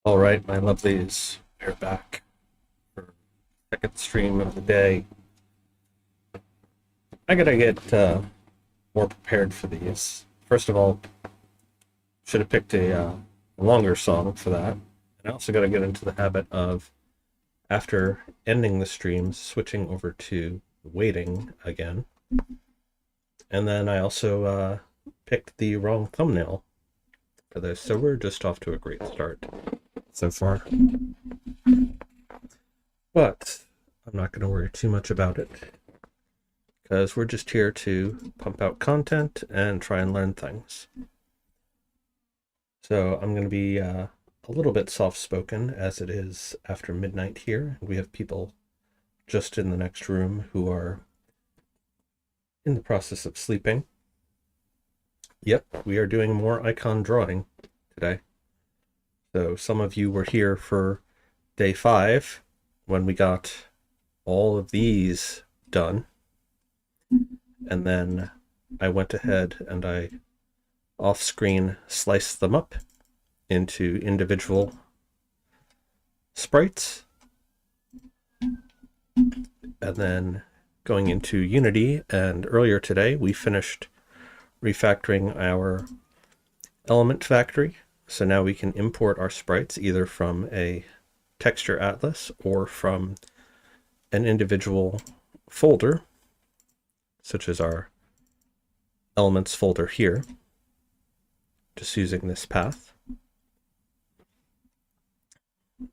All right, my lovelies, we're back for second stream of the day. I gotta get more prepared for these. First of all, should have picked a longer song for that. And I also gotta get into the habit of, after ending the streams, switching over to waiting again. And then I also picked the wrong thumbnail for this, so we're just off to a great start so far. But I'm not going to worry too much about it because we're just here to pump out content and try and learn things. So I'm going to be a little bit soft-spoken as it is after midnight here. We have people just in the next room who are in the process of sleeping. Yep, we are doing more icon drawing today. So some of you were here for day 5 when we got all of these done. And then I went ahead and I off-screen sliced them up into individual sprites. And then going into Unity, and earlier today we finished refactoring our element factory. So now we can import our sprites either from a texture atlas or from an individual folder, such as our elements folder here, just using this path.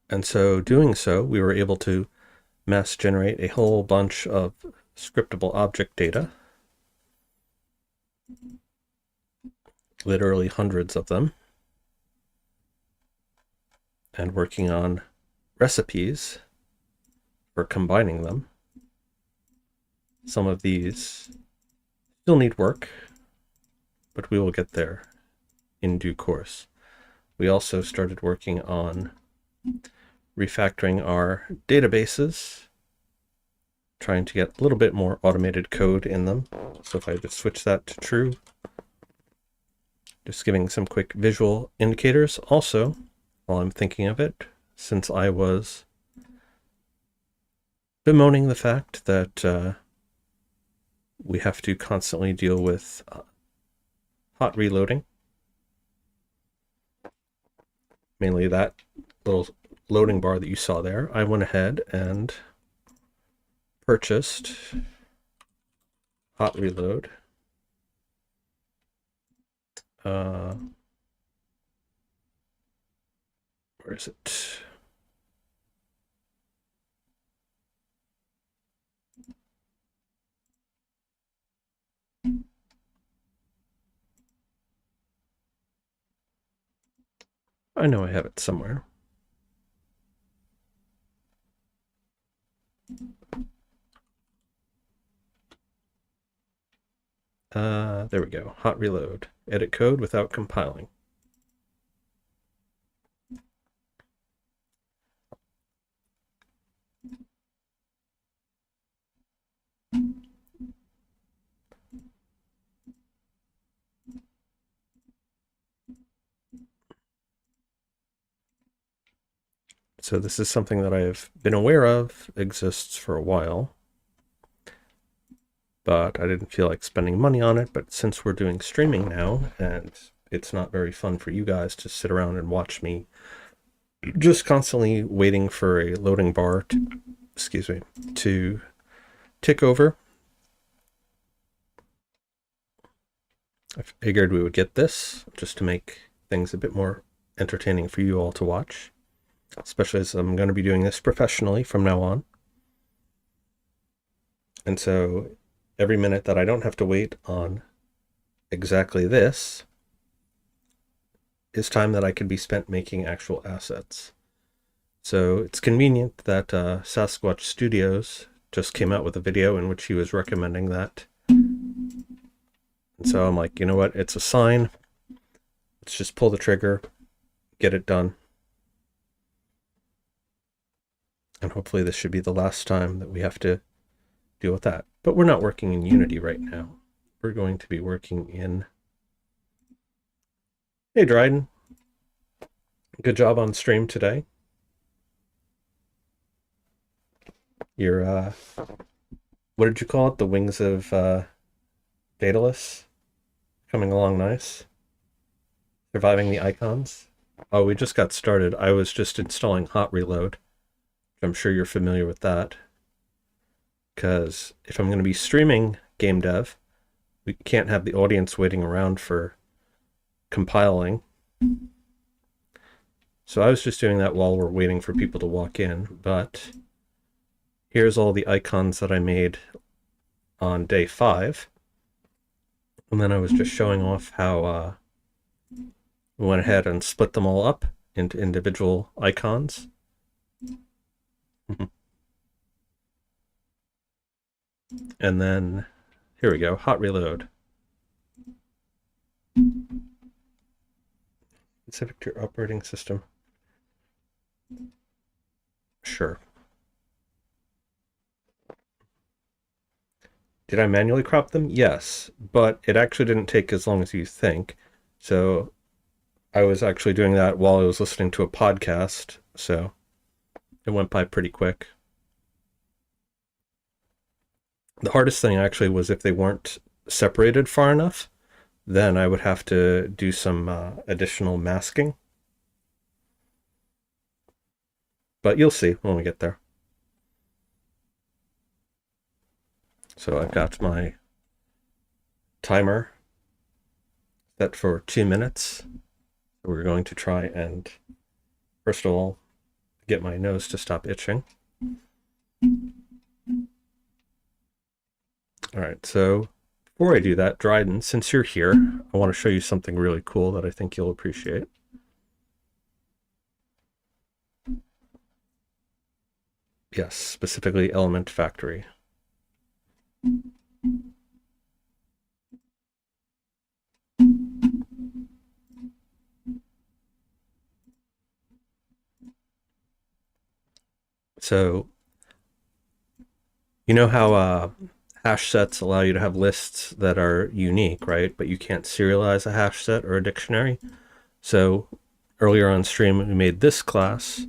And so doing so, we were able to mass generate a whole bunch of scriptable object data, literally hundreds of them, and working on recipes for combining them. Some of these still need work, but we will get there in due course. We also started working on refactoring our databases, trying to get a little bit more automated code in them. So if I just switch that to true, just giving some quick visual indicators. Also, while I'm thinking of it, since I was bemoaning the fact that we have to constantly deal with hot reloading, mainly that little loading bar that you saw there, I went ahead and purchased hot reload. Where is it? I know I have it somewhere. There we go. Hot reload. Edit code without compiling. So this is something that I've been aware of exists for a while, but I didn't feel like spending money on it. But since we're doing streaming now, and it's not very fun for you guys to sit around and watch me just constantly waiting for a loading bar to, to tick over, I figured we would get this just to make things a bit more entertaining for you all to watch, especially as I'm going to be doing this professionally from now on. And so every minute that I don't have to wait on exactly this is time that I could be spent making actual assets. So it's convenient that Sasquatch Studios just came out with a video in which he was recommending that. And so I'm like, you know what? It's a sign. Let's just pull the trigger, get it done. And hopefully this should be the last time that we have to deal with that. But we're not working in Unity right now. We're going to be working in... Hey, Dryden. Good job on stream today. Your, what did you call it? The wings of Daedalus? Coming along nice. Surviving the icons. Oh, we just got started. I was just installing Hot Reload. I'm sure you're familiar with that. Because if I'm going to be streaming game dev, we can't have the audience waiting around for compiling. So I was just doing that while we're waiting for people to walk in, but here's all the icons that I made on day 5. And then I was just showing off how we went ahead and split them all up into individual icons. And then here we go, Hot Reload. Specific to your operating system. Sure. Did I manually crop them? Yes, but it actually didn't take as long as you think. So I was actually doing that while I was listening to a podcast, so it went by pretty quick. The hardest thing actually was if they weren't separated far enough, then I would have to do some additional masking. But you'll see when we get there. So I've got my timer set for 2 minutes. We're going to try and, first of all, get my nose to stop itching. All right, so before I do that, Dryden, since you're here, I want to show you something really cool that I think you'll appreciate. Yes, specifically Element Factory. So, you know how hash sets allow you to have lists that are unique, right? But you can't serialize a hash set or a dictionary. So earlier on stream, we made this class,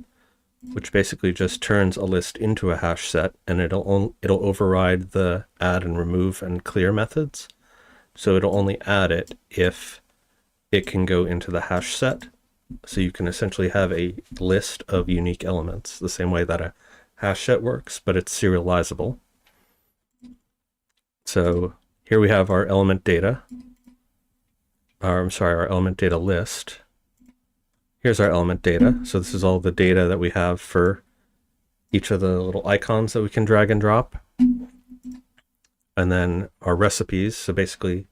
which basically just turns a list into a hash set, and it'll override the add and remove and clear methods. So it'll only add it if it can go into the hash set. So you can essentially have a list of unique elements, the same way that a hash set works, but it's serializable. So here we have our element data, our element data list. Here's our element data. So this is all the data that we have for each of the little icons that we can drag and drop. And then our recipes, so basically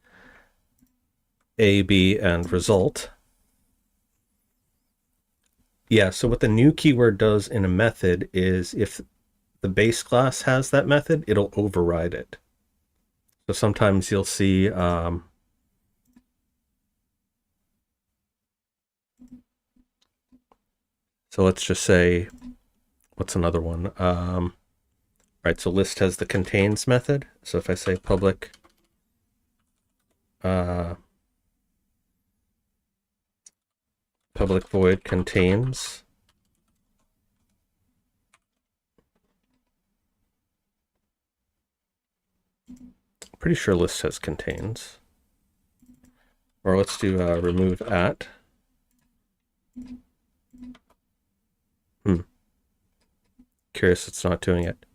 A, B, and result. Yeah, so what the new keyword does in a method is if the base class has that method, it'll override it. So sometimes you'll see so let's just say, what's another one? Right, so list has the contains method. So if I say public public void contains, pretty sure list has contains. Or let's do remove at. Curious it's not doing it.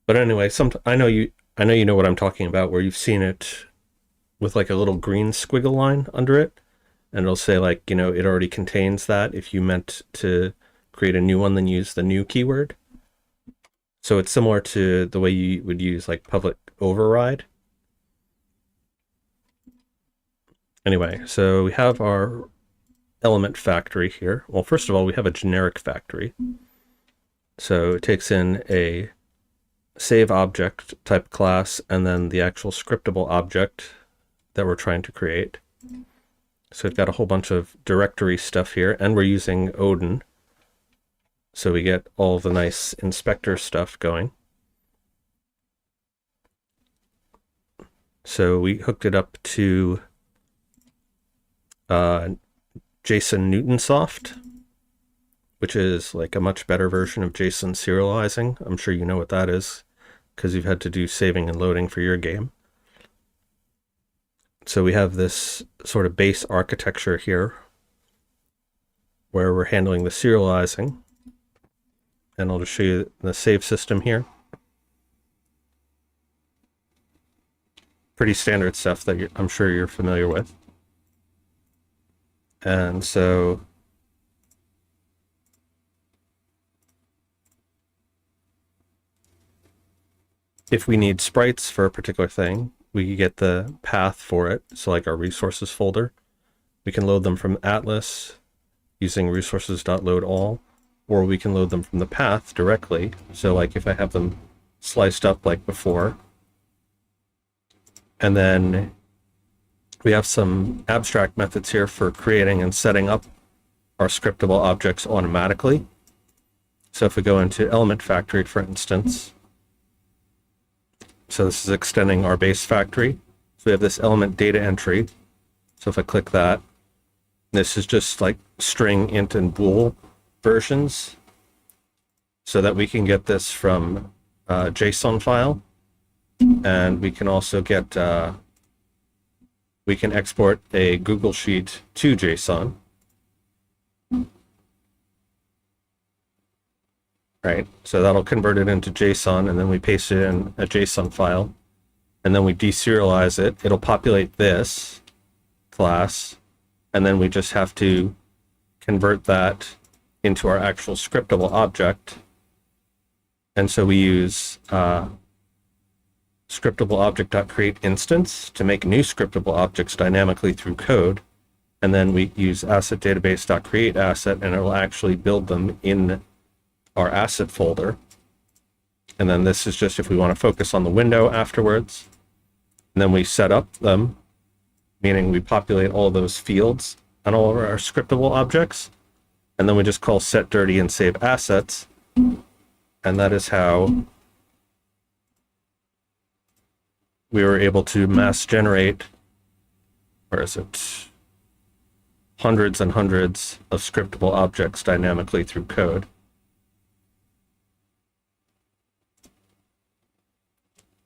But anyway, I know you know what I'm talking about, where you've seen it with like a little green squiggle line under it, and it'll say like, you know, it already contains that. If you meant to create a new one, then use the new keyword. So it's similar to the way you would use like public override. Anyway, so we have our element factory here. Well, first of all, we have a generic factory. So it takes in a save object type class and then the actual scriptable object that we're trying to create. So we've got a whole bunch of directory stuff here, and we're using Odin. So we get all the nice inspector stuff going. So we hooked it up to JSON Newtonsoft. which is like a much better version of JSON serializing. I'm sure you know what that is because you've had to do saving and loading for your game. So we have this sort of base architecture here where we're handling the serializing. And I'll just show you the save system here. Pretty standard stuff that I'm sure you're familiar with. And so if we need sprites for a particular thing, we can get the path for it. So like our resources folder, we can load them from Atlas using resources.loadAll, or we can load them from the path directly. So like if I have them sliced up like before, and then we have some abstract methods here for creating and setting up our scriptable objects automatically. So if we go into Element Factory, for instance, so this is extending our base factory. So we have this element data entry. So if I click that, this is just like string, int, and bool versions so that we can get this from a JSON file. And we can also get, we can export a Google Sheet to JSON. Right, so that'll convert it into JSON, and then we paste it in a JSON file, and then we deserialize it. It'll populate this class, and then we just have to convert that into our actual scriptable object. And so we use scriptable object.create instance to make new scriptable objects dynamically through code, and then we use asset database.create asset, and it will actually build them in our asset folder. And then this is just if we want to focus on the window afterwards. And then we set up them, meaning we populate all those fields on all of our scriptable objects. And then we just call set dirty and save assets. And that is how we were able to mass generate, where is it? Hundreds and hundreds of scriptable objects dynamically through code.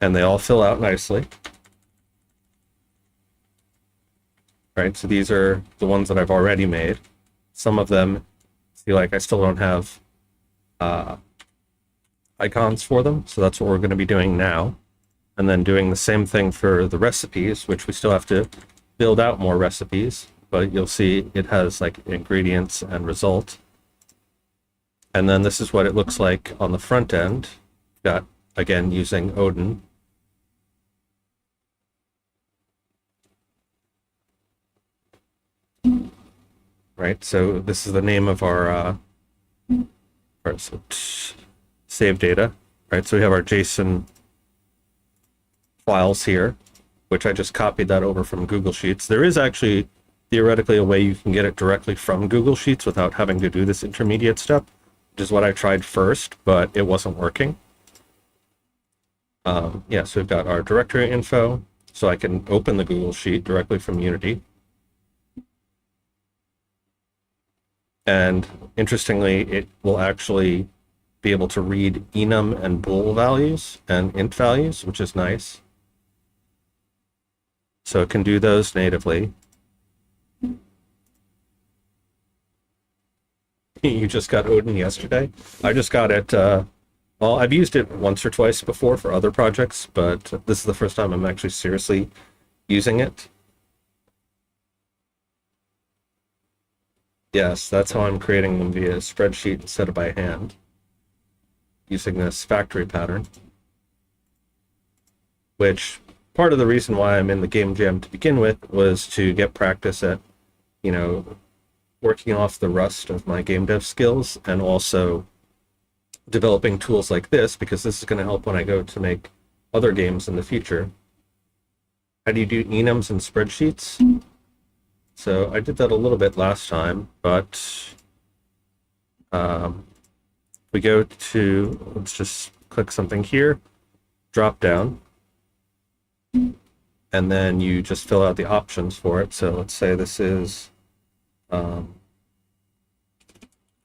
And they all fill out nicely. Right, so these are the ones that I've already made. Some of them, see, like I still don't have icons for them, so that's what we're going to be doing now. And then doing the same thing for the recipes, which we still have to build out more recipes, but you'll see it has like ingredients and result. And then this is what it looks like on the front end. Got, again, using Odin. Right, so this is the name of our save data. Right, so we have our JSON files here, which I just copied that over from Google Sheets. There is actually theoretically a way you can get it directly from Google Sheets without having to do this intermediate step, which is what I tried first, but it wasn't working. Yeah, so we've got our directory info, so I can open the Google Sheet directly from Unity. And interestingly, it will actually be able to read enum and bool values and int values, which is nice. So it can do those natively. You just got Odin yesterday? I just got it, well, I've used it once or twice before for other projects, but this is the first time I'm actually seriously using it. Yes, that's how I'm creating them via spreadsheet instead of by hand, using this factory pattern, which part of the reason why I'm in the game jam to begin with was to get practice at, you know, working off the rust of my game dev skills, and also developing tools like this, because this is going to help when I go to make other games in the future. How do you do enums and spreadsheets? So I did that a little bit last time, but we go to, let's just click something here, drop down, and then you just fill out the options for it. So let's say this is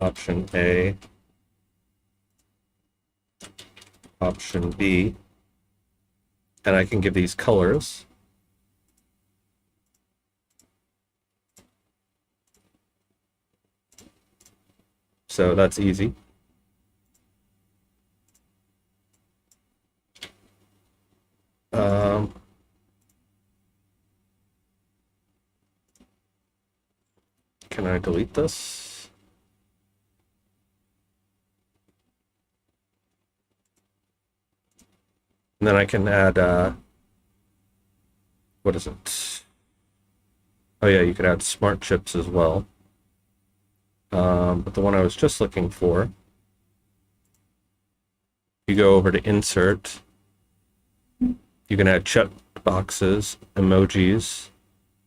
option A, option B, and I can give these colors. So that's easy. Can I delete this? And then I can add, what is it? Oh yeah, you could add smart chips as well. But the one I was just looking for, you go over to insert, you can add check boxes, emojis,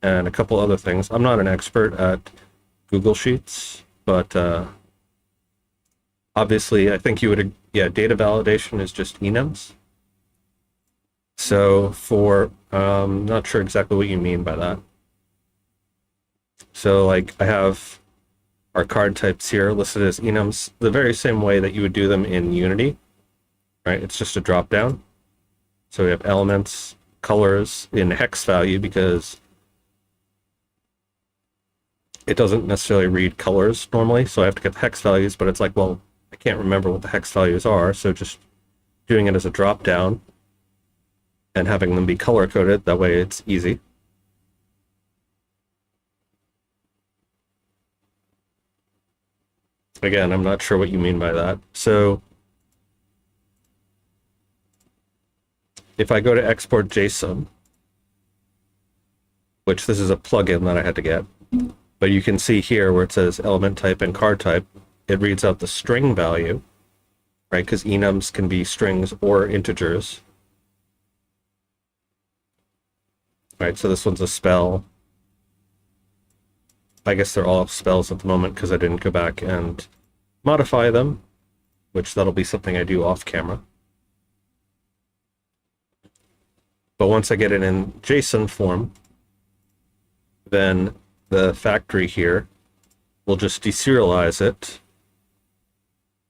and a couple other things. I'm not an expert at Google Sheets, but obviously I think you would, yeah, data validation is just enums. So for, not sure exactly what you mean by that. So like I have our card types here listed as enums the very same way that you would do them in Unity, right? It's just a drop down. So we have elements, colors in hex value because it doesn't necessarily read colors normally. So I have to get the hex values, but it's like, well, I can't remember what the hex values are. So just doing it as a drop down and having them be color coded, that way it's easy. Again, I'm not sure what you mean by that. So if I go to export JSON, which this is a plugin that I had to get, but you can see here where it says element type and card type, it reads out the string value, right? Because enums can be strings or integers. Right, so this one's a spell. I guess they're all spells at the moment because I didn't go back and modify them, which that'll be something I do off camera. But once I get it in JSON form, then the factory here will just deserialize it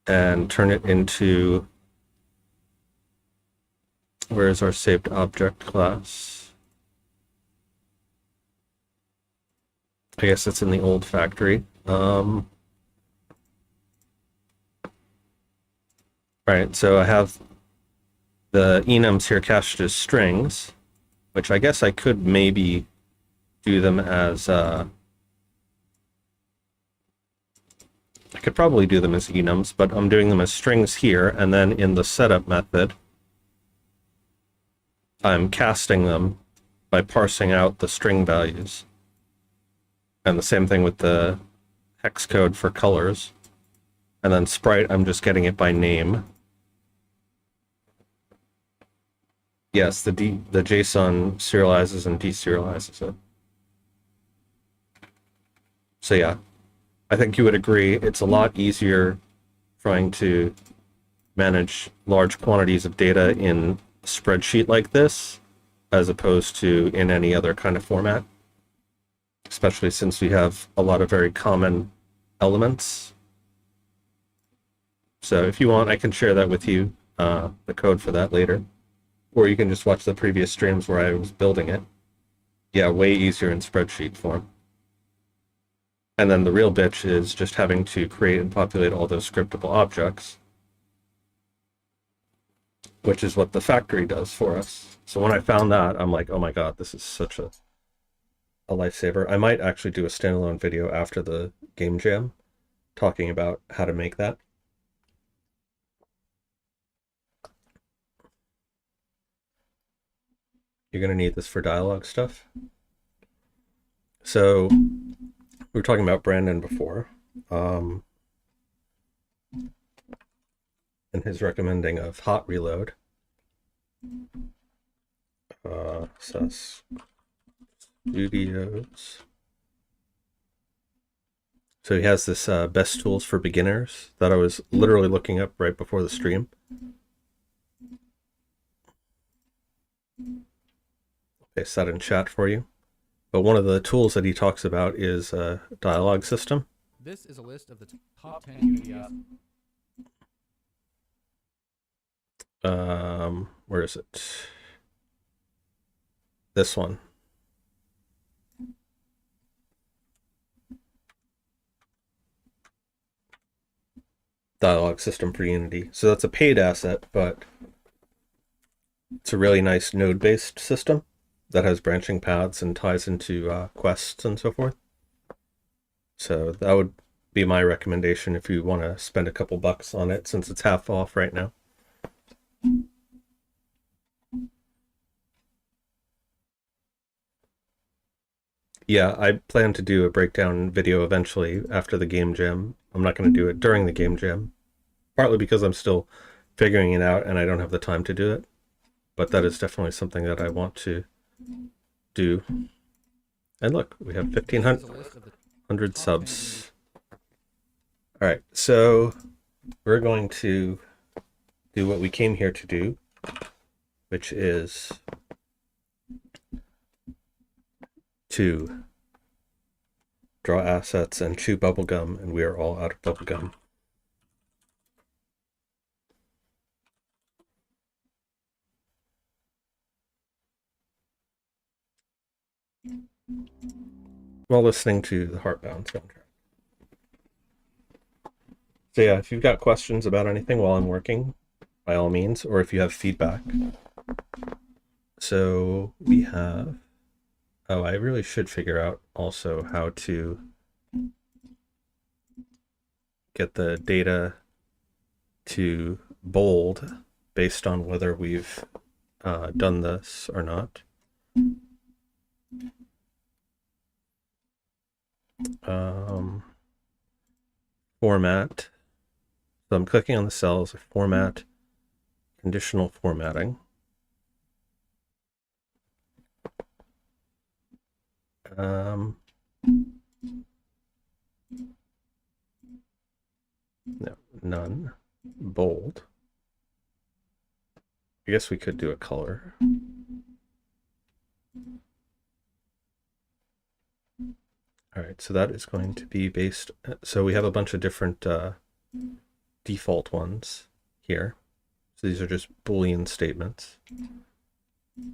and turn it into, where is our saved object class? I guess it's in the old factory. Right, so I have the enums here cached as strings, which I guess I could maybe do them as, I could probably do them as enums, but I'm doing them as strings here, and then in the setup method, I'm casting them by parsing out the string values. And the same thing with the hex code for colors. And then sprite, I'm just getting it by name. Yes, the JSON serializes and deserializes it. So yeah, I think you would agree it's a lot easier trying to manage large quantities of data in a spreadsheet like this as opposed to in any other kind of format. Especially since we have a lot of very common elements. So if you want, I can share that with you, the code for that later. Or you can just watch the previous streams where I was building it. Yeah, way easier in spreadsheet form. And then the real bitch is just having to create and populate all those scriptable objects, which is what the factory does for us. So when I found that, I'm like, oh my god, this is such a lifesaver. I might actually do a standalone video after the game jam talking about how to make that. You're going to need this for dialogue stuff. So we were talking about Brandon before, and his recommending of hot reload. Sus Studios. So he has this best tools for beginners that I was literally looking up right before the stream. Paste that in chat for you. But one of the tools that he talks about is a dialogue system. This is a list of the top 10 Unity assets. Where is it? This one. Dialog system for Unity. So that's a paid asset, but it's a really nice node-based system that has branching paths and ties into quests and so forth. So that would be my recommendation if you want to spend a couple bucks on it, since it's half off right now. Yeah, I plan to do a breakdown video eventually after the game jam. I'm not going to do it during the game jam, partly because I'm still figuring it out and I don't have the time to do it. But that is definitely something that I want to do. And look, we have 1,500 subs. All right, so we're going to do what we came here to do, which is to draw assets and chew bubblegum, and we are all out of bubblegum. While listening to the Heartbound soundtrack. So yeah, if you've got questions about anything while I'm working, by all means, or if you have feedback. So we have, oh, I really should figure out also how to get the data to bold based on whether we've done this or not. Format. So I'm clicking on the cells, format, conditional formatting. No, none. Bold. I guess we could do a color. All right, so that is going to be based, so we have a bunch of different default ones here. So these are just Boolean statements.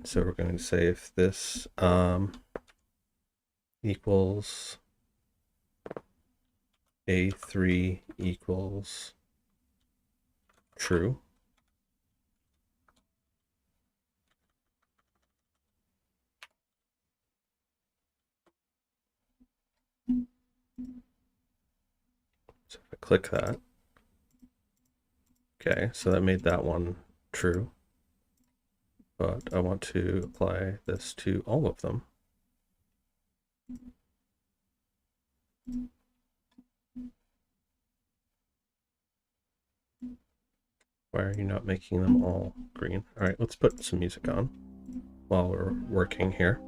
So we're going to say if this equals A3 equals true. So if I click that, okay, so that made that one true. But I want to apply this to all of them. Why are you not making them all green? All right, let's put some music on while we're working here.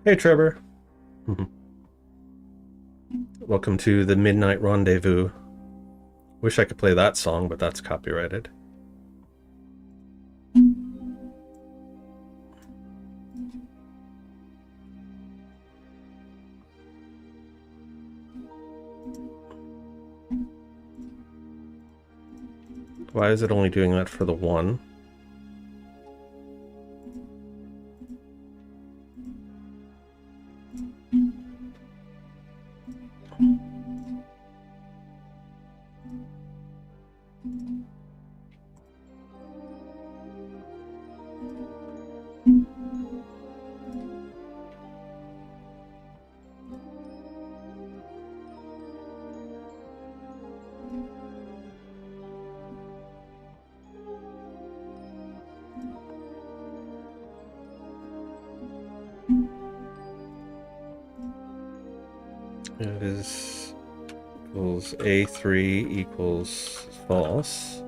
Hey, Trevor. Welcome to the Midnight Rendezvous. Wish I could play that song, but that's copyrighted. Why is it only doing that for the one? It is equals A3 equals false.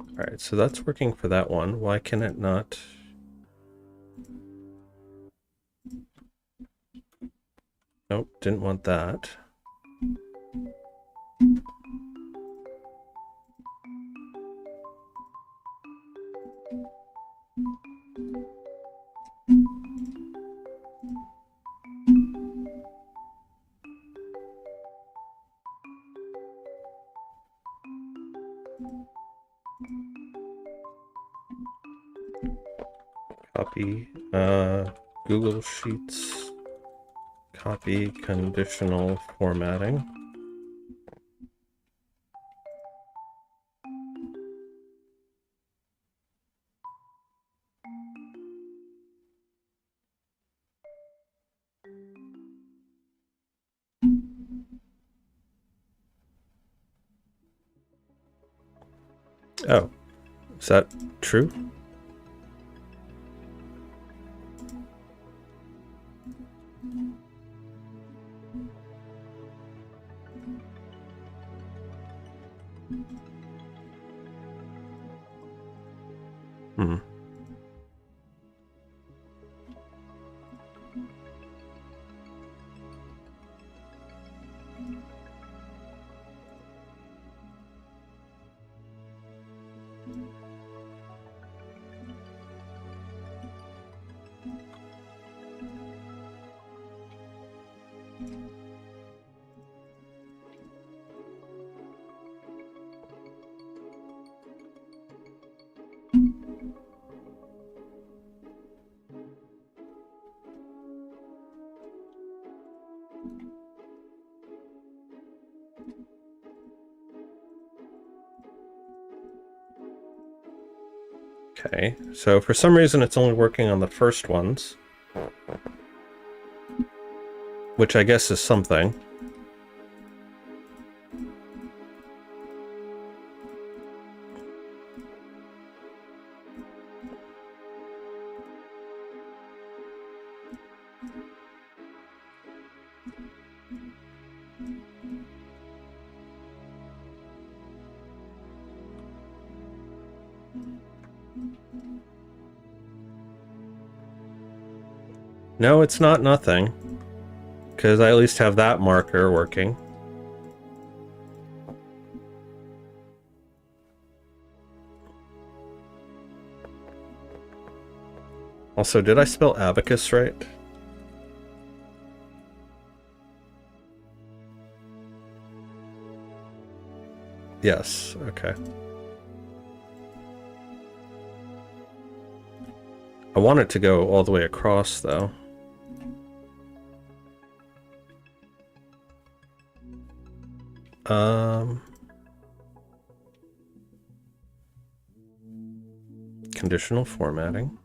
All right, so that's working for that one. Why can it not? Nope, didn't want that. Copy Google Sheets, copy conditional formatting. Oh, is that true? Hmm. Okay, so for some reason it's only working on the first ones, which I guess is something. No, it's not nothing, because I at least have that marker working. Also, did I spell abacus right? Yes, okay. I want it to go all the way across, though. Conditional formatting.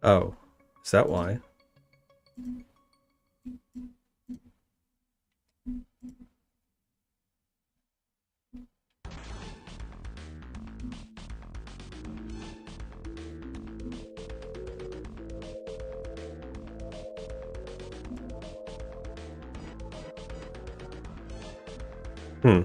Oh, is that why? Hmm.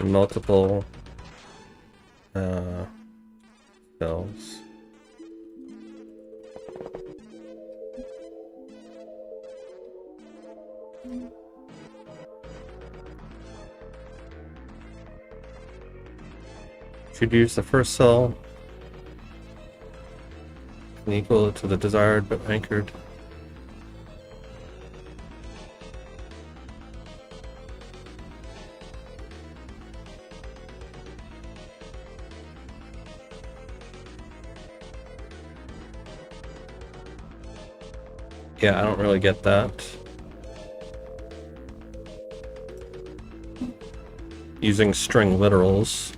Multiple cells. Should use the first cell and equal to the desired but anchored. Yeah, I don't really get that. Using string literals.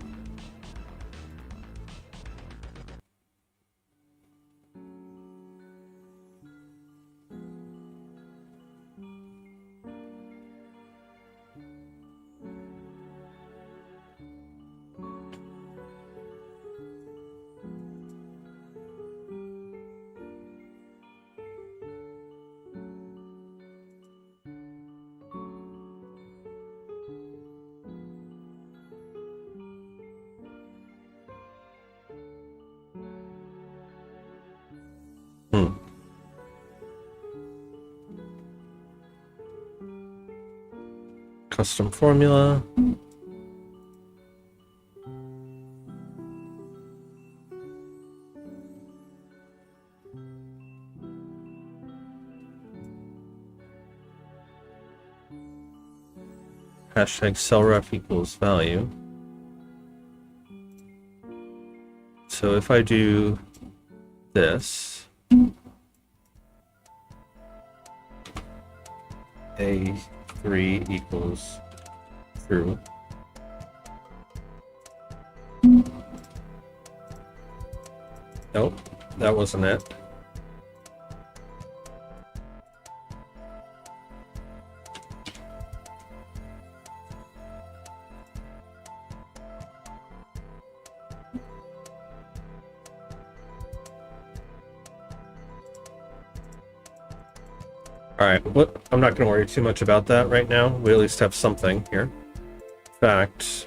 Custom formula. Hashtag cellref equals value. So if I do this, A3 equals true. Nope, that wasn't it. Alright, I'm not going to worry too much about that right now. We at least have something here. In fact,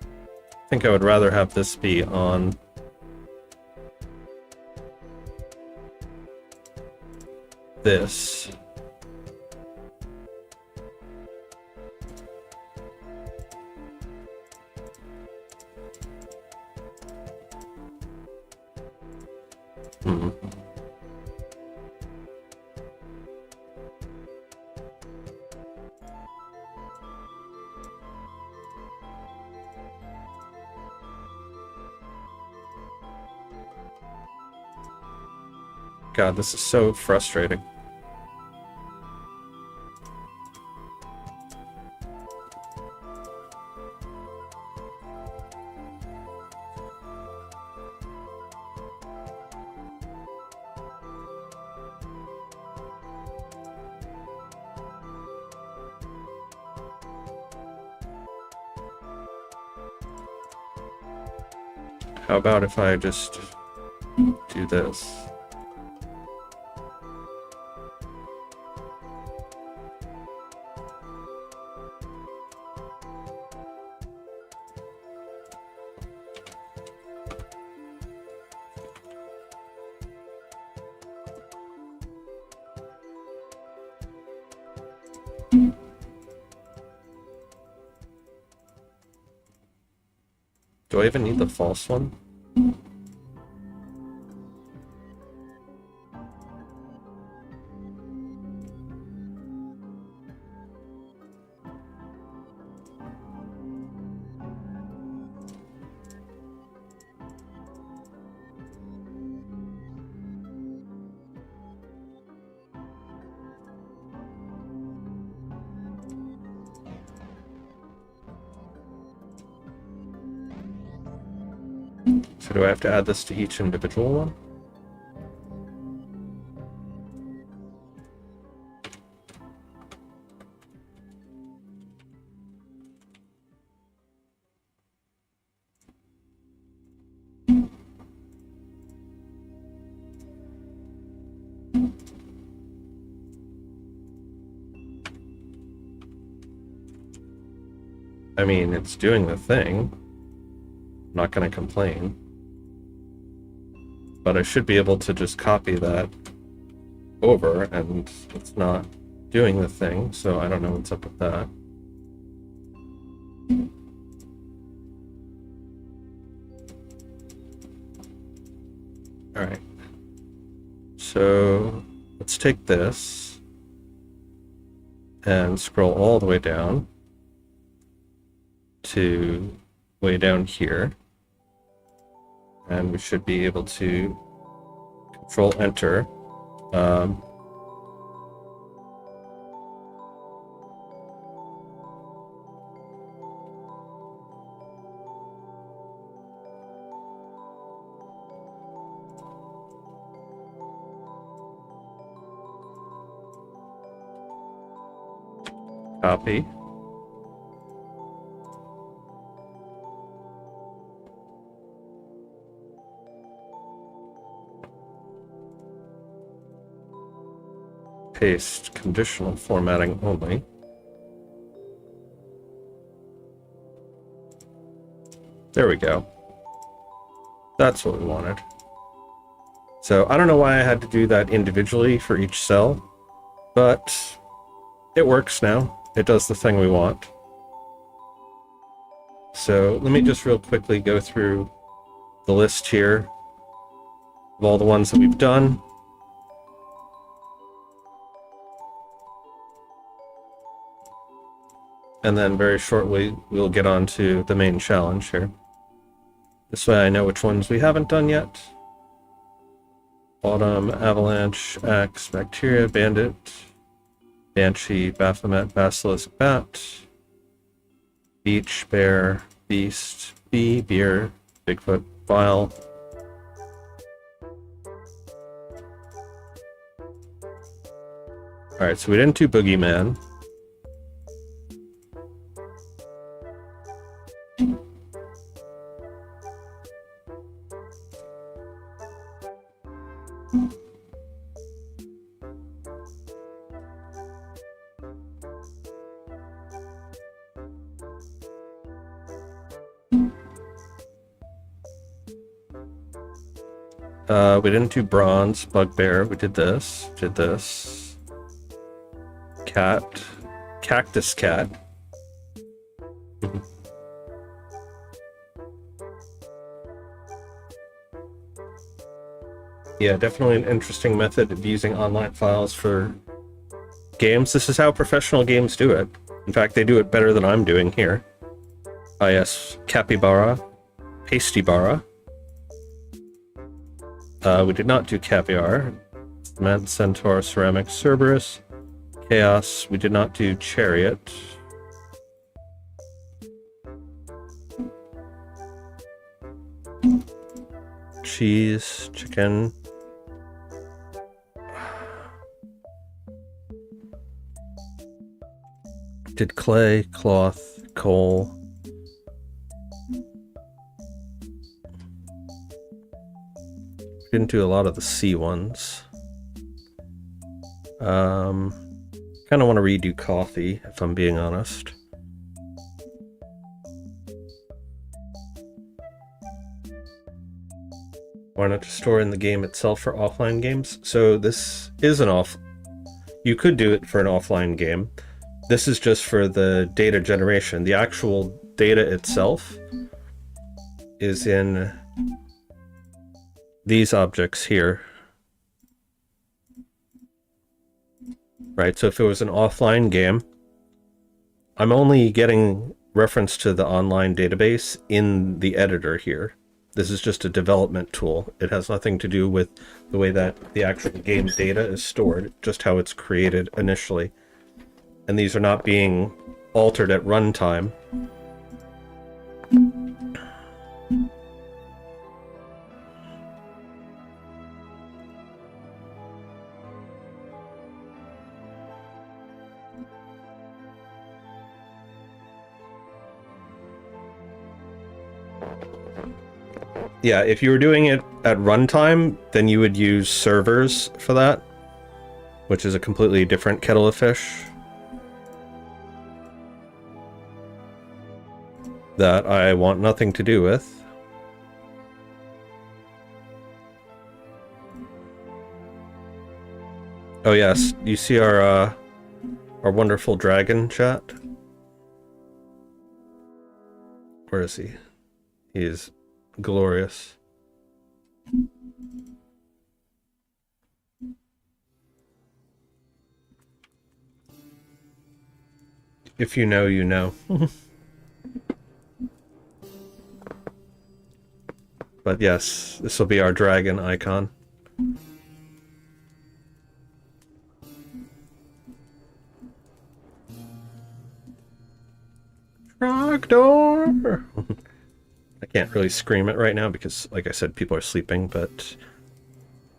I think I would rather have this be on this. God, this is so frustrating. How about if I just do this? Do I even need the false one? So do I have to add this to each individual one? I mean, it's doing the thing. I'm not going to complain. But I should be able to just copy that over, and it's not doing the thing, so I don't know what's up with that. Alright. So let's take this and scroll all the way down to way down here. And we should be able to Control Enter. Copy. Paste, conditional formatting only. There we go. That's what we wanted. So I don't know why I had to do that individually for each cell, but it works now. It does the thing we want. So let me just real quickly go through the list here of all the ones that we've done. And then very shortly, we'll get on to the main challenge here. This way I know which ones we haven't done yet. Autumn, Avalanche, Axe, Bacteria, Bandit, Banshee, Baphomet, Basilisk, Bat, Beach, Bear, Beast, Bee, Beer, Bigfoot, Vile. Alright, so we didn't do Boogeyman. We didn't do Bronze, Bugbear, we did this, Cat, Cactus Cat. Yeah, definitely an interesting method of using online files for games. This is how professional games do it. In fact, they do it better than I'm doing here. Ah yes, Capybara, Pastybara. We did not do Caviar. Mad Centaur, Ceramic, Cerberus. Chaos, we did not do Chariot. Cheese, chicken. Did clay, cloth, coal. Didn't do a lot of the C ones. Kind of want to redo coffee, if I'm being honest. Why not just store in the game itself for offline games? So this is an you could do it for an offline game. This is just for the data generation. The actual data itself is in these objects here. Right, so if it was an offline game, I'm only getting reference to the online database in the editor here. This is just a development tool. It has nothing to do with the way that the actual game data is stored, just how it's created initially. And these are not being altered at runtime. Yeah, if you were doing it at runtime, then you would use servers for that, which is a completely different kettle of fish that I want nothing to do with. Oh yes, you see our wonderful dragon, chat? Where is he? He is glorious. If you know, you know. But yes, this will be our dragon icon. Trogdor! I can't really scream it right now because, like I said, people are sleeping, but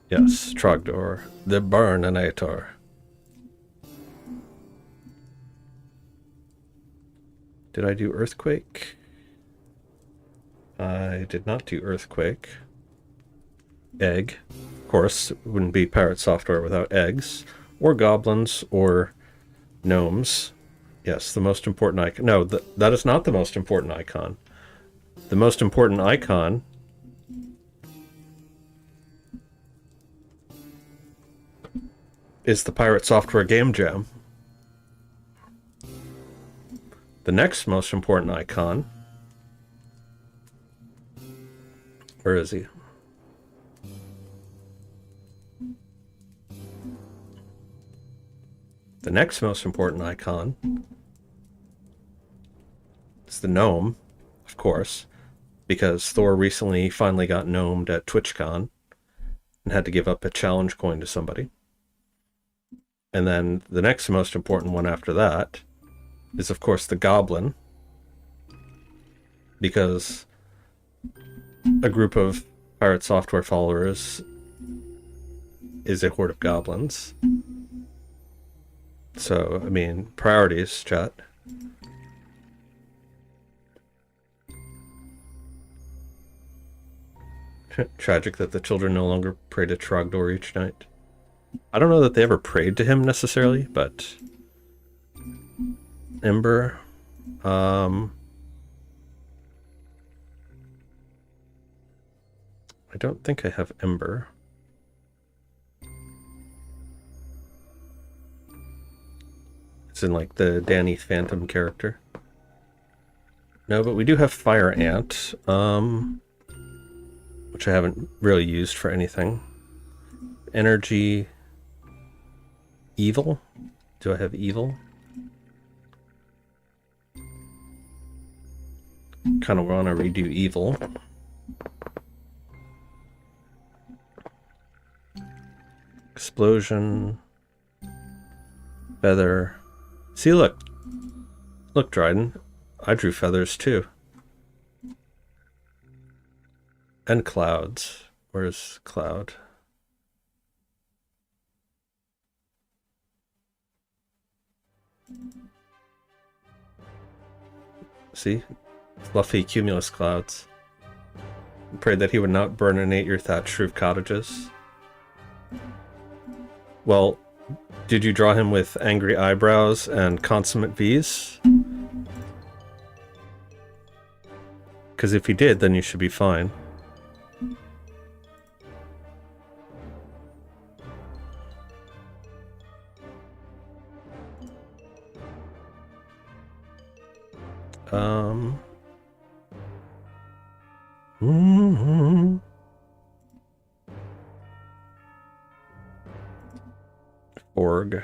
yes, Trogdor, the Burninator. Did I do Earthquake? I did not do Earthquake. Egg. Of course, it wouldn't be Pirate Software without eggs. Or goblins, or gnomes. Yes, the most important icon. No, that is not the most important icon. The most important icon is the Pirate Software Game Jam. The next most important icon... Where is he? The next most important icon is the gnome, of course, because Thor recently finally got gnomed at TwitchCon and had to give up a challenge coin to somebody. And then the next most important one after that is, of course, the goblin, because a group of Pirate Software followers is a horde of goblins. So, I mean, priorities, chat. Tragic that the children no longer pray to Trogdor each night. I don't know that they ever prayed to him necessarily, but... Ember... I don't think I have Ember. It's in like the Danny Phantom character. No, but we do have Fire Ant, which I haven't really used for anything. Energy... Evil? Do I have Evil? Kind of want to redo Evil. Explosion. Feather. See, look. Look, Dryden. I drew feathers too. And clouds. Where's Cloud? See? Fluffy cumulus clouds. I prayed that he would not burninate your thatched roof cottages. Well, did you draw him with angry eyebrows and consummate V's? Because if you did, then you should be fine. Org.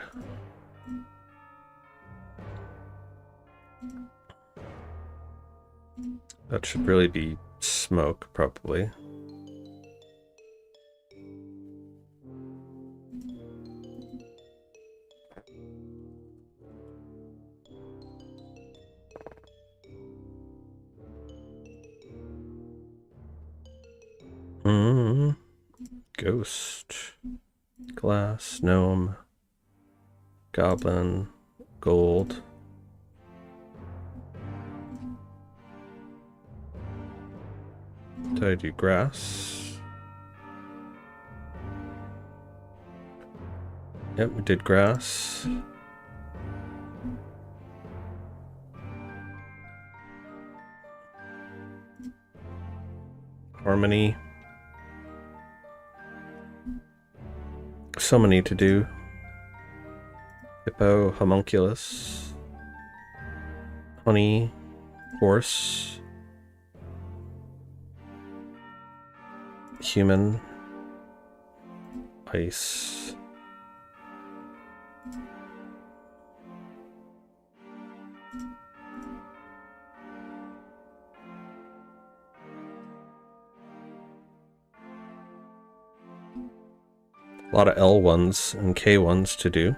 That should really be smoke, probably. Ghost. Glass. Gnome. Goblin. Gold. Did I do grass? Yep, we did grass. Harmony. So many to do. Hippo, homunculus. Honey. Horse. Human. Ice. A lot of L1s and K1s to do.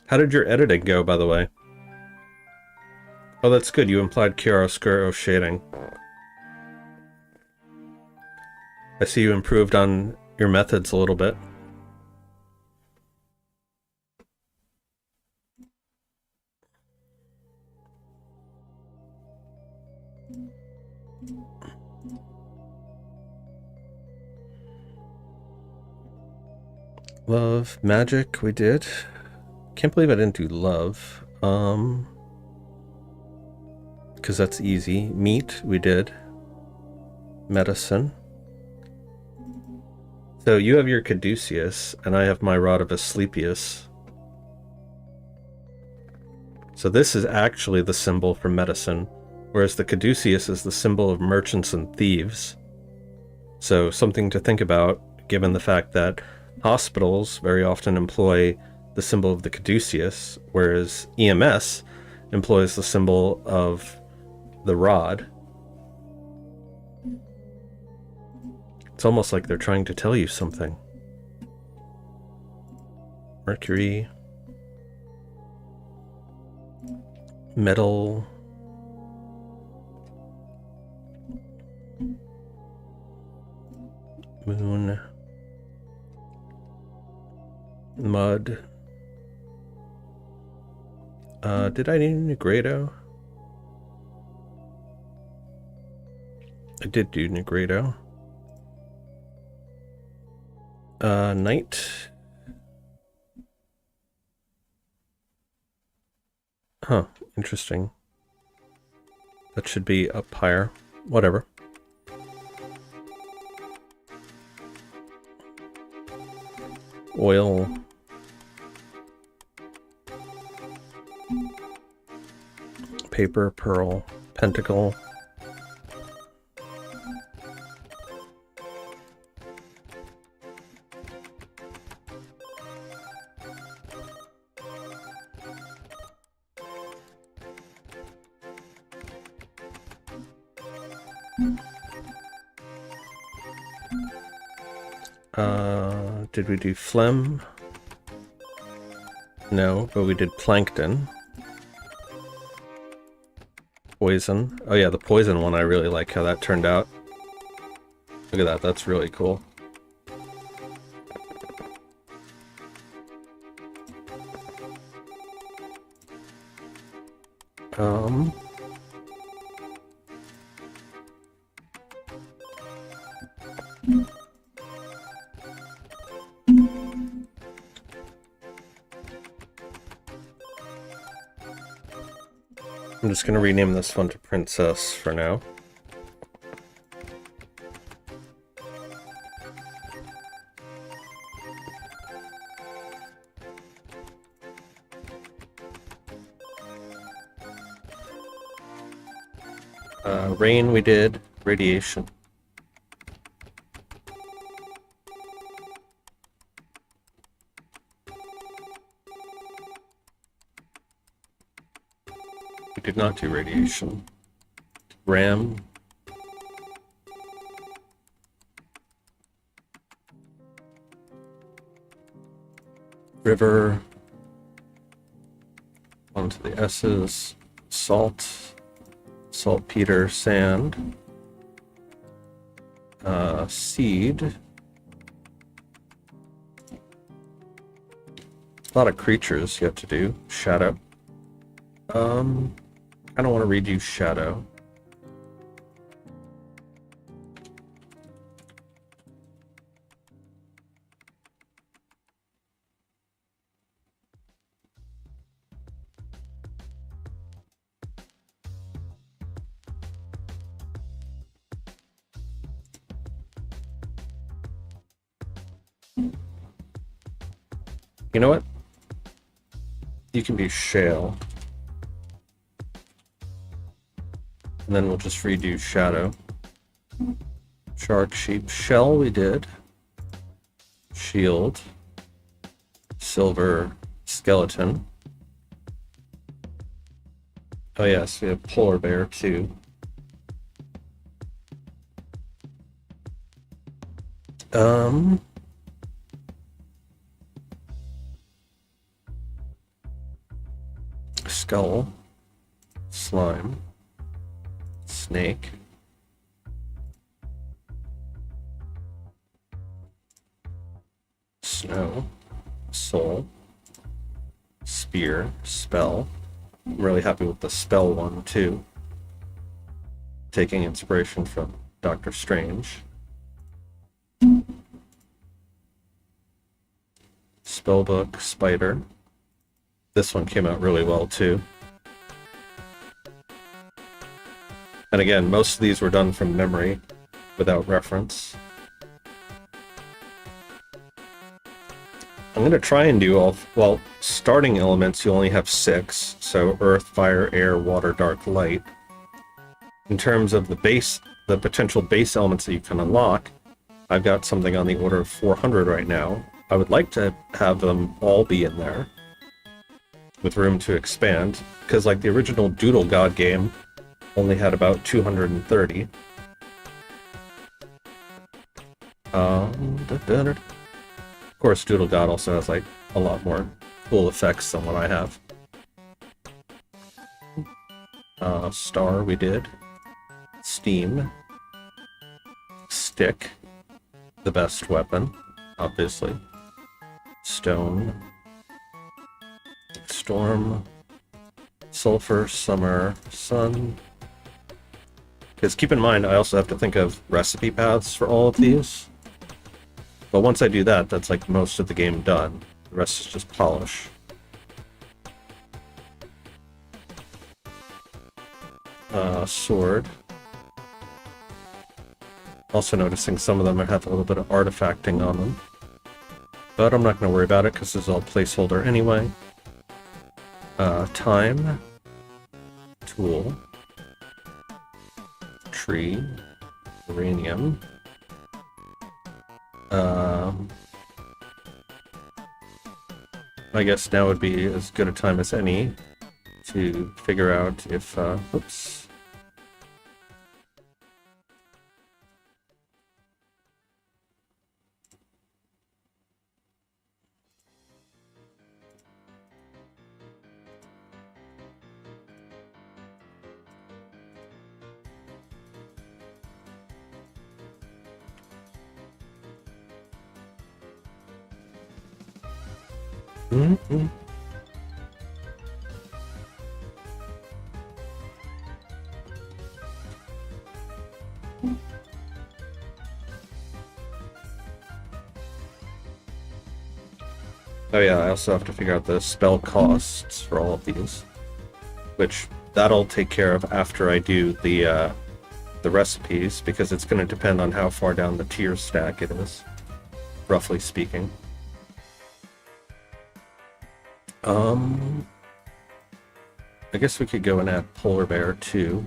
How did your editing go, by the way? Oh, that's good. You implied chiaroscuro shading. I see you improved on your methods a little bit. Love, magic, we did. Can't believe I didn't do love. Because that's easy. Meat, we did. Medicine. So you have your Caduceus, and I have my Rod of Asclepius. So this is actually the symbol for medicine, whereas the Caduceus is the symbol of merchants and thieves. So something to think about, given the fact that hospitals very often employ the symbol of the Caduceus, whereas EMS employs the symbol of the rod. It's almost like they're trying to tell you something. Mercury. Metal. Moon. Mud. Did I do Negredo? I did do Negredo. Night. Huh, interesting. That should be up higher. Whatever. Oil. Paper, pearl, pentacle. Did we do phlegm? No, but we did plankton. Poison. Oh yeah, the poison one, I really like how that turned out. Look at that, that's really cool. I'm just gonna rename this one to Princess for now. Rain we did, radiation. We did not do radiation. Ram. River. Onto the S's. Salt. Saltpeter, sand. Seed. A lot of creatures yet to do. Shadow. I don't want to redo shadow. You know what? You can do shale. And then we'll just redo shadow. Shark, sheep, shell we did. Shield. Silver, skeleton. Oh yes, we have polar bear too. Skull. Slime. Snake. Snow. Soul. Spear. Spell. I'm really happy with the spell one too. taking inspiration from Doctor Strange. Spellbook, Spider. This one came out really well too. And again, most of these were done from memory, without reference. I'm going to try and do all... Well, starting elements, you only have 6. So earth, fire, air, water, dark, light. In terms of the potential base elements that you can unlock, I've got something on the order of 400 right now. I would like to have them all be in there, with room to expand, because like the original Doodle God game only had about 230. Of course, Doodle God also has like a lot more cool effects than what I have. Star we did. Steam. Stick. The best weapon, obviously. Stone. Storm. Sulfur, summer, sun. Because keep in mind, I also have to think of recipe paths for all of these. But once I do that, that's like most of the game done. The rest is just polish. Sword. Also noticing some of them have a little bit of artifacting on them. But I'm not going to worry about it because this is all placeholder anyway. Time. Tool. Tree. Uranium. I guess now would be as good a time as any to figure out if, oops. Mm-hmm. Oh yeah, I also have to figure out the spell costs for all of these, which that'll take care of after I do the recipes, because it's going to depend on how far down the tier stack it is, roughly speaking. I guess we could go and add Polar Bear too.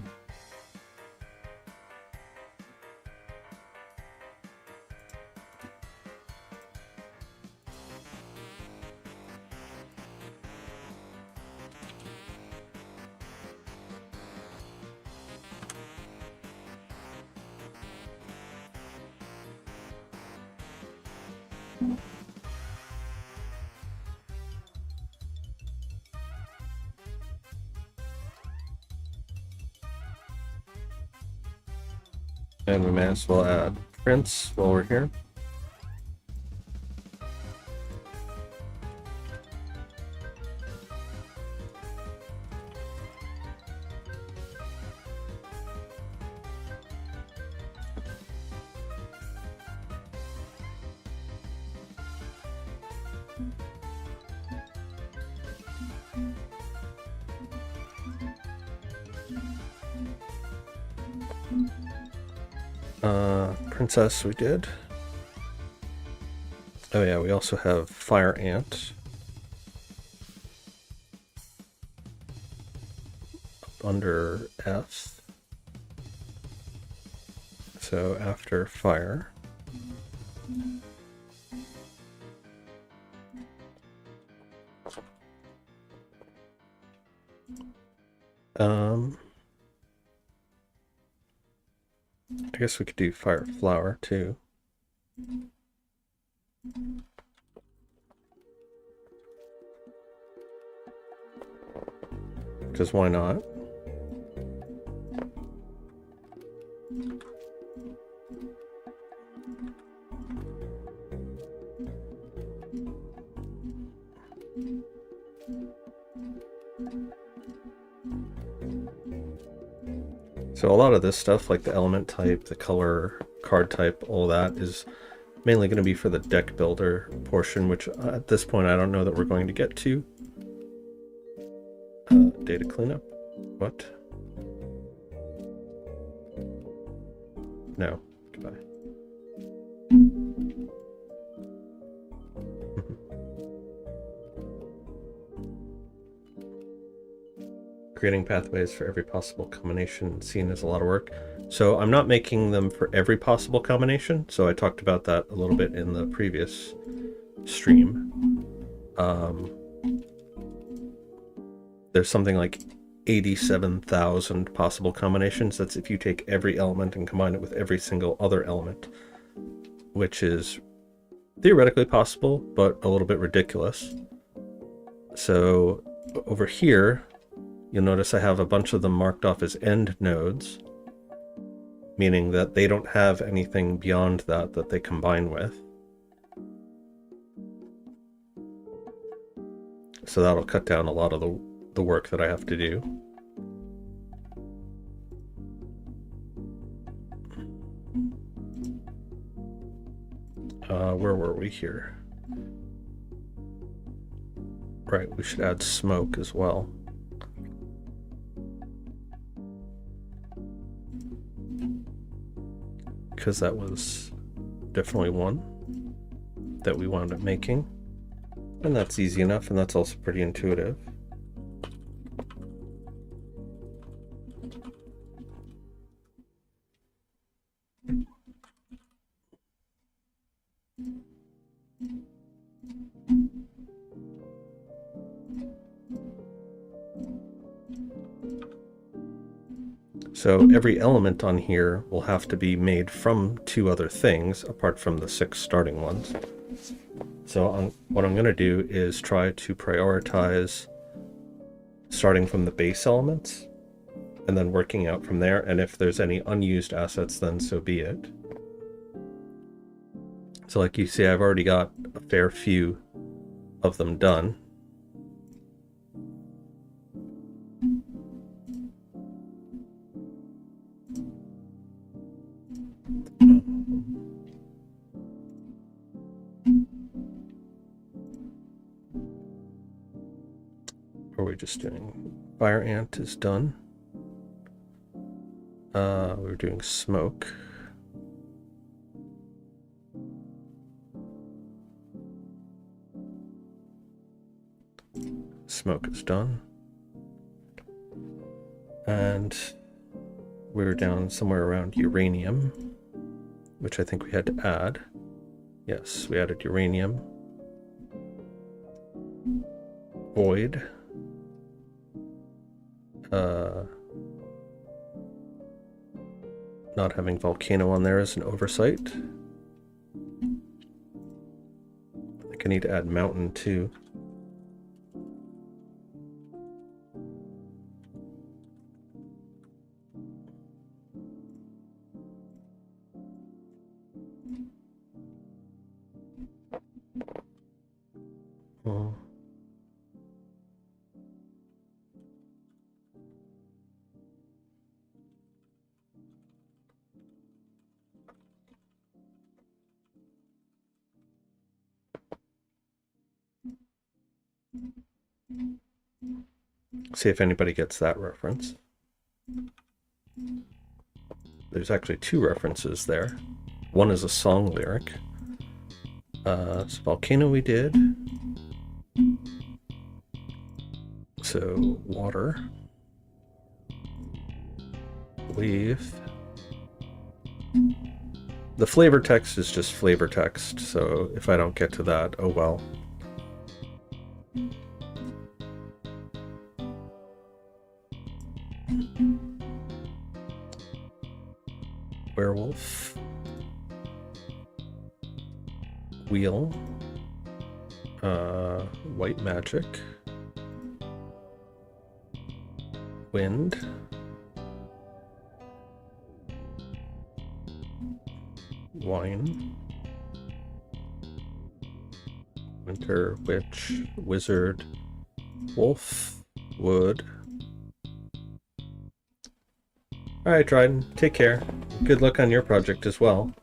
And we may as well add Prince while we're here. Princess we did. Oh yeah, we also have Fire Ant. Under F. So after Fire. I guess we could do Fire Flower too. Because why not? So a lot of this stuff, like the element type, the color, card type, all that is mainly going to be for the deck builder portion, which at this point I don't know that we're going to get to. Data cleanup. What? No. Goodbye. Creating pathways for every possible combination seen as a lot of work. So I'm not making them for every possible combination. So I talked about that a little bit in the previous stream. There's something like 87,000 possible combinations. That's if you take every element and combine it with every single other element, which is theoretically possible, but a little bit ridiculous. So over here, you'll notice I have a bunch of them marked off as end nodes, meaning that they don't have anything beyond that that they combine with. So that'll cut down a lot of the work that I have to do. Where were we here? Right, we should add smoke as well. Because that was definitely one that we wound up making. And that's easy enough, and that's also pretty intuitive. So every element on here will have to be made from 2 other things, apart from the 6 starting ones. So what I'm going to do is try to prioritize starting from the base elements, and then working out from there, and if there's any unused assets, then so be it. So like you see, I've already got a fair few of them done. Or are we just doing fire ant is done? We're doing smoke. Smoke is done. And we're down somewhere around uranium, which I think we had to add. Yes, we added uranium. Void. Not having volcano on there is an oversight. I think I need to add mountain too. Oh. See if anybody gets that reference. There's actually 2 references there. One is a song lyric. So volcano we did. So water. Leaf. The flavor text is just flavor text, so if I don't get to that, oh well. Werewolf. Wheel. White magic. Wind. Wine. Winter, witch, wizard, wolf, wood. Alright, Dryden, take care. Good luck on your project as well.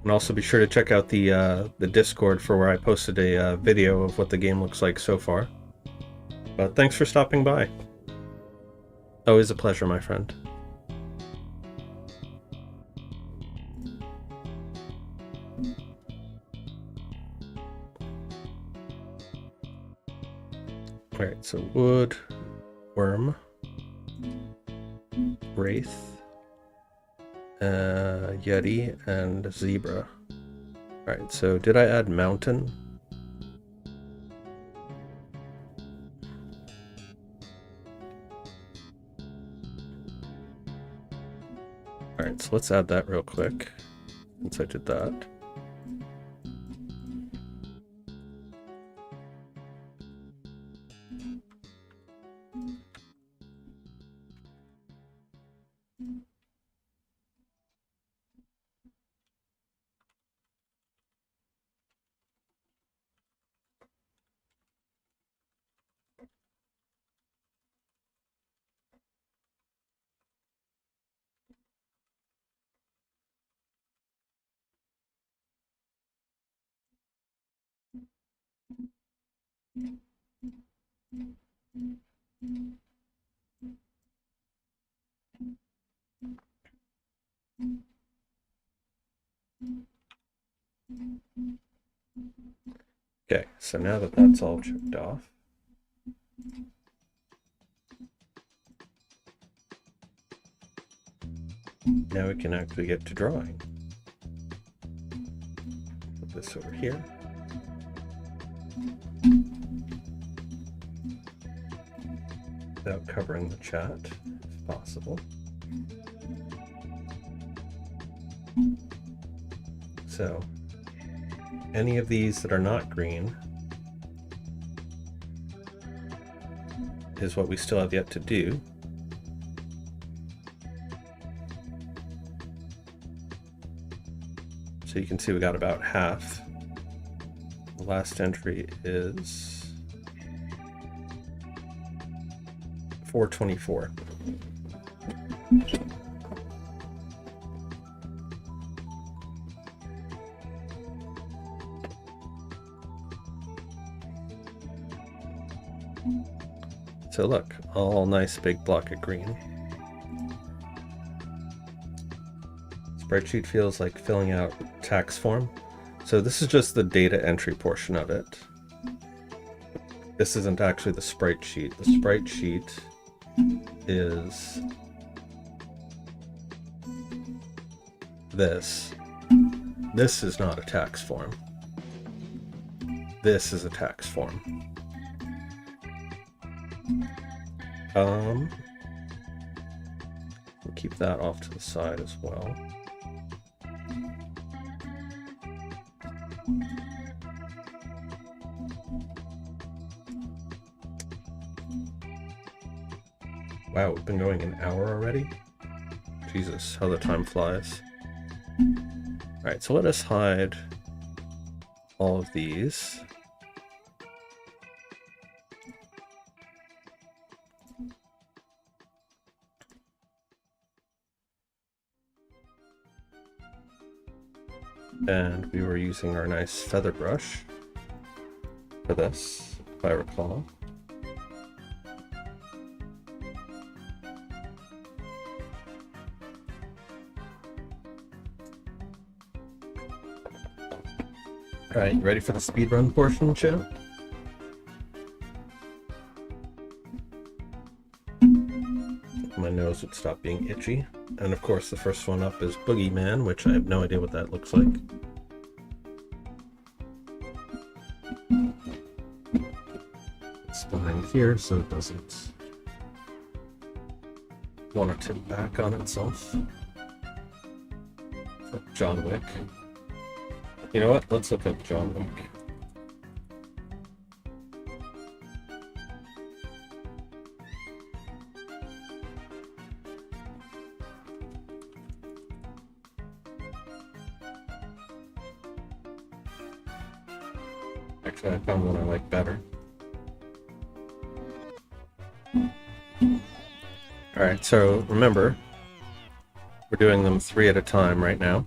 And also be sure to check out the Discord for where I posted a video of what the game looks like so far. But thanks for stopping by. Always a pleasure, my friend. Alright, so wood, worm, wraith, yeti, and zebra. Alright, so did I add mountain? Alright, so let's add that real quick, since I did that. Okay, so now that that's all checked off, now we can actually get to drawing. Put this over here. Without covering the chat, if possible. So, any of these that are not green is what we still have yet to do. So you can see we got about half. The last entry is 424. So look, all nice big block of green. Spreadsheet feels like filling out tax form. So this is just the data entry portion of it. This isn't actually the sprite sheet. The sprite sheet is this. This is not a tax form. This is a tax form. We'll keep that off to the side as well. Wow, we've been going an hour already? Jesus, how the time flies. Alright, so let us hide all of these. And we were using our nice feather brush for this, if I recall. Alright, you ready for the speedrun portion, chat? My nose would stop being itchy. And of course the first one up is Boogeyman, which I have no idea what that looks like. It's behind here so it doesn't want to tip back on itself. Like John Wick. You know what? Let's look up John Wick. Actually, I found one I like better. Alright, so remember, We're doing them 3 at a time right now.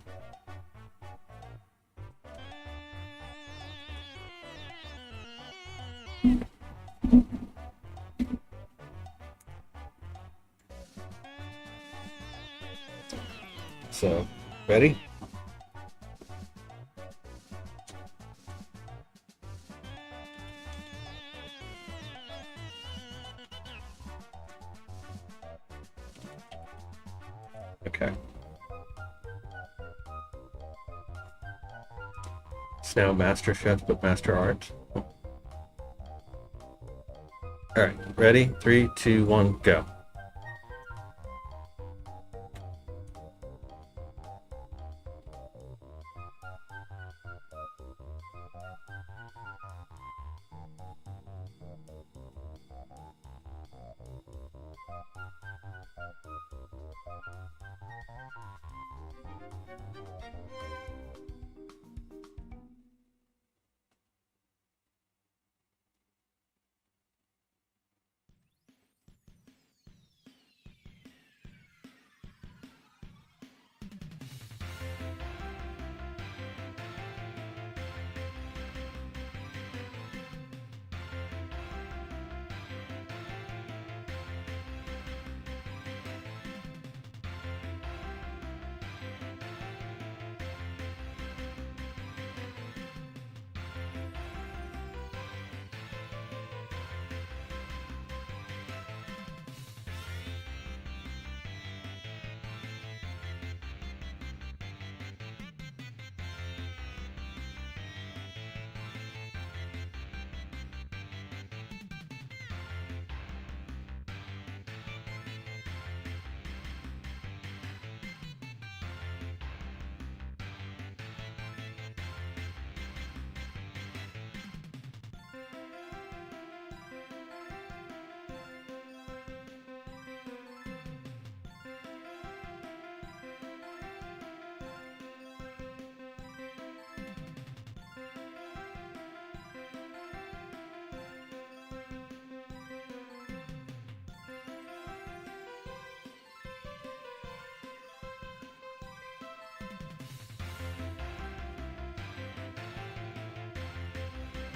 So, ready? Okay. It's now Master Chef, but Master Art. Alright, ready? 3, 2, 1, go.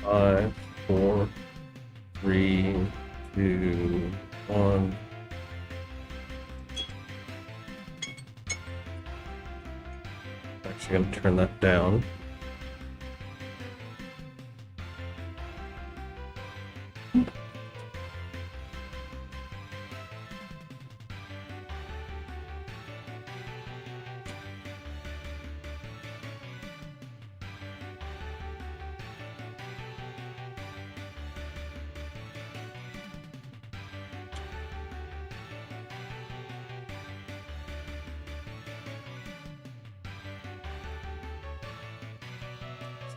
Five, 4, 3, 2, 1. Actually, I'm gonna turn that down.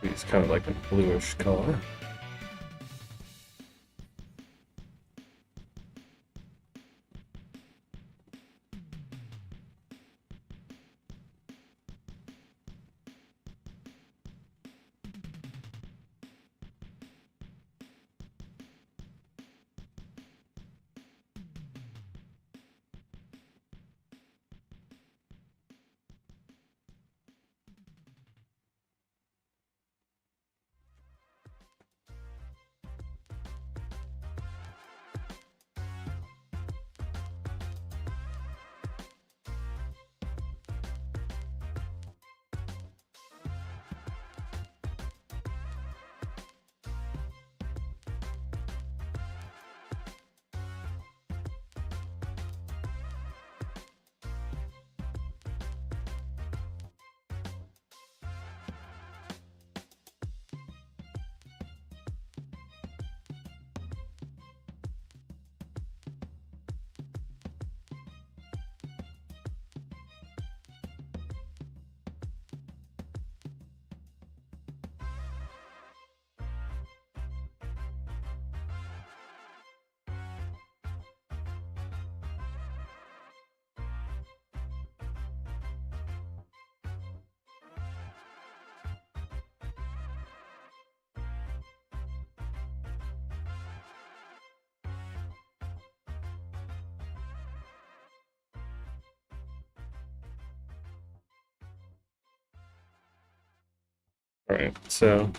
It's kind of like a bluish color. Alright, so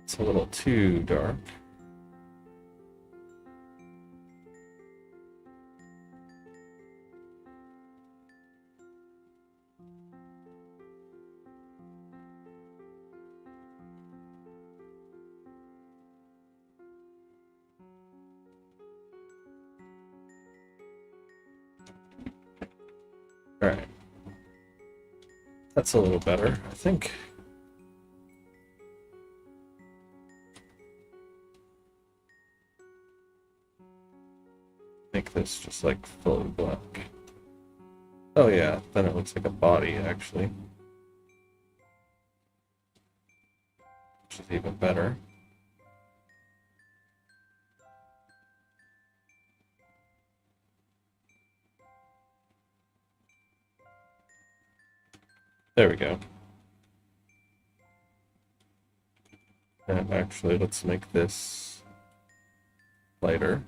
it's a little too dark. Alright. That's a little better, I think. Make this just like fully black. Oh yeah, then it looks like a body actually. Which is even better. There we go. And actually, let's make this lighter.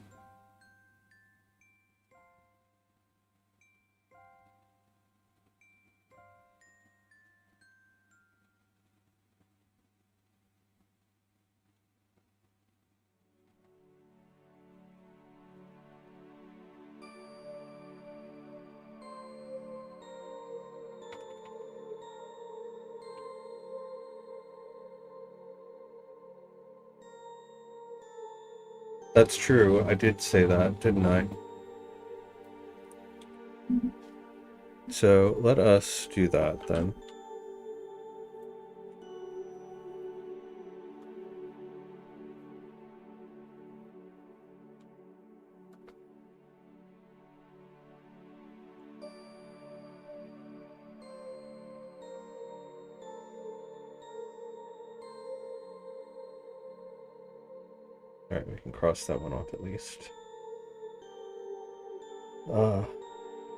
That's true. I did say that, didn't I? So let us do that then. Alright, we can cross that one off at least.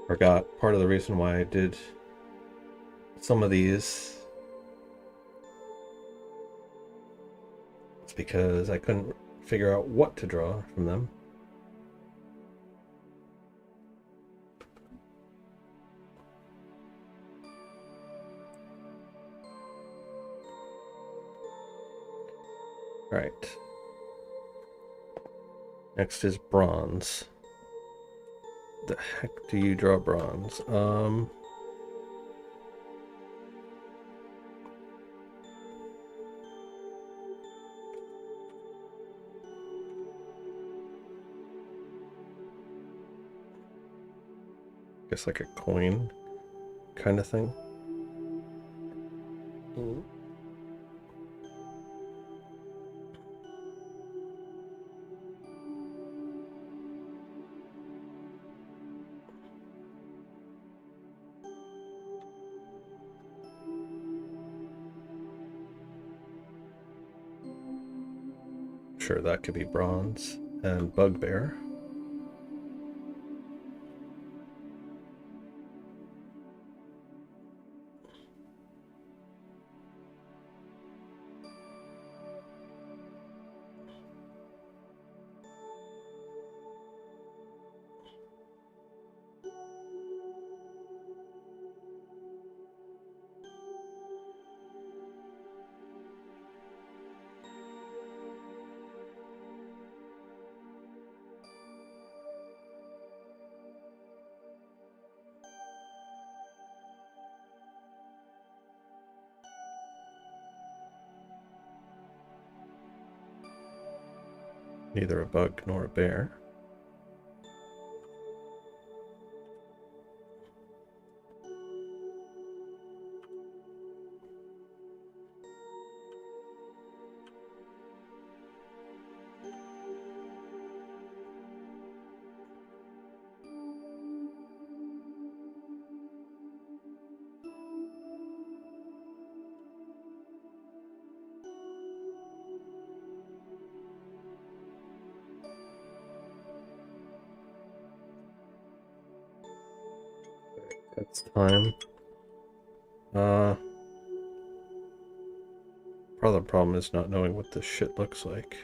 Forgot part of the reason why I did some of these. It's because I couldn't figure out what to draw from them. Alright. Next is bronze. The heck do you draw bronze? Guess like a coin kind of thing. Sure, that could be bronze. And bugbear. Neither a bug nor a bear. That's time. Part of the problem is not knowing what this shit looks like.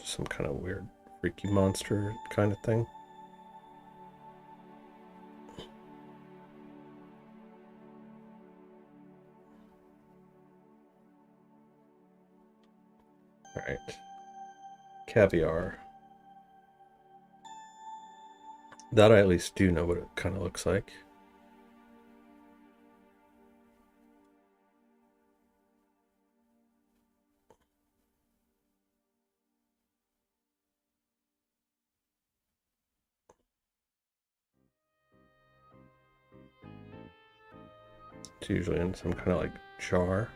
some kind of weird freaky monster kind of thing. Alright. Caviar. That I at least do know what it kind of looks like. It's usually in some kind of like jar.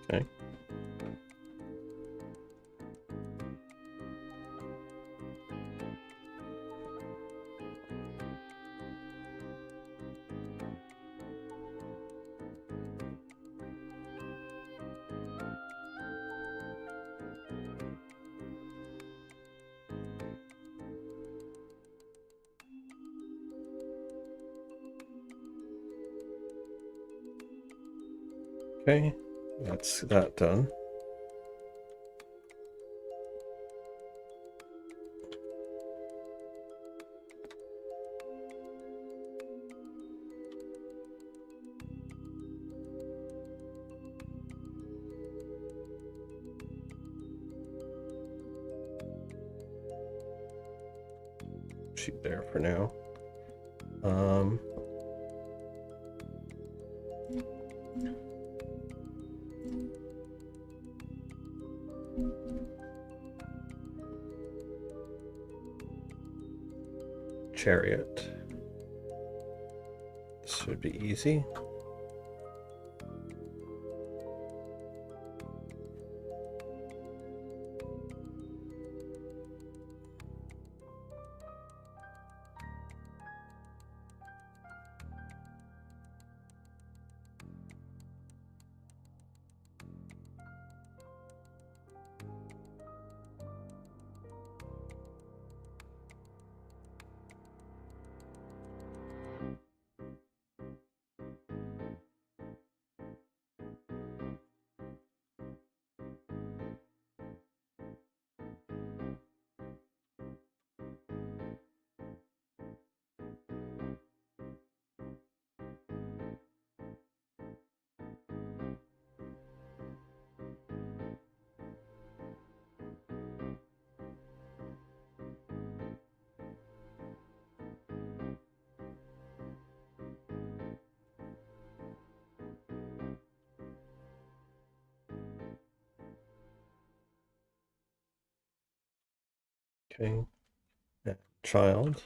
Okay. Okay, that's that done. Sheep there for now. Chariot. This should be easy. Okay. And child.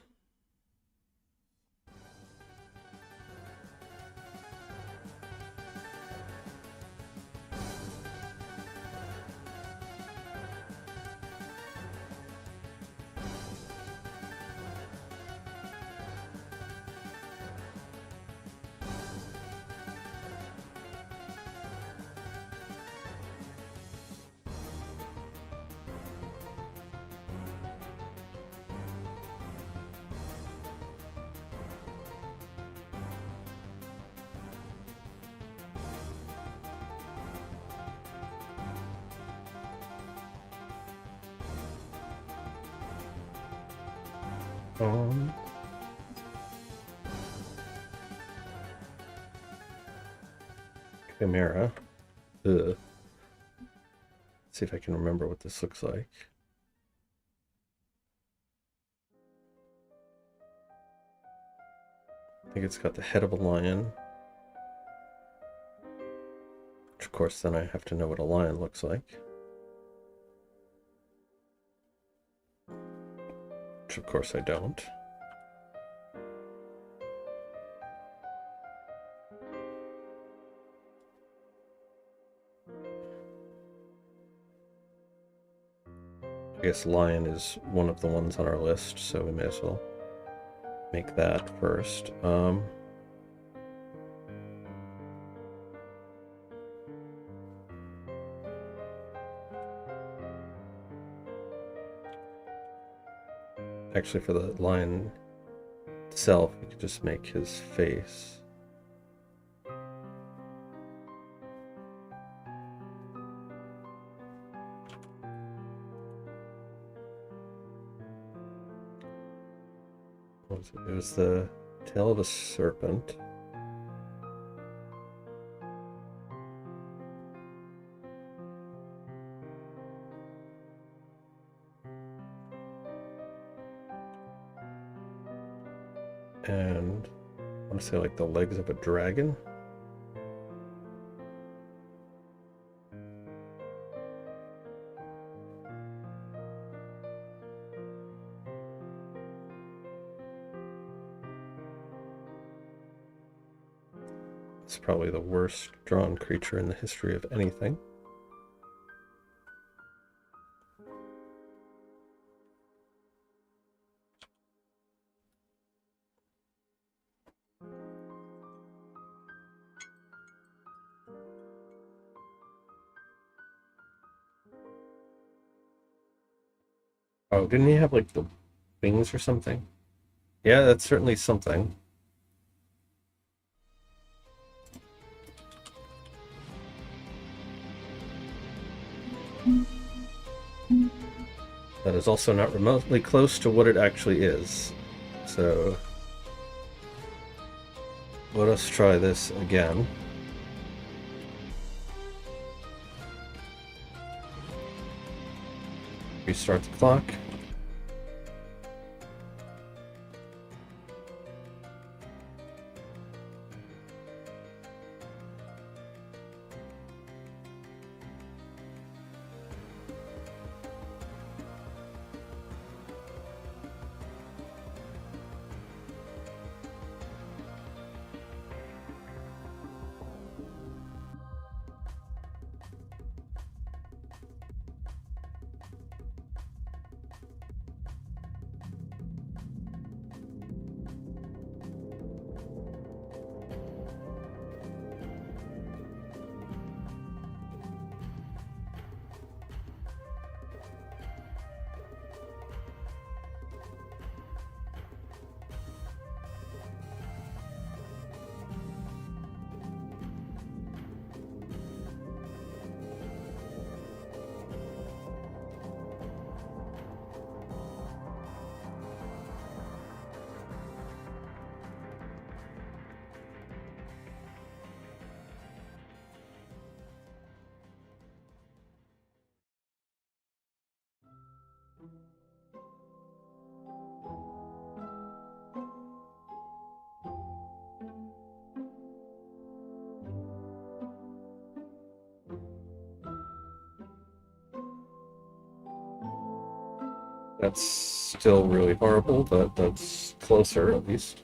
Um, Chimera. Ugh. Let's see if I can remember what this looks like. I think it's got the head of a lion, which of course, then I have to know what a lion looks like. Which, of course, I don't. I guess lion is one of the ones on our list, so we may as well make that first. Actually, for the lion itself, we could just make his face. What was it? It was the tail of a serpent. And I want to say like the legs of a dragon. It's probably the worst drawn creature in the history of anything. Oh, didn't he have like the wings or something? Yeah, that's certainly something. That is also not remotely close to what it actually is. So let us try this again. Restart the clock. That's still really horrible, but that's closer at least.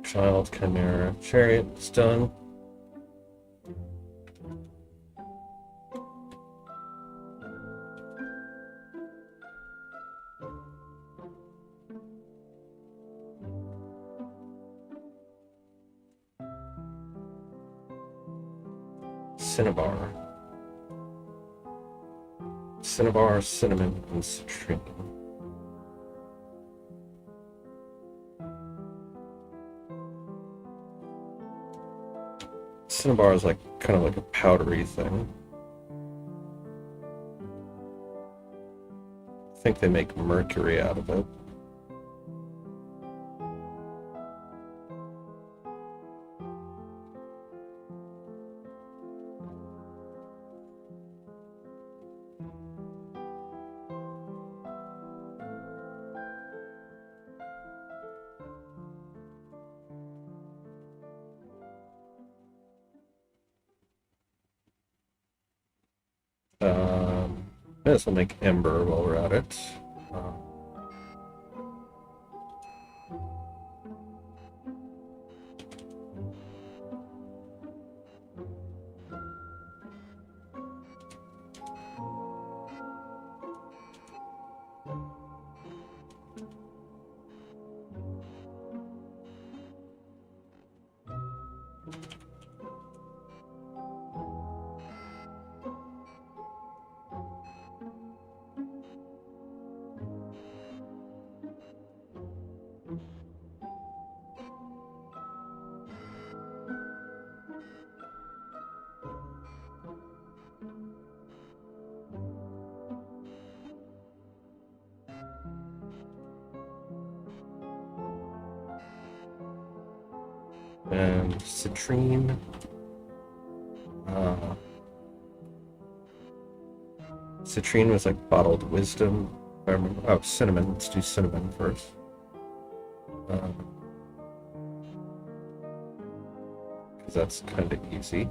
Child, Chimera, Chariot, it's done. Cinnabar. Cinnabar, cinnamon, and citrine. Cinnabar is like kind of like a powdery thing. I think they make mercury out of it. Might as well make Ember while we're at it. And citrine. Citrine was like bottled wisdom. I remember. Oh, cinnamon. Let's do cinnamon first. Because that's kind of easy.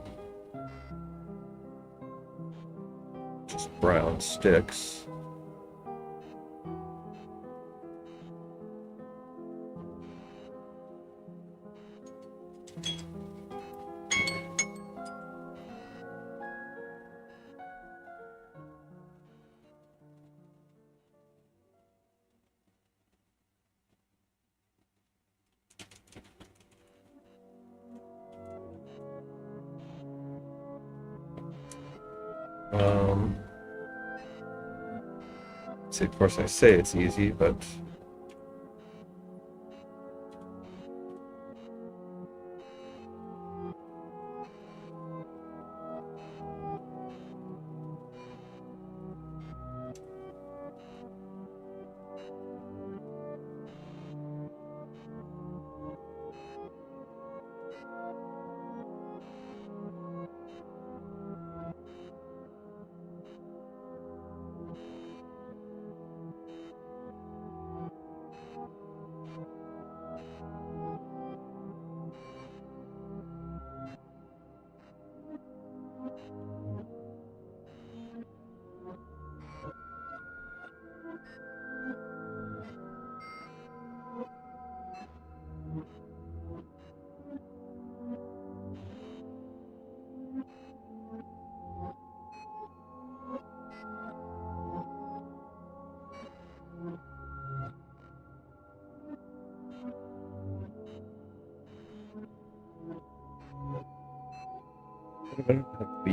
Just brown sticks. See, of course, I say it's easy, but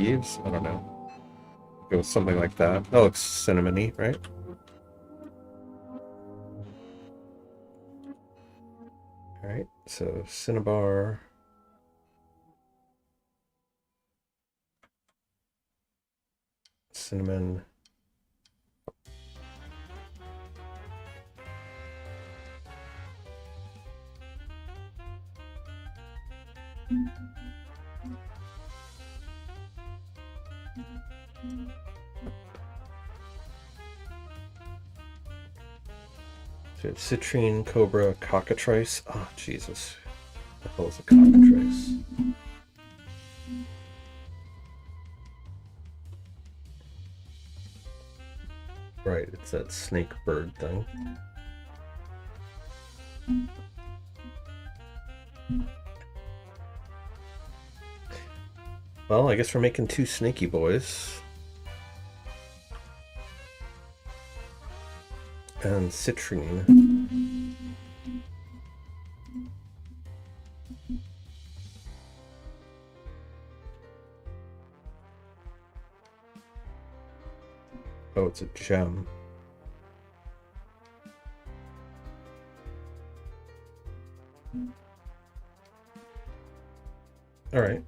leaves? I don't know. Go with something like that. That looks cinnamony, right? Alright, so cinnabar. Cinnamon. So citrine, cobra, cockatrice. Oh, Jesus. What the hell is a cockatrice? Right, it's that snake bird thing. Well, I guess we're making two snaky boys. And citrine. Oh, it's a gem. All right,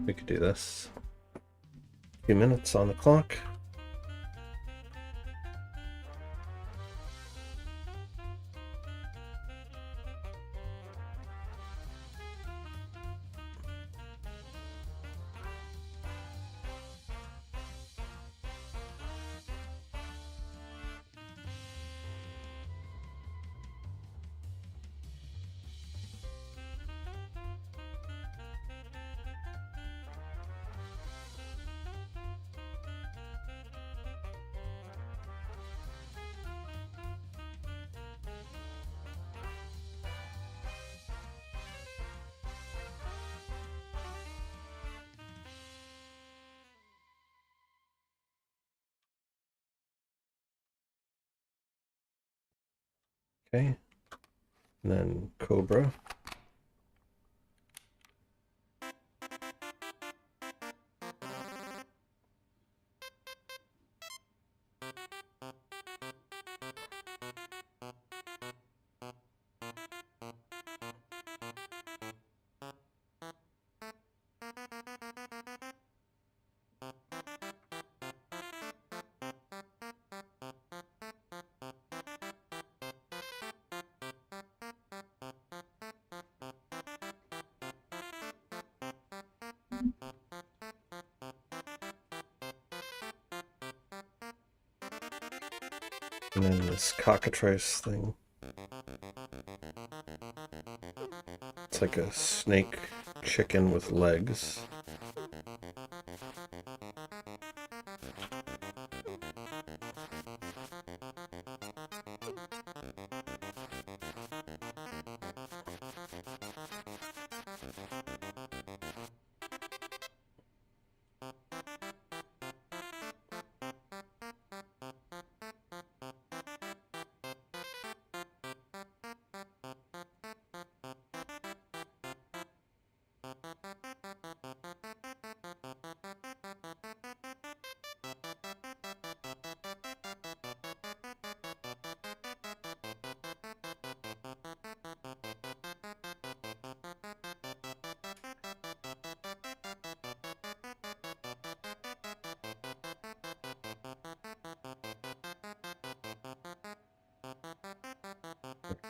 we could do this. A few minutes on the clock. Okay. And then Cobra. And then this cockatrice thing. It's like a snake chicken with legs.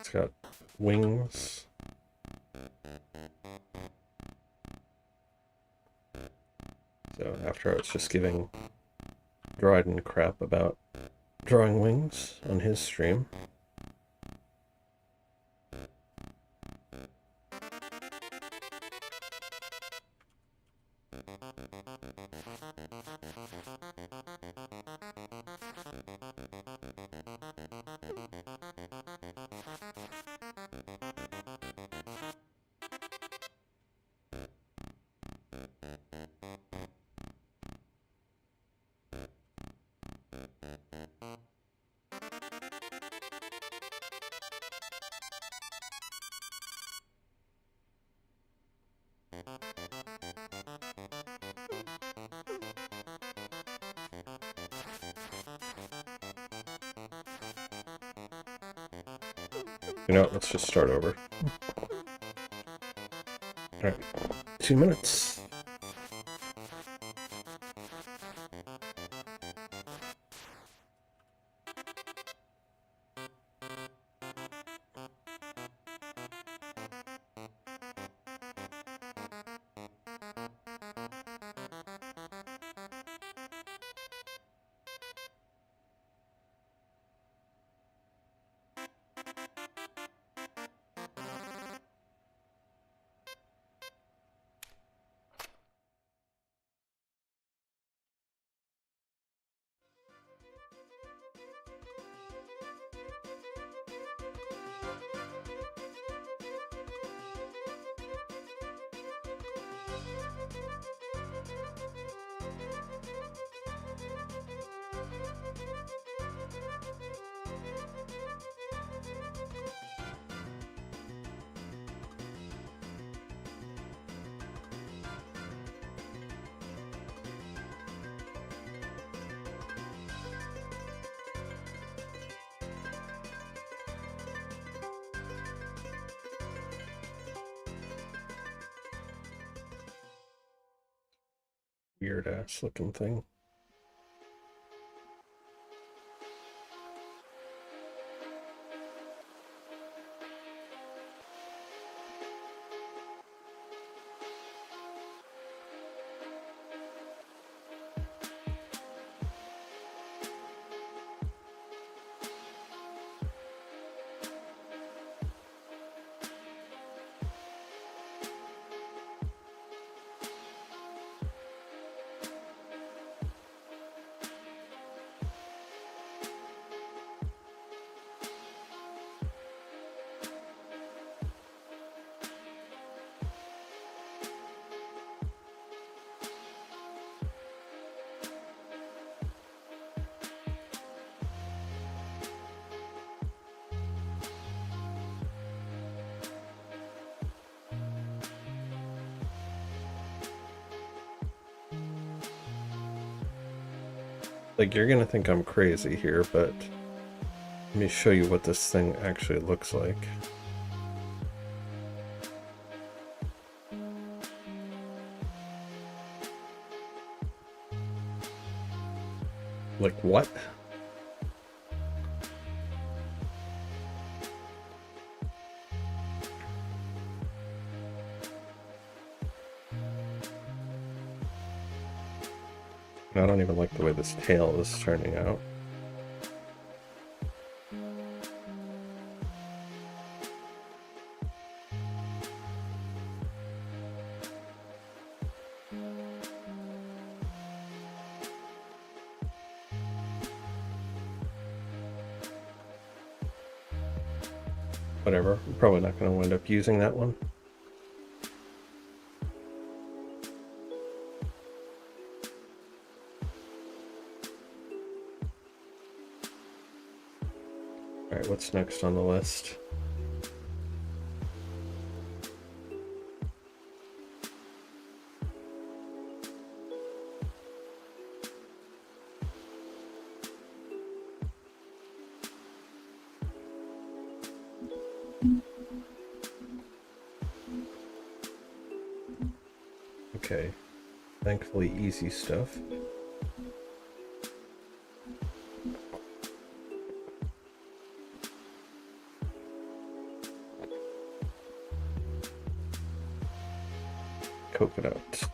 It's got wings. So after I was just giving Dryden crap about drawing wings on his stream. You know, let's just start over. Alright, 2 minutes. Weird ass looking thing. Like, you're gonna think I'm crazy here, but let me show you what this thing actually looks like. Like, what? I don't even like the way this tail is turning out. Whatever, I'm probably not going to wind up using that one. Alright, what's next on the list? Okay, thankfully easy stuff. Coconut.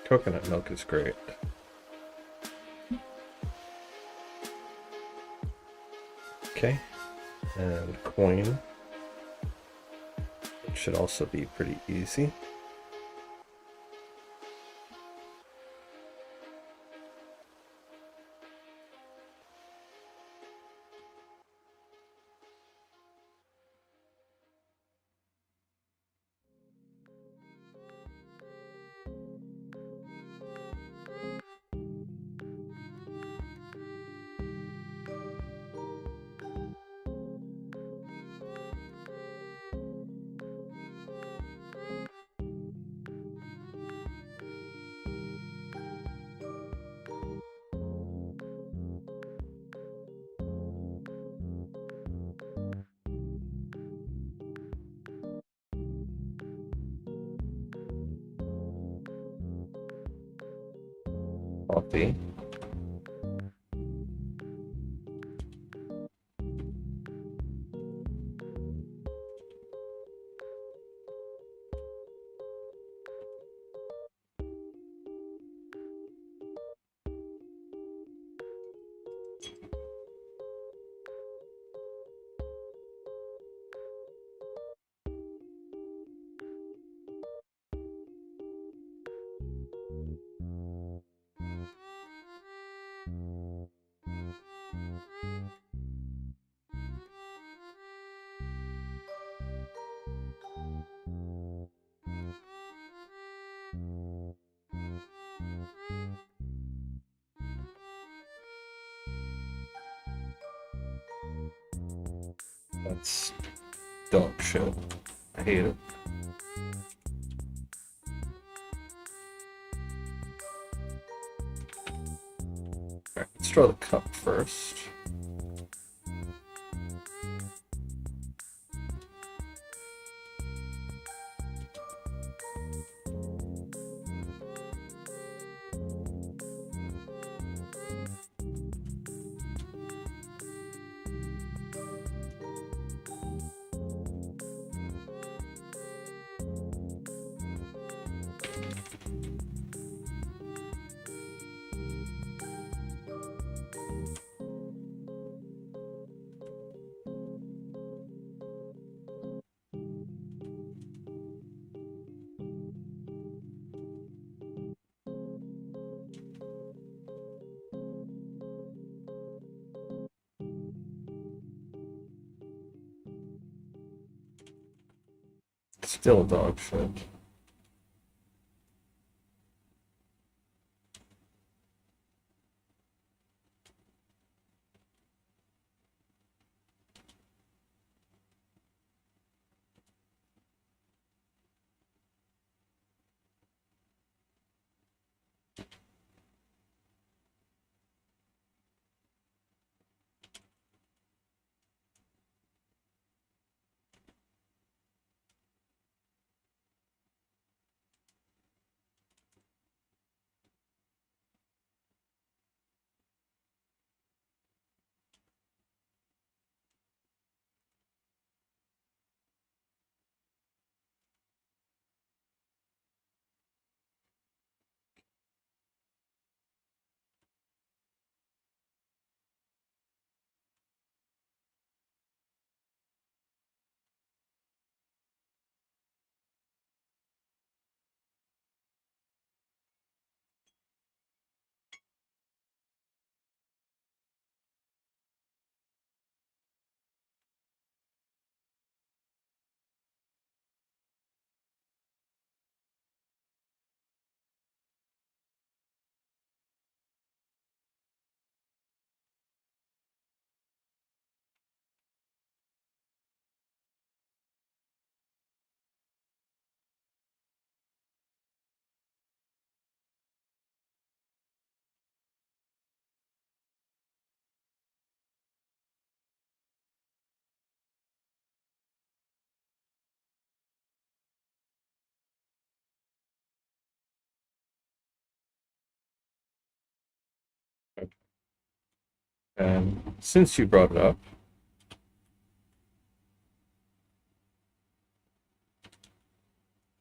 Coconut milk is great. Okay, and coin. It should also be pretty easy. Coffee. That's dog shit. I hate it. Alright, let's draw the cup first. Still dog shit. And since you brought it up,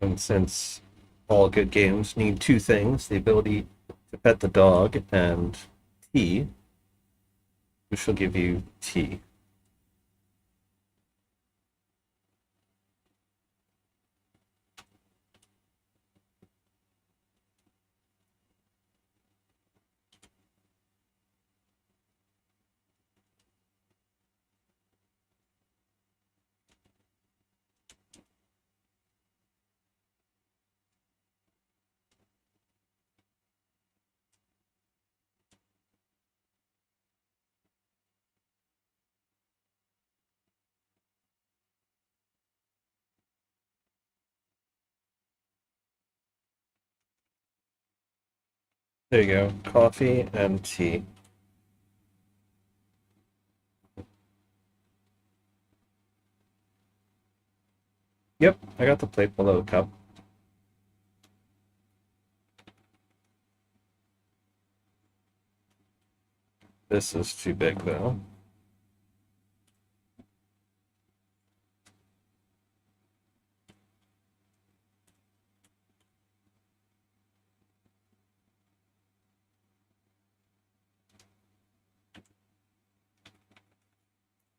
and since all good games need two things, the ability to pet the dog and tea, we shall give you tea. There you go, coffee and tea. Yep, I got the plate below the cup. This is too big though.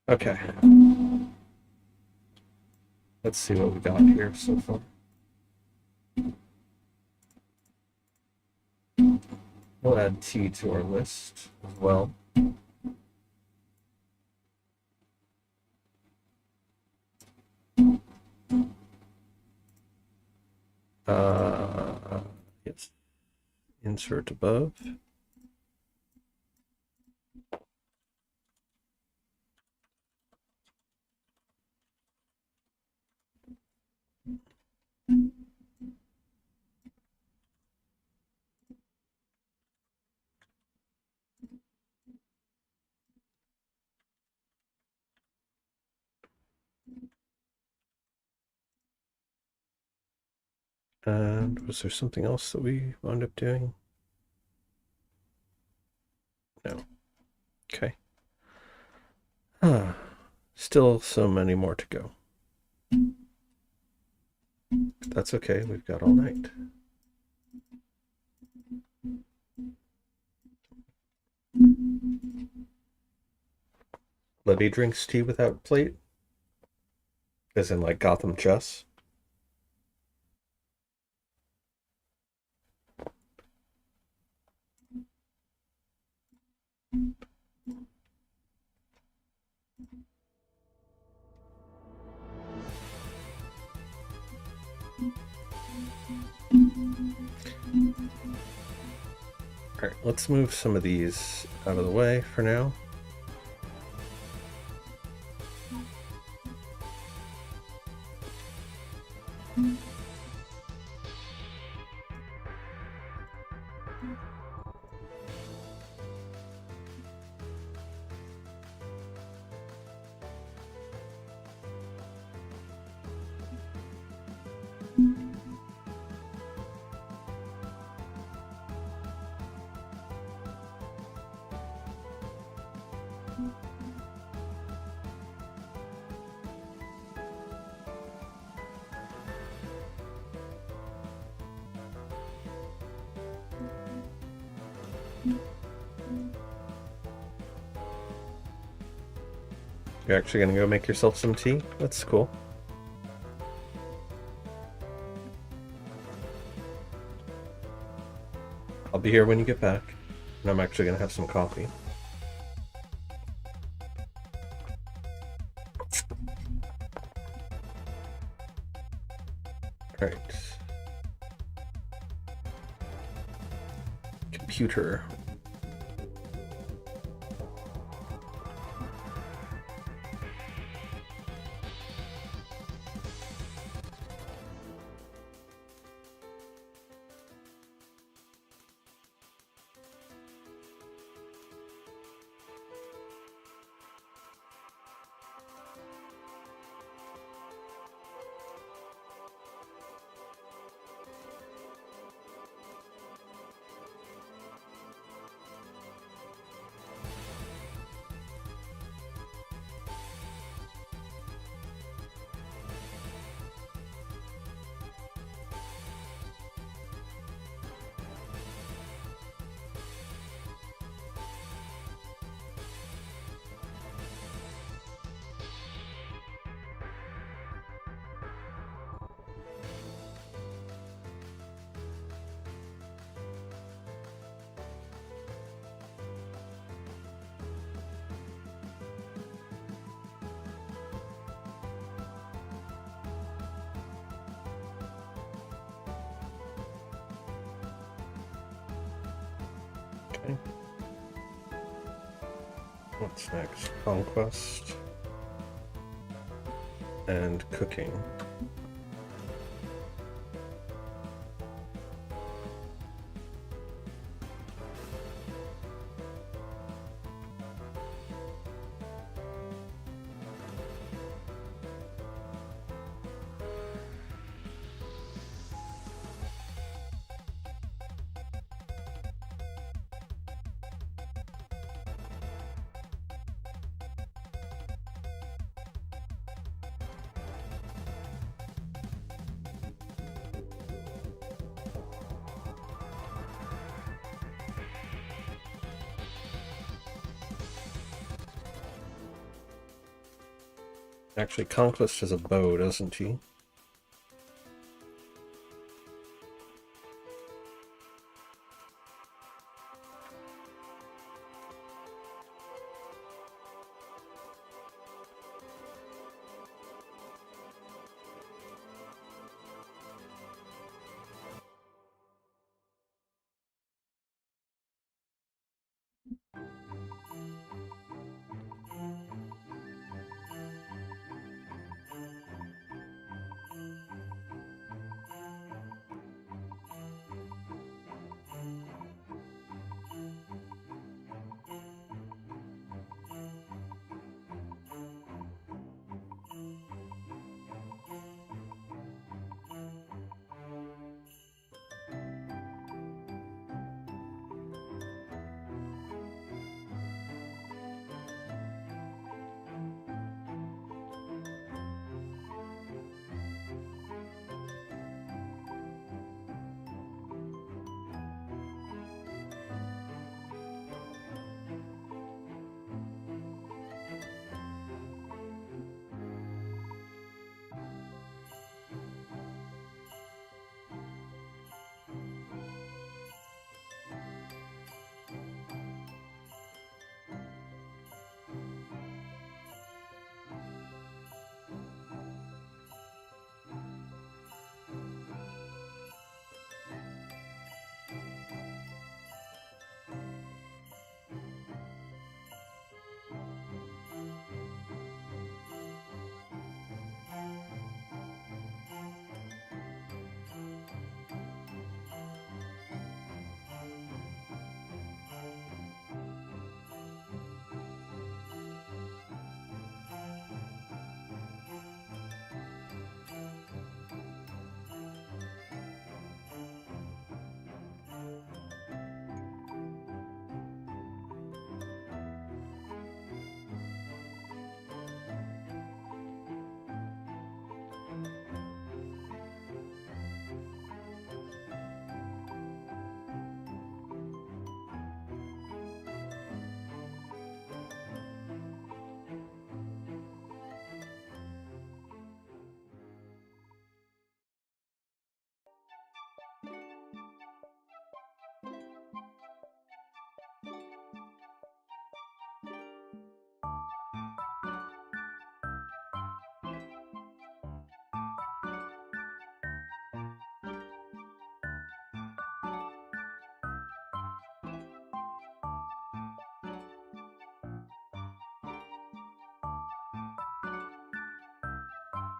Okay. Let's see what we got here so far. We'll add tea to our list as well. Yes. Insert above. And was there something else that we wound up doing? No. Okay. Still so many more to go. That's okay, we've got all night. Libby drinks tea without plate? As in like Gotham chess? Alright, let's move some of these out of the way for now. You're actually gonna go make yourself some tea? That's cool. I'll be here when you get back, and I'm actually gonna have some coffee. Alright. Computer. Okay. What's next? Conquest and cooking. Actually, Conquest has a bow, doesn't he?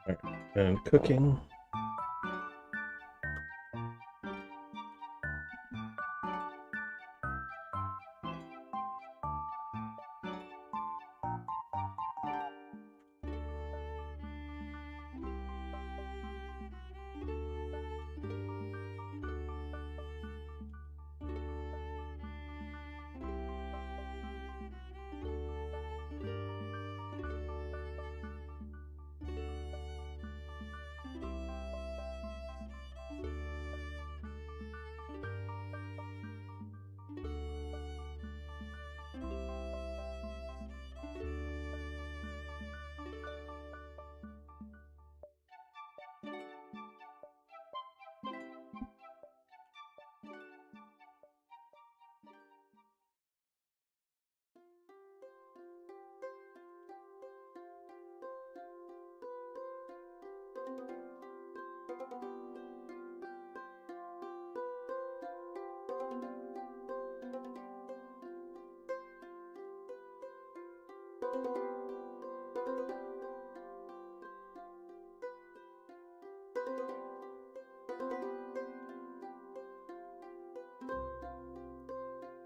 All right. And cooking.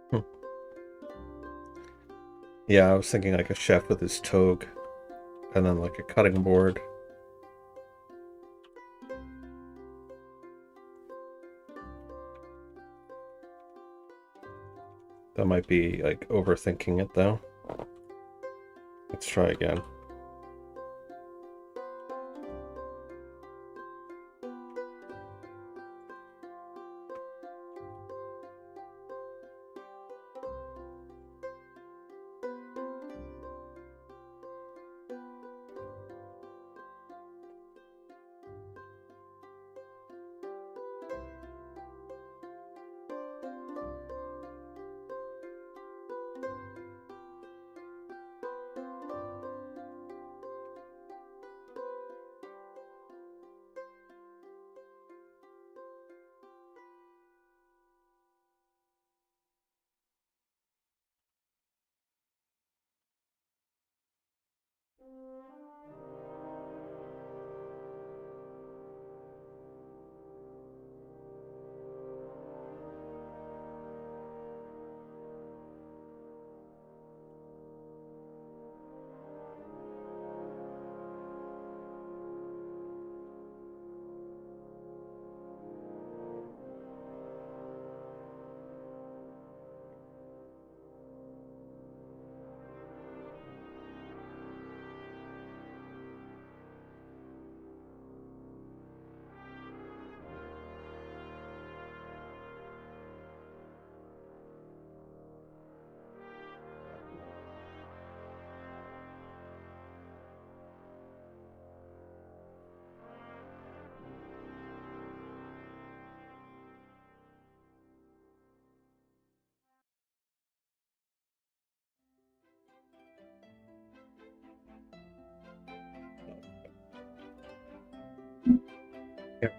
Hmm. Yeah, I was thinking like a chef with his toque and then like a cutting board. That might be like overthinking it though. Let's try again. Yeah.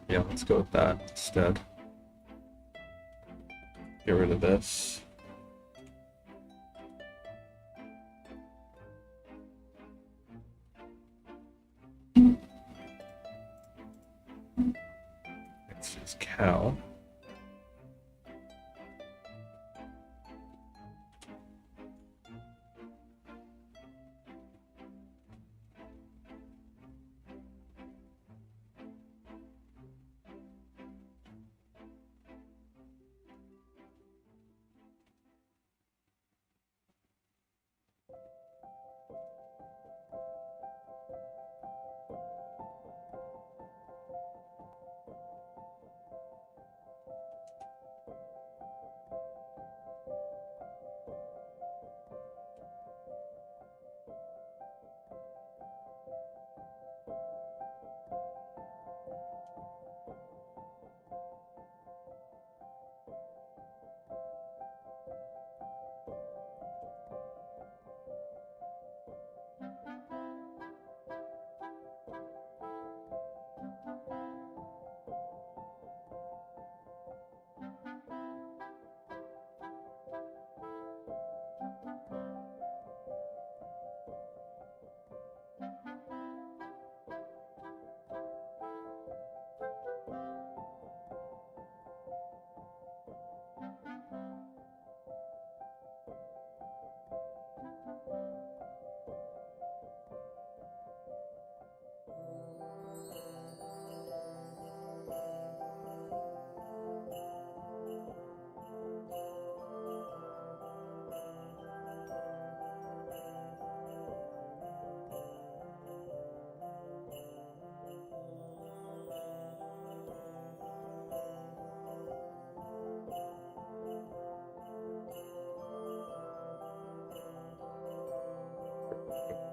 Yeah, let's go with that instead. Get rid of this. Next is cow.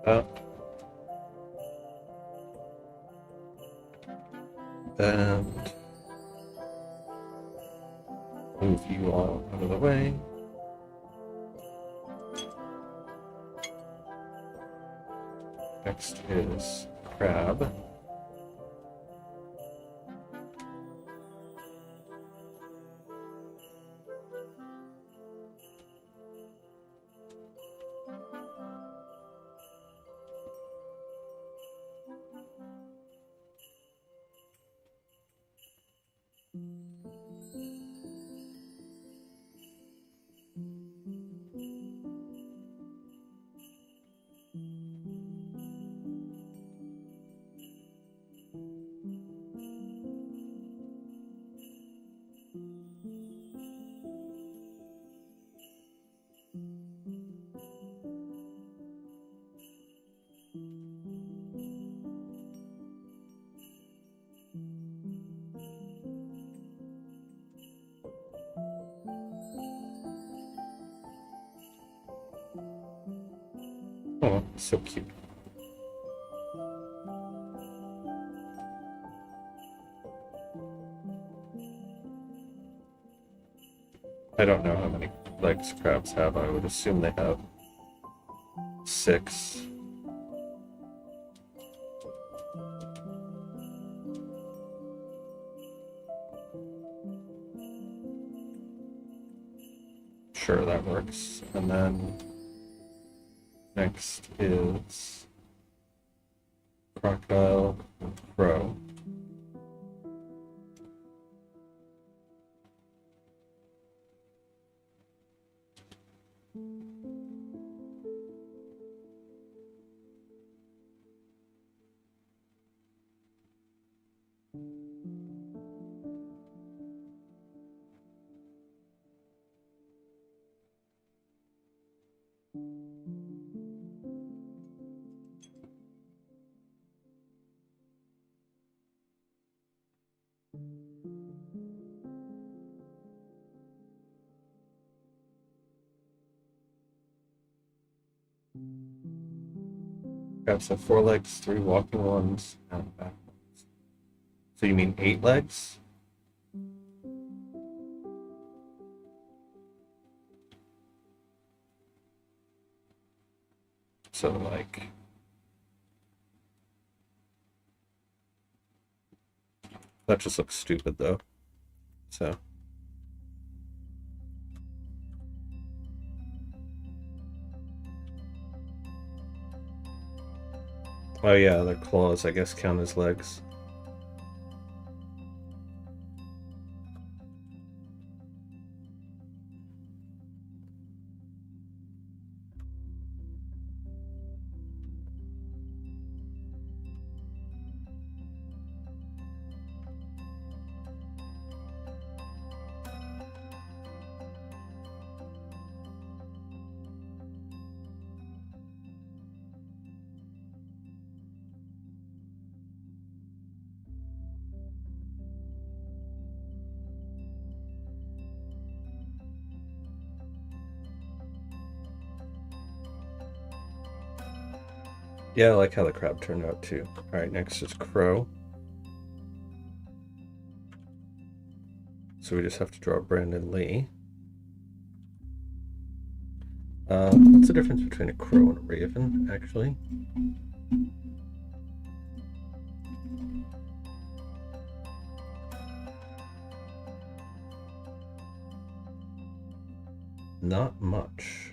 up. And move you all out of the way. Next is crab. Oh, so cute. I don't know how many legs crabs have. I would assume they have 6. Sure, that works. And then next is crocodile and crow. Crabs have 4 legs, 3 walking ones, and back ones. So you mean 8 legs? So like that just looks stupid though. So oh yeah, their claws I guess count as legs. Yeah, I like how the crab turned out too. Alright, next is crow. So we just have to draw Brandon Lee. What's the difference between a crow and a raven, actually? Not much.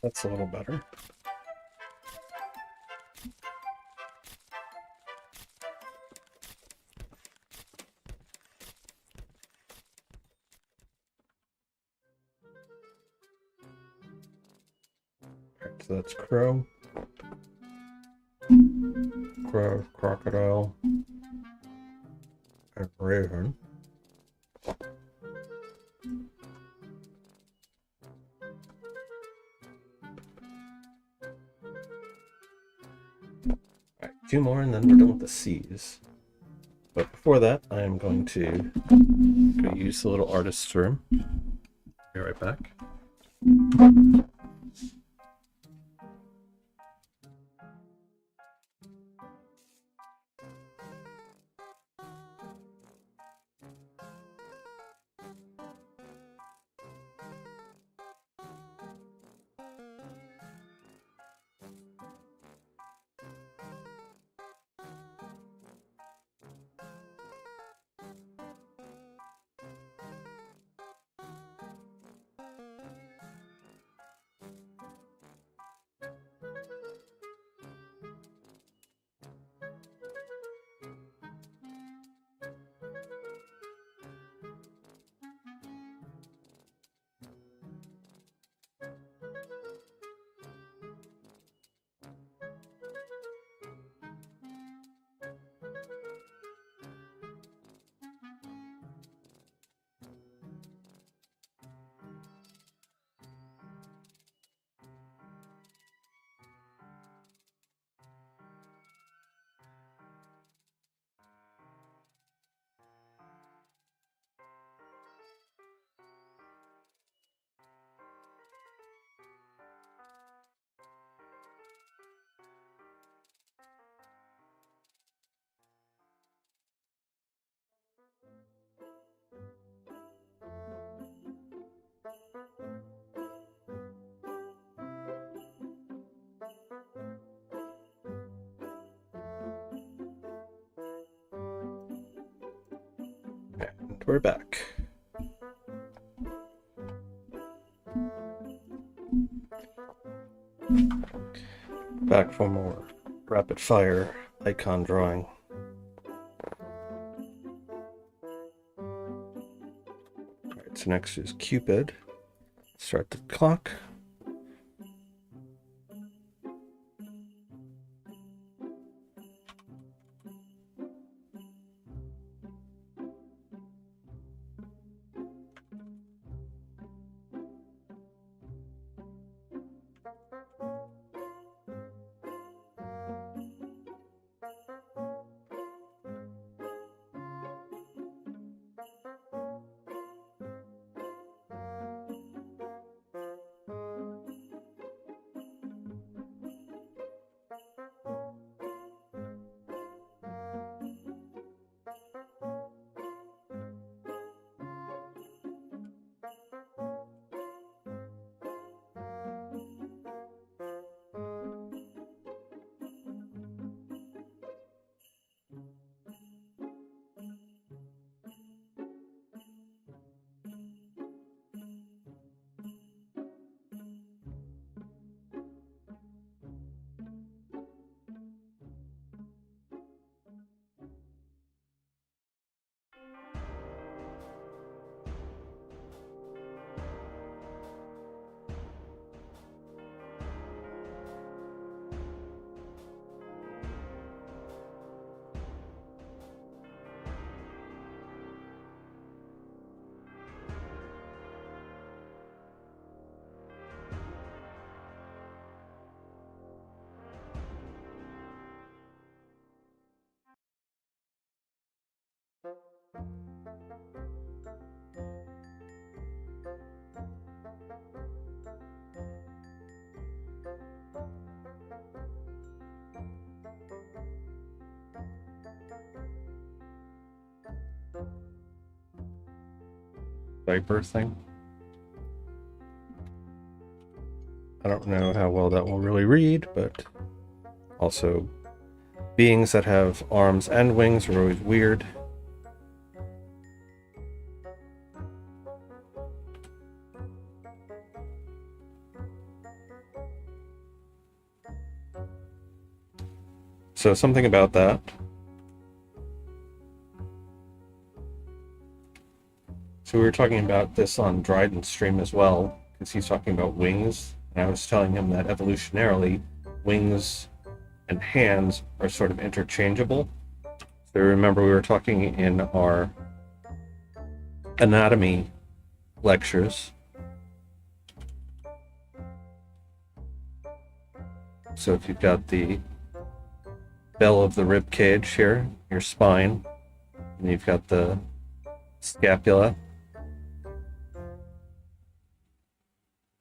That's a little better. Alright, so that's crow, crocodile, and raven. Alright, two more and then we're done with the C's. But before that, I am going to go use the little artist's room. Be right back. And we're back. Back for more rapid fire icon drawing. Alright, so next is Cupid. Start the clock. Viper thing. I don't know how well that will really read, but also beings that have arms and wings are always weird. So something about that. So we were talking about this on Dryden's stream as well, because he's talking about wings, and I was telling him that evolutionarily, wings and hands are sort of interchangeable. So remember we were talking in our anatomy lectures. So if you've got the bell of the rib cage here, your spine, and you've got the scapula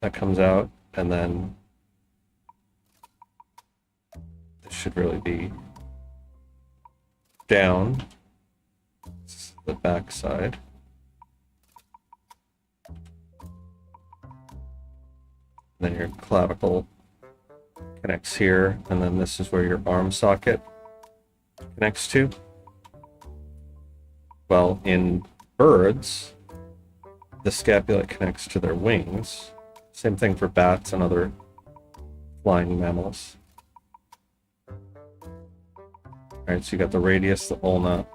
that comes out, and then this should really be down. This is the back side. Then your clavicle connects here, and then this is where your arm socket connects to. Well, in birds, the scapula connects to their wings. Same thing for bats and other flying mammals. Alright, so you got the radius, the ulna,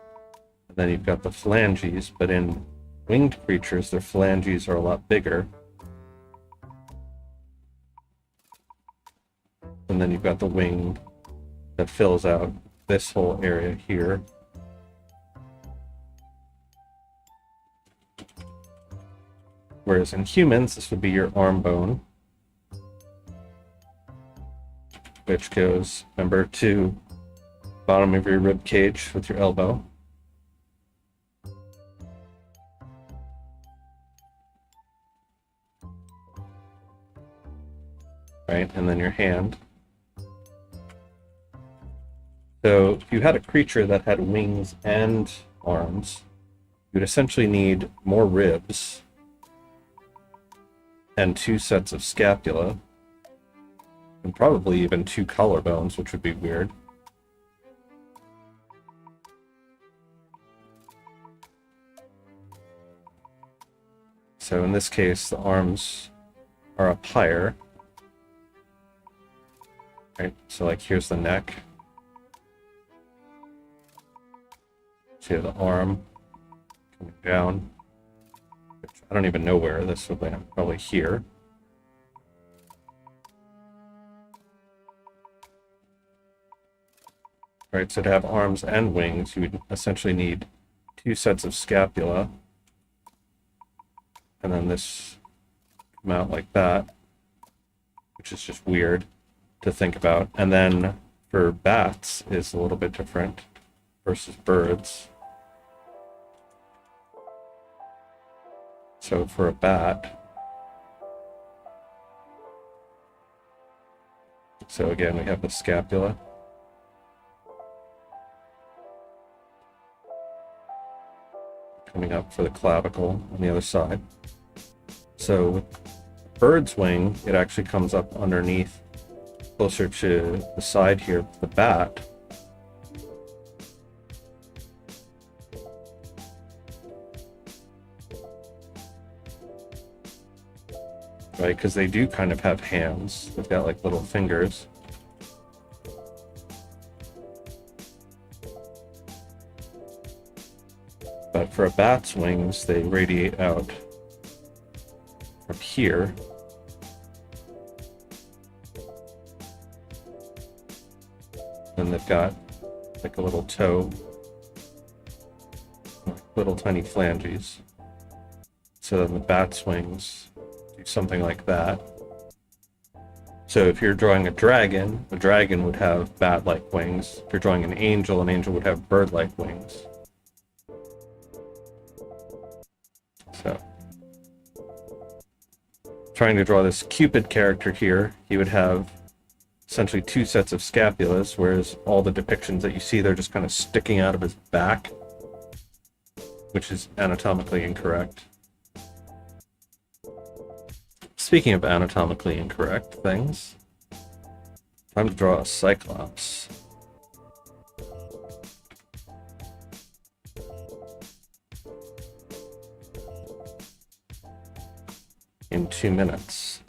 and then you've got the phalanges, but in winged creatures, their phalanges are a lot bigger. And then you've got the wing that fills out this whole area here. Whereas in humans, this would be your arm bone, which goes, remember, to bottom of your rib cage with your elbow. Right, and then your hand. So if you had a creature that had wings and arms, you would essentially need more ribs and 2 sets of scapula, and probably even 2 collarbones, which would be weird. So in this case, the arms are up higher. Right, so like here's the neck, See the arm coming down. Which I don't even know where this would land. Probably here. Right, so to have arms and wings, you would essentially need 2 sets of scapula. And then this come out like that, which is just weird to think about. And then for bats is a little bit different versus birds. So for a bat, so again, we have the scapula. Coming up for the clavicle on the other side. So with bird's wing, it actually comes up underneath, closer to the side here of the bat. Right, because they do kind of have hands. They've got like little fingers. But for a bat's wings, they radiate out from here. Then they've got like a little toe, little tiny phalanges. So then the bat's wings do something like that. So if you're drawing a dragon would have bat-like wings. If you're drawing an angel would have bird-like wings. So, trying to draw this Cupid character here, he would have essentially 2 sets of scapulas, whereas all the depictions that you see, they're just kind of sticking out of his back, which is anatomically incorrect. Speaking of anatomically incorrect things, time to draw a Cyclops. In 2 minutes.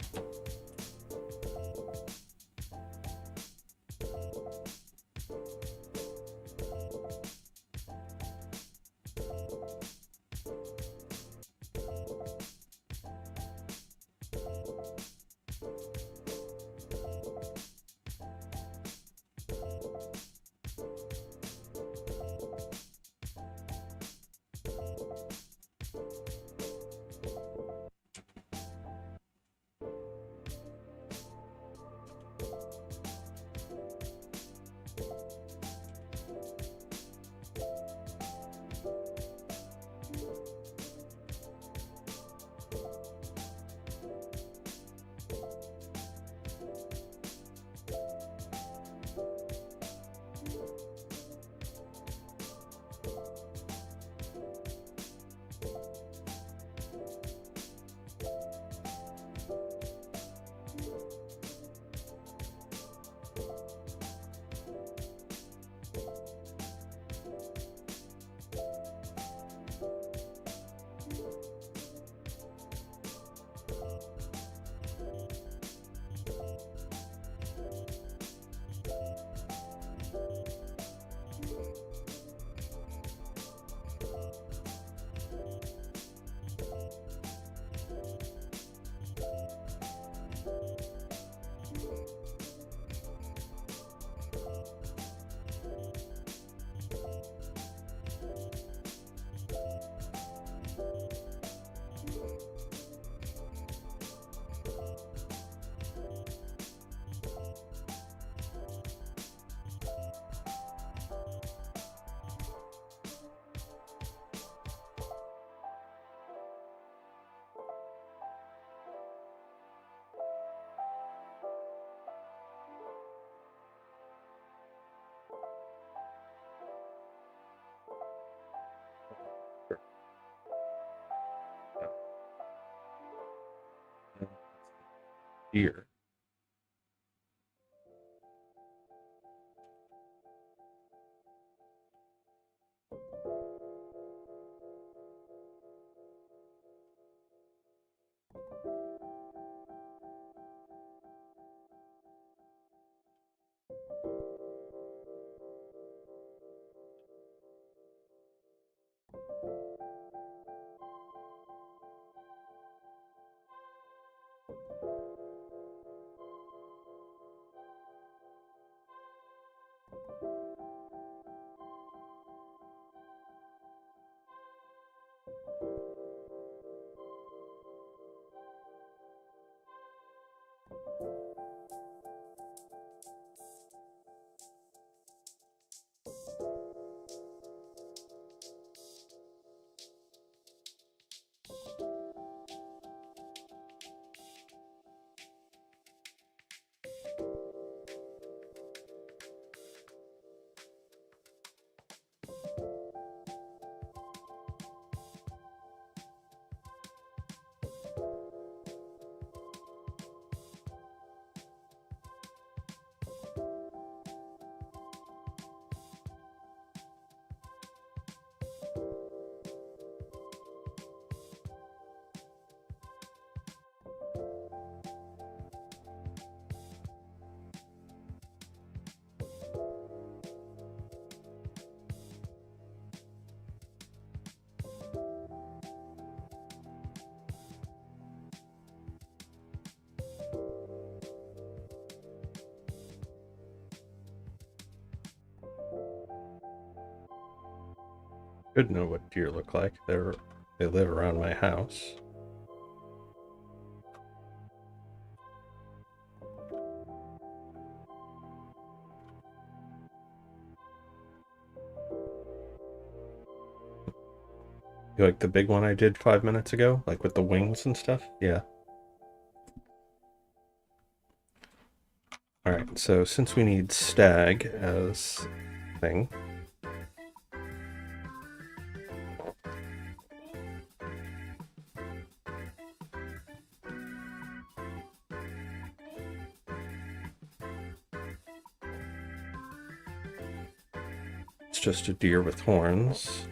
Here. Should know what deer look like. They live around my house. You like the big one I did 5 minutes ago? Like with the wings and stuff? Yeah. Alright, so since we need stag as thing, it's just a deer with horns.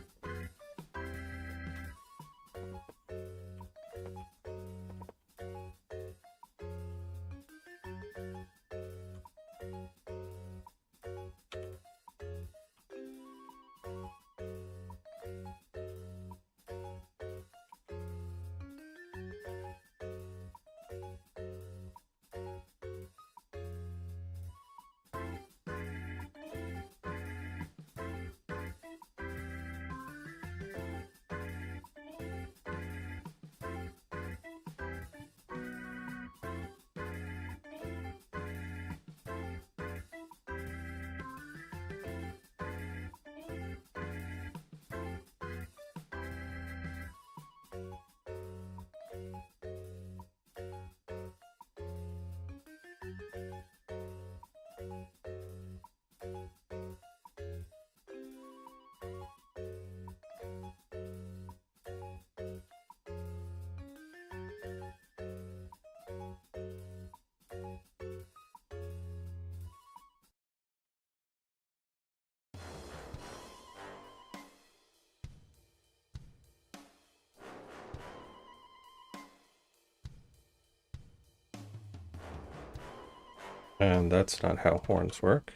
And that's not how horns work.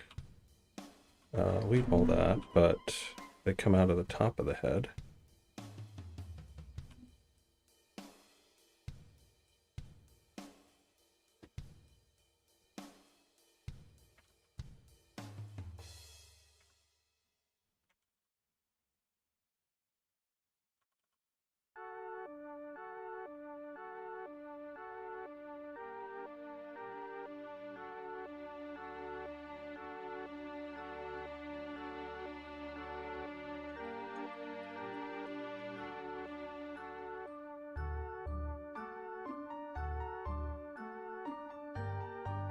We know that, but they come out of the top of the head.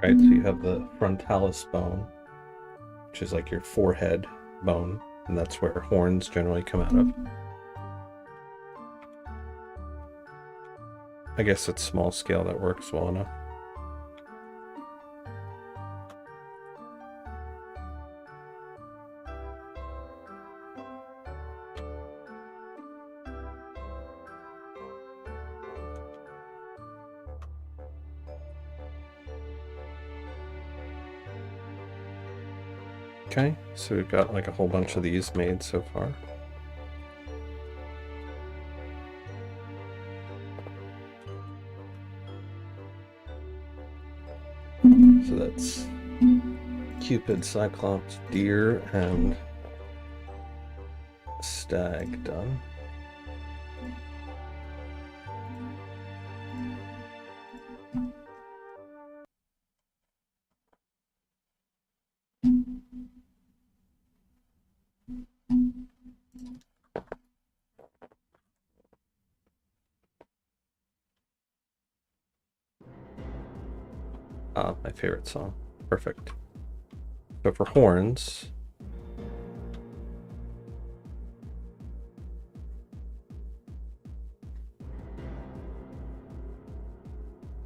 Right, so you have the frontalis bone, which is like your forehead bone, and that's where horns generally come out of. I guess at small scale that works well enough. Okay, so we've got like a whole bunch of these made so far. So that's Cupid, Cyclops, deer, and stag done. Ah, my favorite song. Perfect. So for horns,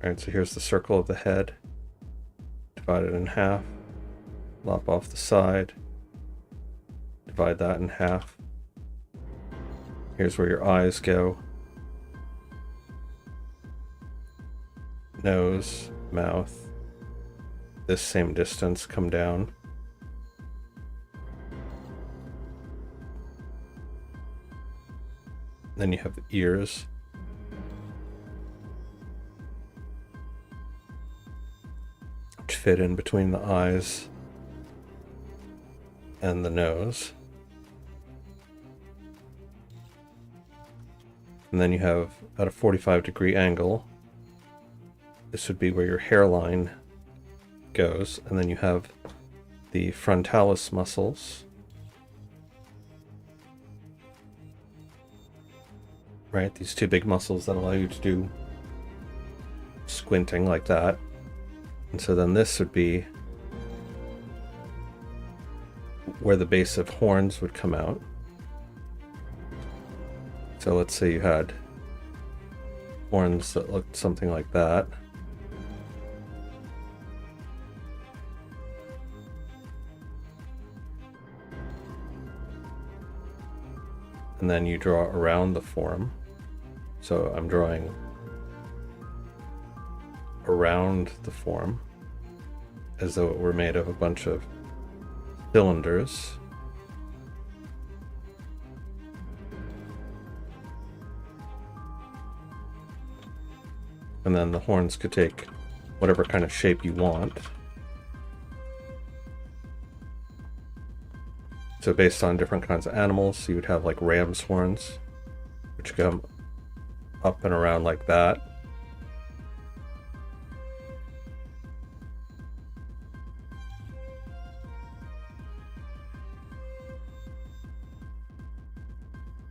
alright, so here's the circle of the head. Divide it in half. Lop off the side. Divide that in half. Here's where your eyes go. Nose, mouth. This same distance come down. Then you have the ears. Which fit in between the eyes and the nose. And then you have at a 45-degree angle, this would be where your hairline goes, and then you have the frontalis muscles, right? These two big muscles that allow you to do squinting like that. And so then this would be where the base of horns would come out. So let's say you had horns that looked something like that. And then you draw around the form. So I'm drawing around the form as though it were made of a bunch of cylinders. And then the horns could take whatever kind of shape you want. So based on different kinds of animals, you would have like ram's horns, which come up and around like that.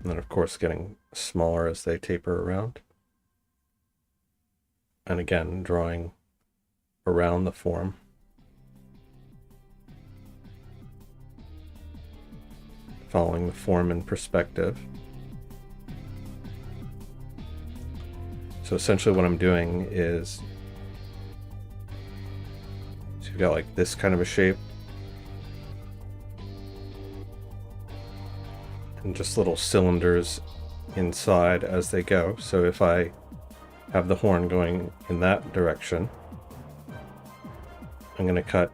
And then of course getting smaller as they taper around. And again, drawing around the form. Following the form in perspective. So essentially what I'm doing is, so you've got like this kind of a shape, and just little cylinders inside as they go. So if I have the horn going in that direction, I'm going to cut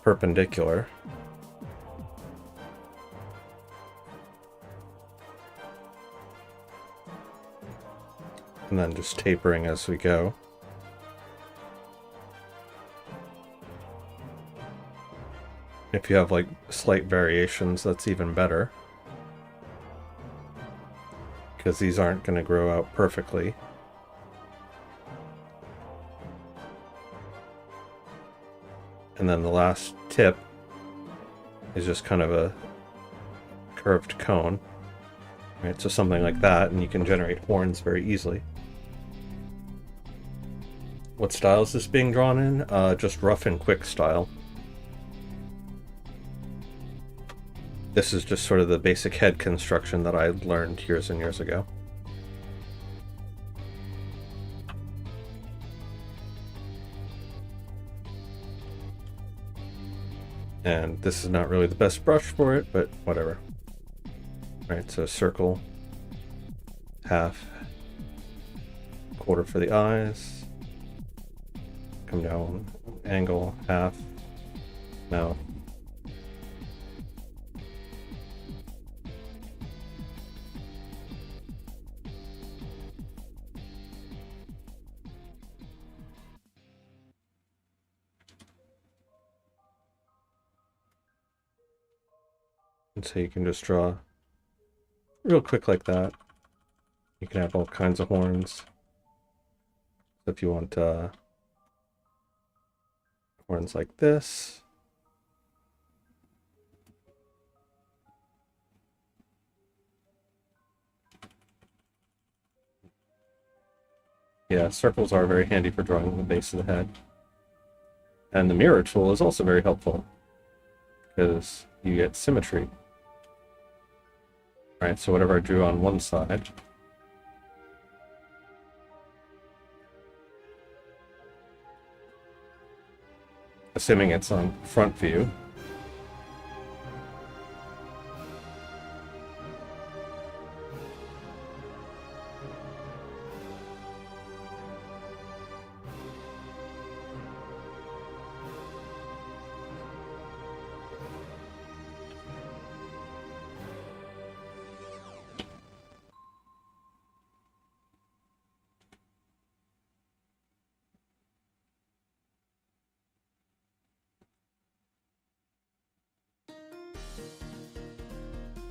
perpendicular. And then just tapering as we go. If you have like slight variations, that's even better, because these aren't going to grow out perfectly. And then the last tip is just kind of a curved cone, right? So something like that, and you can generate horns very easily. What style is this being drawn in? Just rough and quick style. This is just sort of the basic head construction that I learned years and years ago. And this is not really the best brush for it, but whatever. Right, so circle, half, quarter for the eyes, come down, angle, half, mouth. And so you can just draw real quick like that. You can have all kinds of horns. If you want horns like this. Yeah, circles are very handy for drawing the base of the head. And the mirror tool is also very helpful, because you get symmetry. Right, so whatever I drew on one side, assuming it's on front view,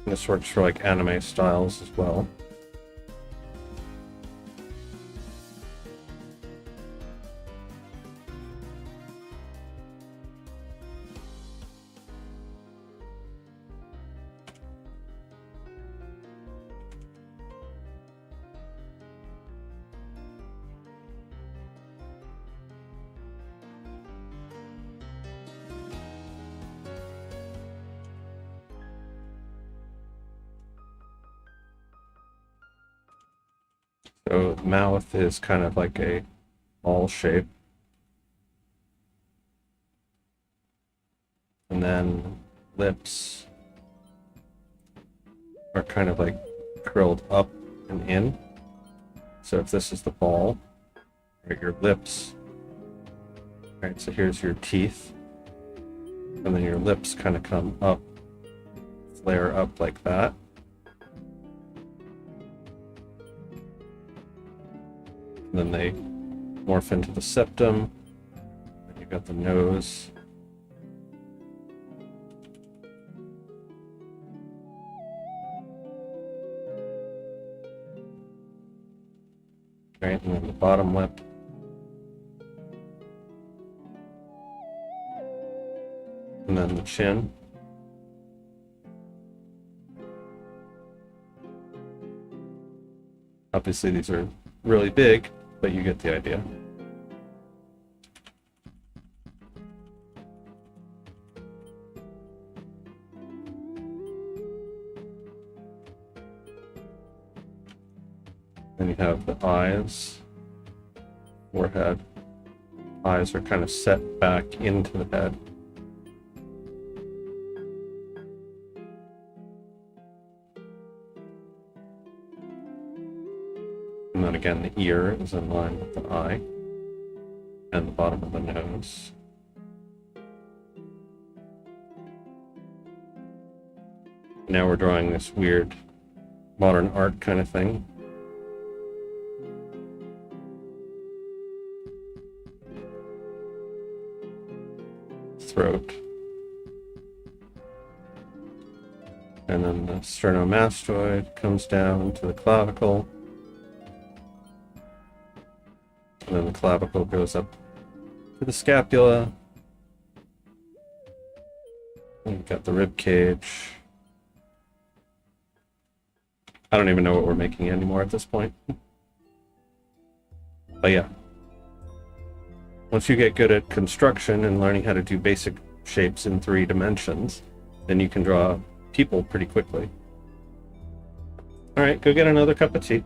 and this works for like anime styles as well. So mouth is kind of like a ball shape. And then lips are kind of like curled up and in. So if this is the ball, right, your lips, right, so here's your teeth, and then your lips kind of come up, flare up like that. And then they morph into the septum, and you've got the nose. Right, and then the bottom lip. And then the chin. Obviously these are really big, but you get the idea. Then you have the eyes, forehead. Eyes are kind of set back into the head. And then again, the ear is in line with the eye and the bottom of the nose. Now we're drawing this weird modern art kind of thing. Throat. And then the sternomastoid comes down to the clavicle. And then the clavicle goes up to the scapula. And you've got the rib cage. I don't even know what we're making anymore at this point. But yeah. Once you get good at construction and learning how to do basic shapes in 3 dimensions, then you can draw people pretty quickly. Alright, go get another cup of tea.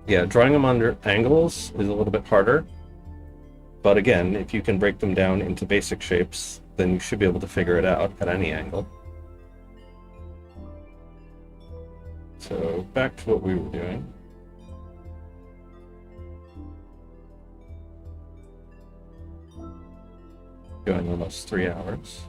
Yeah, drawing them under angles is a little bit harder. But again, if you can break them down into basic shapes, then you should be able to figure it out at any angle. So back to what we were doing. Going almost 3 hours.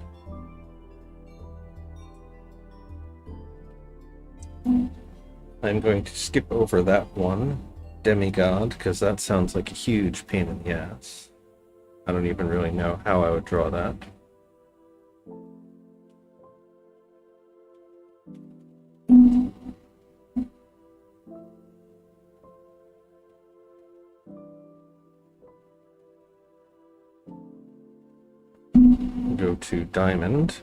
I'm going to skip over that one, demigod, because that sounds like a huge pain in the ass. I don't even really know how I would draw that. Go to diamond.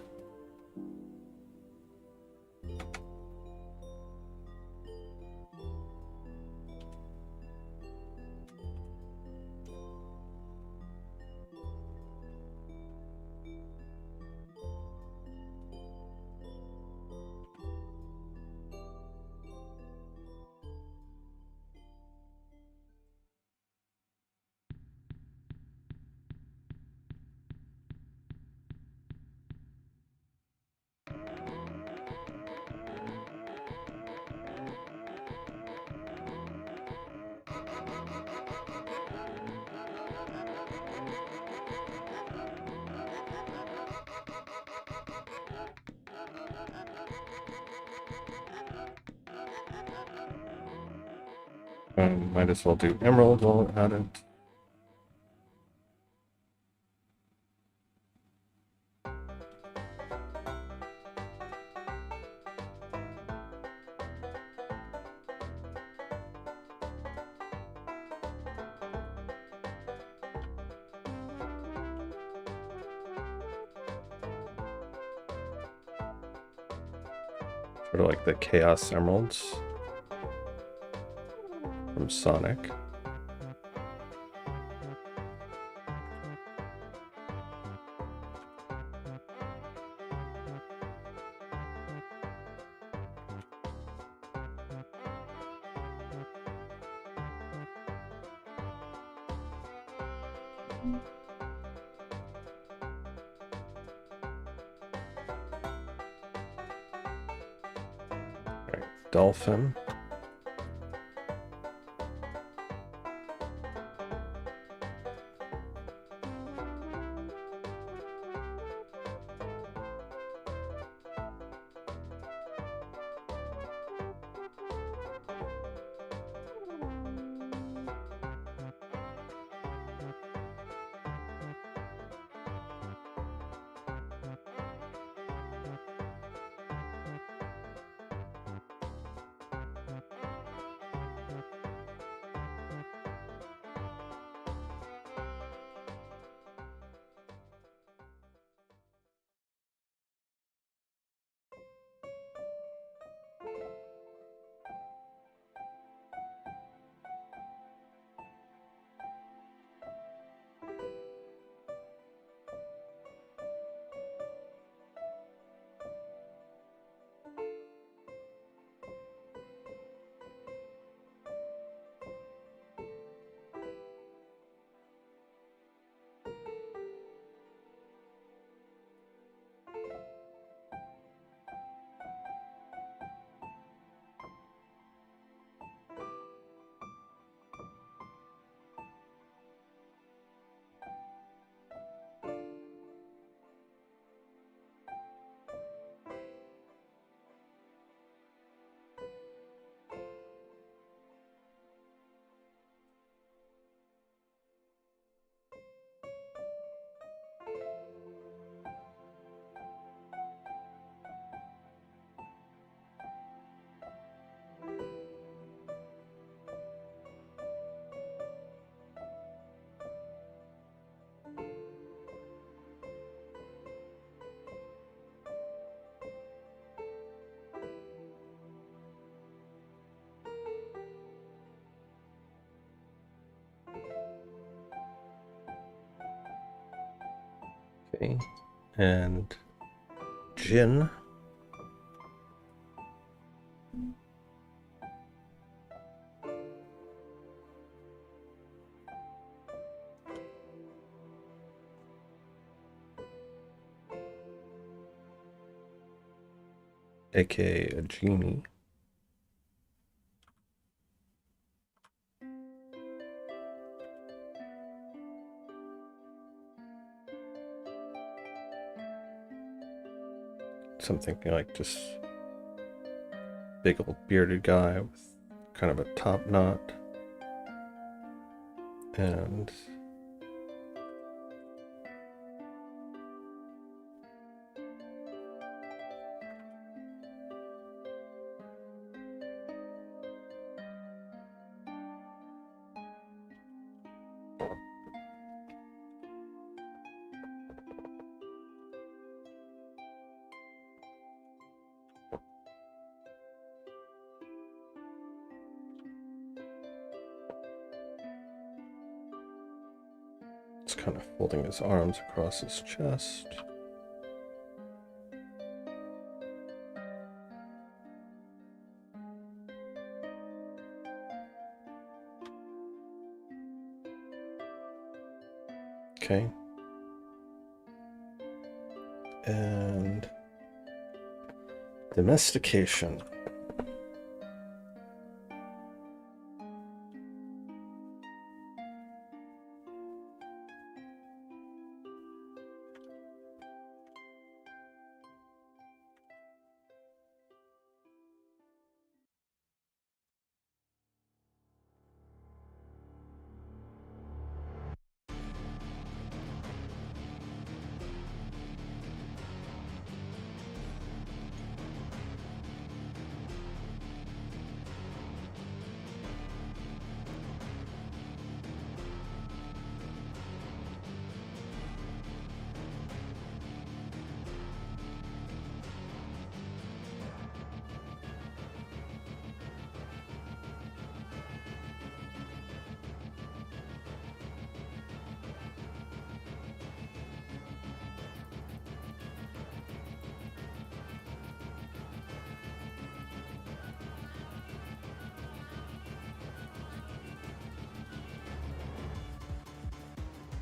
Might as well do emerald while we're at it. Sort of like the Chaos Emeralds from Sonic. Right, dolphin. Okay, and Jin. AKA a genie. Something like just big old bearded guy with kind of a top knot. And it's kind of folding his arms across his chest. Okay. And domestication.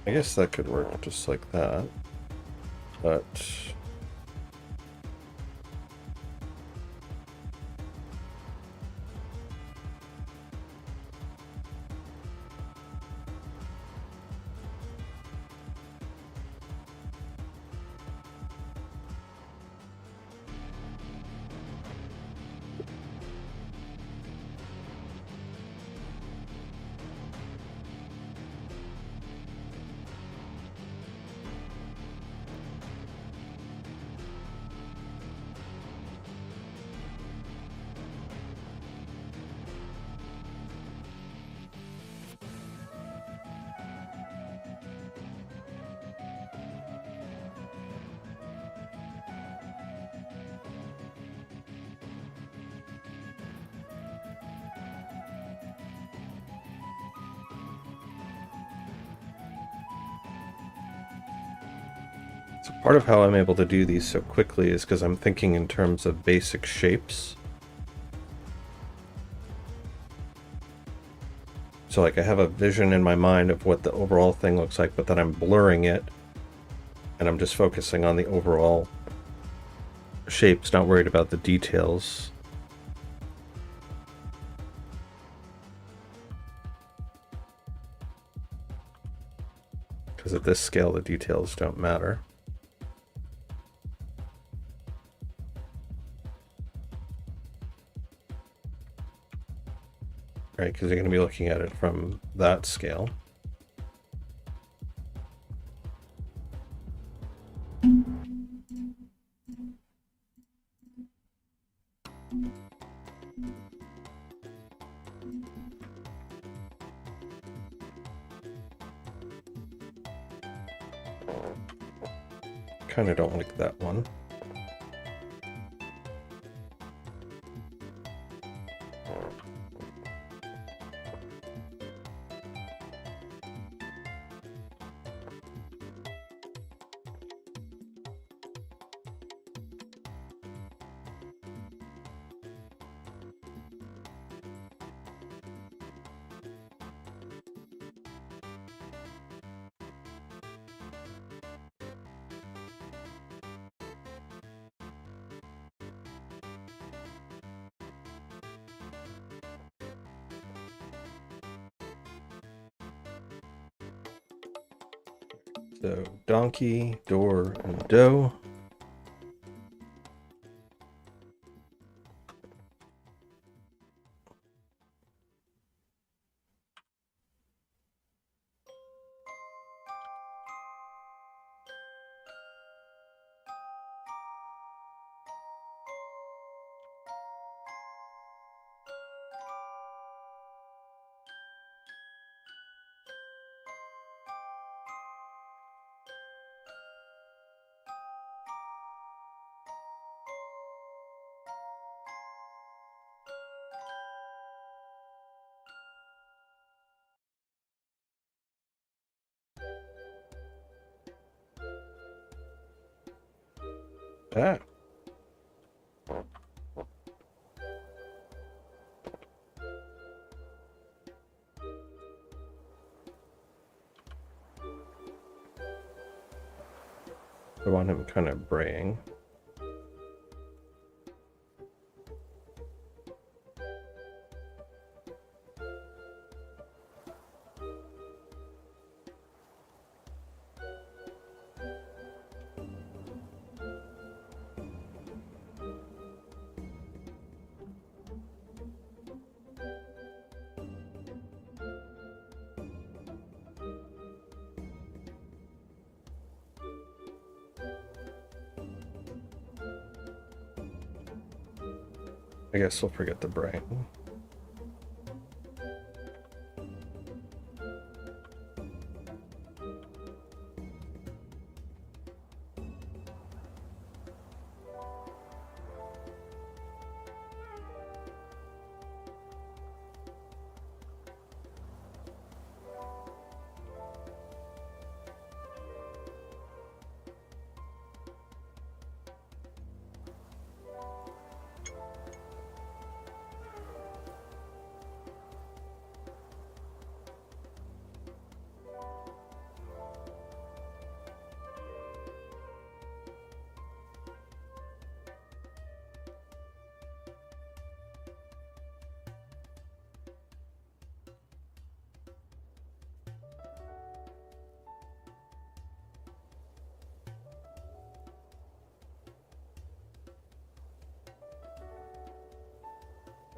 I guess that could work just like that, but so part of how I'm able to do these so quickly is because I'm thinking in terms of basic shapes. So like I have a vision in my mind of what the overall thing looks like, but then I'm blurring it and I'm just focusing on the overall shapes, not worried about the details. Because at this scale, the details don't matter. Right, because you're going to be looking at it from that scale. Kind of don't like that one. So donkey, door, and doe. Ah. I want him kind of braying. I guess we'll forget the braying.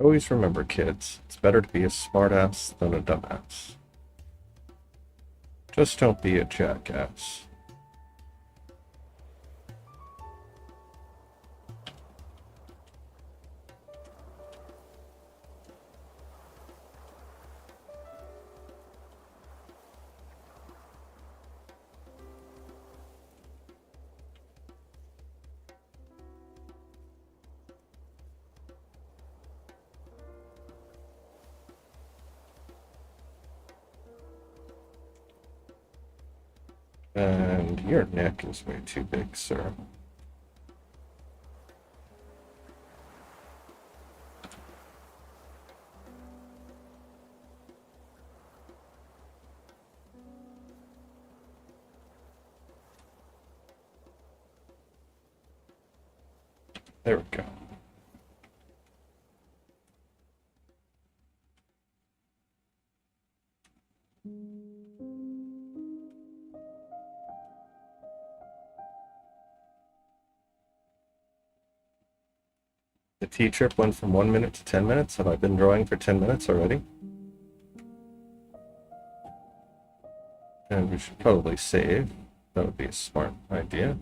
Always remember, kids, it's better to be a smartass than a dumbass. Just don't be a jackass. And your neck is way too big, sir. There we go. The T-trip went from 1 minute to 10 minutes. Have I been drawing for 10 minutes already? And we should probably save. That would be a smart idea.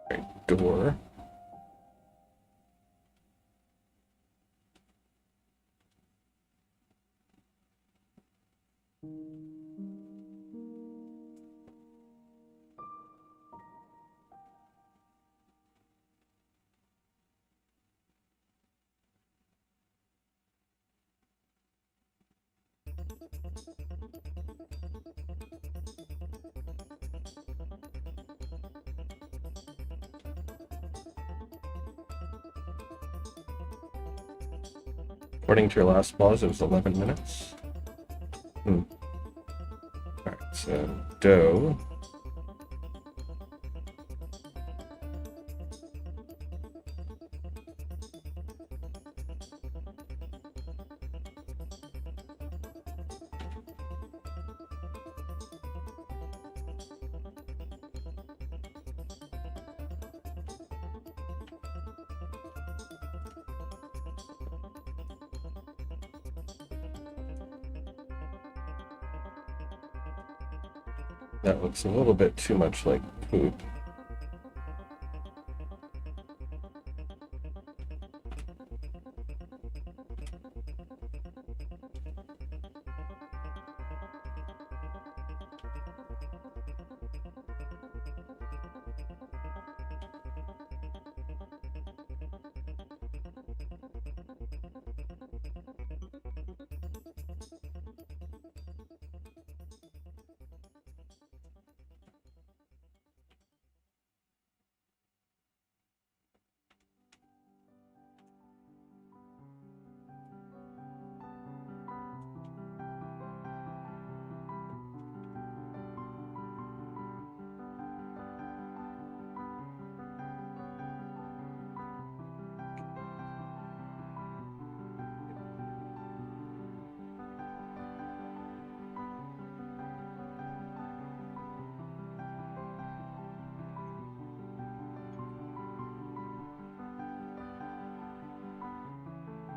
Right, door. According to your last pause, it was 11 minutes. Alright, so dough. That looks a little bit too much like poop.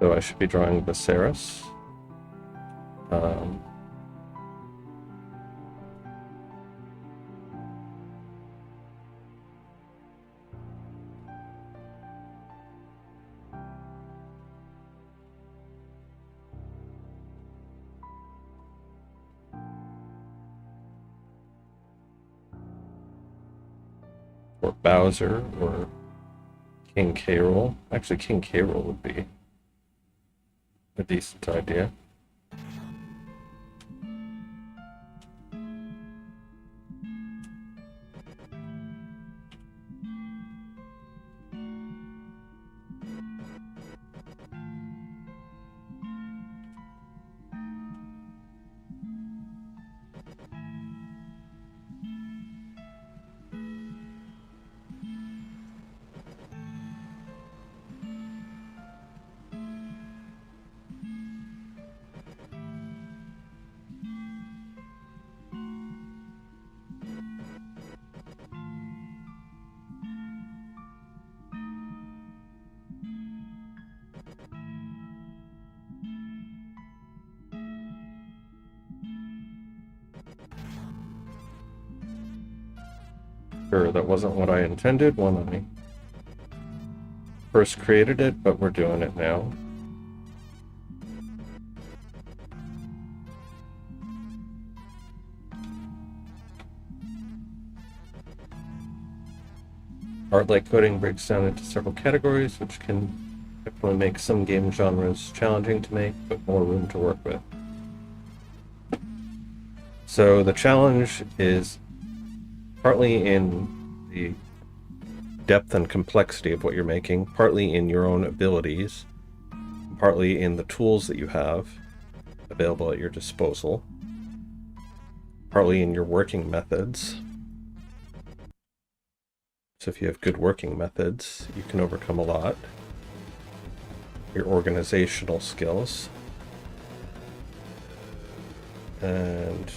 So I should be drawing Viserys. Or Bowser, or King K. Rool. Actually, King K. Rool would be a decent idea. Sure, that wasn't what I intended when I first created it, but we're doing it now. Art-like coding breaks down into several categories, which can definitely make some game genres challenging to make, but more room to work with. So the challenge is partly in the depth and complexity of what you're making, partly in your own abilities, partly in the tools that you have available at your disposal, partly in your working methods. So if you have good working methods, you can overcome a lot. Your organizational skills. And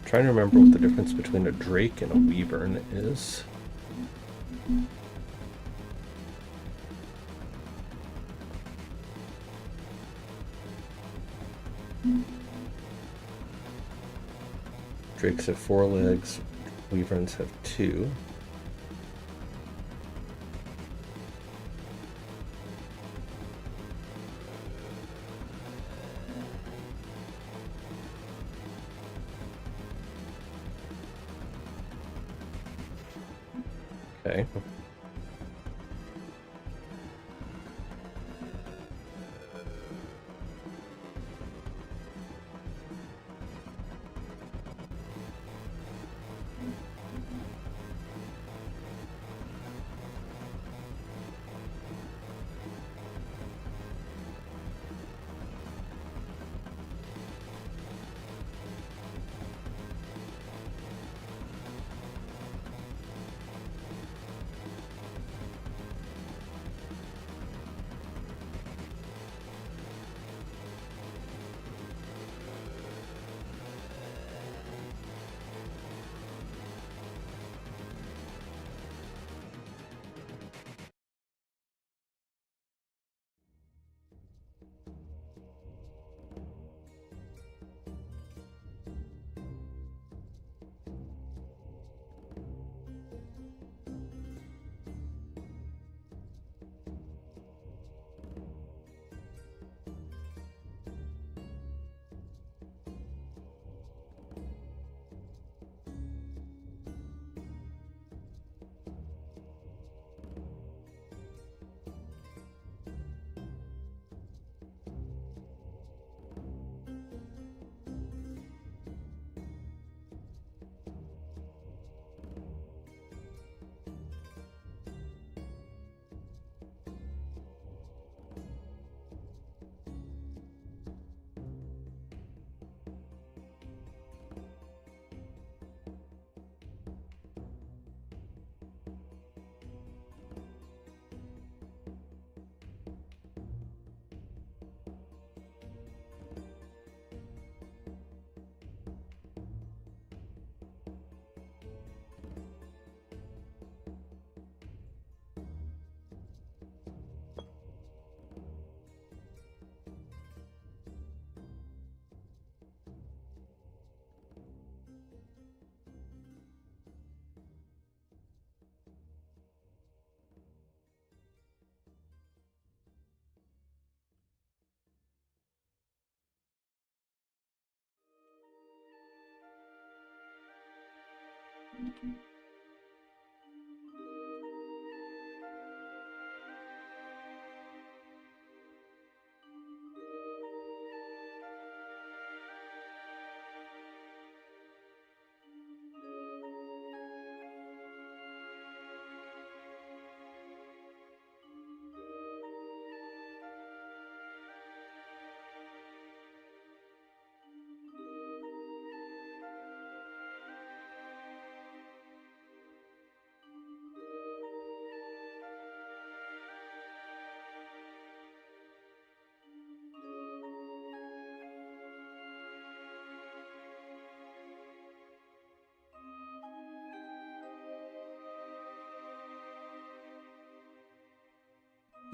trying to remember what the difference between a drake and a wyvern is. Drakes have 4 legs, wyverns have 2. Okay.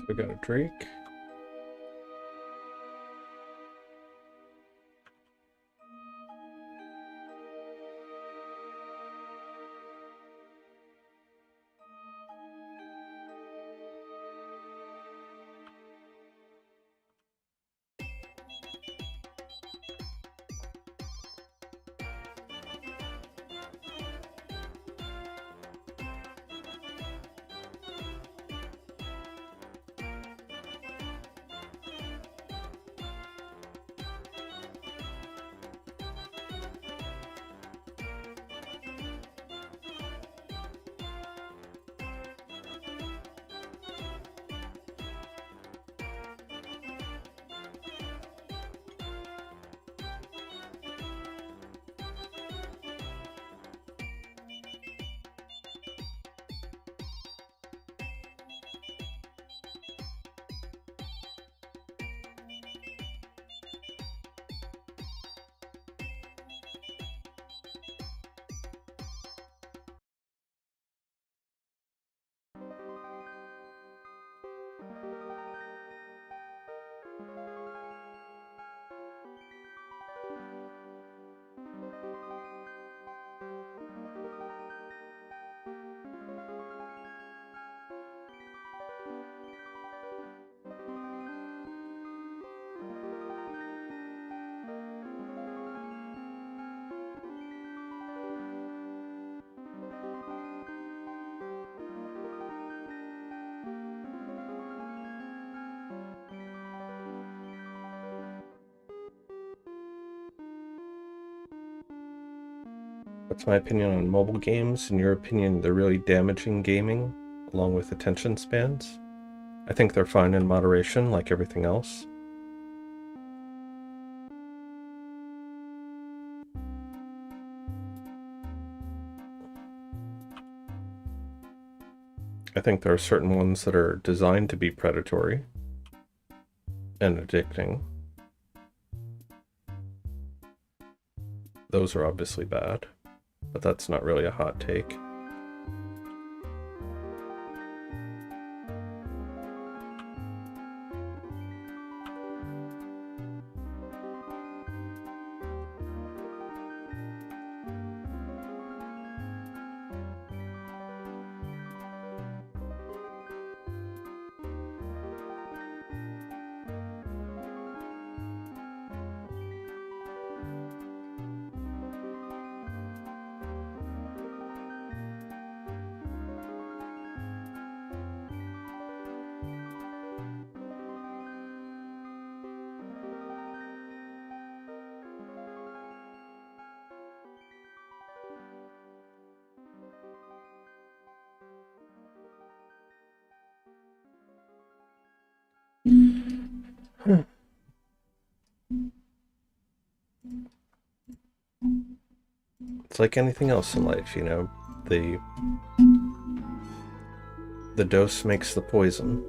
So we got a drake. That's my opinion on mobile games. In your opinion, they're really damaging gaming, along with attention spans. I think they're fine in moderation, like everything else. I think there are certain ones that are designed to be predatory and addicting. Those are obviously bad, but that's not really a hot take. It's like anything else in life, you know, the dose makes the poison.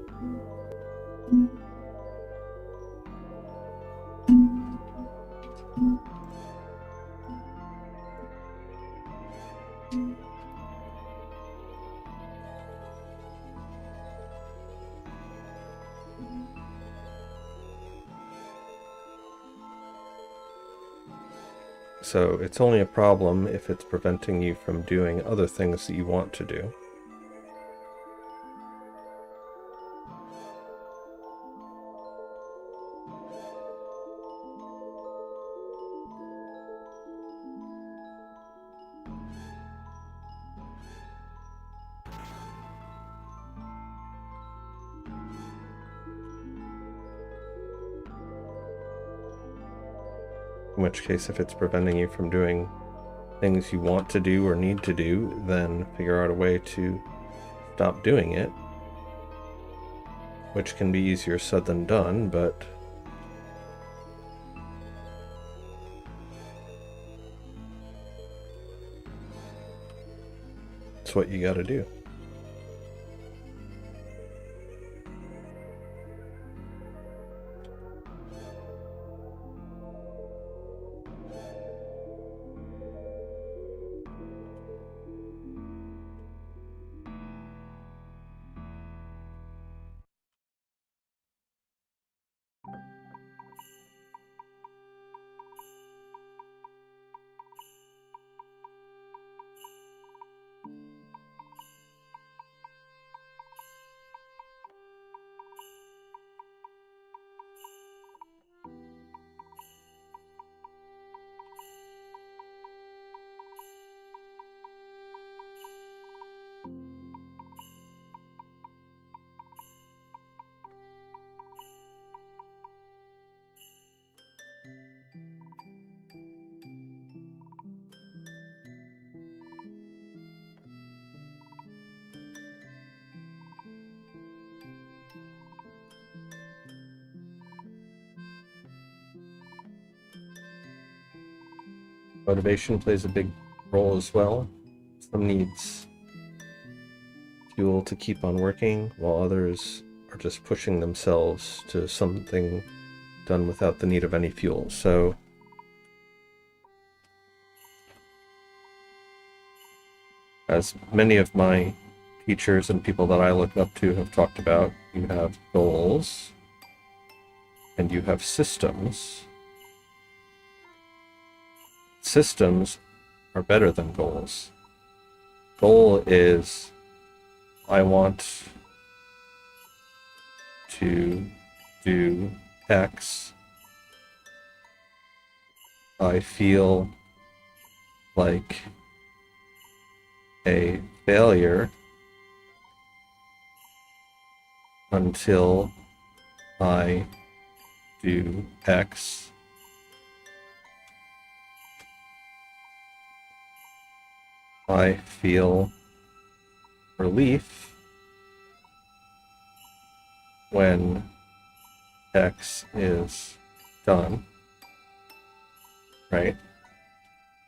So it's only a problem if it's preventing you from doing other things that you want to do. In which case, if it's preventing you from doing things you want to do or need to do, then figure out a way to stop doing it. Which can be easier said than done, but it's what you gotta do. Motivation plays a big role as well. Some needs fuel to keep on working, while others are just pushing themselves to something done without the need of any fuel. So as many of my teachers and people that I look up to have talked about, you have goals, and you have systems. Systems are better than goals. Goal is, I want to do X. I feel like a failure until I do X. I feel relief when X is done, right?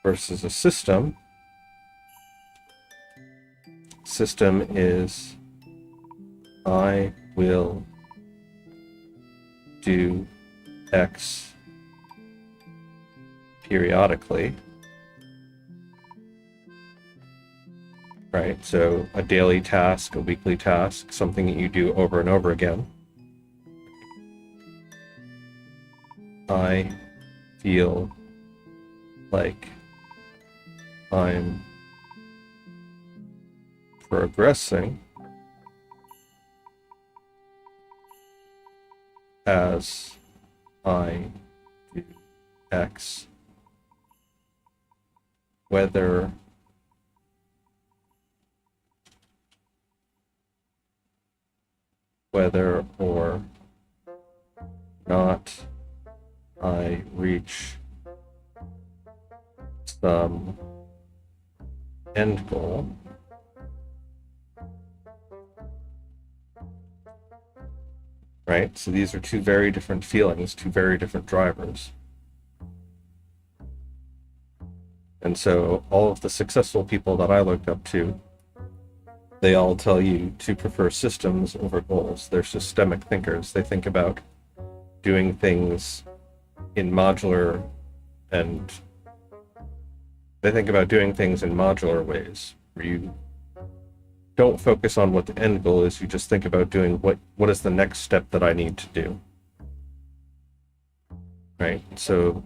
Versus a system. System is, I will do X periodically, right? So a daily task, a weekly task, something that you do over and over again. I feel like I'm progressing as I do X, whether or not I reach some end goal. Right? So these are two very different feelings, two very different drivers. And so all of the successful people that I looked up to, they all tell you to prefer systems over goals. They're systemic thinkers. They think about doing things in modular, and they think about doing things in modular ways, where you don't focus on what the end goal is, you just think about doing what is the next step that I need to do. Right? So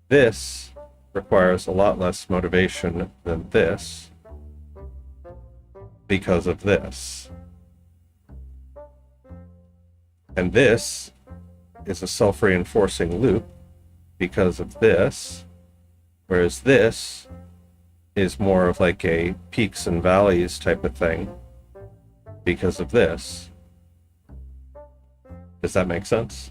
this requires a lot less motivation than this because of this. And this is a self-reinforcing loop because of this, whereas this is more of like a peaks and valleys type of thing because of this. Does that make sense?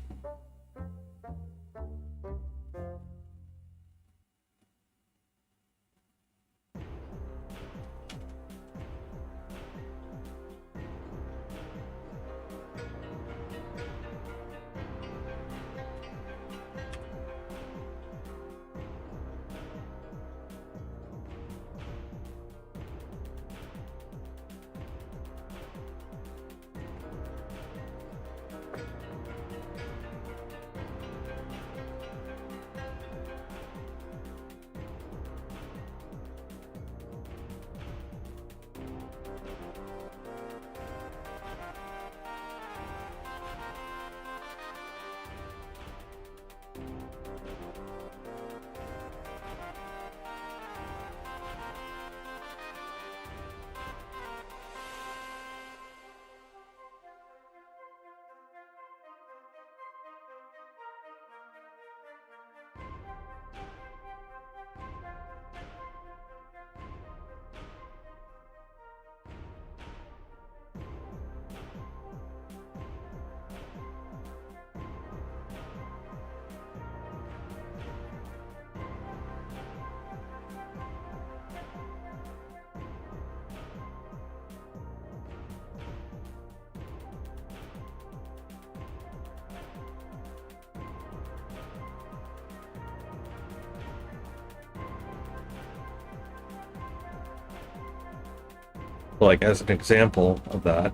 Like, as an example of that,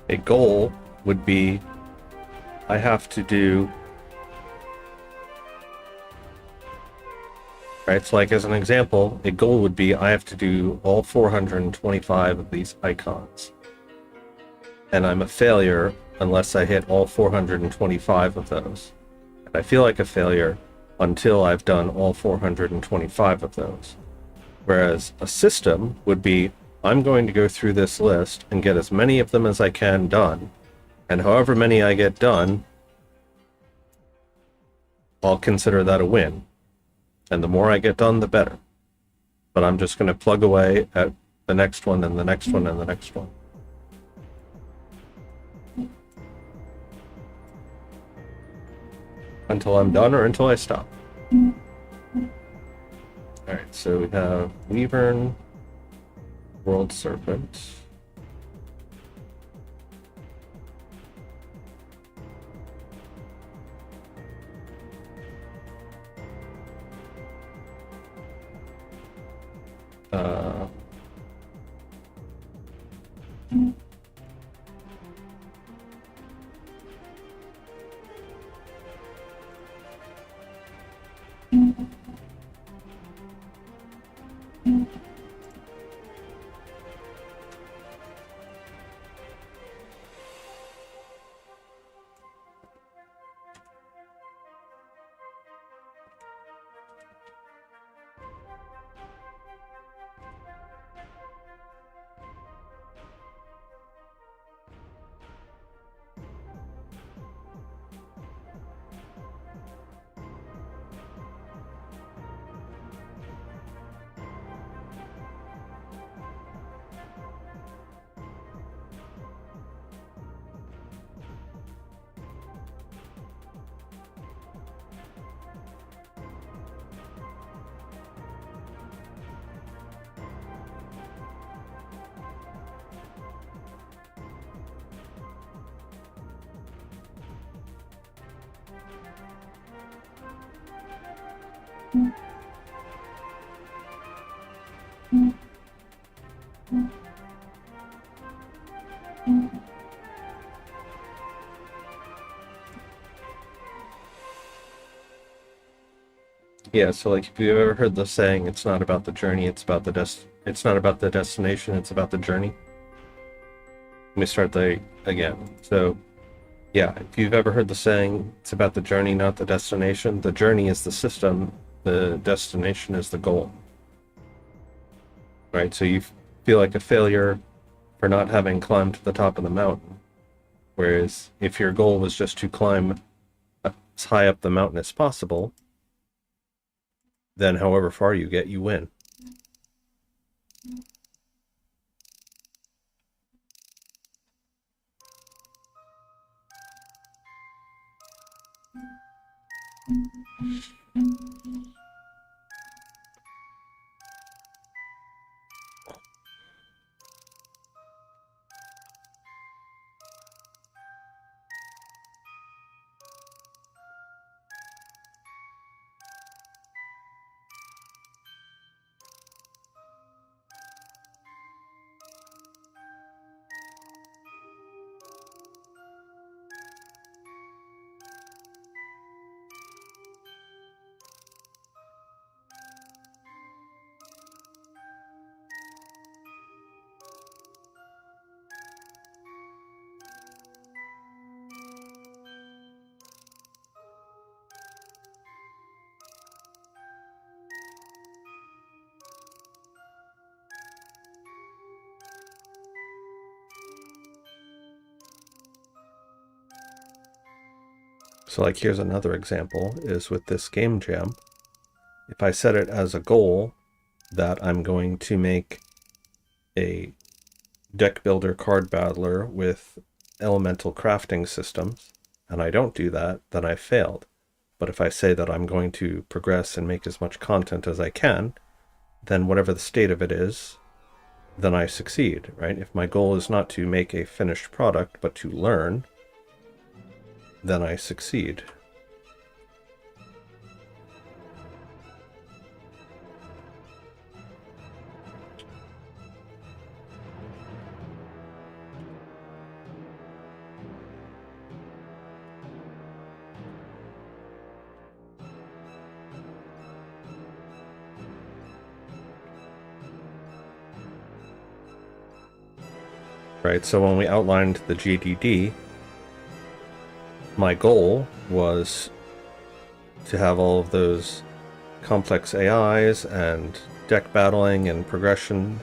a goal would be, I have to do right? So like as an example, a goal would be I have to do all 425 of these icons. And I'm a failure unless I hit all 425 of those. And I feel like a failure until I've done all 425 of those. Whereas a system would be, I'm going to go through this list and get as many of them as I can done. And however many I get done, I'll consider that a win. And the more I get done, the better. But I'm just going to plug away at the next one and the next one and the next one. Until I'm done or until I stop. Alright, so we have Weavern, World Serpent. Yeah, so like if you've ever heard the saying, it's not about the journey, it's about it's not about the destination, it's about the journey. Let me start that again. So yeah, if you've ever heard the saying, it's about the journey, not the destination, the journey is the system, the destination is the goal. Right? So you feel like a failure for not having climbed to the top of the mountain. Whereas if your goal was just to climb as high up the mountain as possible, then however far you get, you win. So like here's another example is with this game jam. If I set it as a goal that I'm going to make a deck builder card battler with elemental crafting systems, and I don't do that, then I failed. But if I say that I'm going to progress and make as much content as I can, then whatever the state of it is, then I succeed, right? If my goal is not to make a finished product, but to learn, then I succeed. right? So when we outlined the GDD, my goal was to have all of those complex AIs and deck battling and progression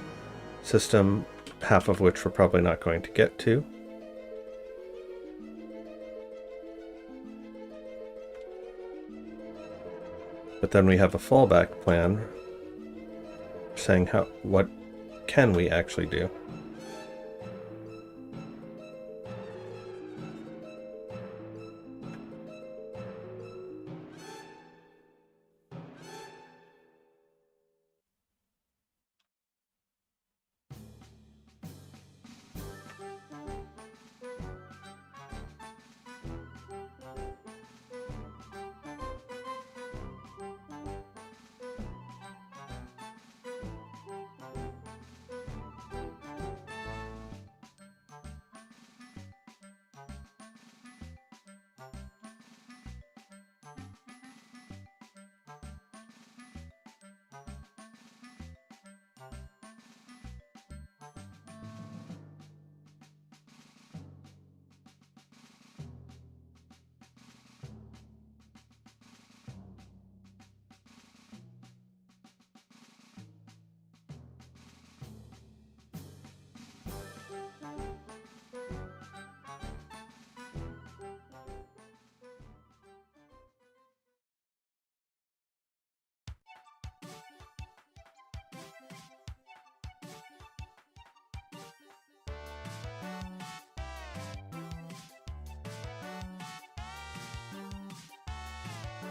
system, half of which we're probably not going to get to. But then we have a fallback plan saying what can we actually do.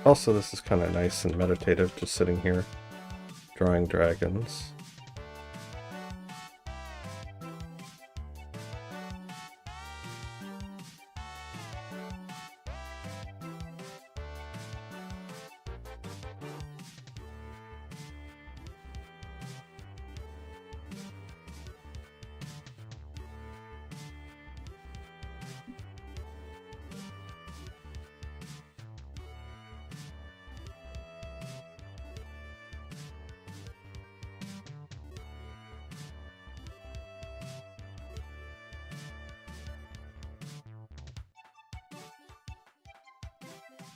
Also, this is kind of nice and meditative, just sitting here drawing dragons.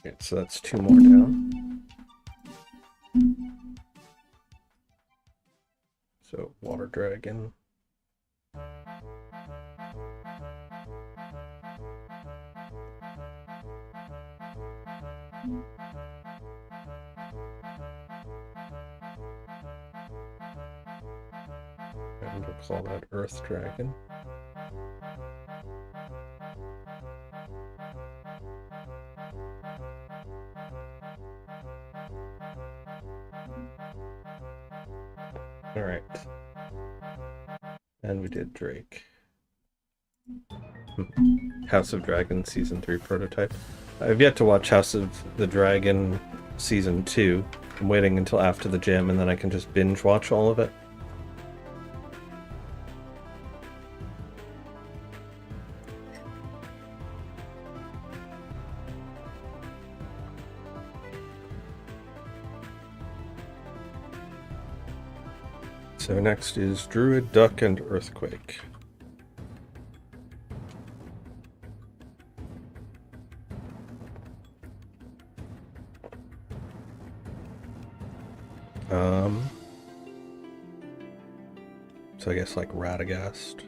Okay, so that's 2 more down. So, water dragon. And we'll call that Earth Dragon. Alright. And we did Drake. House of Dragon Season 3 prototype. I've yet to watch House of the Dragon Season 2. I'm waiting until after the gym and then I can just binge watch all of it. So next is Druid, Duck, and Earthquake. So I guess like Radagast.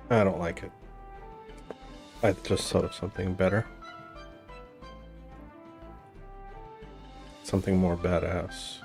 I don't like it. I just thought of something better. Something more badass.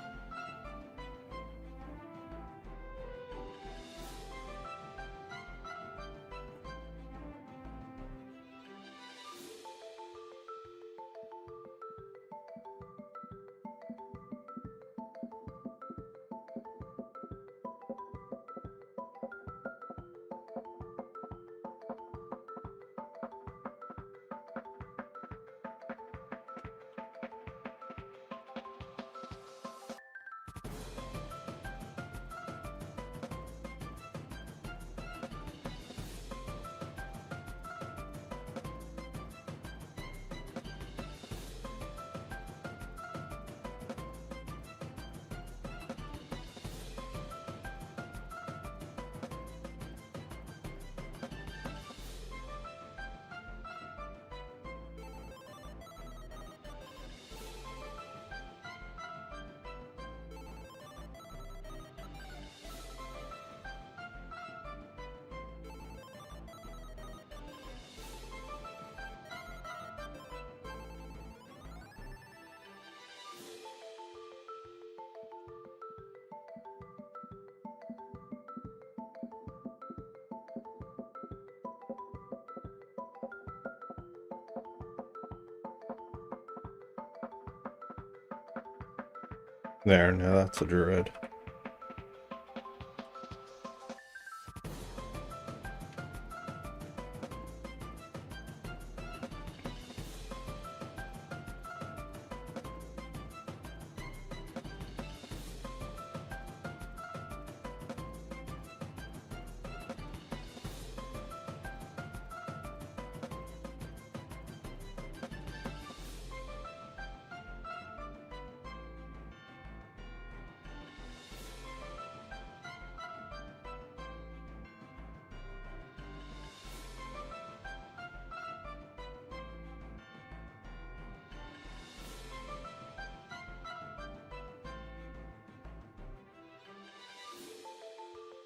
There, now that's a druid.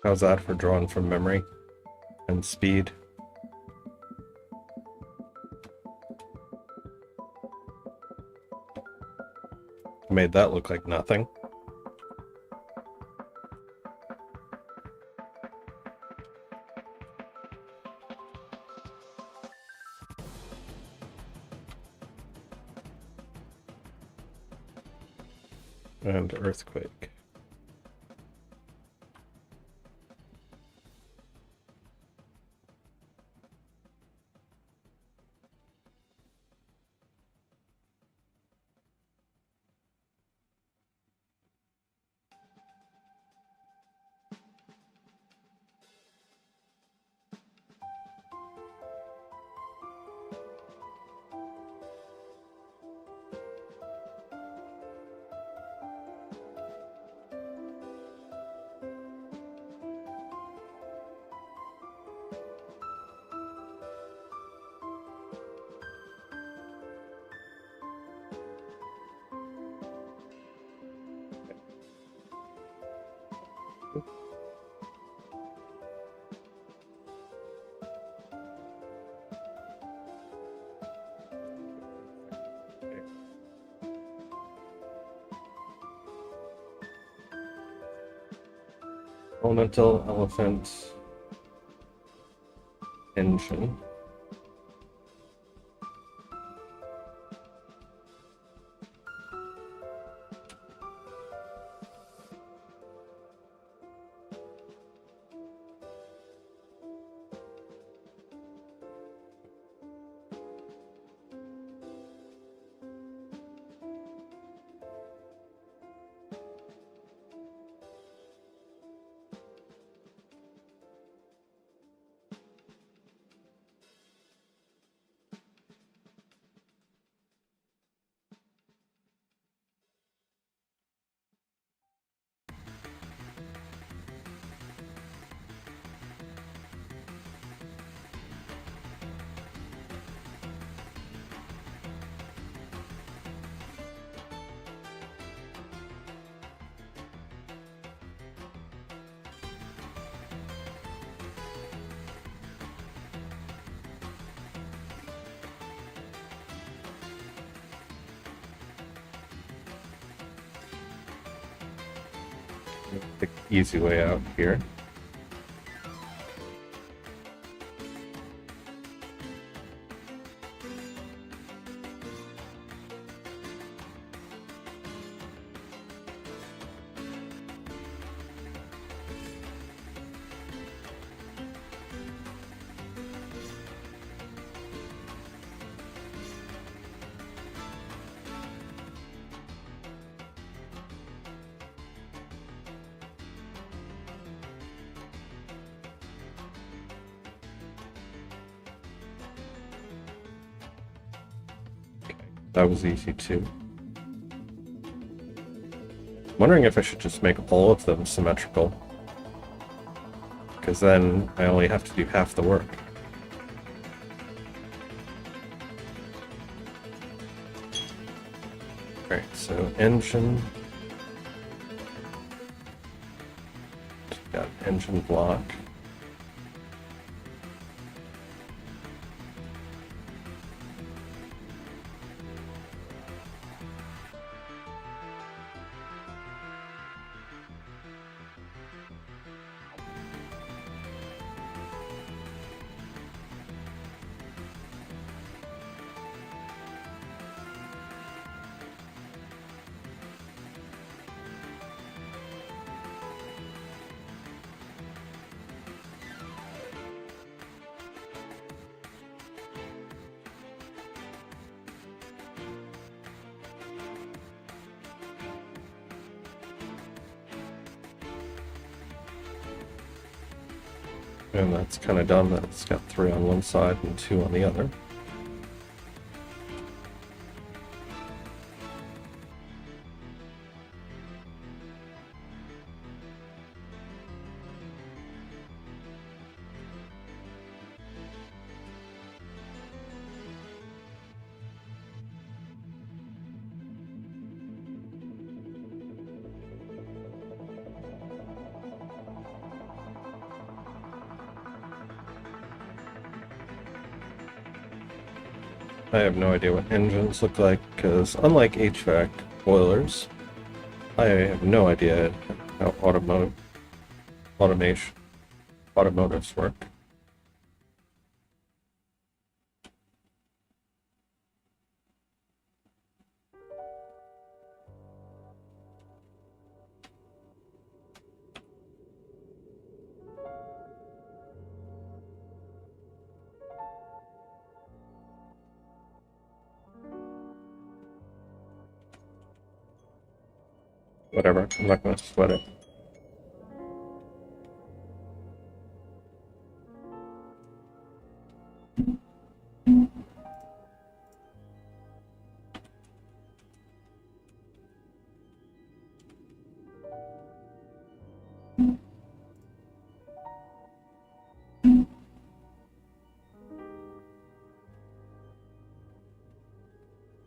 How's that for drawing from memory and speed? Made that look like nothing. And earthquake. Elemental elephant engine. The easy way out here. That was easy too. Wondering if I should just make all of them symmetrical, because then I only have to do half the work. Alright, so engine. Got engine block. And that's kind of dumb that it's got 3 on one side and 2 on the other. I have no idea what engines look like, because unlike HVAC boilers, I have no idea how automotives work. Whatever, I'm not going to sweat it.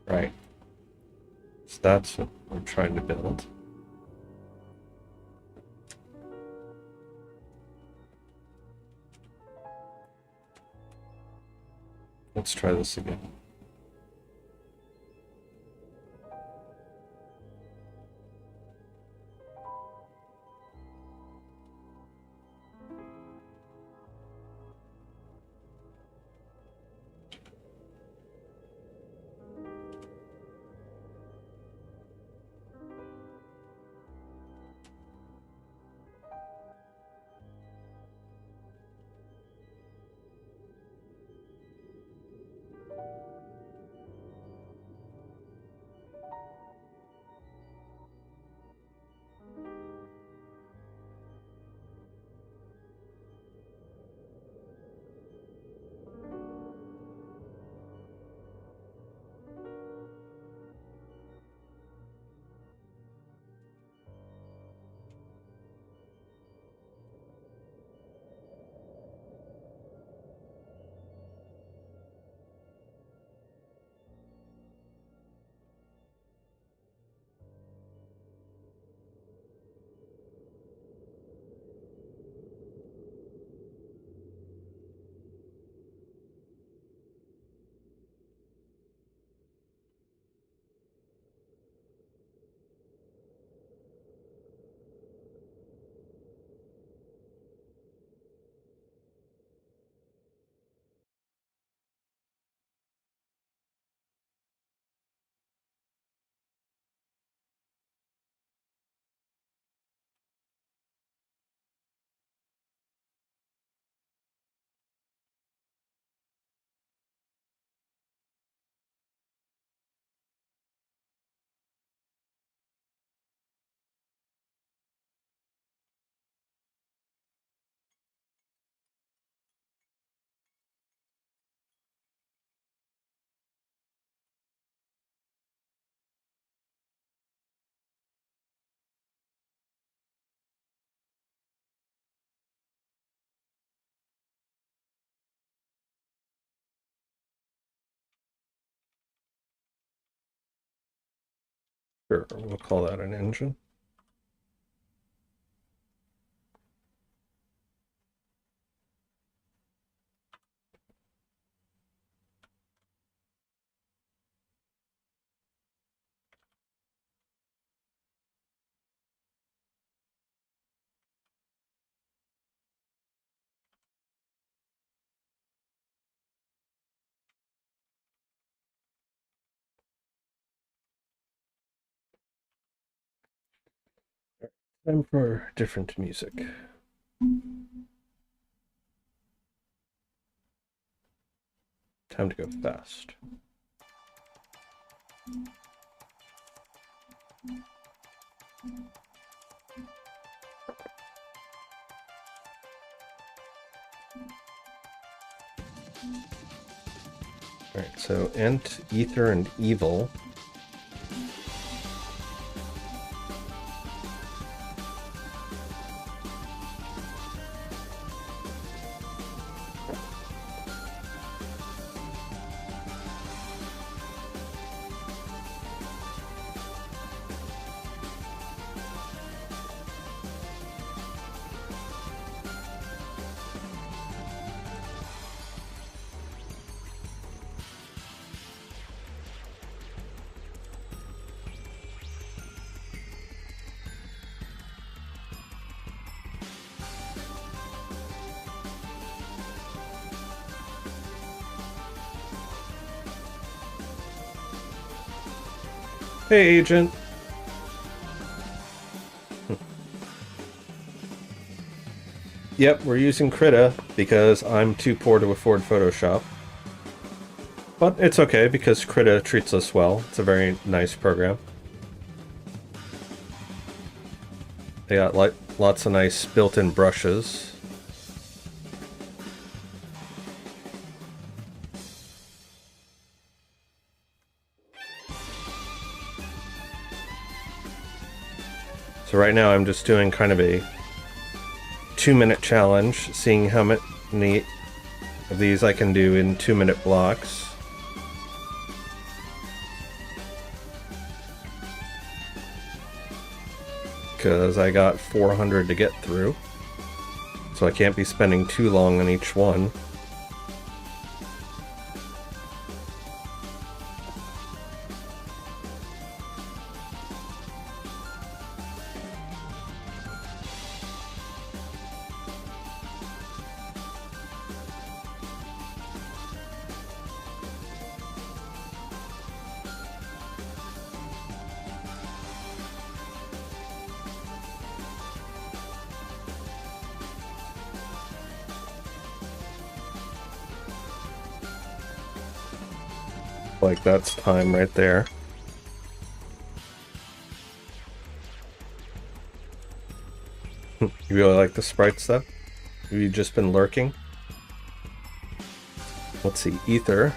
Right. So that's what we're trying to build. Let's try this again. Sure, we'll call that an engine. Time for different music. Time to go fast. Alright, so Ent, Ether, and Evil. Hey, Agent. Yep, we're using Krita because I'm too poor to afford Photoshop. But it's okay because Krita treats us well. It's a very nice program. They got lots of nice built-in brushes. So right now I'm just doing kind of a 2-minute challenge, seeing how many of these I can do in 2-minute blocks. Because I got 400 to get through. So I can't be spending too long on each one. Like, that's time right there. You really like the sprite stuff? Have you just been lurking? Let's see, Ether.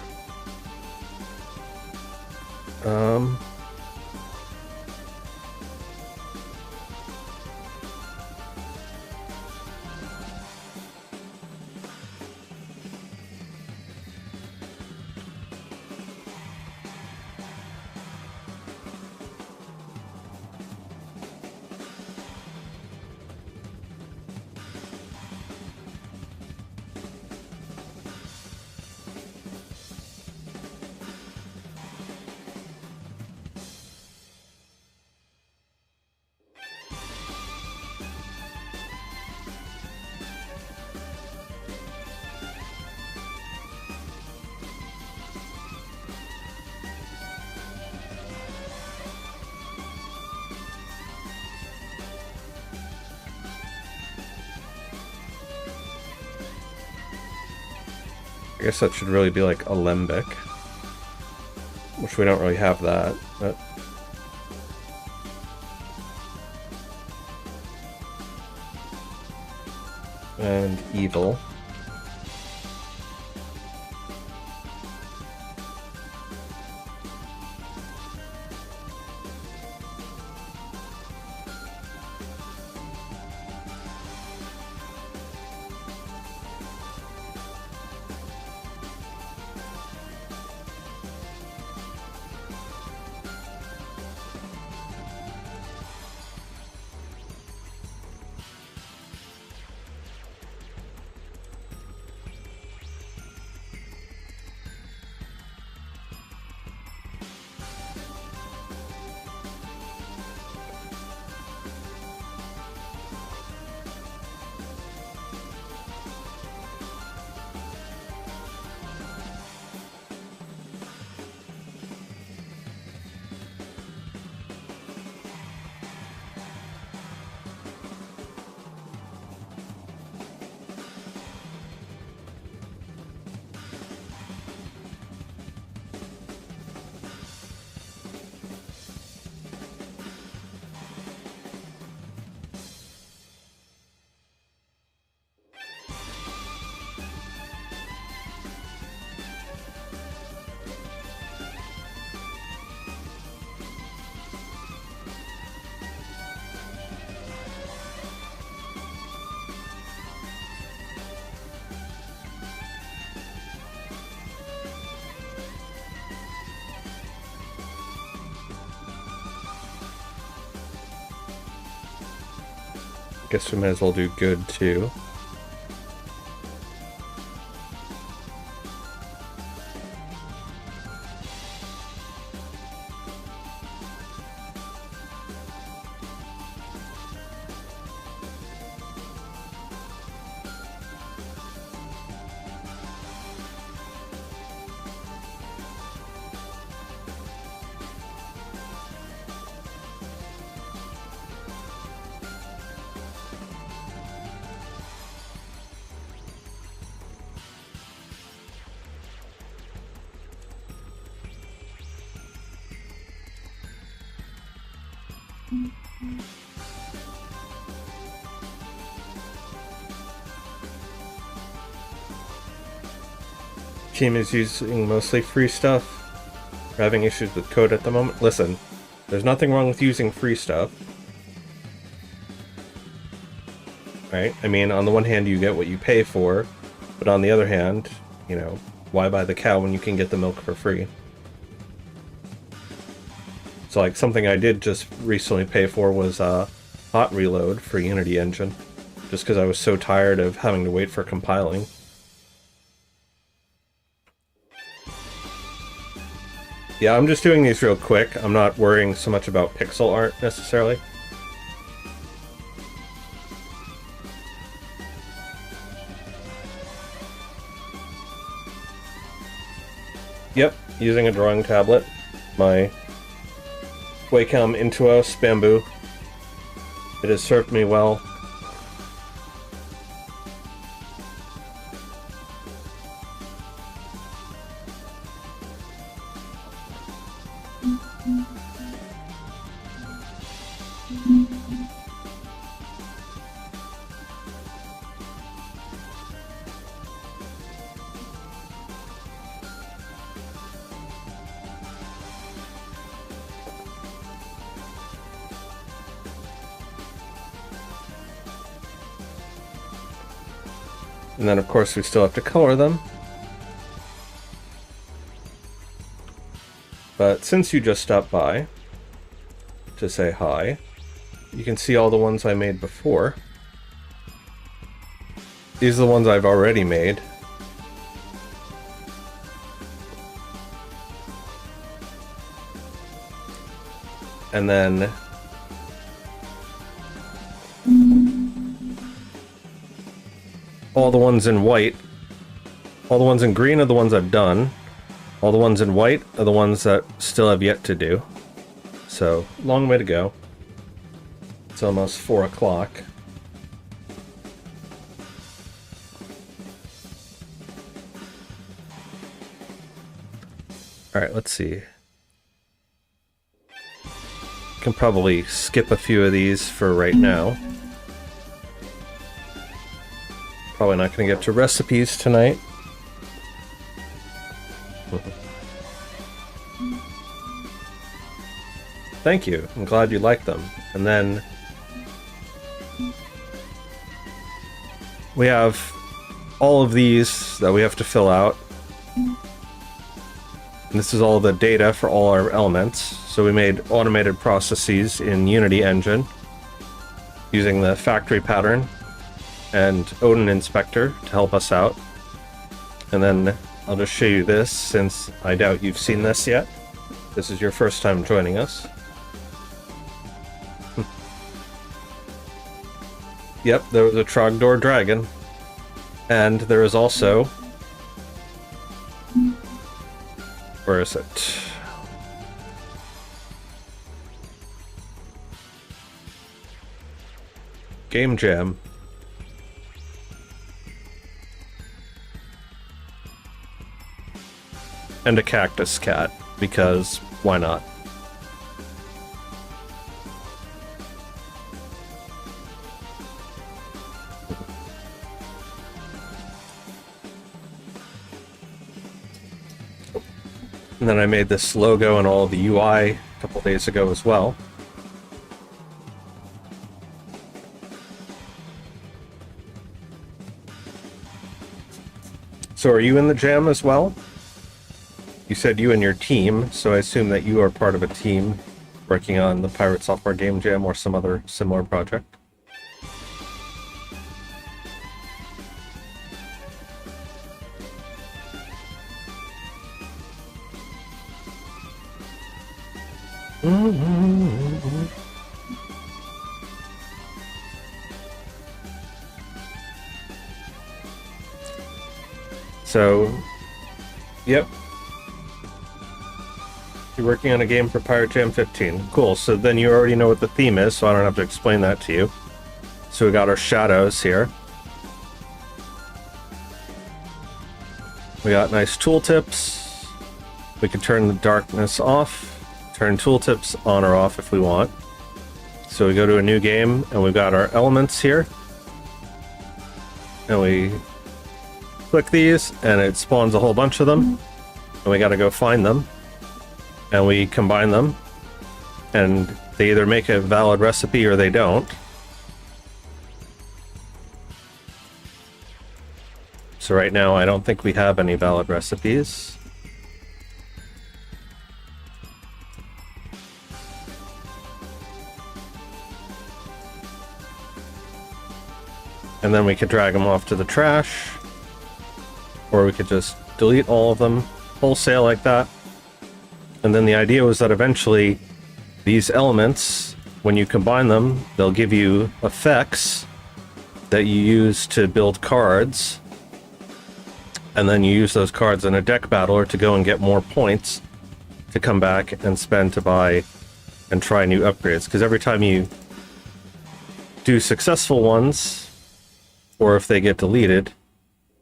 I guess that should really be like Alembic, which we don't really have that. But and Evil. Guess we might as well do good too. Team is using mostly free stuff. We're having issues with code at the moment. Listen, there's nothing wrong with using free stuff. Right? I mean, on the one hand, you get what you pay for, but on the other hand, you know, why buy the cow when you can get the milk for free? So, like, something I did just recently pay for was Hot Reload for Unity Engine, just because I was so tired of having to wait for compiling. Yeah, I'm just doing these real quick. I'm not worrying so much about pixel art, necessarily. Yep, using a drawing tablet. My Wacom Intuos Bamboo. It has served me well. And then, of course, we still have to color them. But since you just stopped by to say hi, you can see all the ones I made before. These are the ones I've already made. And then all the ones in white, all the ones in green are the ones I've done. All the ones in white are the ones that still have yet to do. So, long way to go. It's almost 4 o'clock. Alright, let's see. Can probably skip a few of these for right now. Probably not going to get to recipes tonight. Thank you. I'm glad you like them. And then we have all of these that we have to fill out. And this is all the data for all our elements. So we made automated processes in Unity Engine using the factory pattern and Odin Inspector to help us out. And then I'll just show you this, since I doubt you've seen this yet. This is your first time joining us. Yep, there was a Trogdor dragon. And there is also... Where is it? Game Jam. And a cactus cat, because why not? And then I made this logo and all the UI a couple days ago as well. So are you in the jam as well? You said you and your team, so I assume that you are part of a team working on the Pirate Software Game Jam or some other similar project. So, yep. You're working on a game for Pirate Jam 15. Cool, so then you already know what the theme is, so I don't have to explain that to you. So we got our shadows here. We got nice tooltips. We can turn the darkness off, turn tooltips on or off if we want. So we go to a new game, and we've got our elements here. And we click these, and it spawns a whole bunch of them. And we gotta go find them. And we combine them. And they either make a valid recipe or they don't. So right now, I don't think we have any valid recipes. And then we could drag them off to the trash. Or we could just delete all of them wholesale like that. And then the idea was that eventually these elements, when you combine them, they'll give you effects that you use to build cards. And then you use those cards in a deck battle or to go and get more points to come back and spend to buy and try new upgrades. Because every time you do successful ones, or if they get deleted,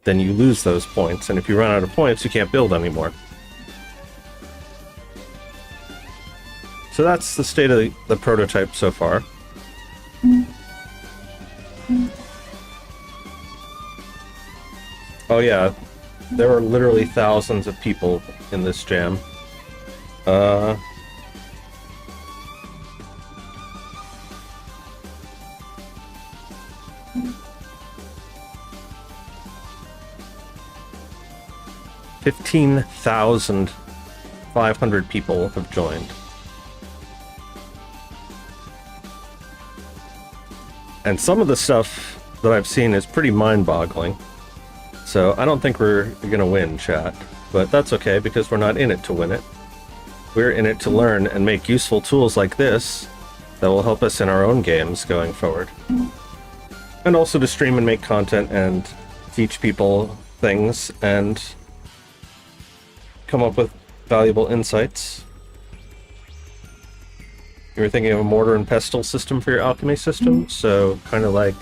then you lose those points. And if you run out of points, you can't build anymore. So that's the state of the prototype so far. Oh yeah. There are literally thousands of people in this jam. 15,500 people have joined. And some of the stuff that I've seen is pretty mind-boggling. So I don't think we're gonna win, chat. But that's okay, because we're not in it to win it. We're in it to learn and make useful tools like this that will help us in our own games going forward. And also to stream and make content and teach people things and come up with valuable insights. You were thinking of a mortar and pestle system for your alchemy system, so kind of like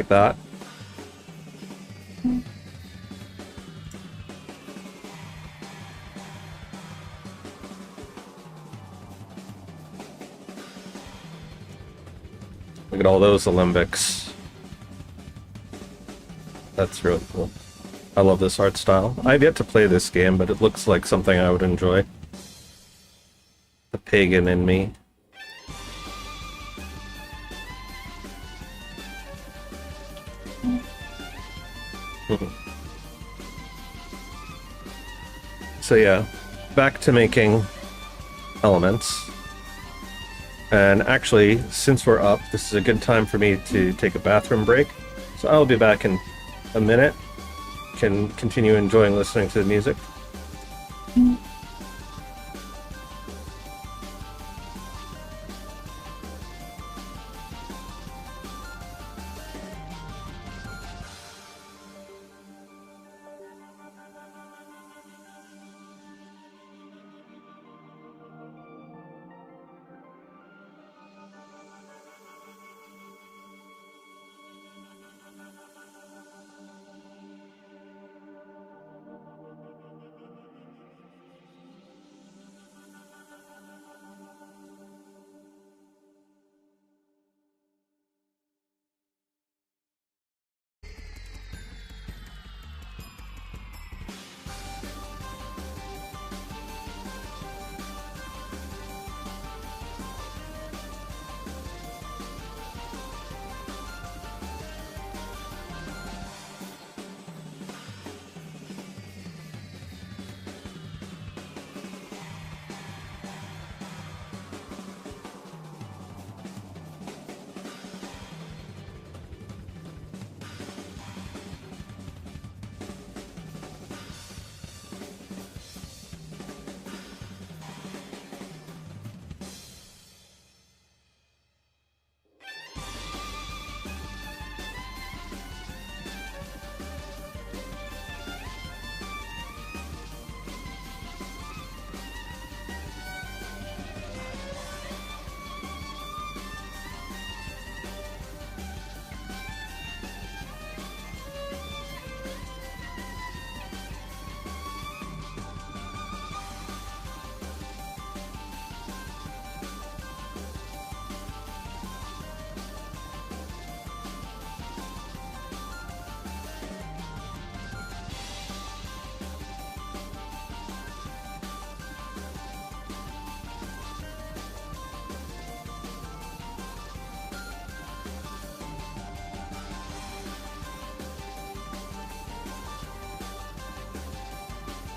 that. Look at all those alembics. That's really cool. I love this art style. I've yet to play this game, but it looks like something I would enjoy. The pagan in me. So yeah, back to making elements. And actually, since we're up, this is a good time for me to take a bathroom break. So I'll be back in a minute. Can continue enjoying listening to the music.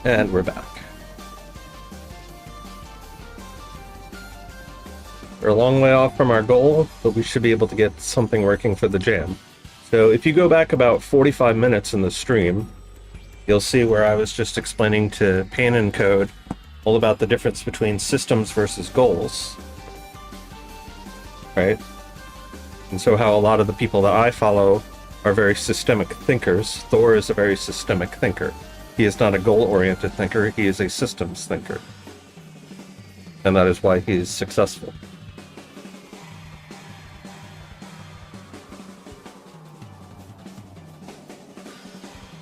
And we're back. We're a long way off from our goal, but we should be able to get something working for the jam. So if you go back about 45 minutes in the stream, you'll see where I was just explaining to Pain and Code all about the difference between systems versus goals. Right? And so how a lot of the people that I follow are very systemic thinkers. Thor is a very systemic thinker. He is not a goal-oriented thinker, he is a systems thinker. And that is why he is successful.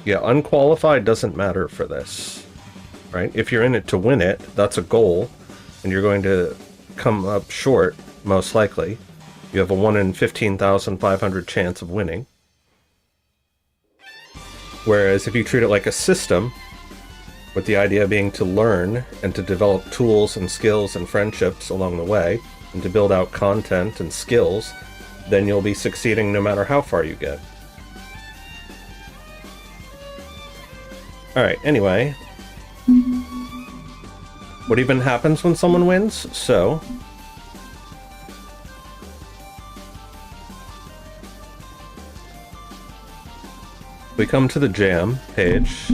Yeah, unqualified doesn't matter for this, right? If you're in it to win it, that's a goal, and you're going to come up short, most likely. You have a 1 in 15,500 chance of winning. Whereas if you treat it like a system, with the idea being to learn and to develop tools and skills and friendships along the way, and to build out content and skills, then you'll be succeeding no matter how far you get. Alright, anyway. What even happens when someone wins? So, we come to the jam page.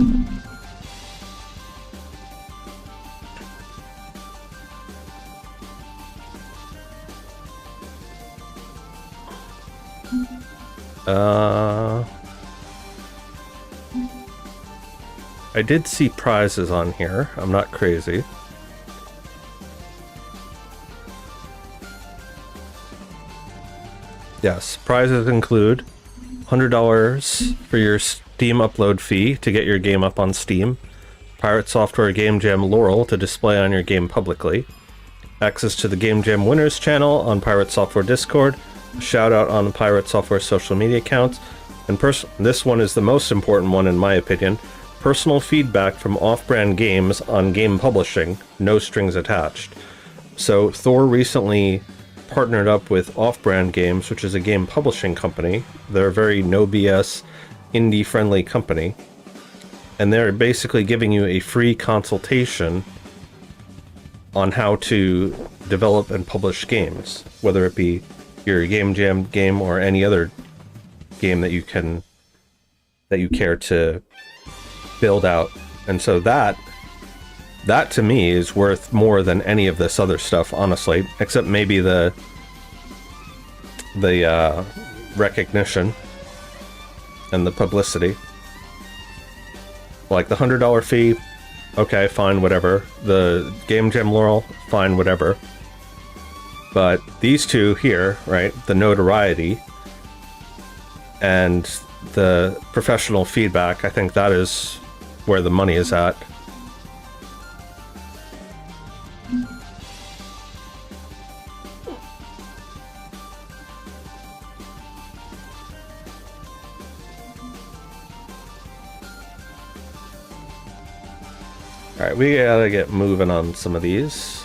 I did see prizes on here. I'm not crazy. Yes, prizes include $100 for your Steam upload fee to get your game up on Steam, Pirate Software Game Jam Laurel to display on your game publicly, access to the Game Jam Winners channel on Pirate Software Discord, a shout out on Pirate Software social media accounts, and this one is the most important one in my opinion, personal feedback from off-brand games on game publishing, no strings attached. So Thor recently partnered up with Off-Brand Games, which is a game publishing company. They're a very no BS, indie-friendly company. And they're basically giving you a free consultation on how to develop and publish games, whether it be your Game Jam game or any other game that you care to build out. And so that to me is worth more than any of this other stuff, honestly, except maybe the recognition and the publicity. Like the $100 fee, okay, fine, whatever. The Game Jam Laurel, fine, whatever. But these two here, right, the notoriety and the professional feedback, I think that is where the money is at. Alright, we gotta get moving on some of these.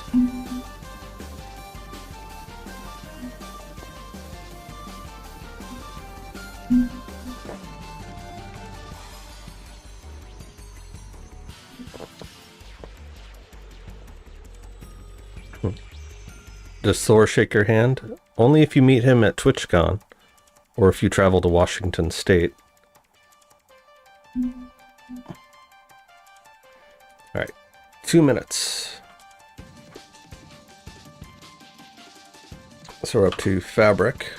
Does Thor shake your hand? Only if you meet him at TwitchCon, or if you travel to Washington State. Alright, 2 minutes. So we're up to fabric.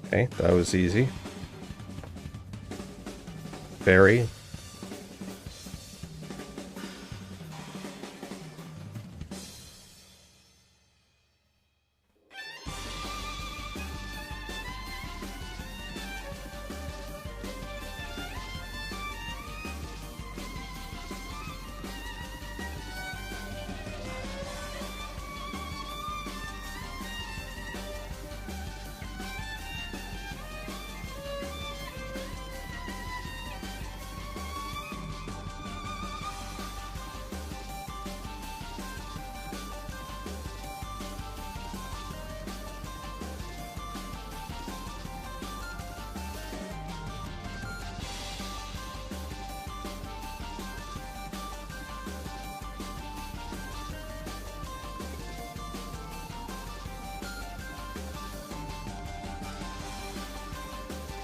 Okay, that was easy. Berry.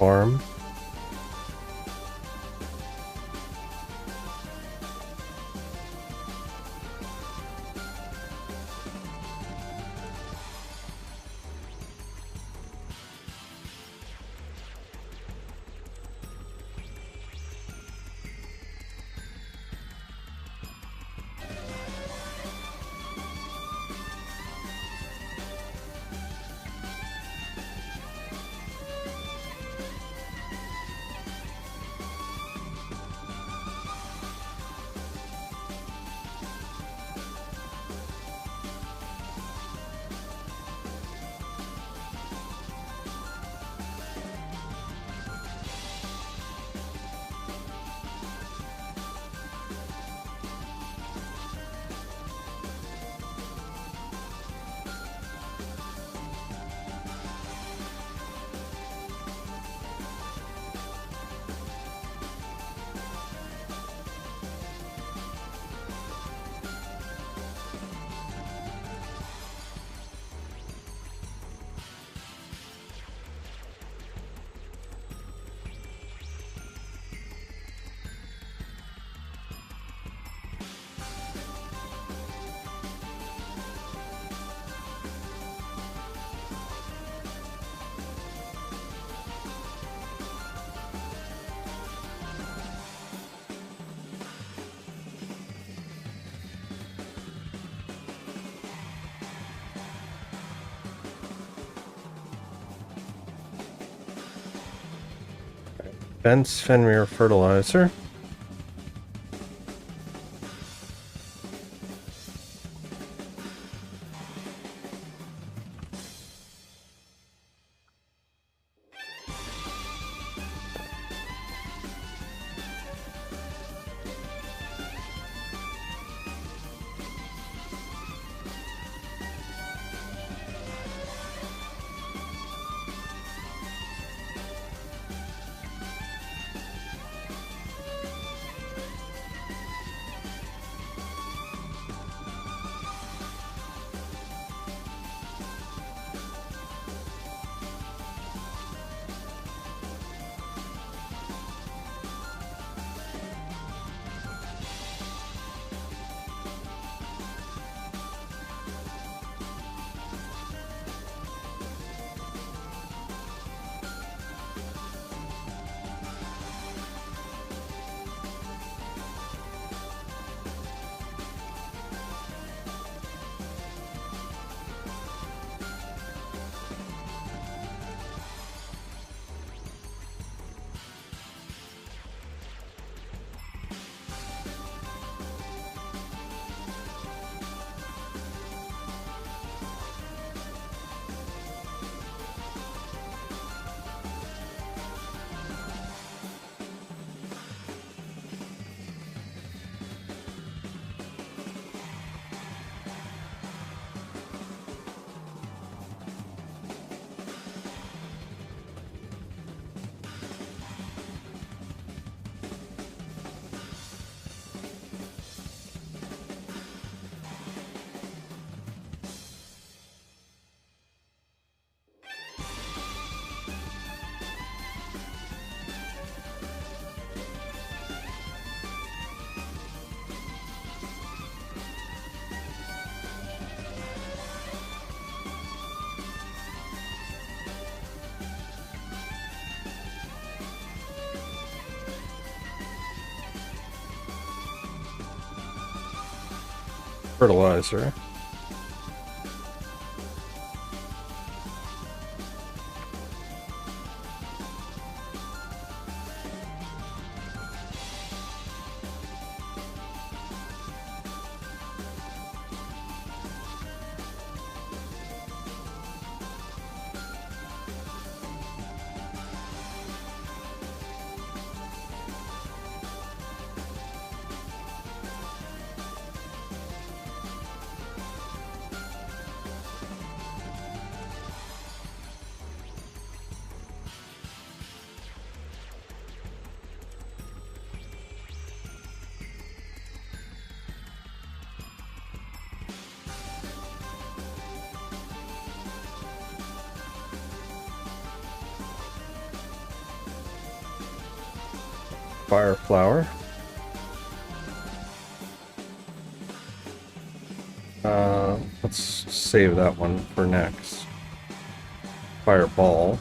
Farm. Fence Fenrir fertilizer. fertilizer. Fire flower. Let's save that one for next. Fireball.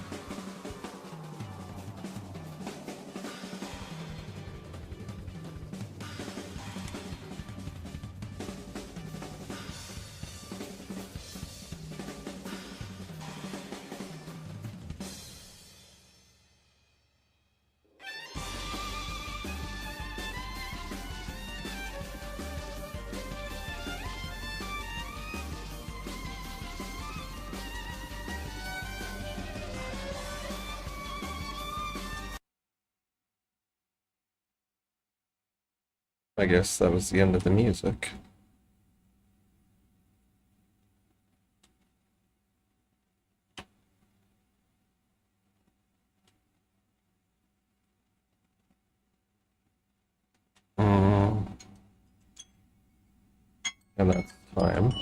I guess that was the end of the music. And that's time.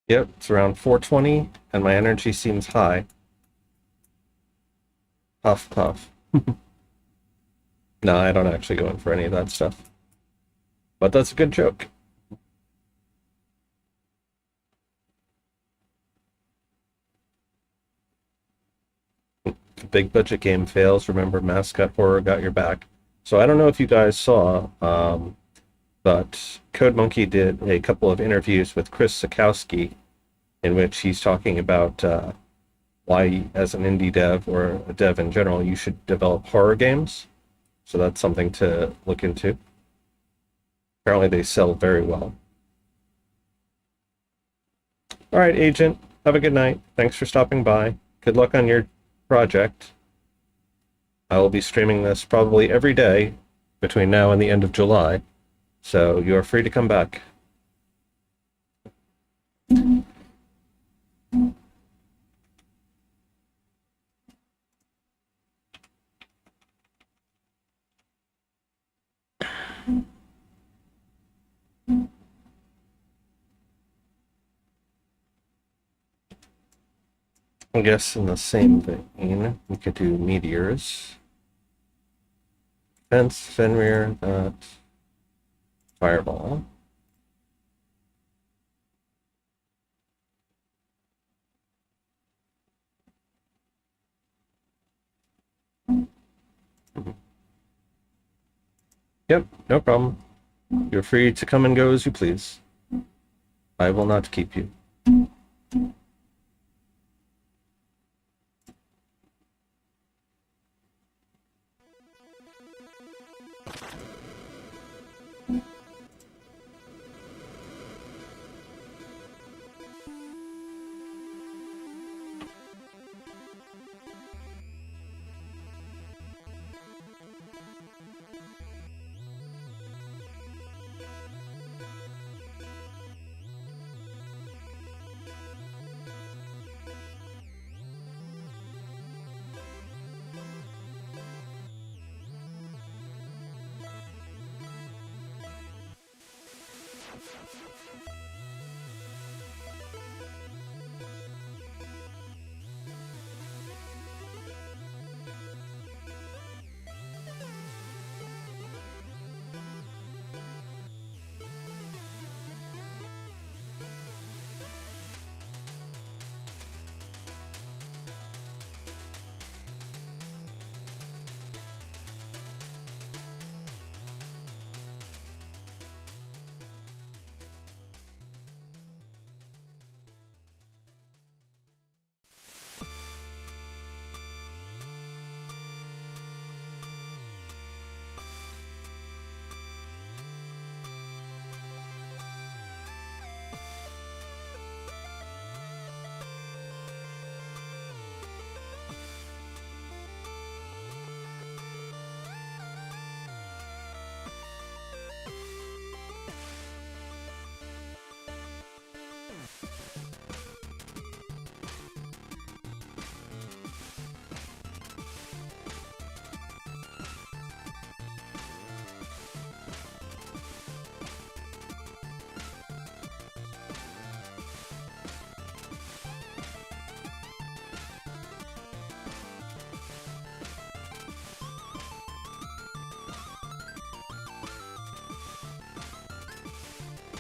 Yep, it's around 4:20, and my energy seems high. Puff, puff. No, I don't actually go in for any of that stuff. But that's a good joke. If a big budget game fails, remember Mascot Horror got your back. So I don't know if you guys saw, but Code Monkey did a couple of interviews with Chris Sikowski in which he's talking about why, as an indie dev or a dev in general, you should develop horror games. So that's something to look into. Apparently, they sell very well. All right, Agent, have a good night. Thanks for stopping by. Good luck on your project. I will be streaming this probably every day between now and the end of July, so you are free to come back. I guess in the same vein, we could do meteors. Fence, Fenrir, that. Fireball. Yep, no problem. You're free to come and go as you please. I will not keep you.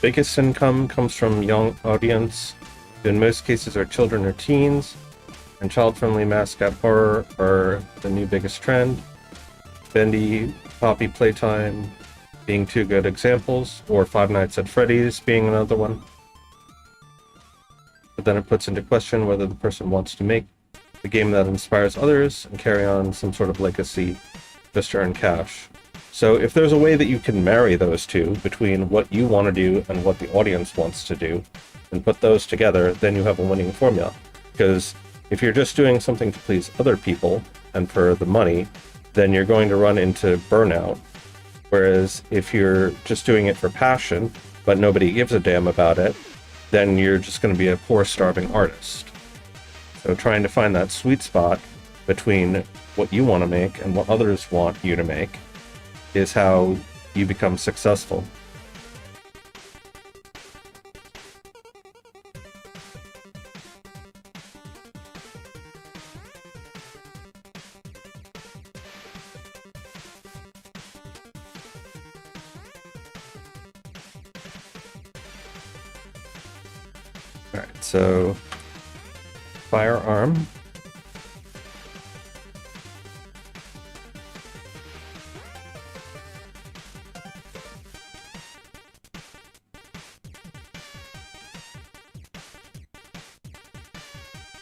Biggest income comes from young audience, who in most cases are children or teens, and child-friendly mascot horror are the new biggest trend. Bendy, Poppy Playtime being two good examples, or Five Nights at Freddy's being another one. But then it puts into question whether the person wants to make the game that inspires others and carry on some sort of legacy just to earn cash. So if there's a way that you can marry those two between what you want to do and what the audience wants to do and put those together, then you have a winning formula. Because if you're just doing something to please other people and for the money, then you're going to run into burnout. Whereas if you're just doing it for passion, but nobody gives a damn about it, then you're just going to be a poor, starving artist. So trying to find that sweet spot between what you want to make and what others want you to make is how you become successful. Alright, so firearm.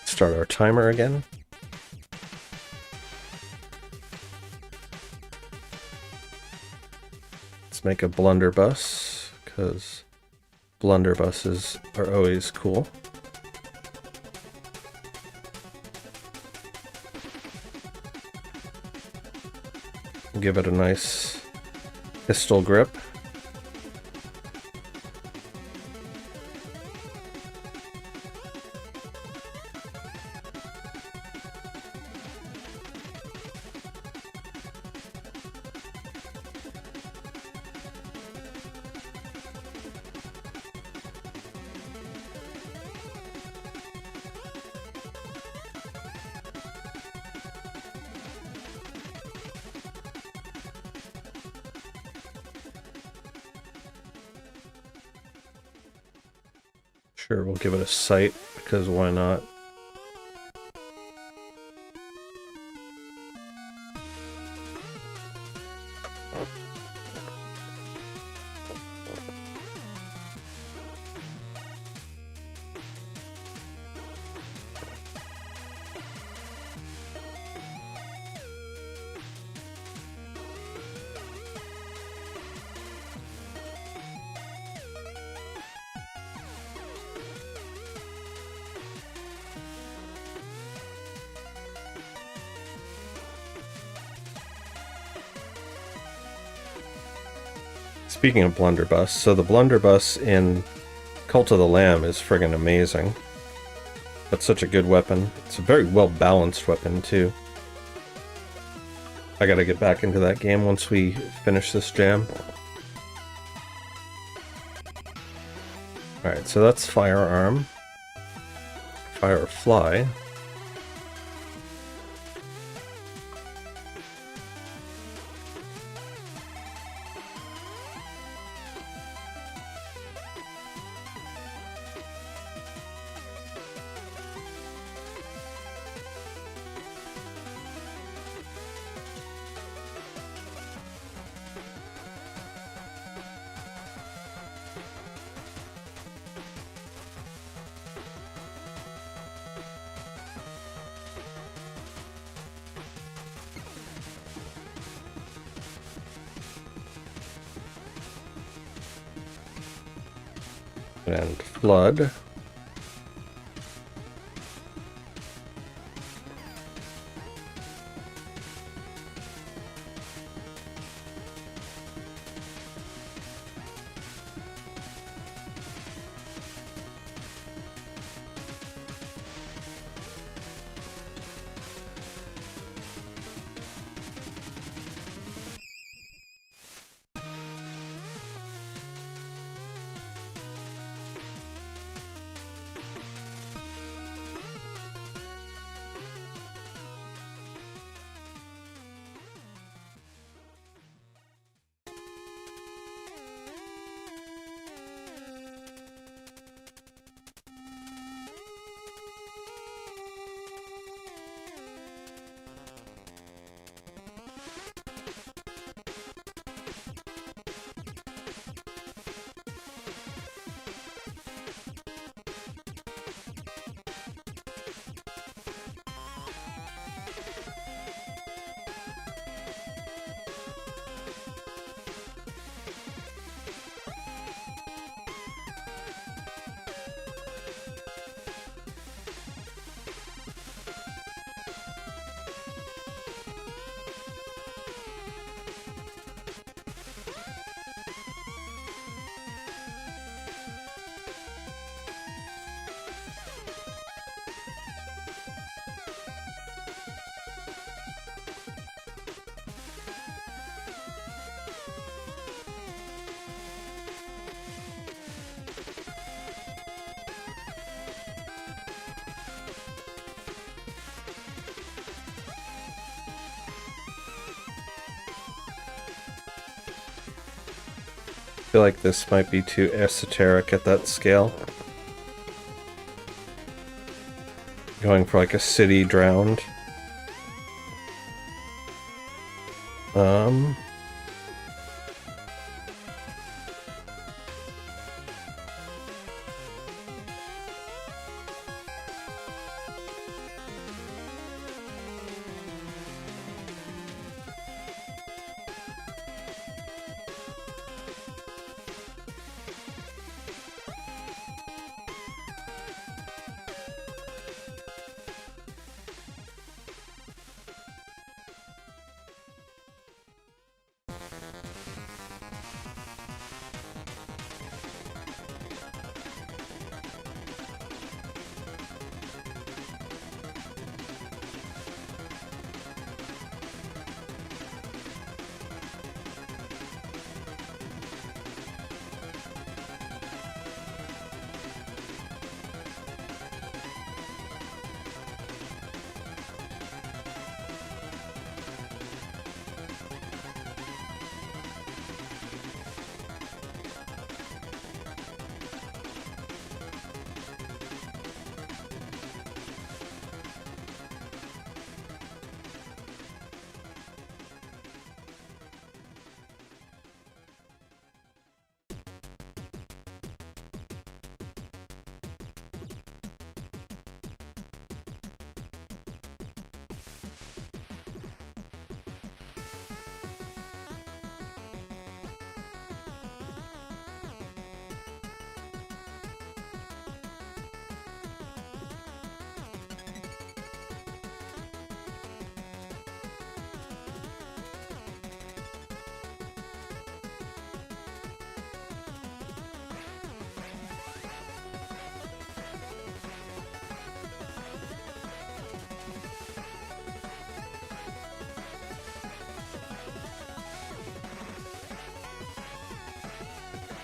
Start our timer again. Let's make a blunderbuss, because blunderbusses are always cool. Give it a nice pistol grip. Sure, we'll give it a sight, because why not? Speaking of blunderbuss, so the blunderbuss in Cult of the Lamb is friggin' amazing. That's such a good weapon. It's a very well balanced weapon too. I gotta get back into that game once we finish this jam. Alright, so that's firearm. Firefly. And flood. I feel like this might be too esoteric at that scale. Going for like a city drowned.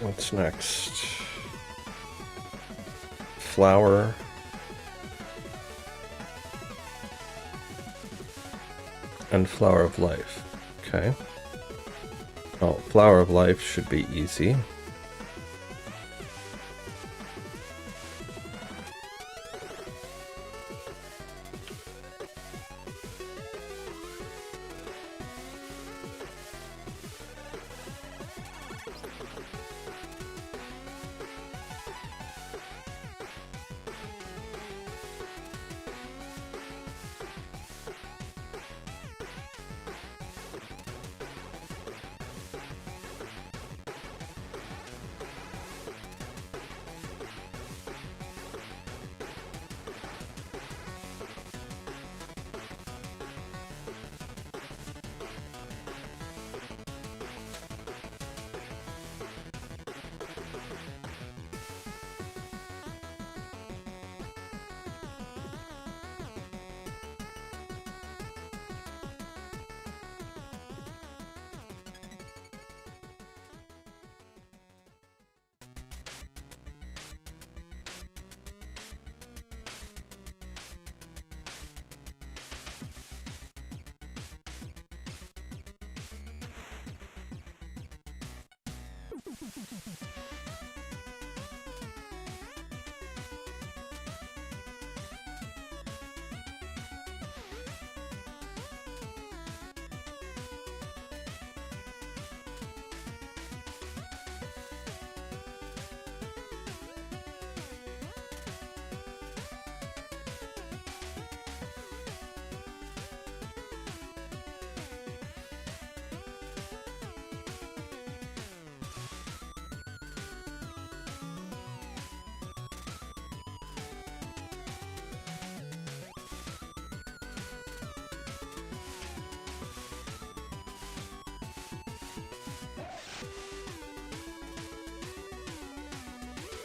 What's next? flower. And Flower of Life. Okay. Oh, Flower of Life should be easy.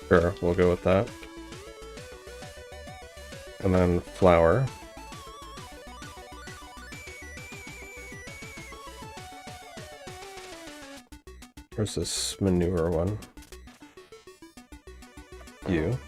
Sure, we'll go with that. And then flower. Where's this manure one? You.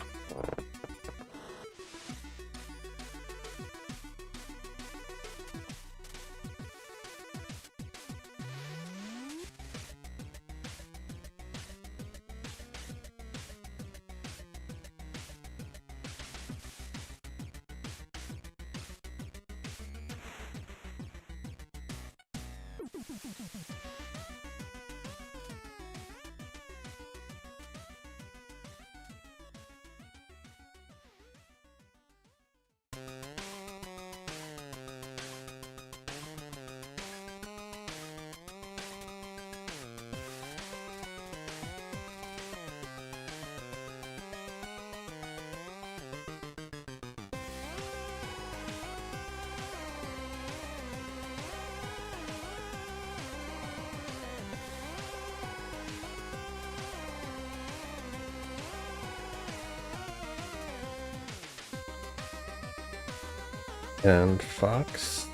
And fox.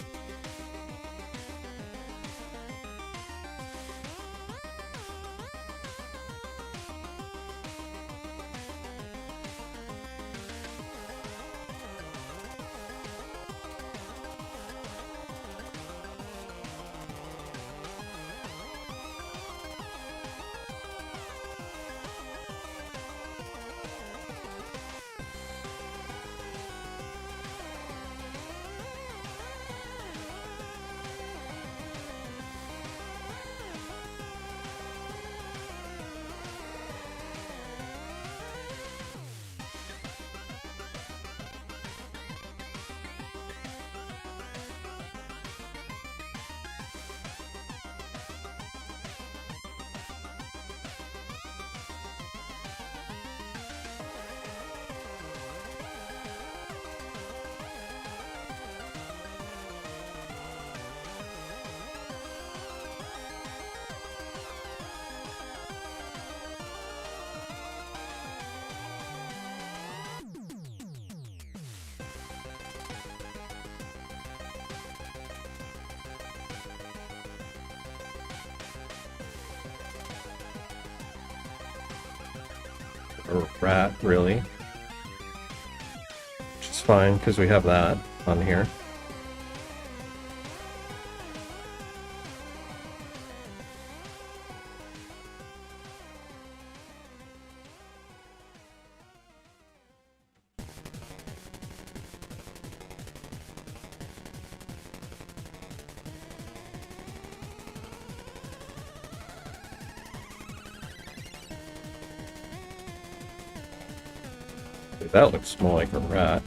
A rat, really? fine because we have that on here. That looks more like a rat.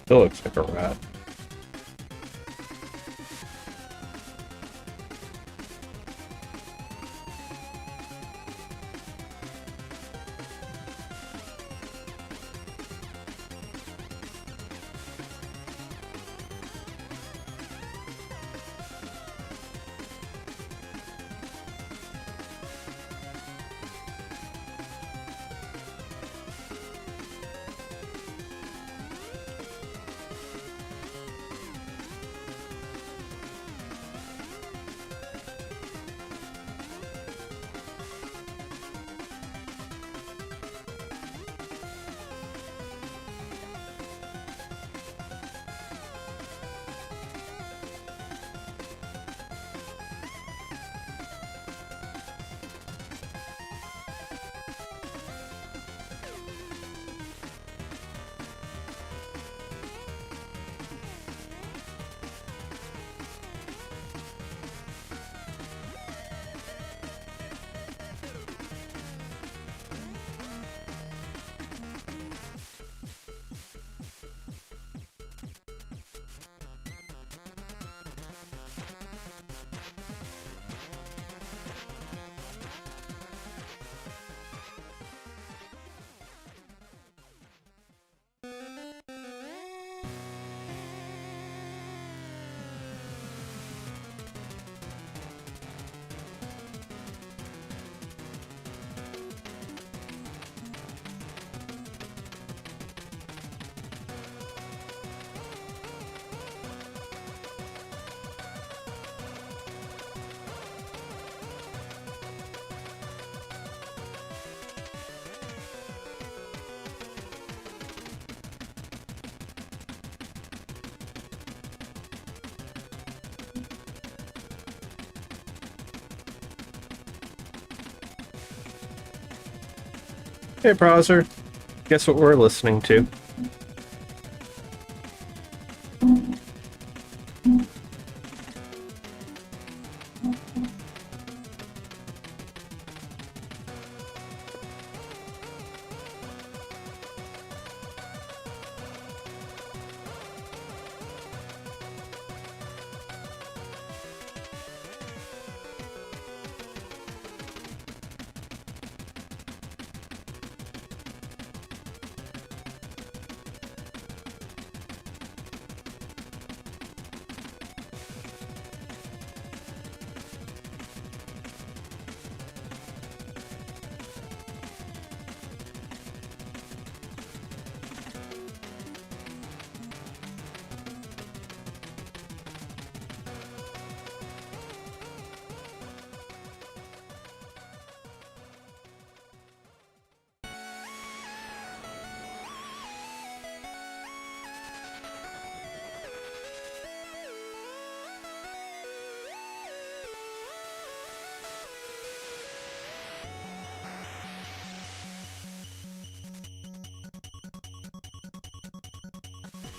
Still looks like a rat. Hey, browser. Guess what we're listening to?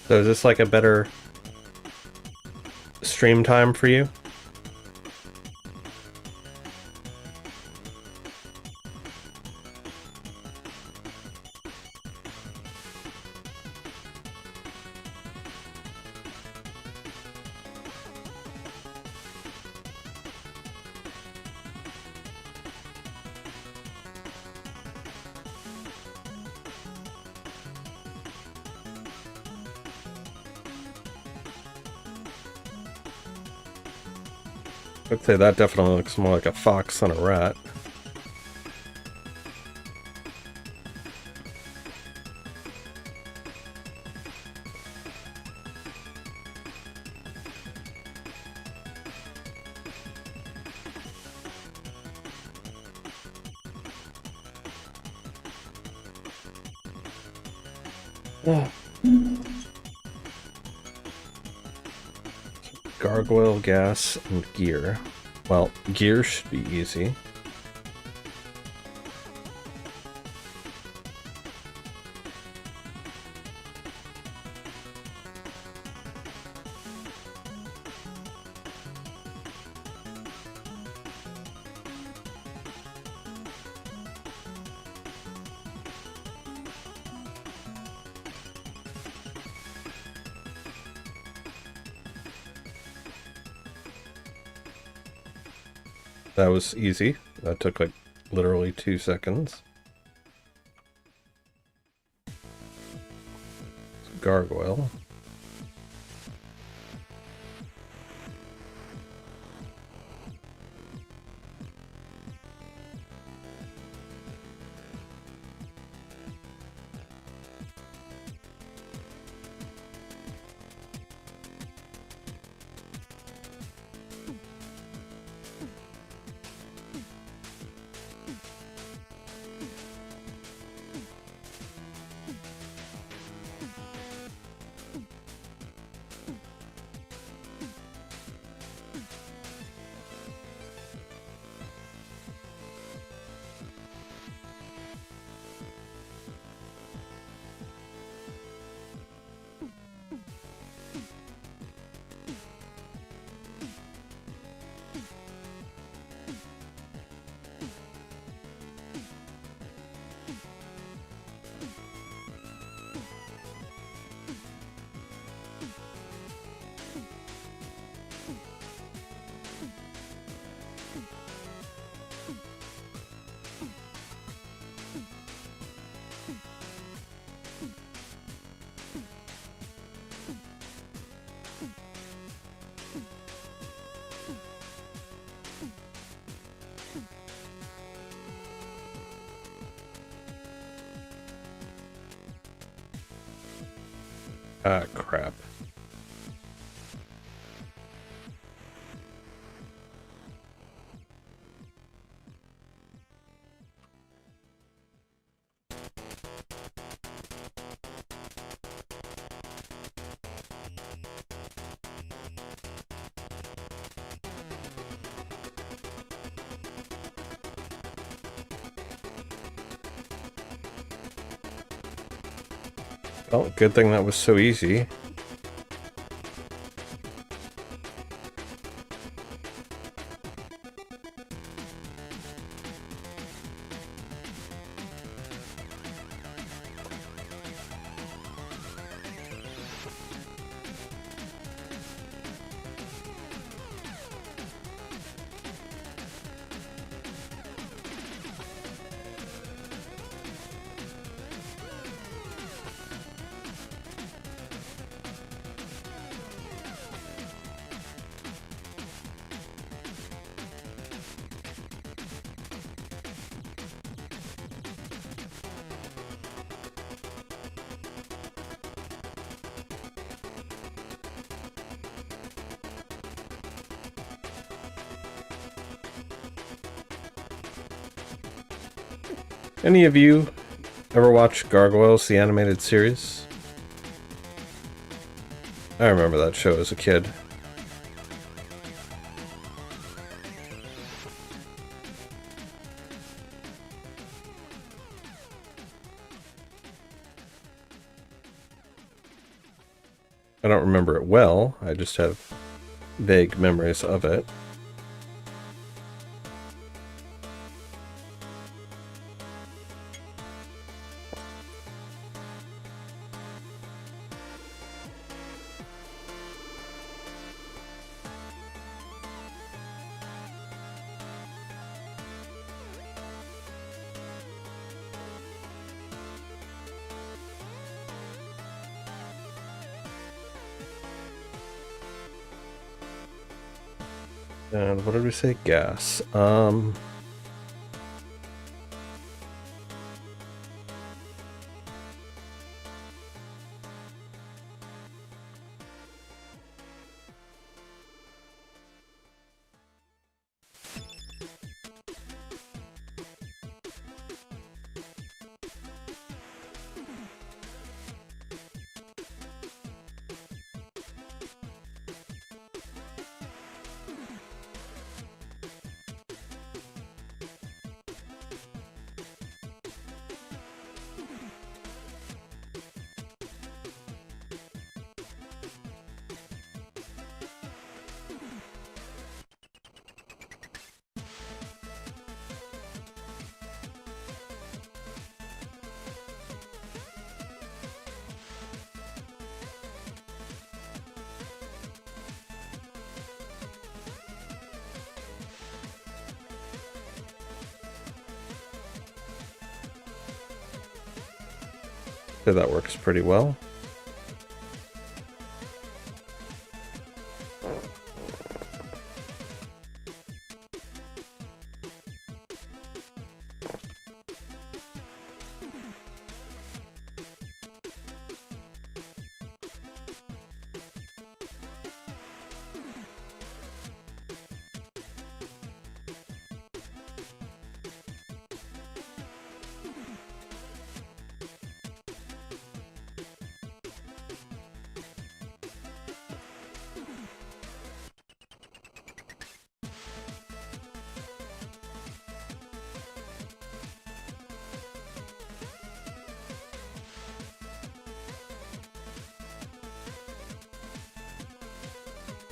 So is this like a better stream time for you? I'd say that definitely looks more like a fox than a rat. Gargoyle, gas, and gear. Well, gear should be easy. That was easy. That took like literally 2 seconds. Gargoyle. Ah, crap. Oh, good thing that was so easy. Any of you ever watch Gargoyles, the animated series? I remember that show as a kid. I don't remember it well. I just have vague memories of it. And what did we say? Gas. So that works pretty well.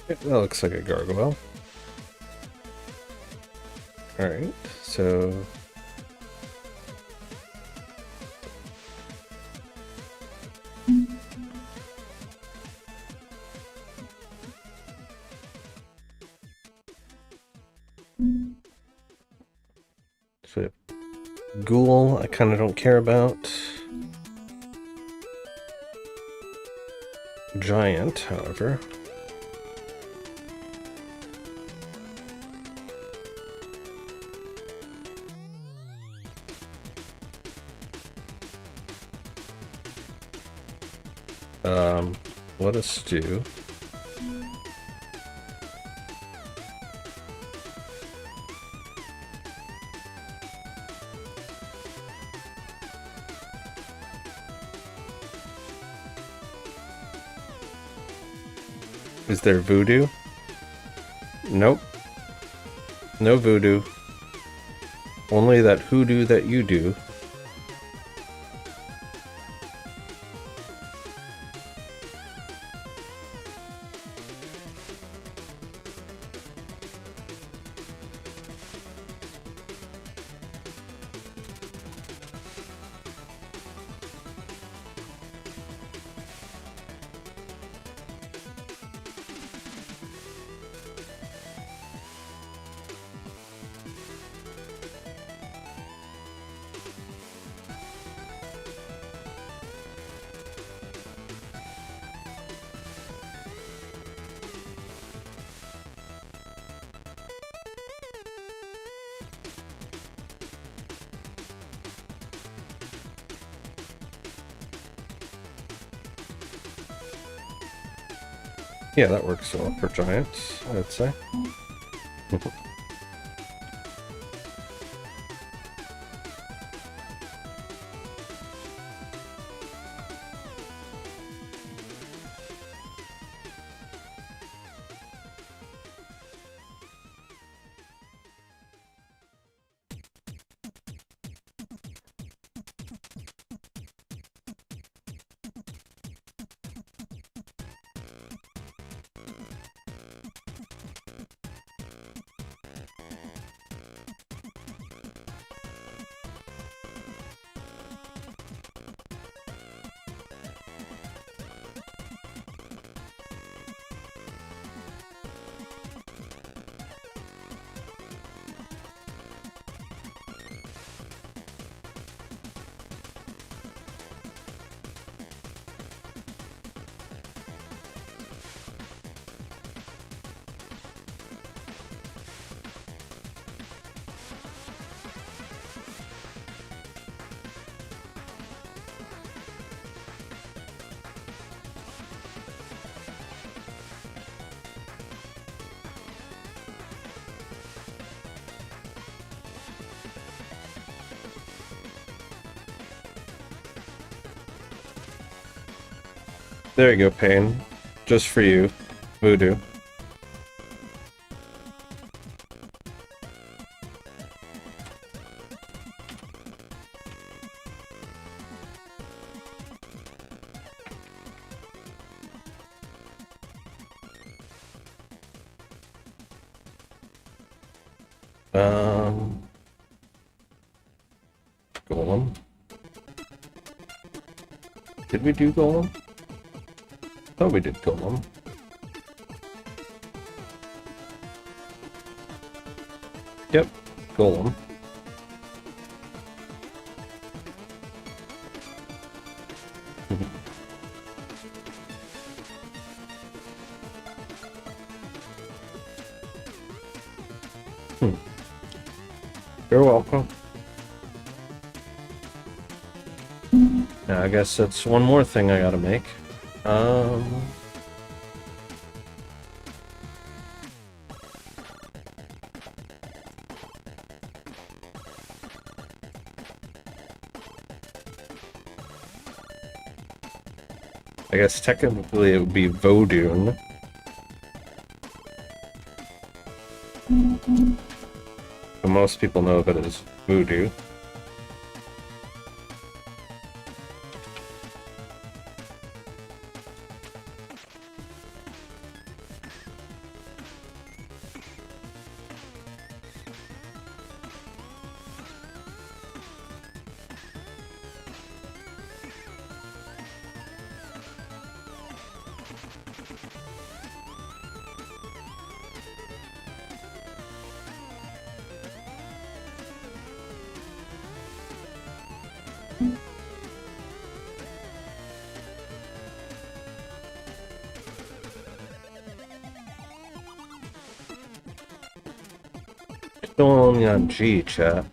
That looks like a gargoyle. Alright, so... So we have Ghoul, I kind of don't care about. Giant, however. Let us do. Is there voodoo? Nope. No voodoo. Only that hoodoo that you do. Yeah, that works well for giants, I'd say. There you go, Pain. Just for you, Voodoo. Golem. Did we do Golem? Thought we did Golem. Yep, Golem. You're welcome. Now, I guess that's one more thing I gotta make. I guess technically it would be Vodoon. But most people know of it as Voodoo. Still only on G, chat.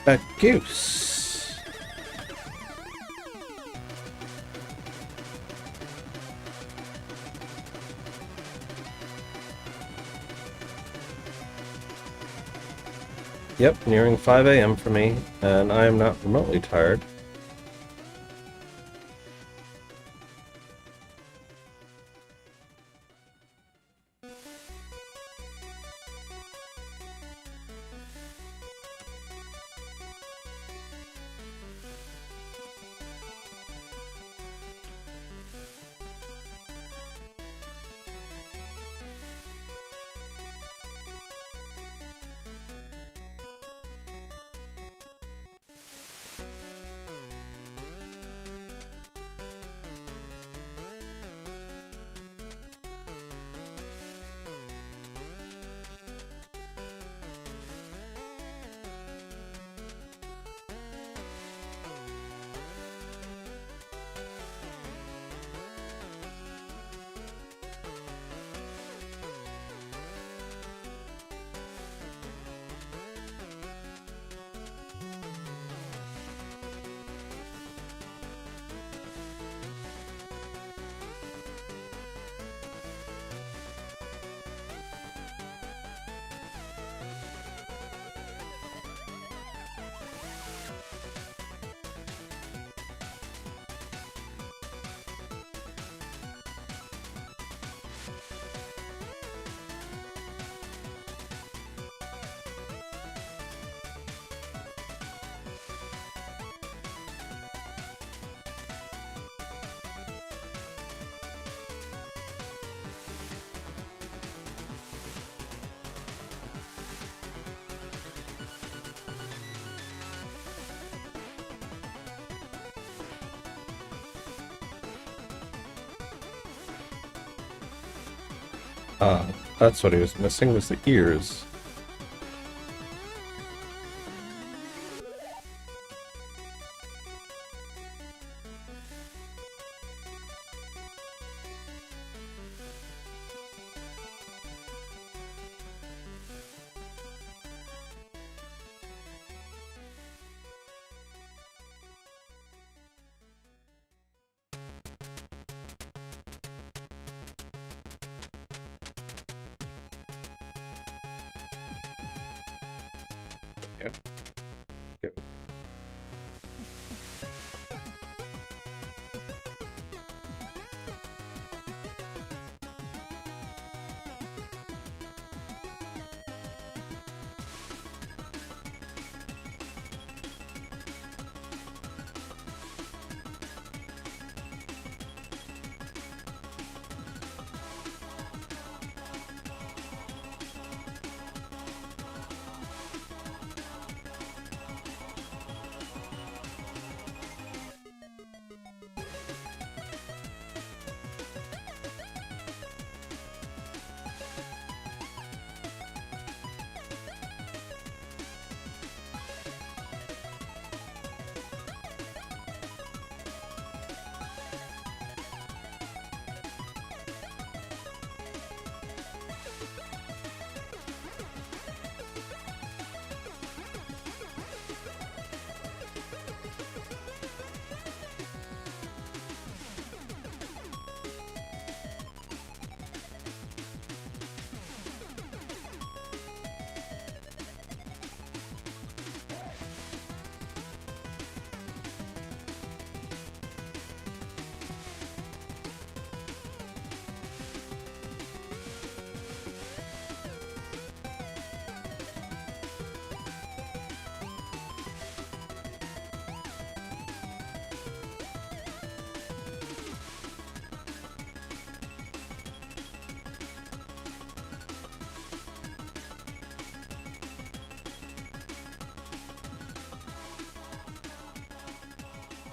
A goose. Yep, nearing 5 a.m. for me, and I am not remotely tired. Ah, that's what he was missing, was the ears. Yeah. Good.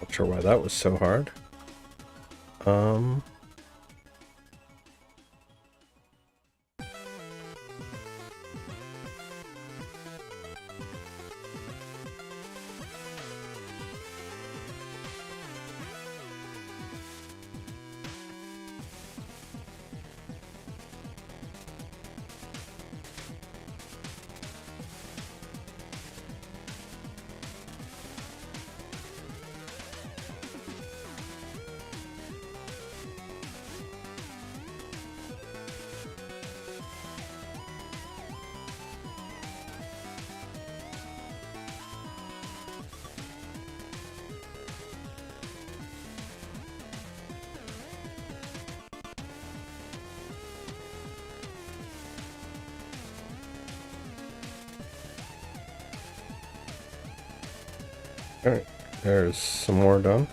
Not sure why that was so hard. Alright, there's some more done.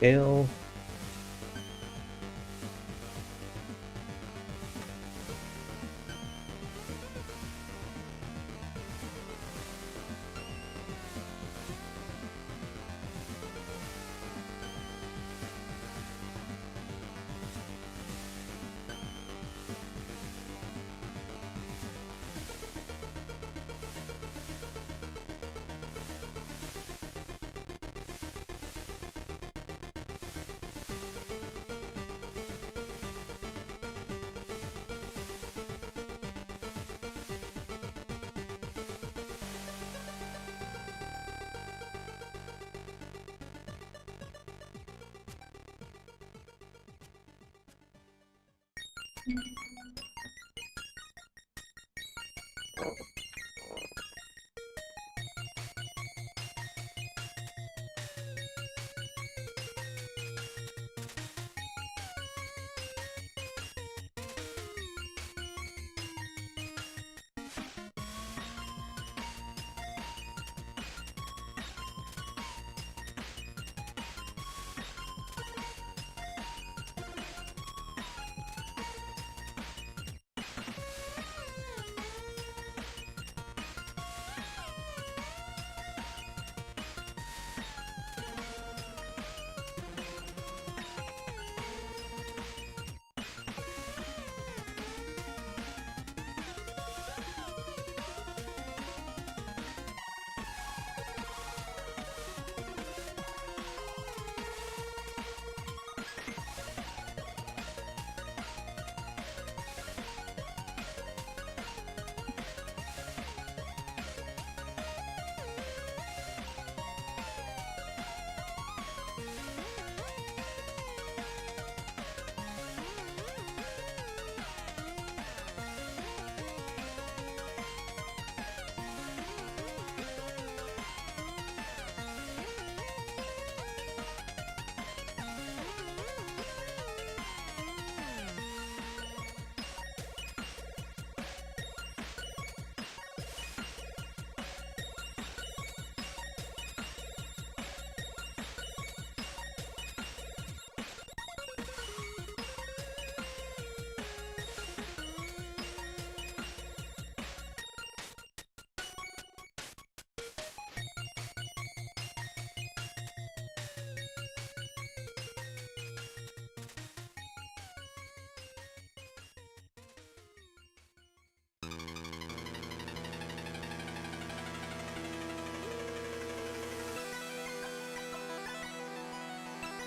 Ale.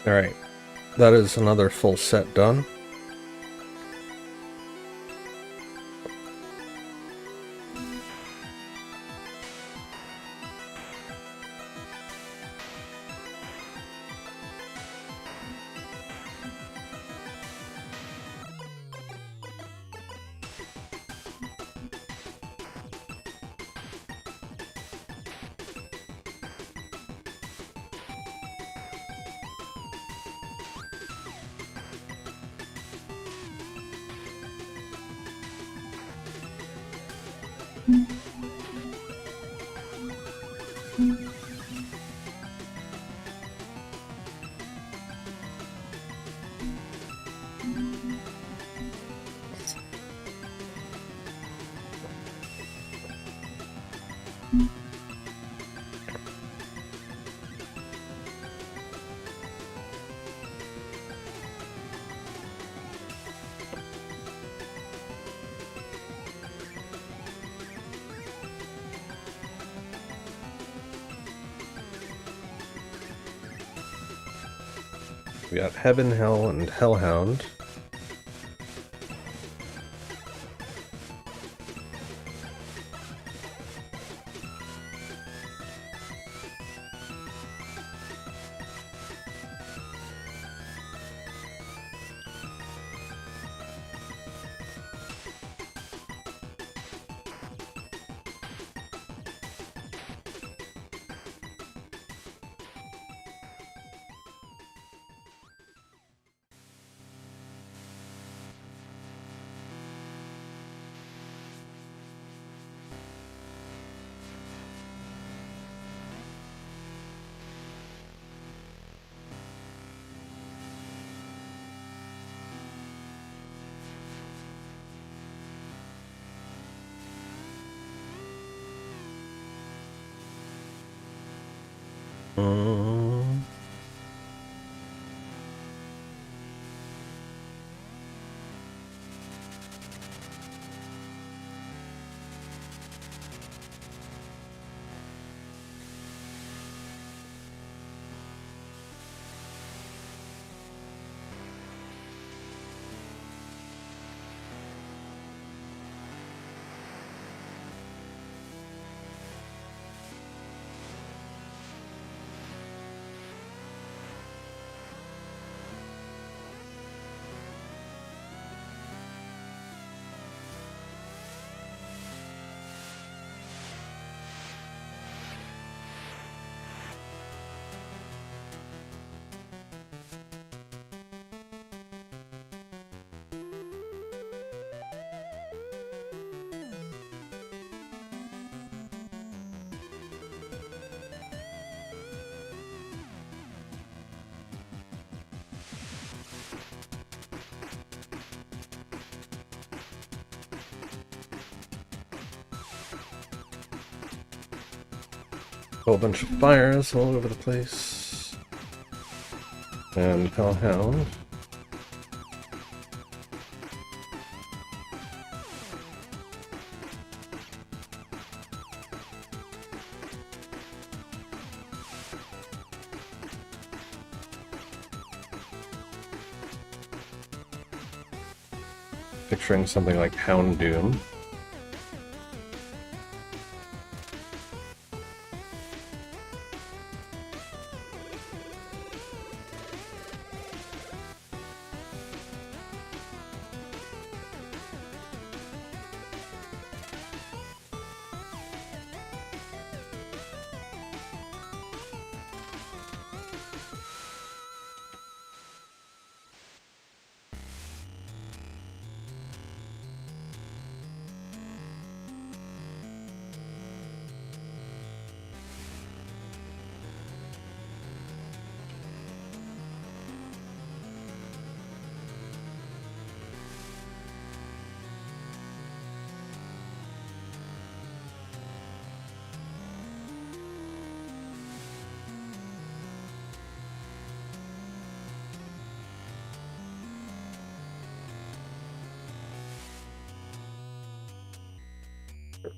Alright, that is another full set done. We got Heaven, Hell, and Hellhound. Um, whole bunch of fires all over the place. And Hellhound. Picturing something like Houndoom.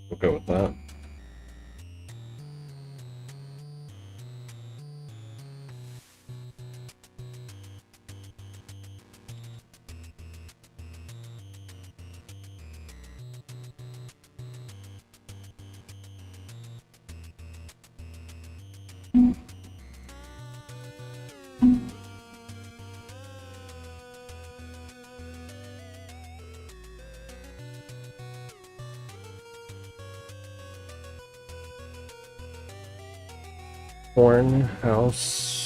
We'll go with that. Horn House.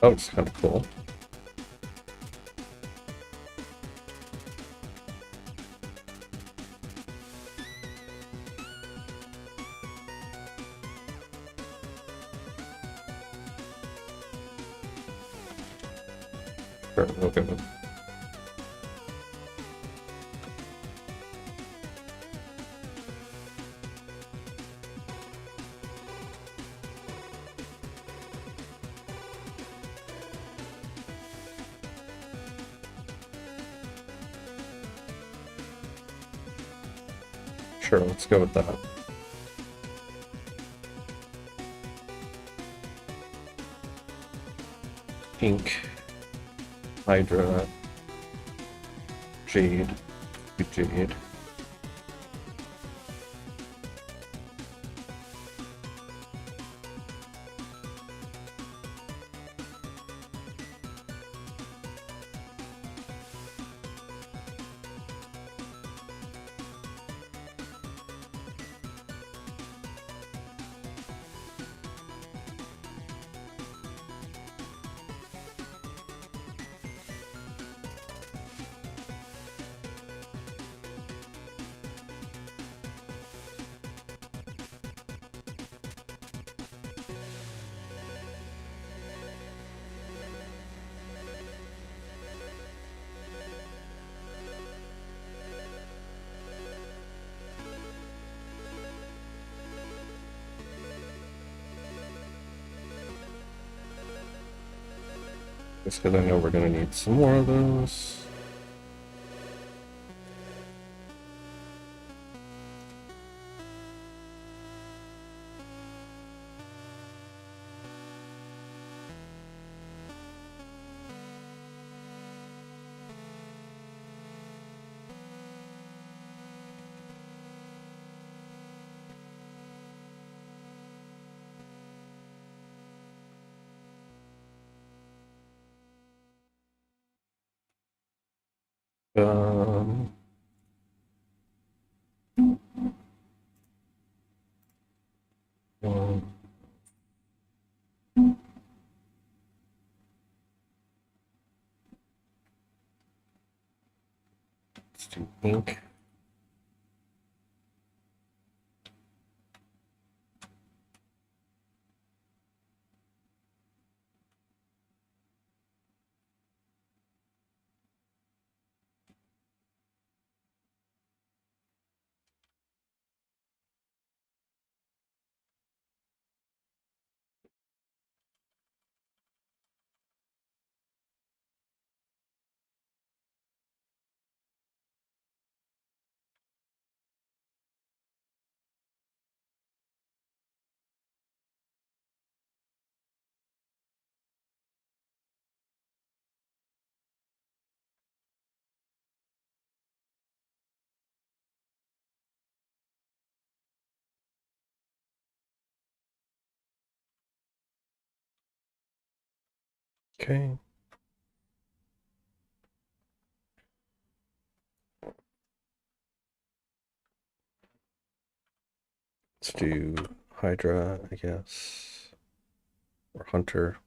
Oh, it's kind of cool. Sure, we'll go with. Sure, let's go with that. Pink, Hydra, Jade, Jade. Just because I know we're going to need some more of those. Um, um, let's do pink. Okay. Let's do Hydra, I guess. Or Hunter.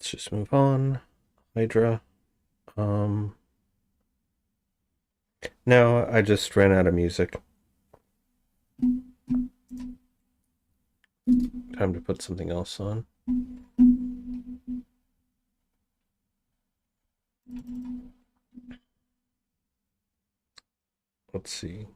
Let's just move on. Hydra. No, I just ran out of music. Time to put something else on. Let's see.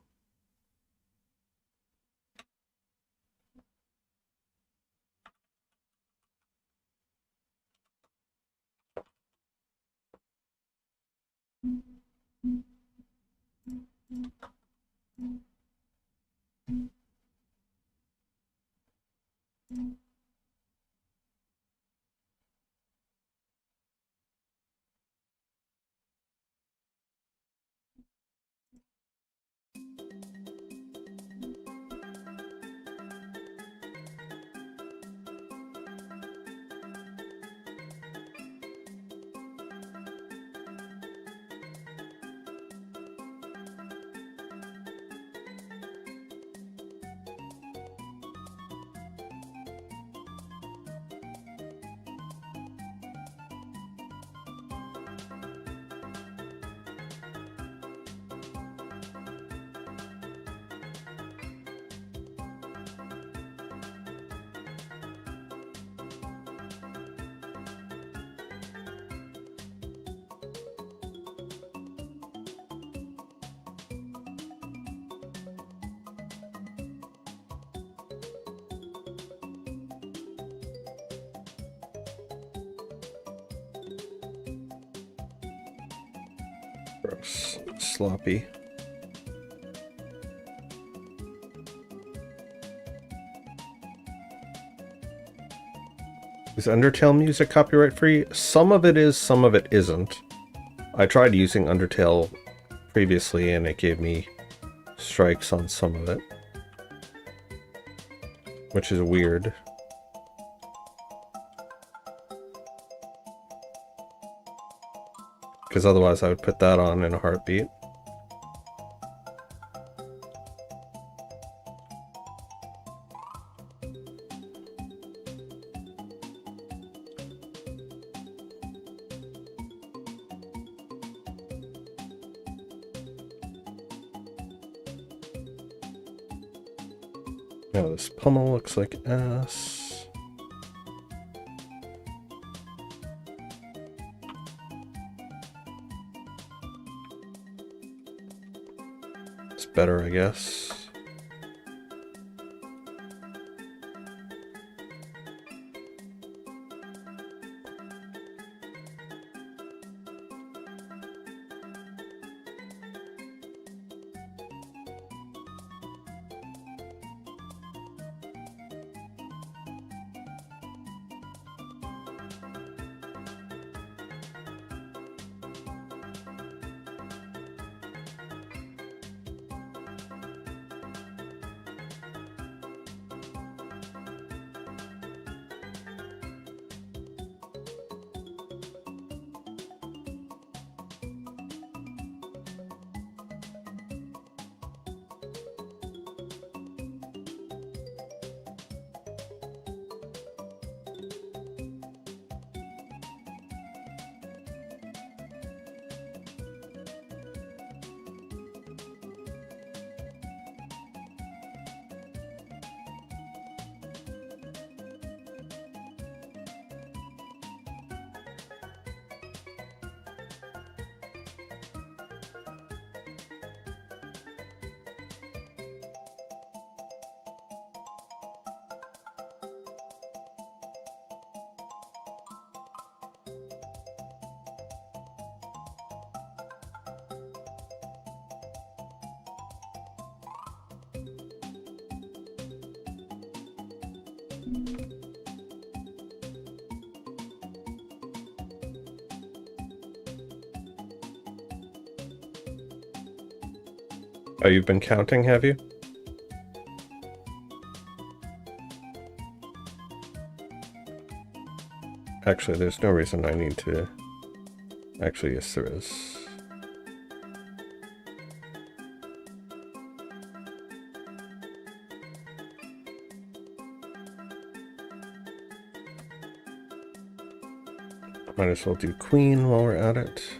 Gross. Sloppy. Is Undertale music copyright free? Some of it is, some of it isn't. I tried using Undertale previously and it gave me strikes on some of it, which is weird. Because otherwise I would put that on in a heartbeat. Now this pummel looks like ass. It's better, I guess. Oh, you've been counting, have you? Actually, there's no reason I need to... Actually, yes, there is. Might as well do queen while we're at it.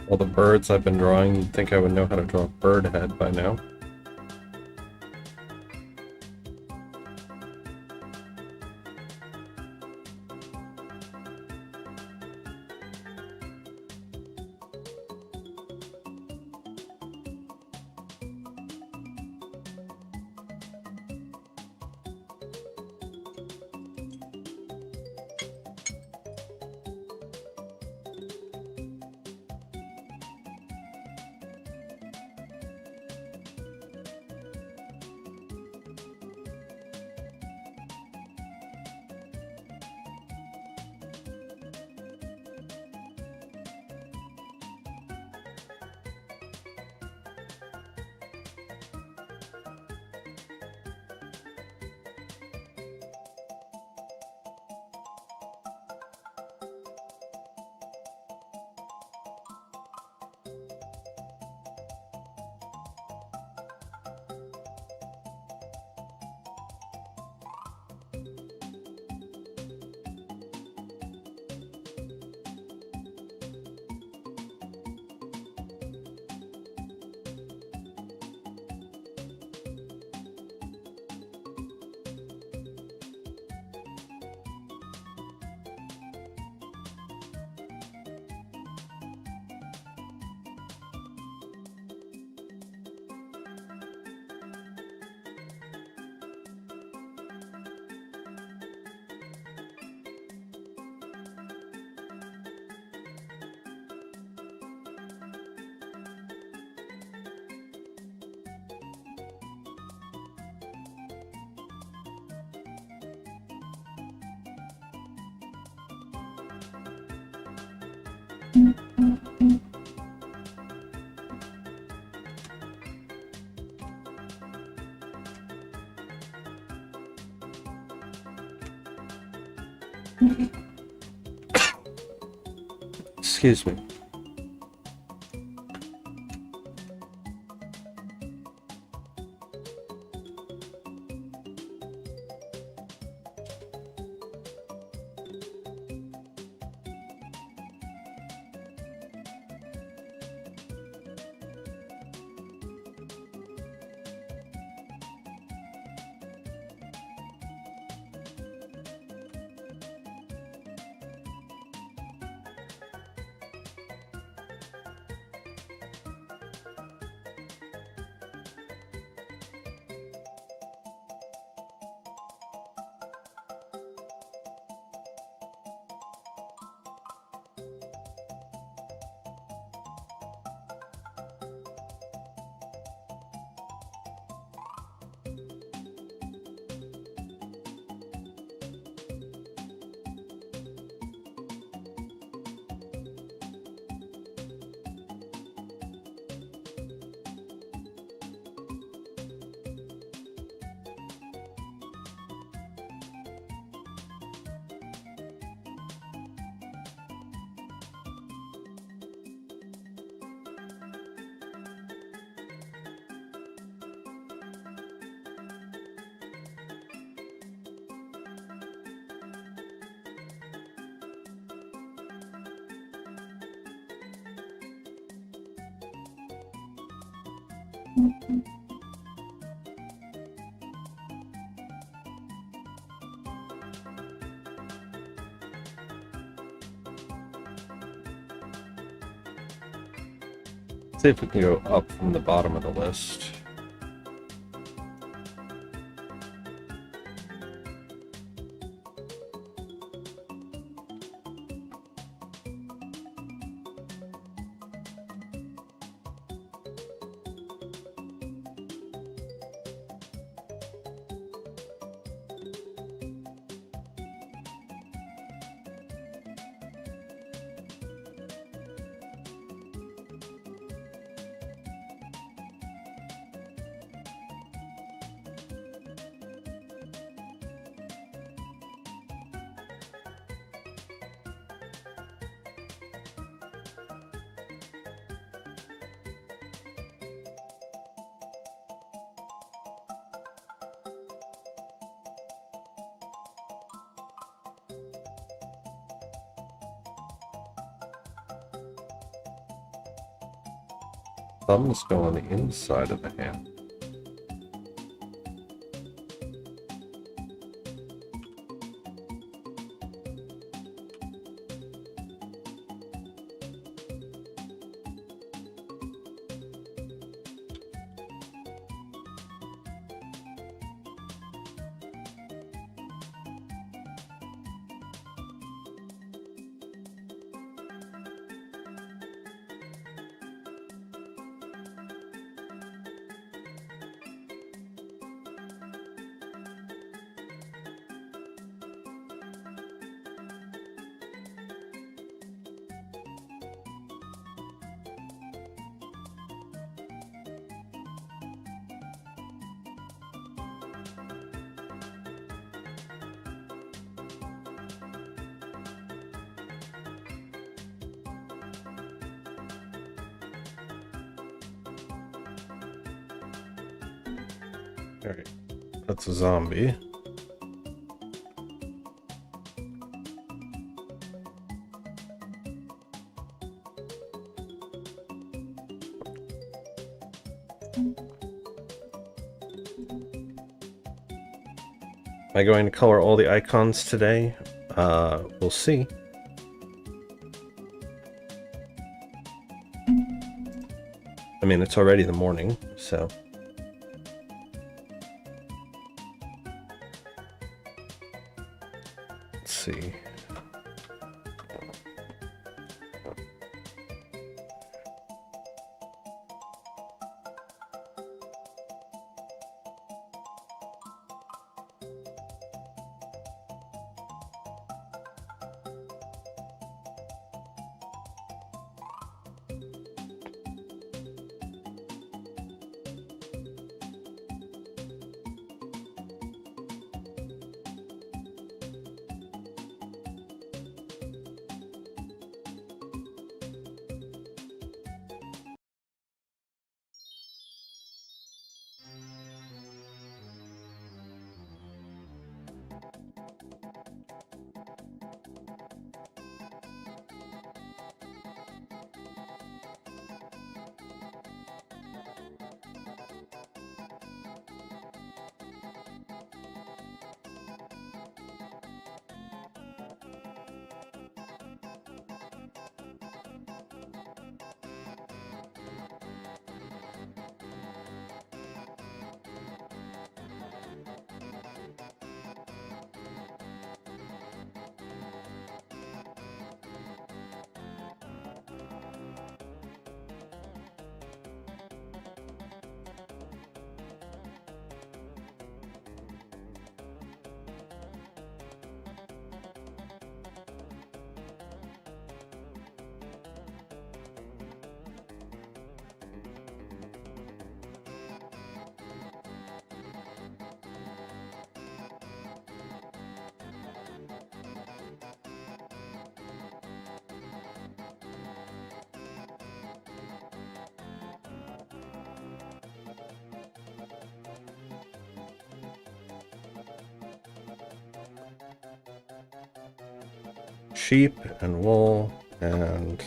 All the birds I've been drawing, you'd think I would know how to draw a bird head by now. Excuse me. See if we can go up from the bottom of the list. Thumbs go on the inside of the hand. Alright, that's a zombie. Am I going to color all the icons today? We'll see. I mean, it's already the morning, so... Let's see. sheep and wool and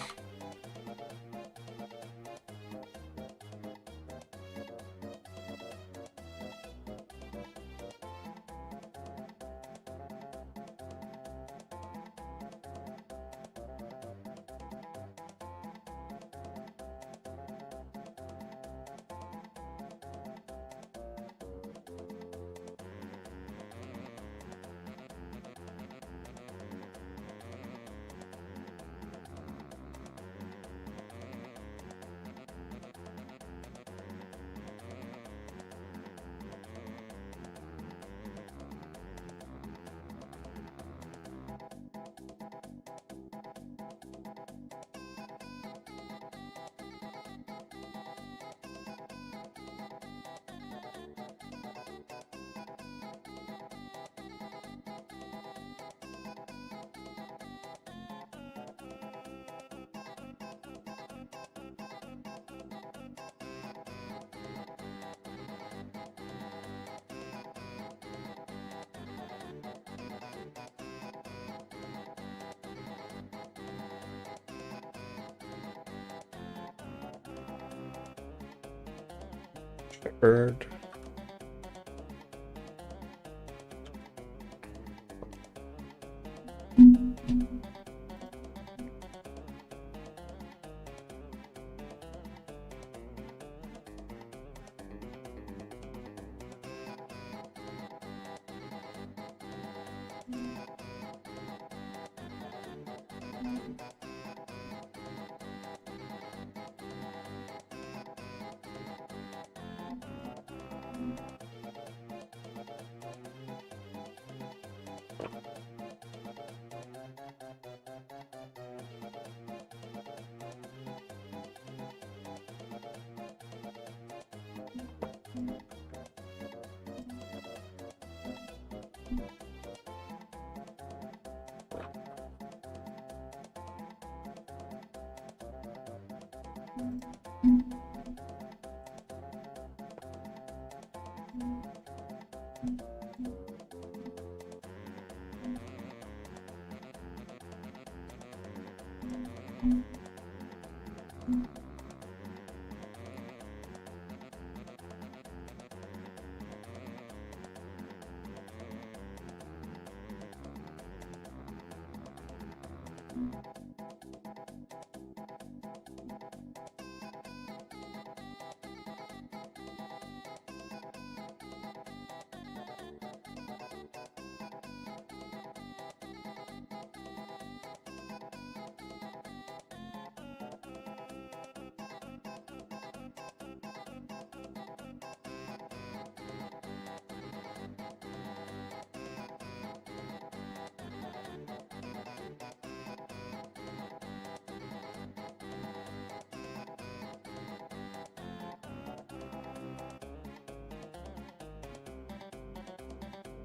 shepherd.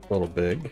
A little big.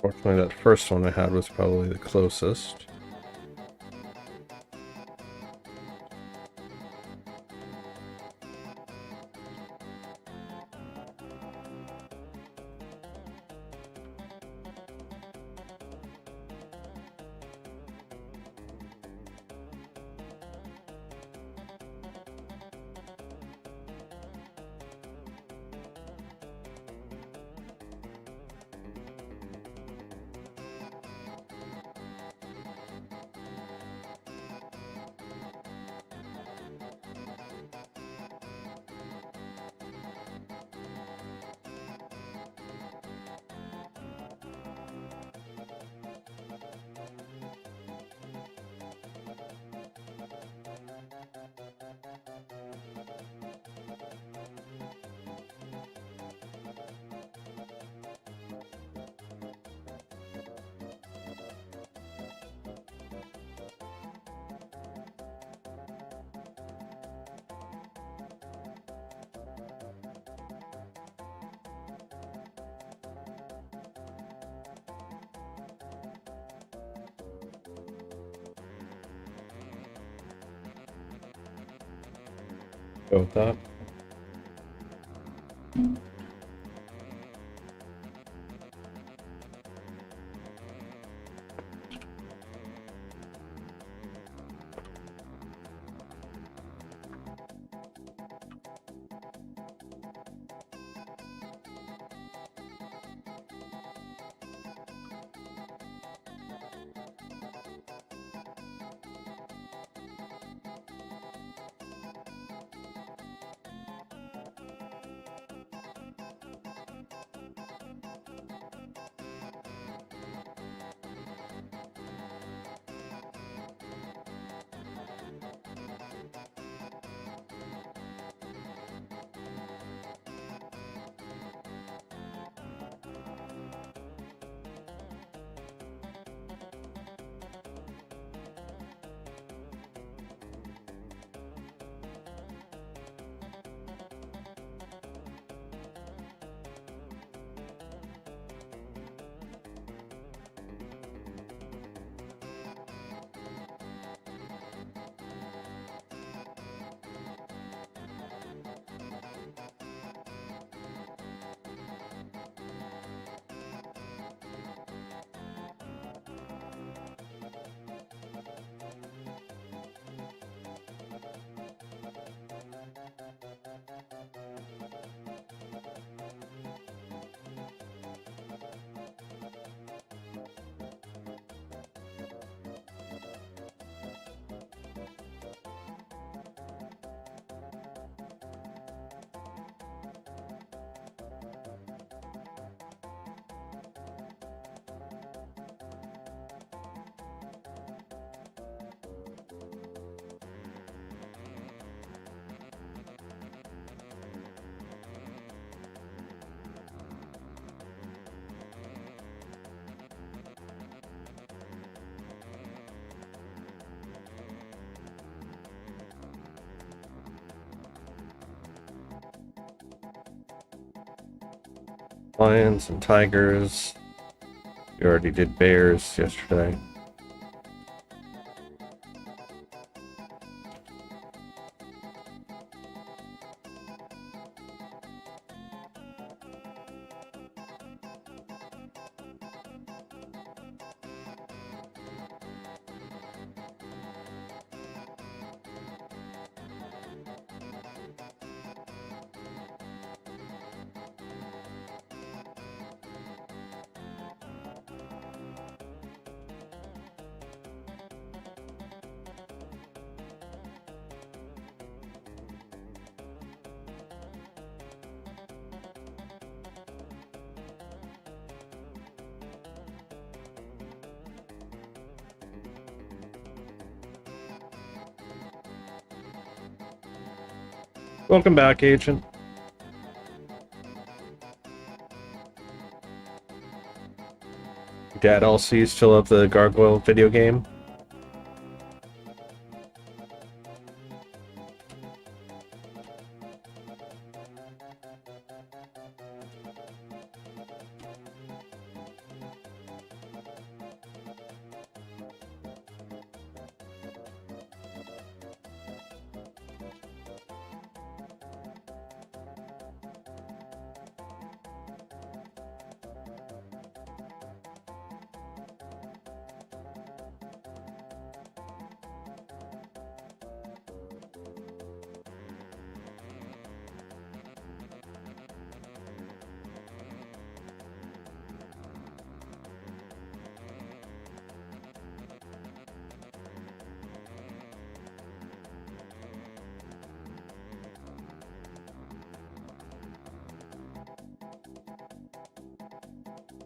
Fortunately, that first one I had was probably the closest. Go with that. Lions and tigers. We already did bears yesterday. Welcome back, Agent. Dad LC still love the Gargoyle video game?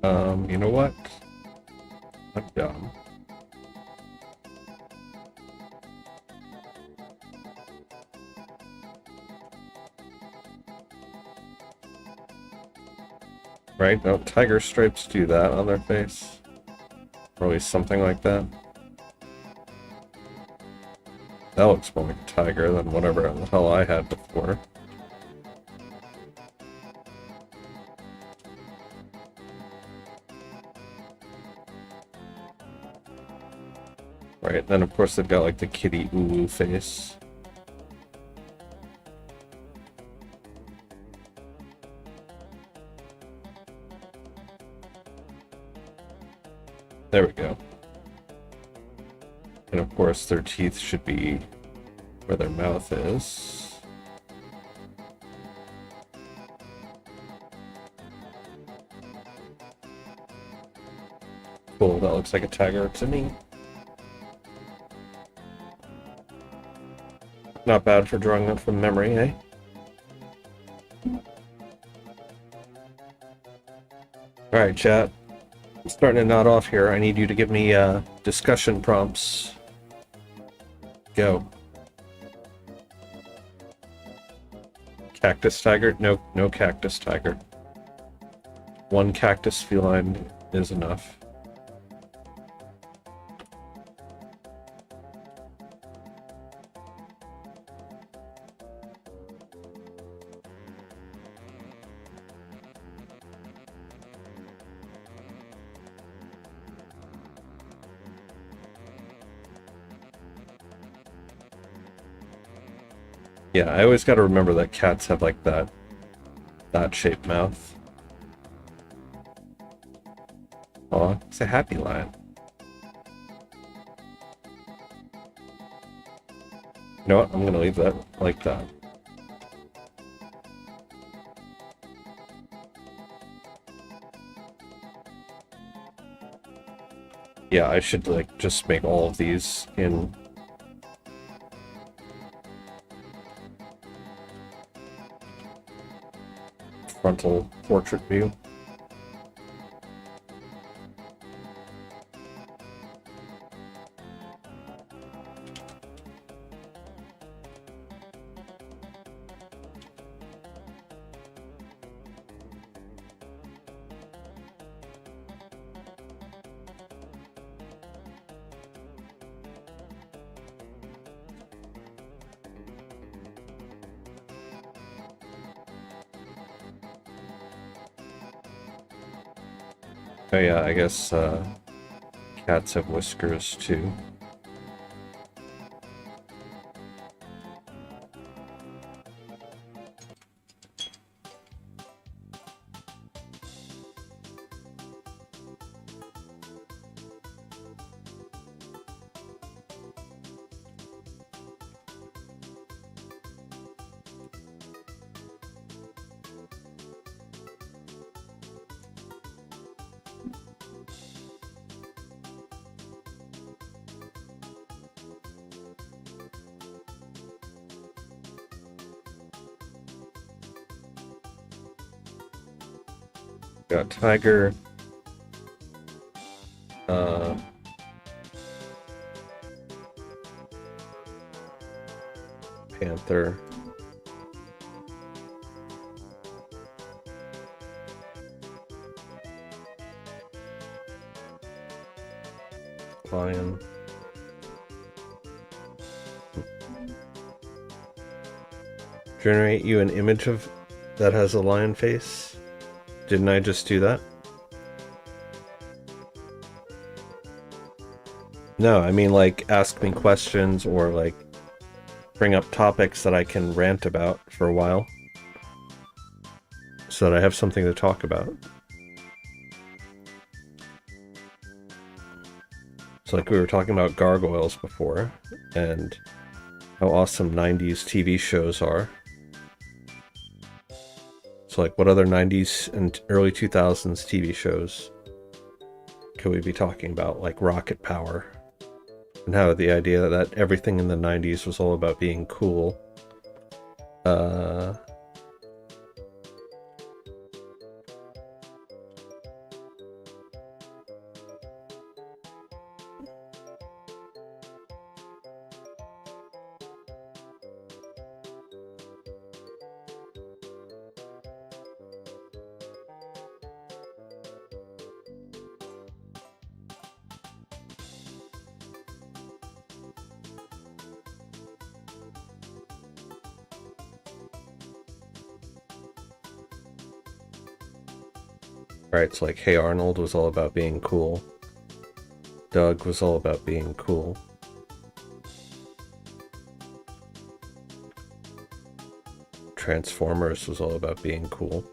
You know what? I'm dumb. Right? No, tiger stripes do that on their face. Or at least something like that. That looks more like a tiger than whatever the hell I had before. Right, then of course they've got like the kitty Ulu face. There we go. And of course their teeth should be where their mouth is. Cool, that looks like a tiger to me. Not bad for drawing that from memory, eh? Alright, chat. I'm starting to nod off here. I need you to give me discussion prompts. Go. Cactus tiger? No, no cactus tiger. One cactus feline is enough. Yeah, I always gotta remember that cats have like that shaped mouth. Aw, it's a happy lion. You know what? I'm gonna leave that like that. Yeah, I should like just make all of these in frontal portrait view. Oh yeah, I guess cats have whiskers too. Got tiger, panther, lion, generate you an image of that has a lion face. Didn't I just do that? No, I mean like ask me questions or like bring up topics that I can rant about for a while so that I have something to talk about. So like we were talking about gargoyles before and how awesome 90s TV shows are. So like what other 90s and early 2000s TV shows could we be talking about? Like Rocket Power. And how the idea that everything in the 90s was all about being cool. Right, so like Hey Arnold was all about being cool. Doug was all about being cool. Transformers was all about being cool.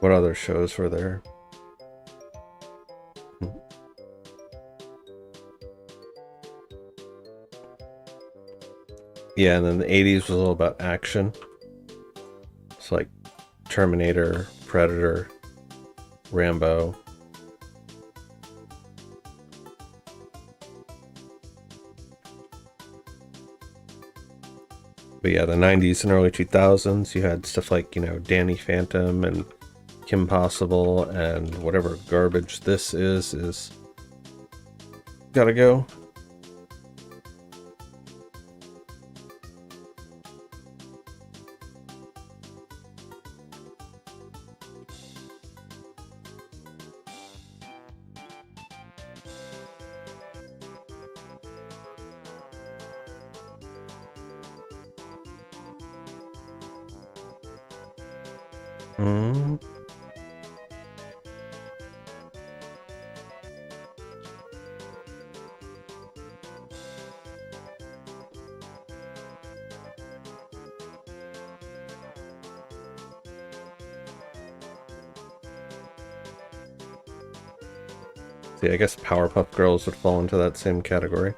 What other shows were there? Yeah, and then the 80s was all about action. It's like Terminator, Predator, Rambo. But yeah, the 90s and early 2000s, you had stuff like, you know, Danny Phantom and Kim Possible, and whatever garbage this is gotta go. Mm. See, I guess Powerpuff Girls would fall into that same category.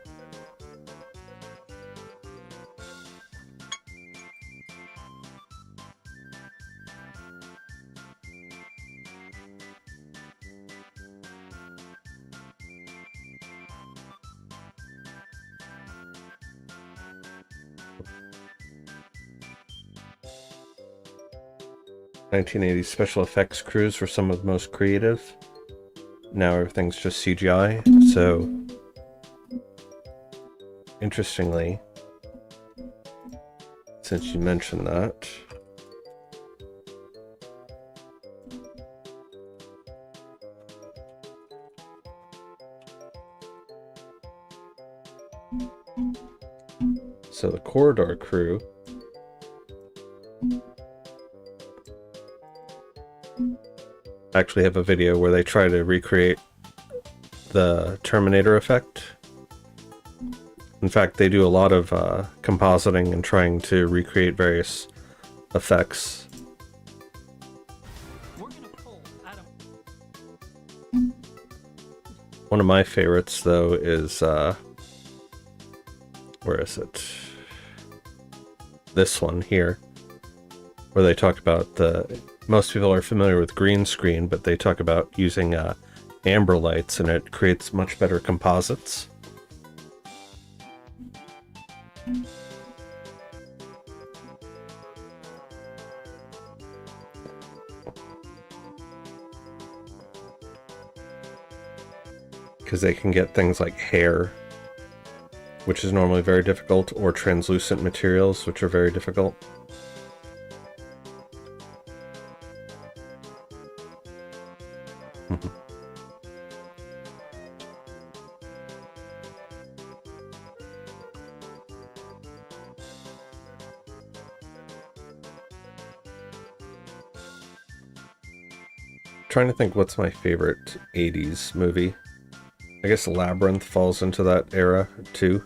'80s special effects crews were some of the most creative. Now everything's just CGI. So, interestingly, since you mentioned that, so the Corridor crew actually have a video where they try to recreate the Terminator effect. In fact, they do a lot of compositing and trying to recreate various effects. One of my favorites, though, is where is it? This one here, where they talk about most people are familiar with green screen, but they talk about using amber lights, and it creates much better composites. Because they can get things like hair, which is normally very difficult, or translucent materials, which are very difficult. trying to think what's my favorite 80s movie. I guess Labyrinth falls into that era too.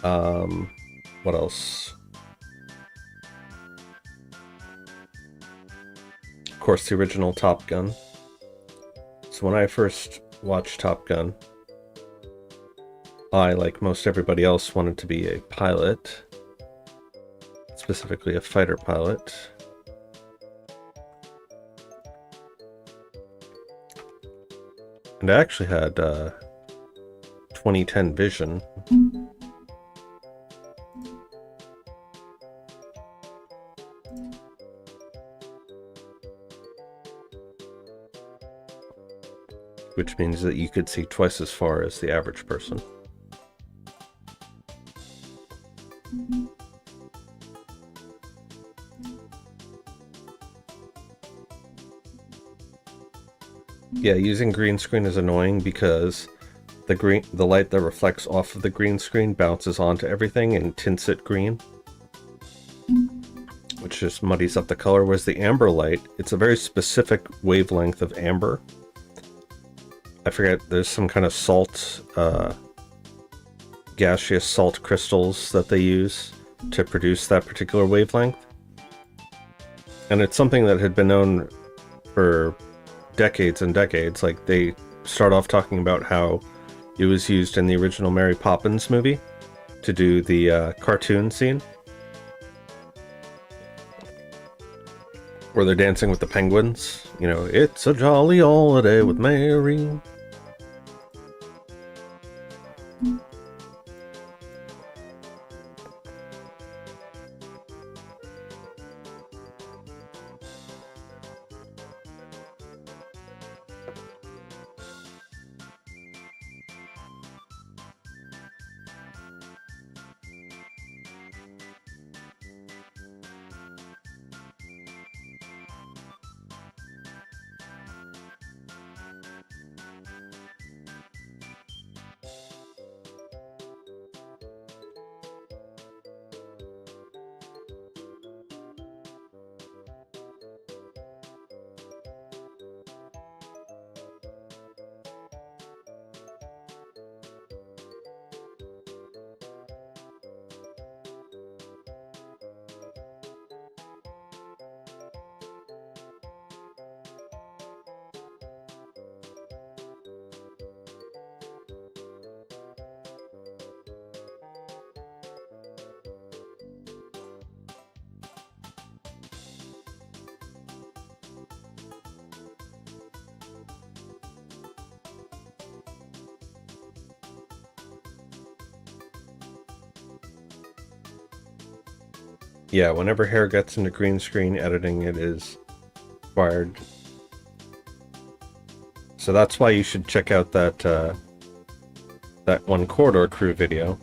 What else? Of course, the original Top Gun. So when I first watched Top Gun, I, like most everybody else, wanted to be a pilot, specifically a fighter pilot. And I actually had 2010 vision. Which means that you could see twice as far as the average person. Yeah, using green screen is annoying because the light that reflects off of the green screen bounces onto everything and tints it green, which just muddies up the color. Whereas the amber light, it's a very specific wavelength of amber. I forget, there's some kind of salt, gaseous salt crystals that they use to produce that particular wavelength. And it's something that had been known for decades and decades. Like, they start off talking about how it was used in the original Mary Poppins movie to do the cartoon scene where they're dancing with the penguins. You know, it's a jolly holiday with Mary. Yeah, whenever hair gets into green screen editing, it is required. So that's why you should check out that that One Corridor Crew video,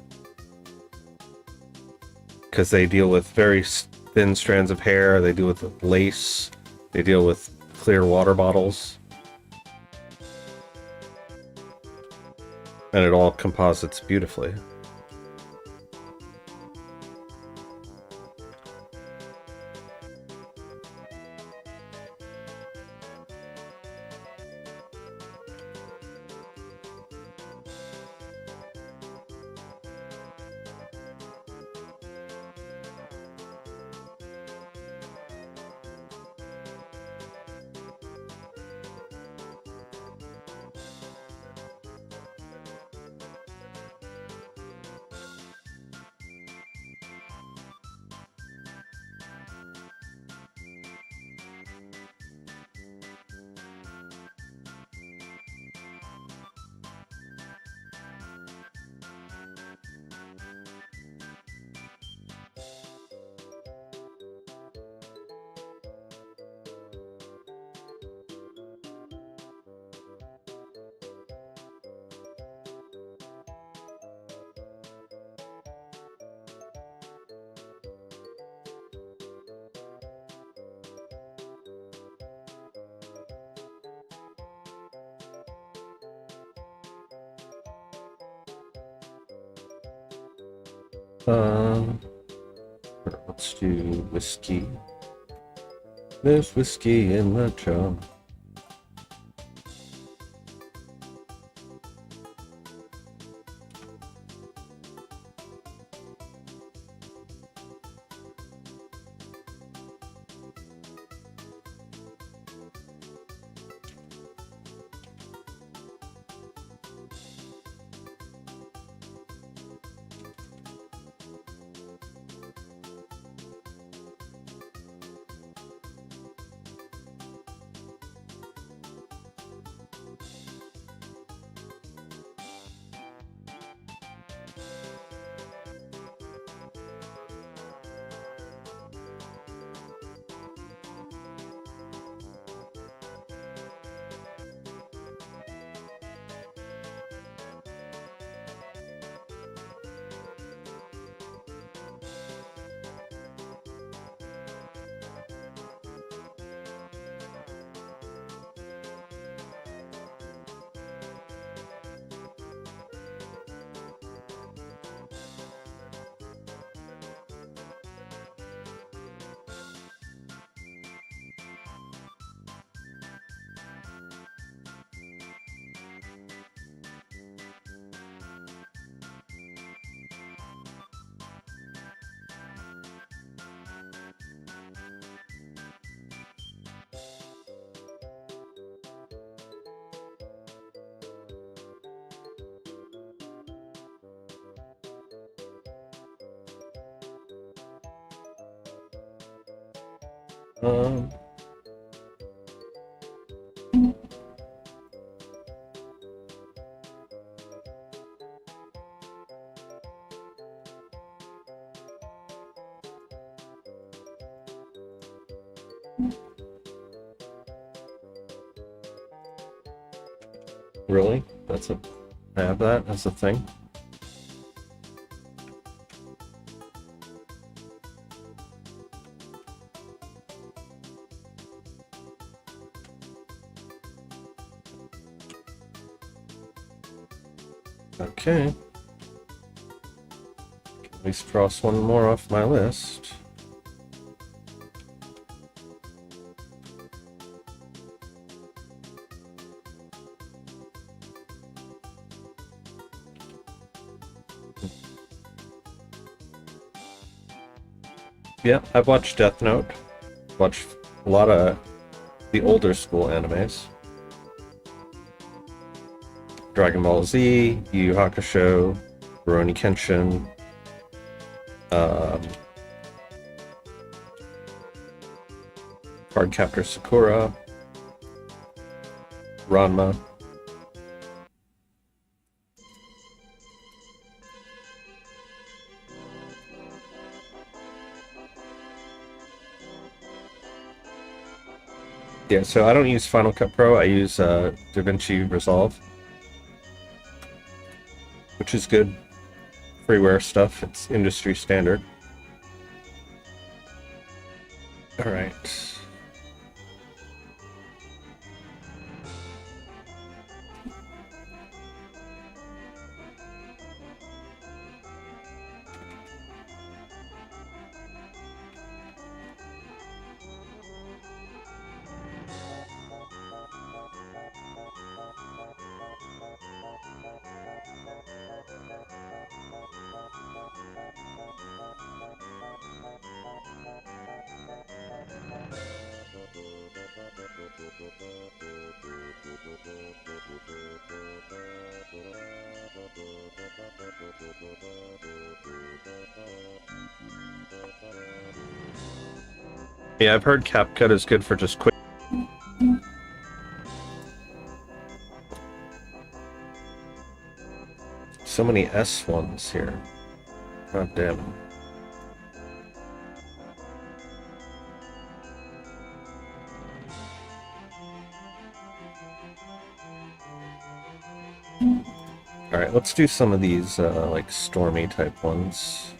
because they deal with very thin strands of hair, they deal with lace, they deal with clear water bottles, and it all composites beautifully. Let's do whiskey. There's whiskey in the jar. Um, really? I have that as a thing? Okay. At least cross one more off my list. Yeah, I've watched Death Note. Watched a lot of the older school animes. Dragon Ball Z, Yu Yu Hakusho, Rurouni Kenshin, Cardcaptor Sakura, Ranma. Yeah, so I don't use Final Cut Pro, I use DaVinci Resolve, which is good freeware stuff. It's industry standard. All right. Yeah, I've heard CapCut is good for just quick. So many S ones here. God damn it. Alright, let's do some of these, like, stormy type ones.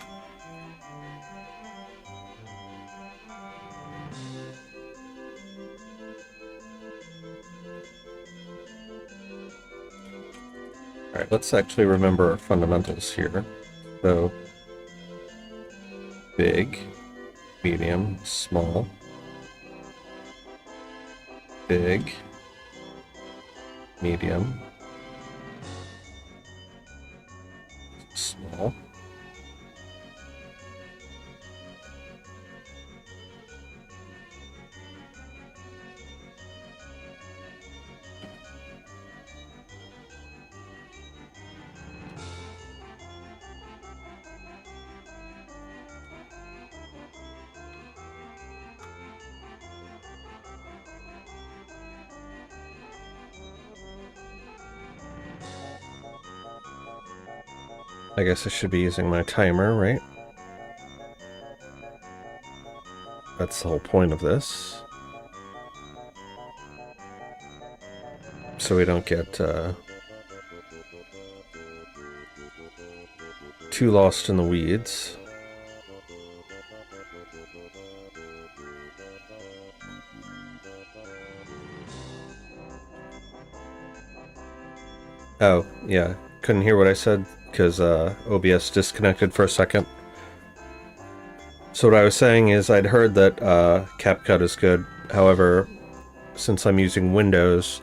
Alright, let's actually remember our fundamentals here. So, big, medium, small, big, medium, small, I guess I should be using my timer, right? That's the whole point of this. So we don't get too lost in the weeds. Oh, yeah. Couldn't hear what I said because OBS disconnected for a second. So what I was saying is I'd heard that CapCut is good. However, since I'm using Windows,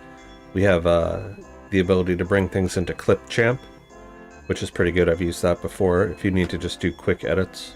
we have the ability to bring things into Clipchamp, which is pretty good. I've used that before if you need to just do quick edits.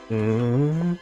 Mm.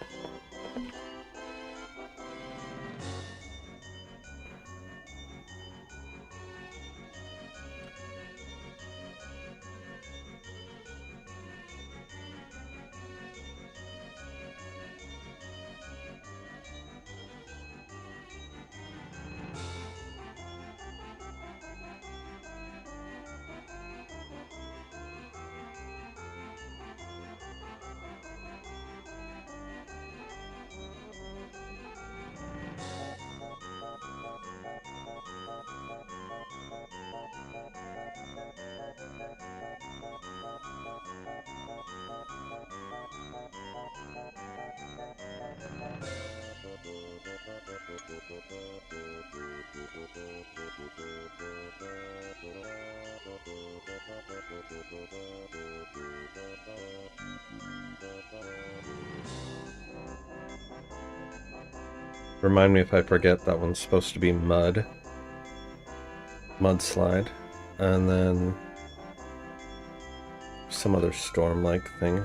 Remind me if I forget, that one's supposed to be mud. Mudslide. And then some other storm-like thing.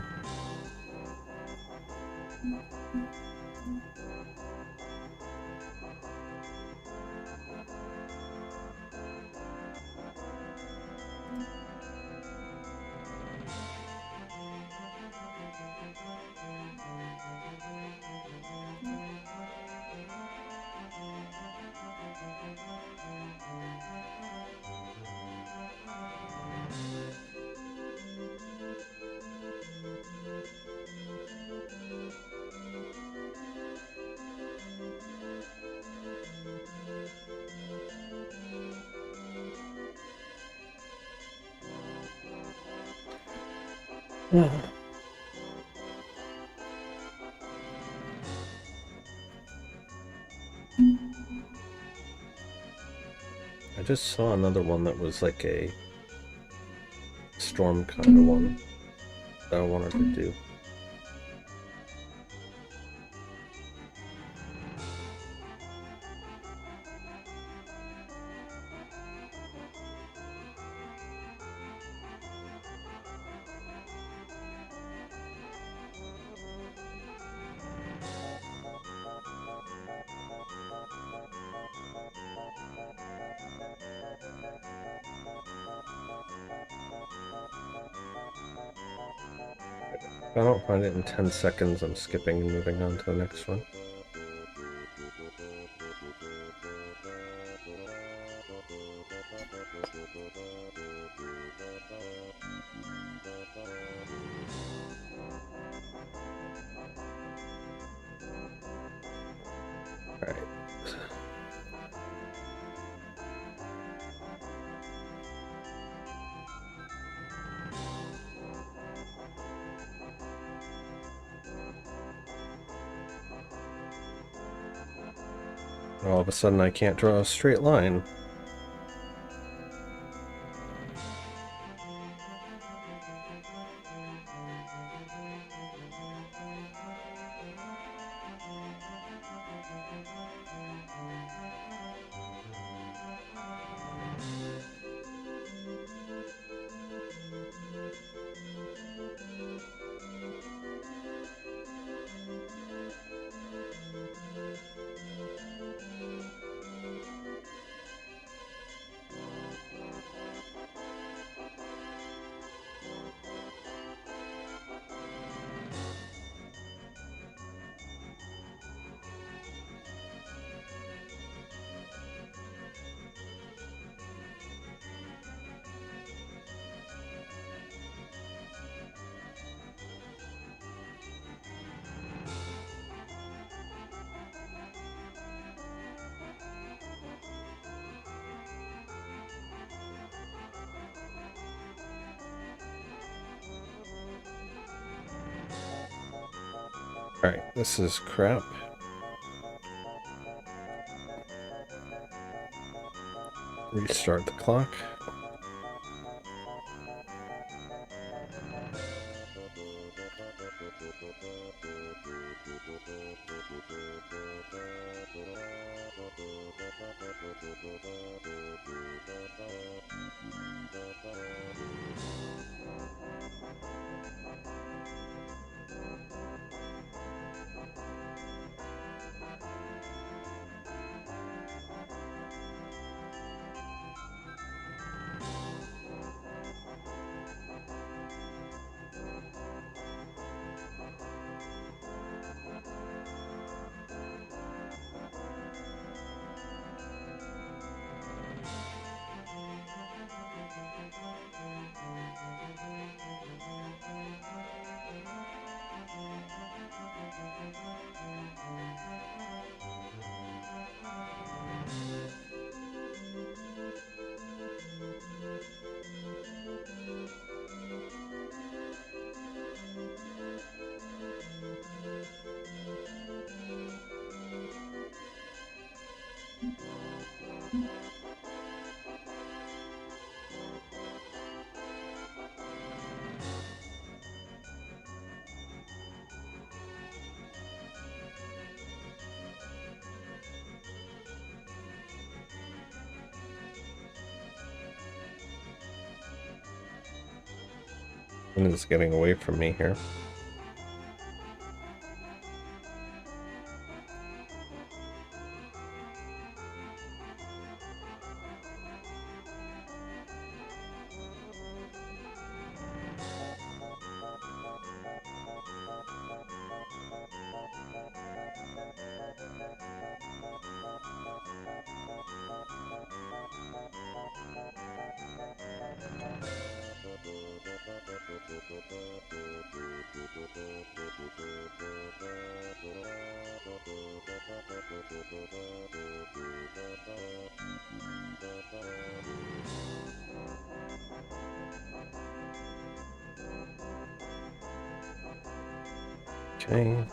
I just saw another one that was like a storm kind of one that I wanted to do. If I don't find it in 10 seconds, I'm skipping and moving on to the next one. Alright. All of a sudden I can't draw a straight line. Alright, this is crap. Restart the clock. One is getting away from me here. Okay.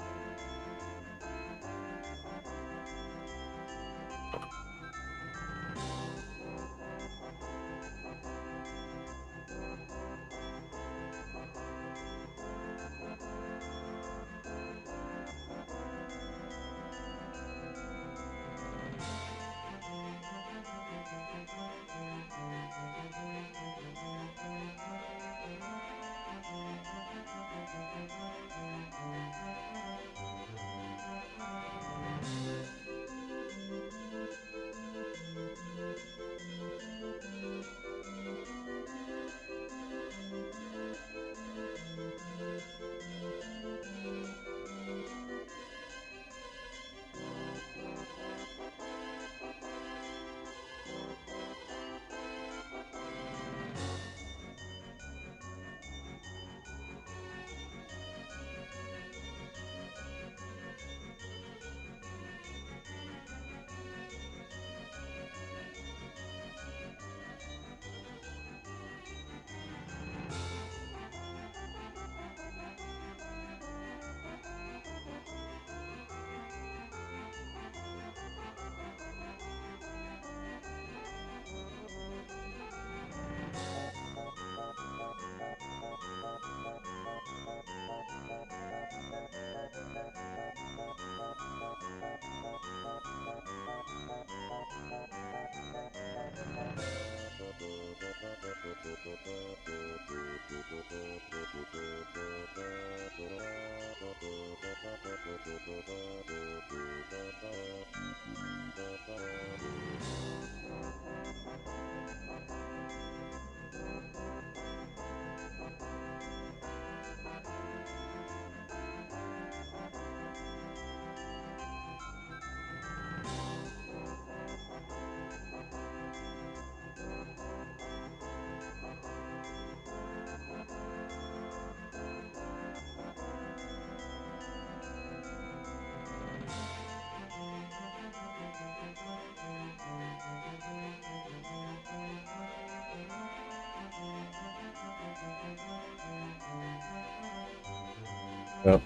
Yep,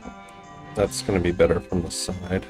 that's going to be better from the side.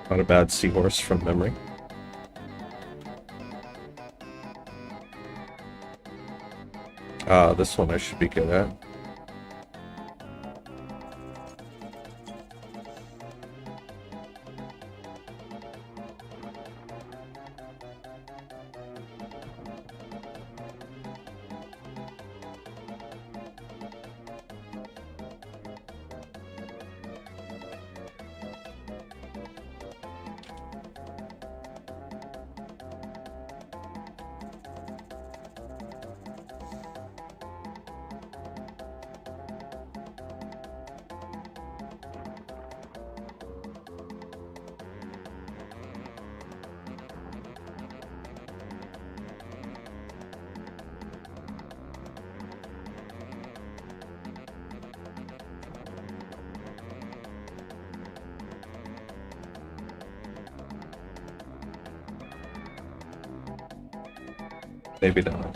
Not a bad seahorse from memory. This one I should be good at. Maybe not.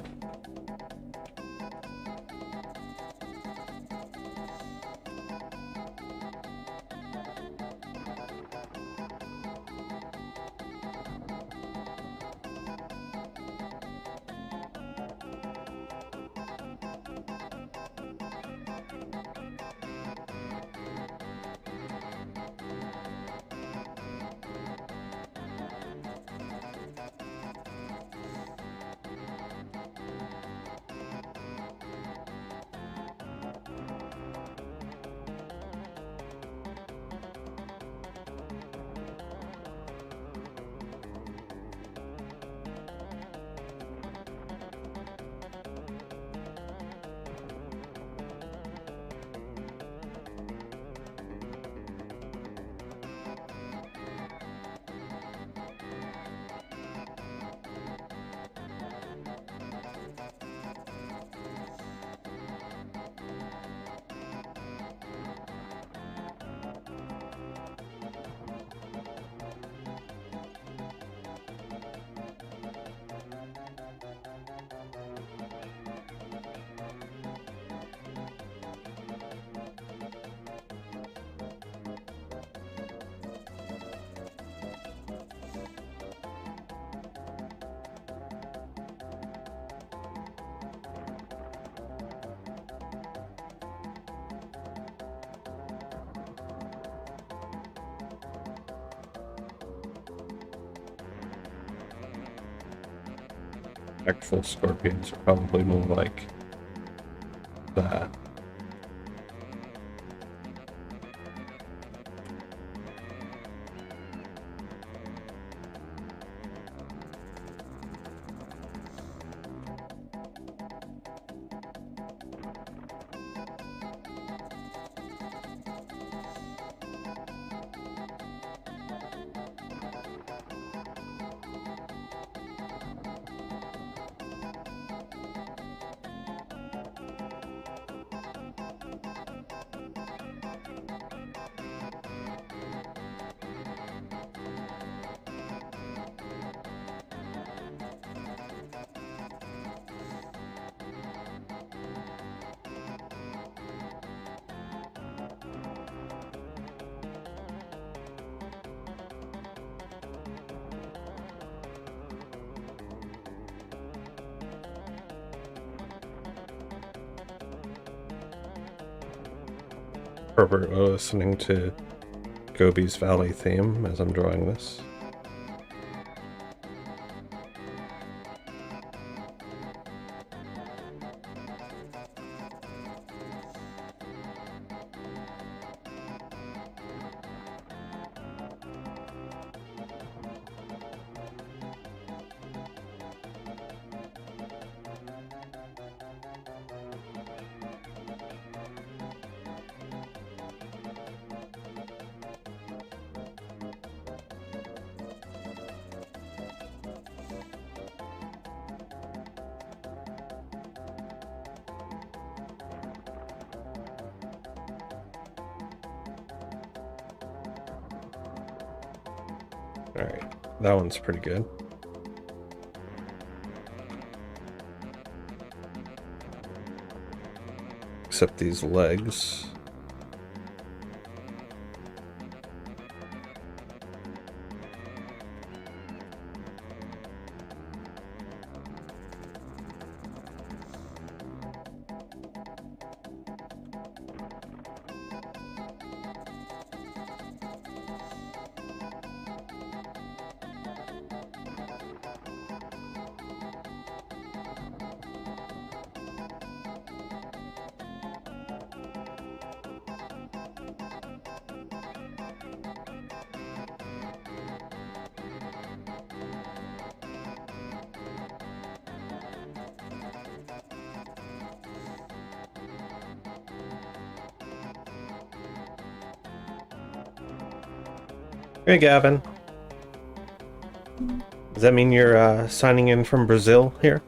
Actual scorpions are probably more like that. Herbert listening to Gobi's Valley theme as I'm drawing this. Alright, that one's pretty good. Except these legs. Hey, Gavin. Does that mean you're signing in from Brazil here?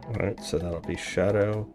Alright, so that'll be Shadow.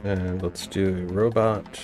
And let's do a robot.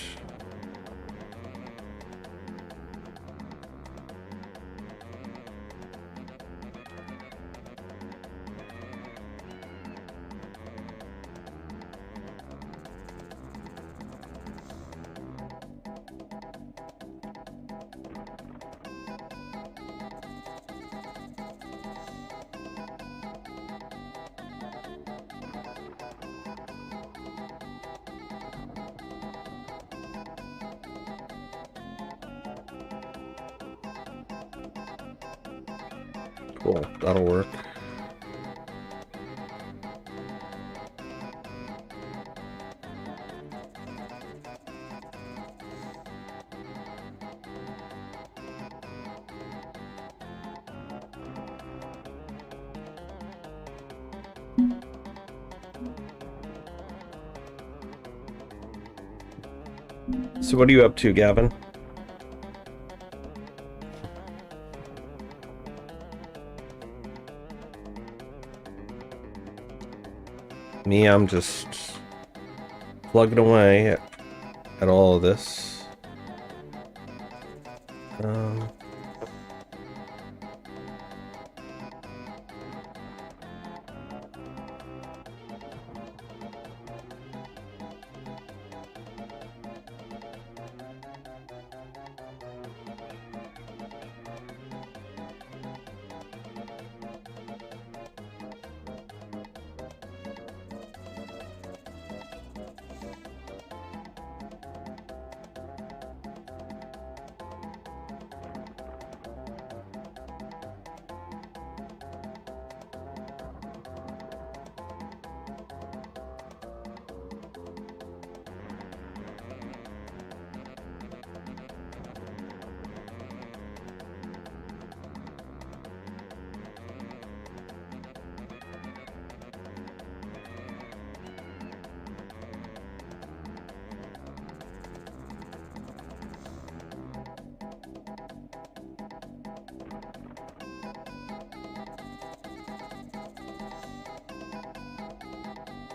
Cool, that'll work. So what are you up to, Gavin? Me, I'm just plugging away at all of this.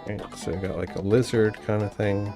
Right, so we got like a lizard kind of thing.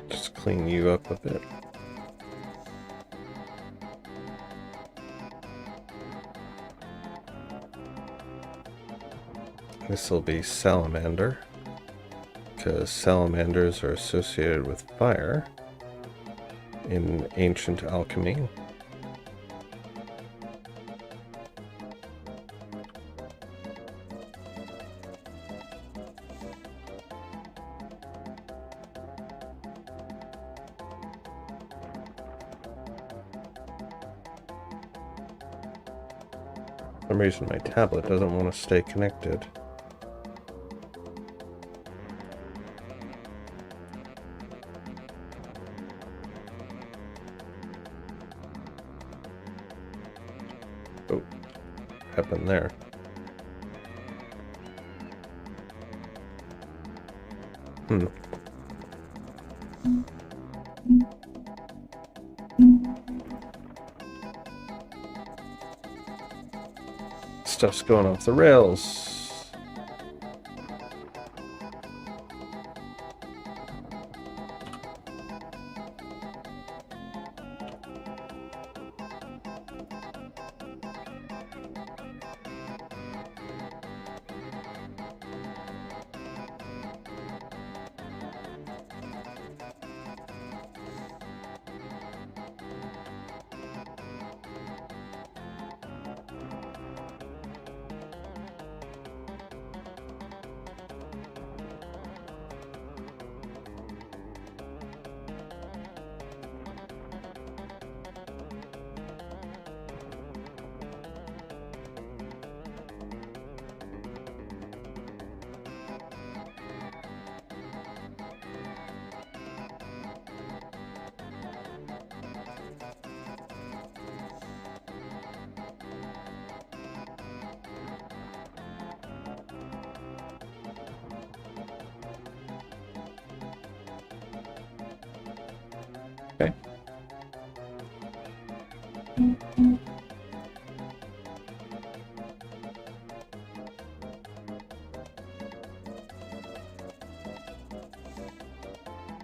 Just clean you up a bit. This will be salamander, because salamanders are associated with fire in ancient alchemy. For some reason my tablet doesn't want to stay connected. Oh, what happened there? Stuff's going off the rails. Okay.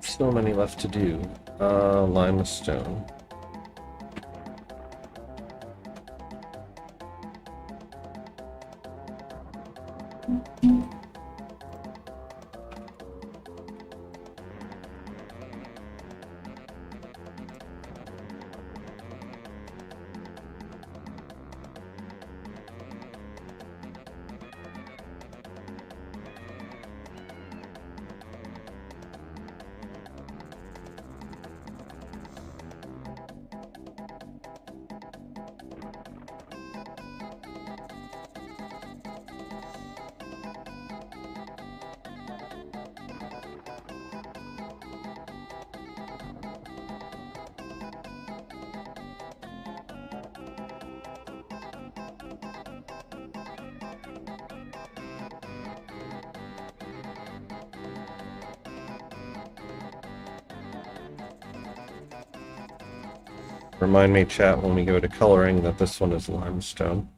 So many left to do. Limestone. Remind me, chat, when we go to coloring that this one is limestone.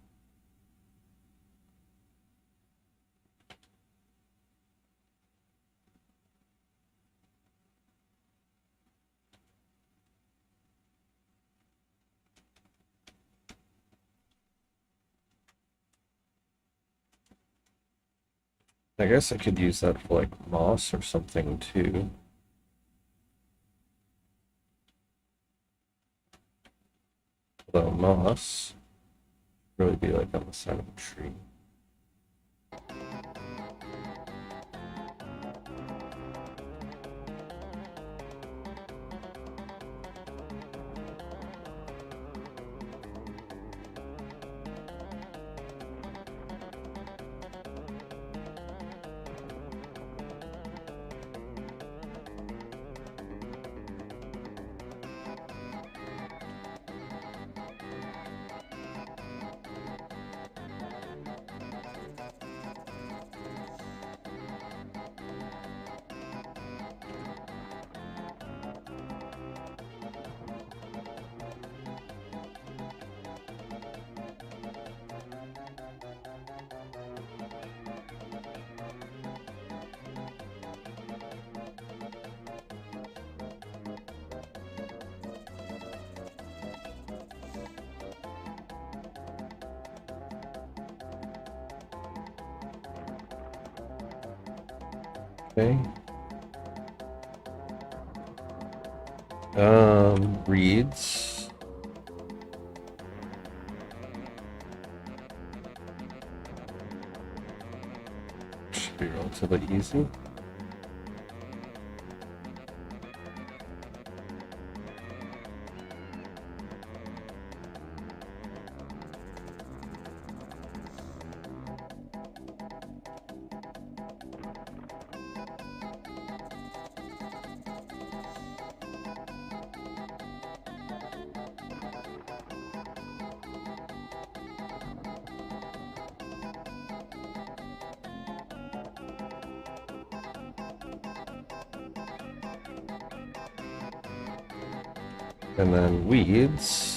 I guess I could use that for like moss or something too. Although moss really be like on the side of a tree. Okay. Reeds. Should be relatively easy. And then weeds.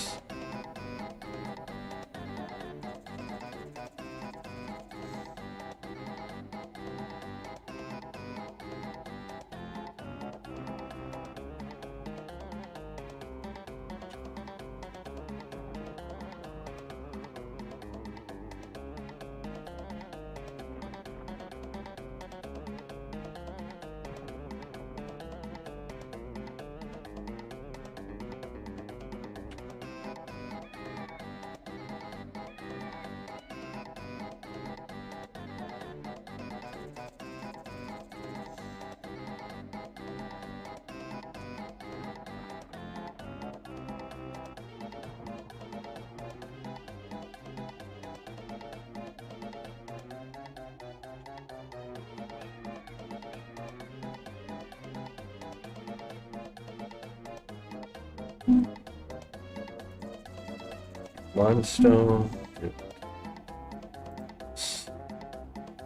Limestone.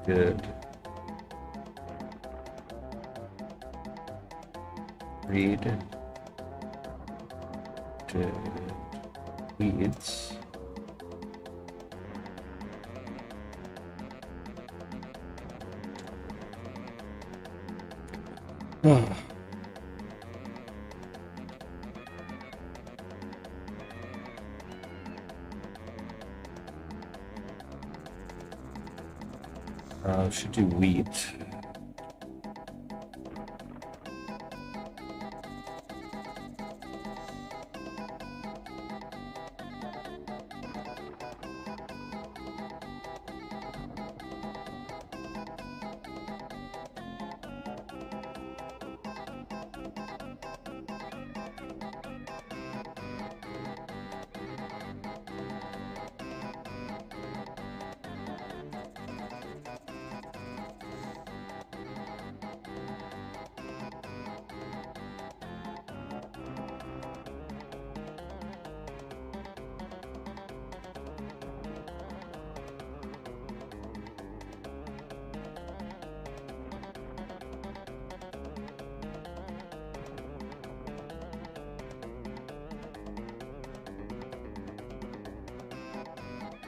Good. Reed. Did weeds. Should do wheat.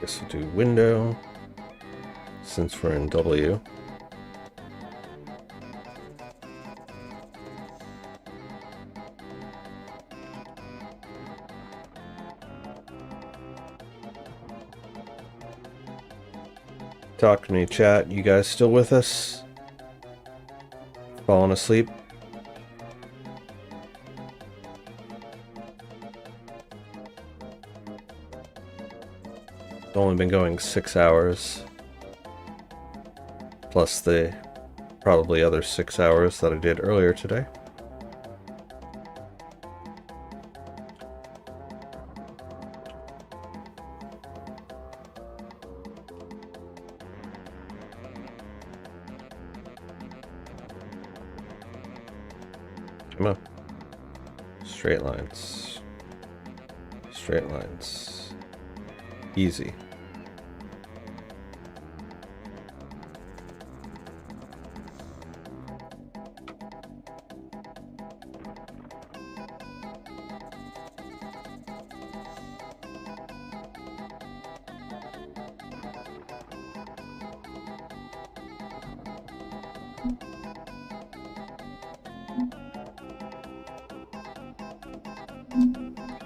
Guess we'll do window since we're in W. Talk to me, chat. You guys still with us? Falling asleep? only been going 6 hours, plus the probably other 6 hours that I did earlier today. Come on. Straight lines. Straight lines. Easy.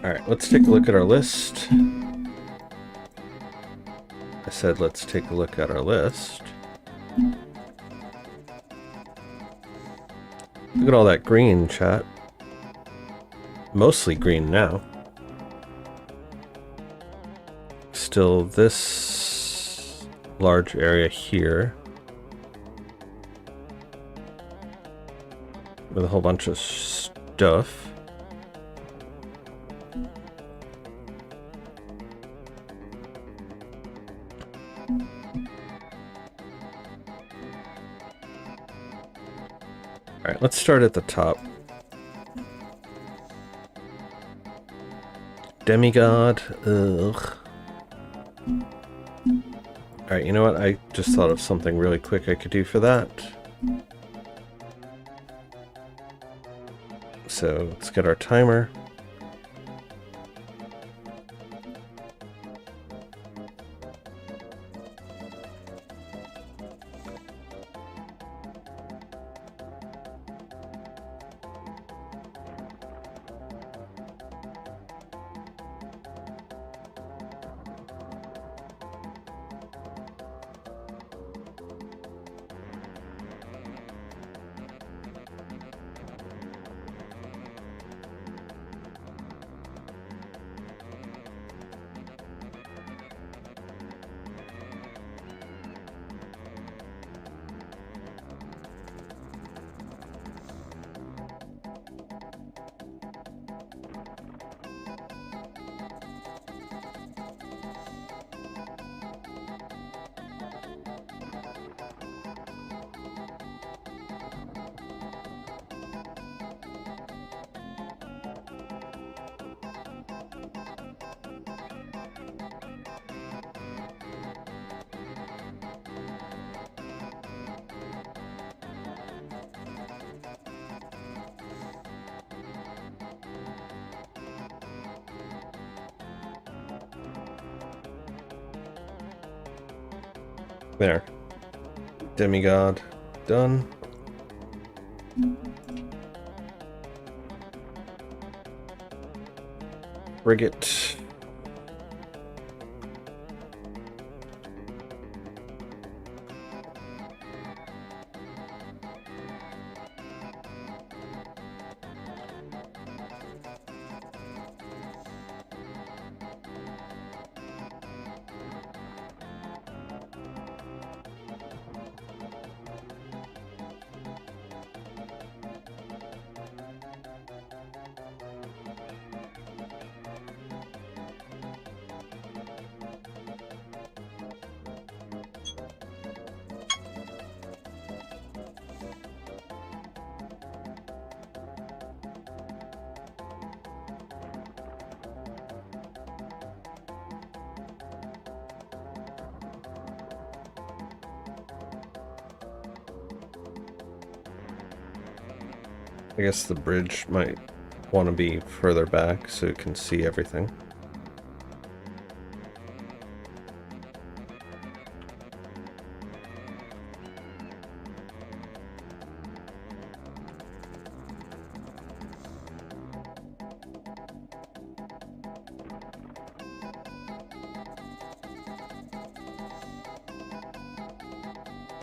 Alright, let's take a look at our list. I said let's take a look at our list. Look at all that green, chat. Mostly green now. Still this large area here with a whole bunch of stuff. Alright, let's start at the top. Demigod. Ugh. Alright, you know what? I just thought of something really quick I could do for that. So let's get our timer. There. Demigod. Done. Frigate. I guess the bridge might want to be further back so you can see everything.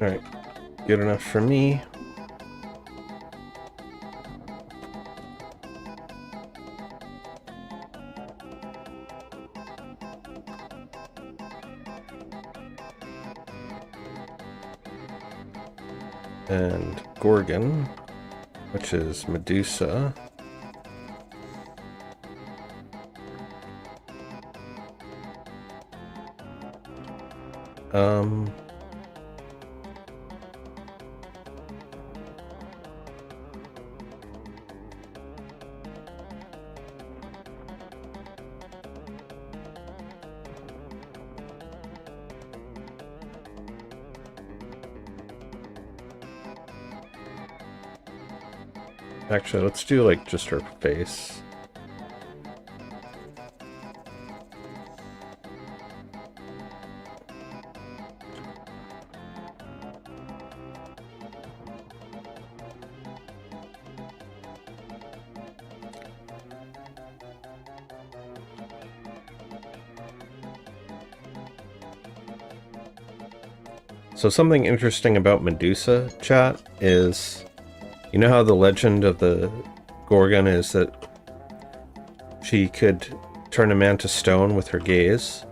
Alright, good enough for me. And Gorgon, which is Medusa. Actually, let's do like just her face. So something interesting about Medusa, chat, is you know how the legend of the Gorgon is that she could turn a man to stone with her gaze?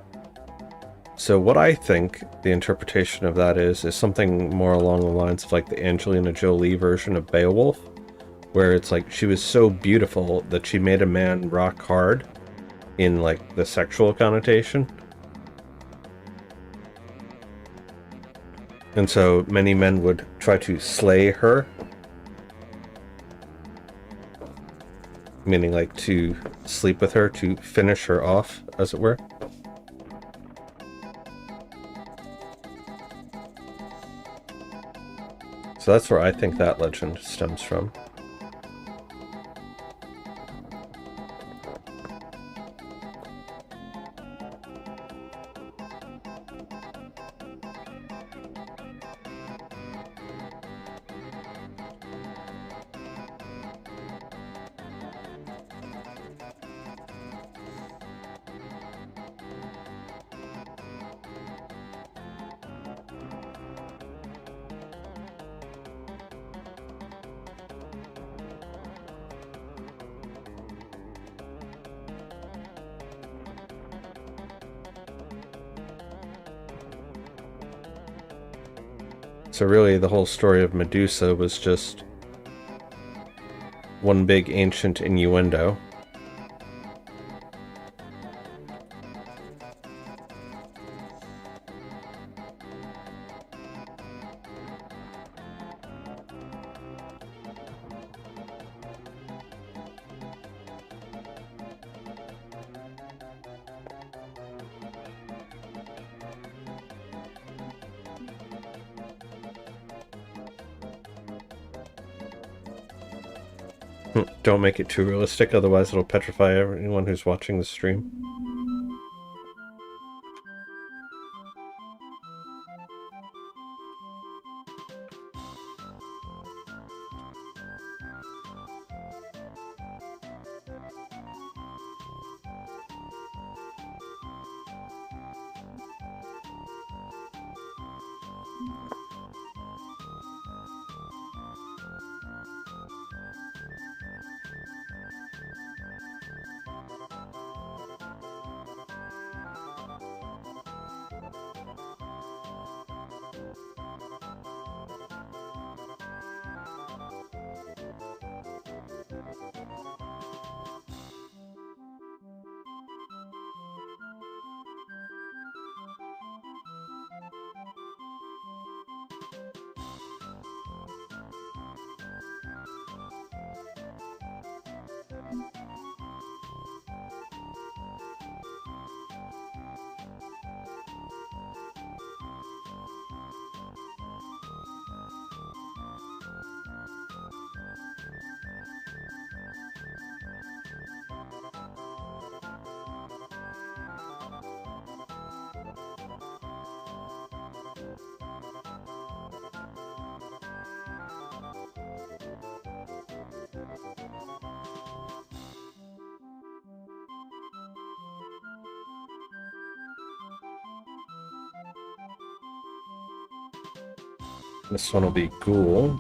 So what I think the interpretation of that is something more along the lines of like the Angelina Jolie version of Beowulf, where it's like she was so beautiful that she made a man rock hard in like the sexual connotation. And so many men would try to slay her. Meaning like to sleep with her, to finish her off, as it were. So that's where I think that legend stems from. So really the whole story of Medusa was just one big ancient innuendo. Don't make it too realistic, otherwise it'll petrify anyone who's watching the stream. This one will be Ghoul.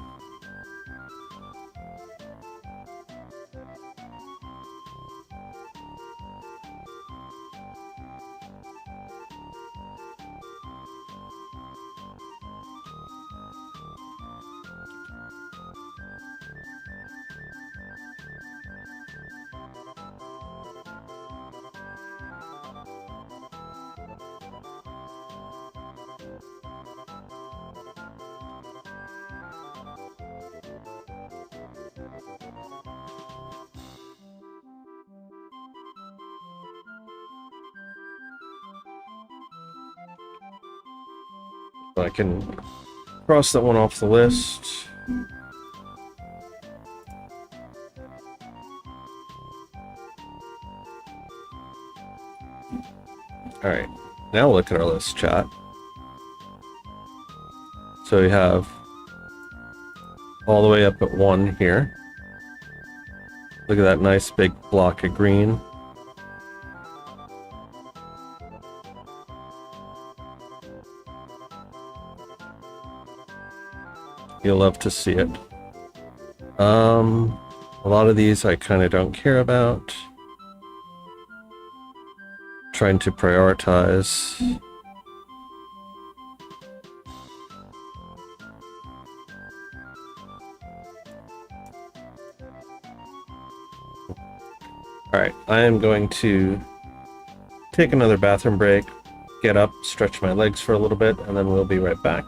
So I can cross that one off the list. Alright, now look at our list, chat. So we have all the way up at 1 here. Look at that nice big block of green. You'll love to see it. A lot of these I kind of don't care about. Trying to prioritize. Alright, I am going to take another bathroom break, get up, stretch my legs for a little bit, and then we'll be right back.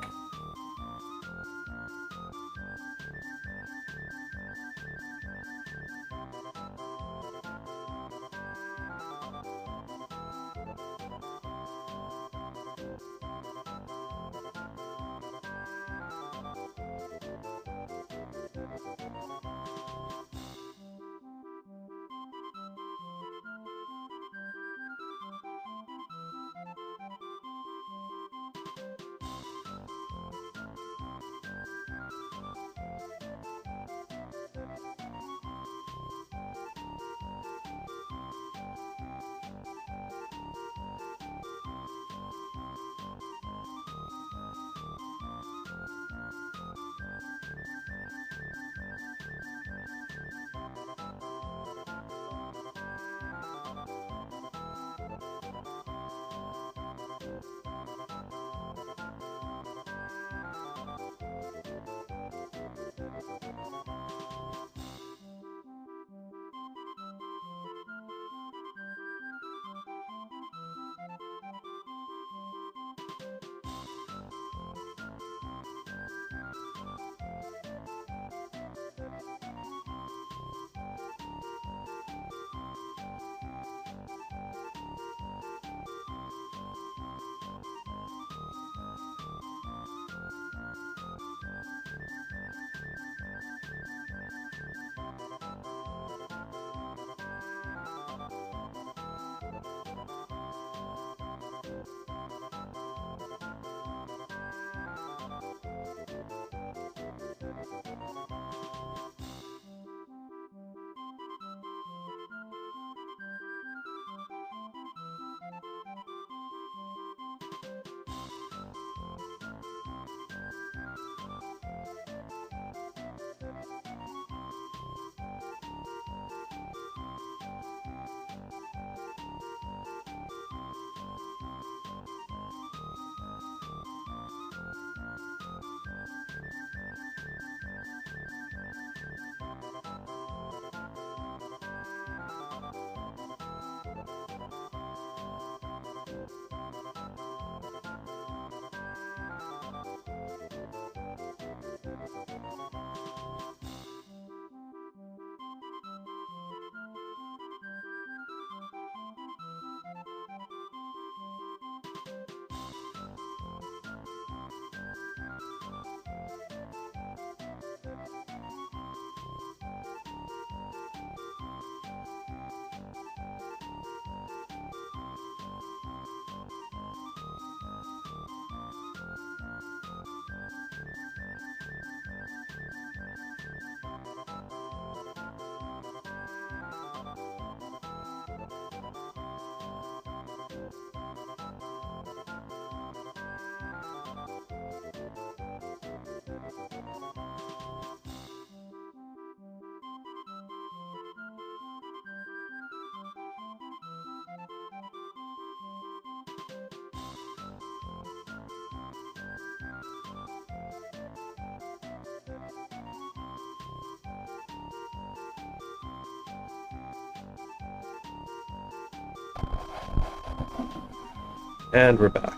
And we're back.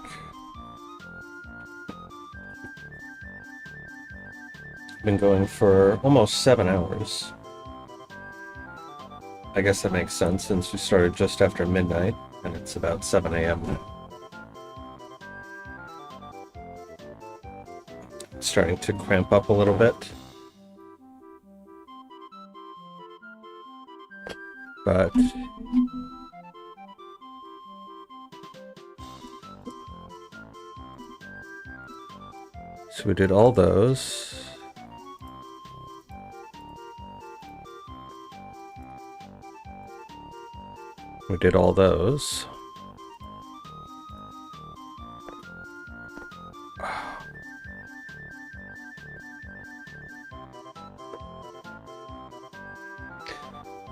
Been going for almost 7 hours. I guess that makes sense since we started just after midnight and it's about 7 a.m. now. starting to cramp up a little bit. But so we did all those. We did all those.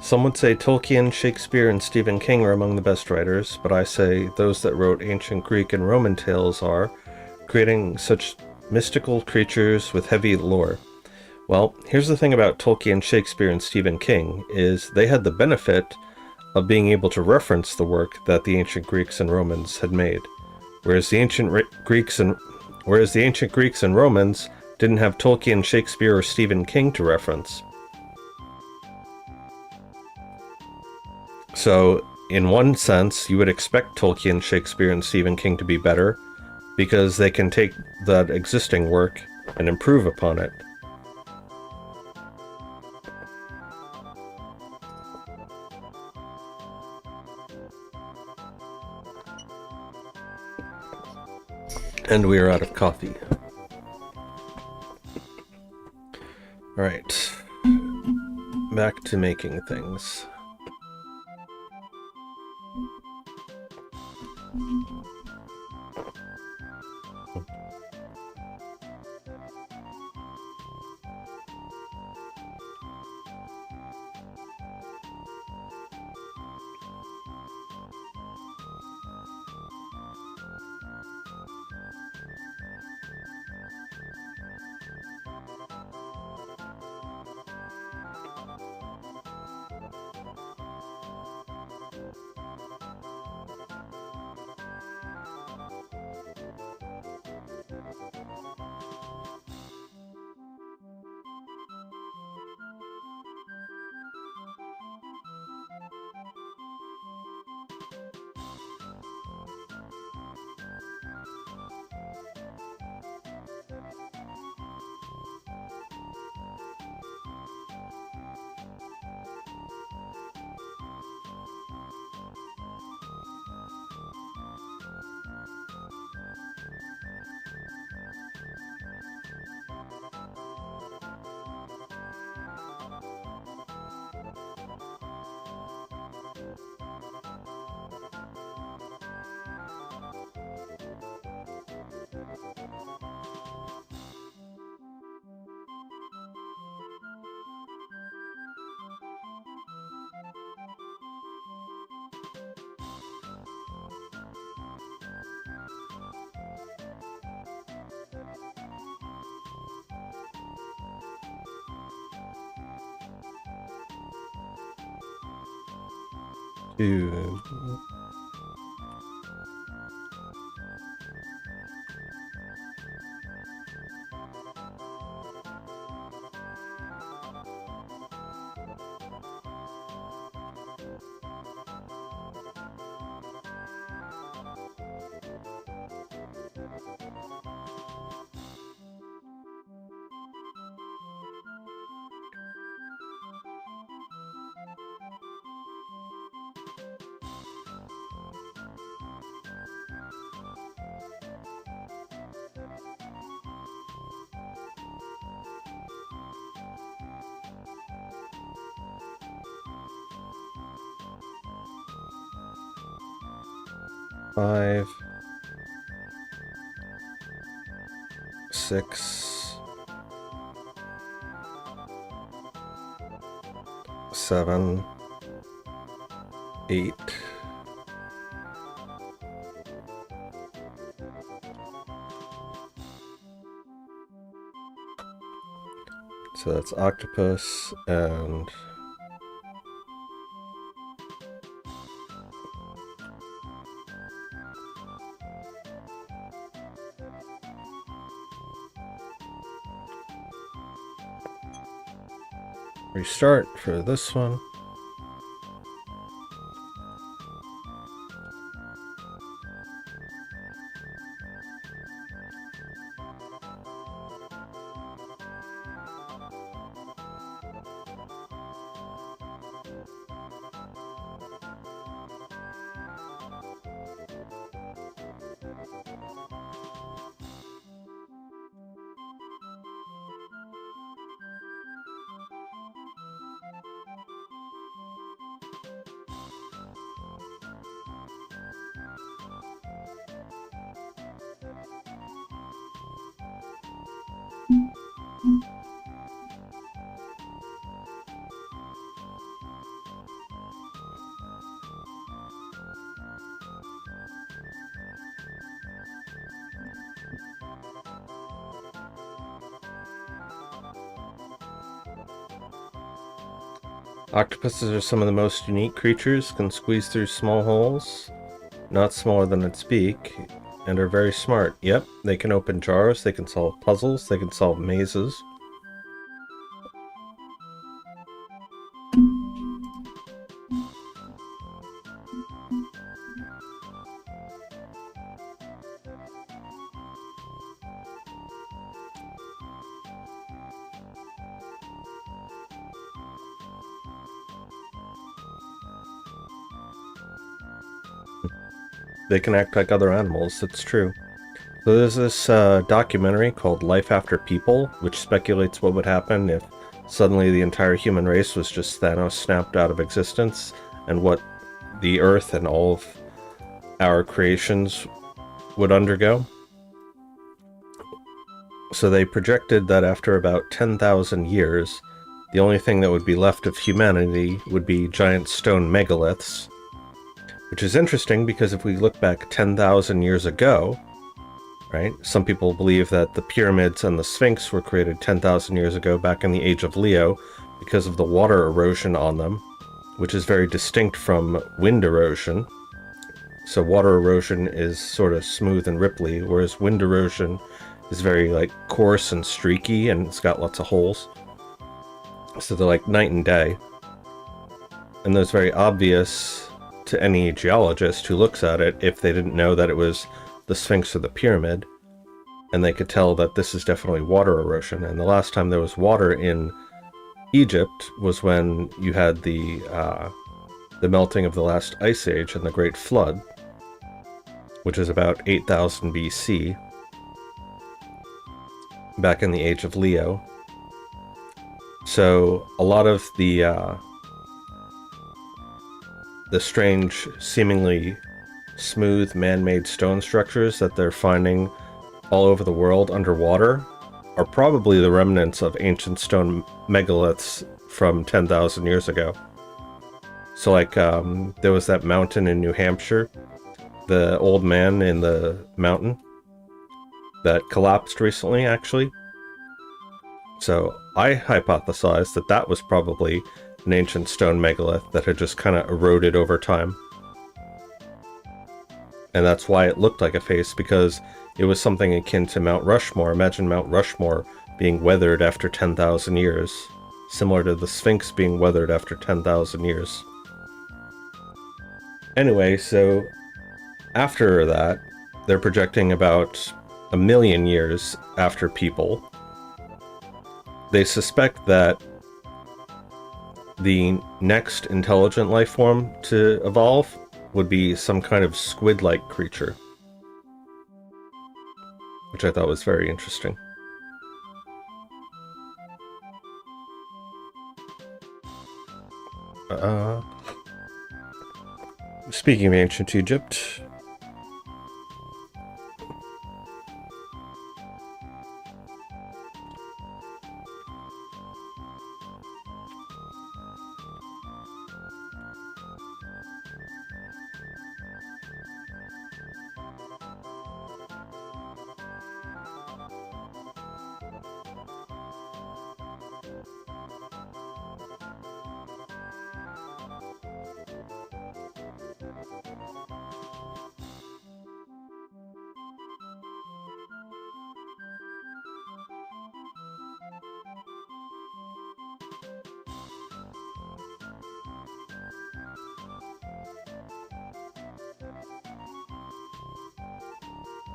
Some would say Tolkien, Shakespeare, and Stephen King are among the best writers, but I say those that wrote ancient Greek and Roman tales are, creating such mystical creatures with heavy lore. Well, here's the thing about Tolkien, Shakespeare, and Stephen King, is they had the benefit of being able to reference the work that the ancient Greeks and Romans had made, whereas the ancient Greeks and Romans didn't have Tolkien, Shakespeare, or Stephen King to reference. So, in one sense, you would expect Tolkien, Shakespeare, and Stephen King to be better, because they can take that existing work and improve upon it. And we are out of coffee. Alright. Back to making things. Two. 5, 6, 7, 8. So that's octopus and restart for this one. Octopuses are some of the most unique creatures, can squeeze through small holes, not smaller than its beak, and are very smart. Yep, they can open jars, they can solve puzzles, they can solve mazes. They can act like other animals, that's true. So there's this documentary called Life After People, which speculates what would happen if suddenly the entire human race was just Thanos snapped out of existence, and what the Earth and all of our creations would undergo. So they projected that after about 10,000 years, the only thing that would be left of humanity would be giant stone megaliths. Which is interesting because if we look back 10,000 years ago, right, some people believe that the pyramids and the Sphinx were created 10,000 years ago back in the Age of Leo because of the water erosion on them, which is very distinct from wind erosion. So water erosion is sort of smooth and ripply, whereas wind erosion is very like coarse and streaky and it's got lots of holes. So they're like night and day. And those very obvious to any geologist who looks at it if they didn't know that it was the Sphinx or the pyramid, and they could tell that this is definitely water erosion. And the last time there was water in Egypt was when you had the melting of the last ice age and the Great Flood, which is about 8,000 BC, back in the Age of Leo. So a lot of the strange, seemingly smooth, man-made stone structures that they're finding all over the world underwater are probably the remnants of ancient stone megaliths from 10,000 years ago. So like, there was that mountain in New Hampshire, the old man in the mountain, that collapsed recently, actually. So I hypothesized that that was probably an ancient stone megalith that had just kind of eroded over time. And that's why it looked like a face, because it was something akin to Mount Rushmore. Imagine Mount Rushmore being weathered after 10,000 years, similar to the Sphinx being weathered after 10,000 years. Anyway, so after that, they're projecting about 1,000,000 years after people. They suspect that the next intelligent life form to evolve would be some kind of squid-like creature, which I thought was very interesting. Speaking of ancient Egypt,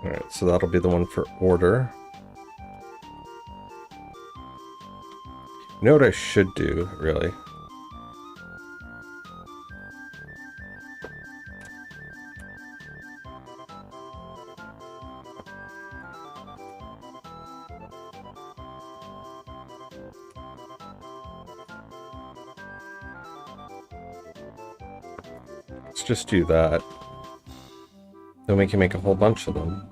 alright, so that'll be the one for order. You know what I should do, really? Let's just do that. Then we can make a whole bunch of them.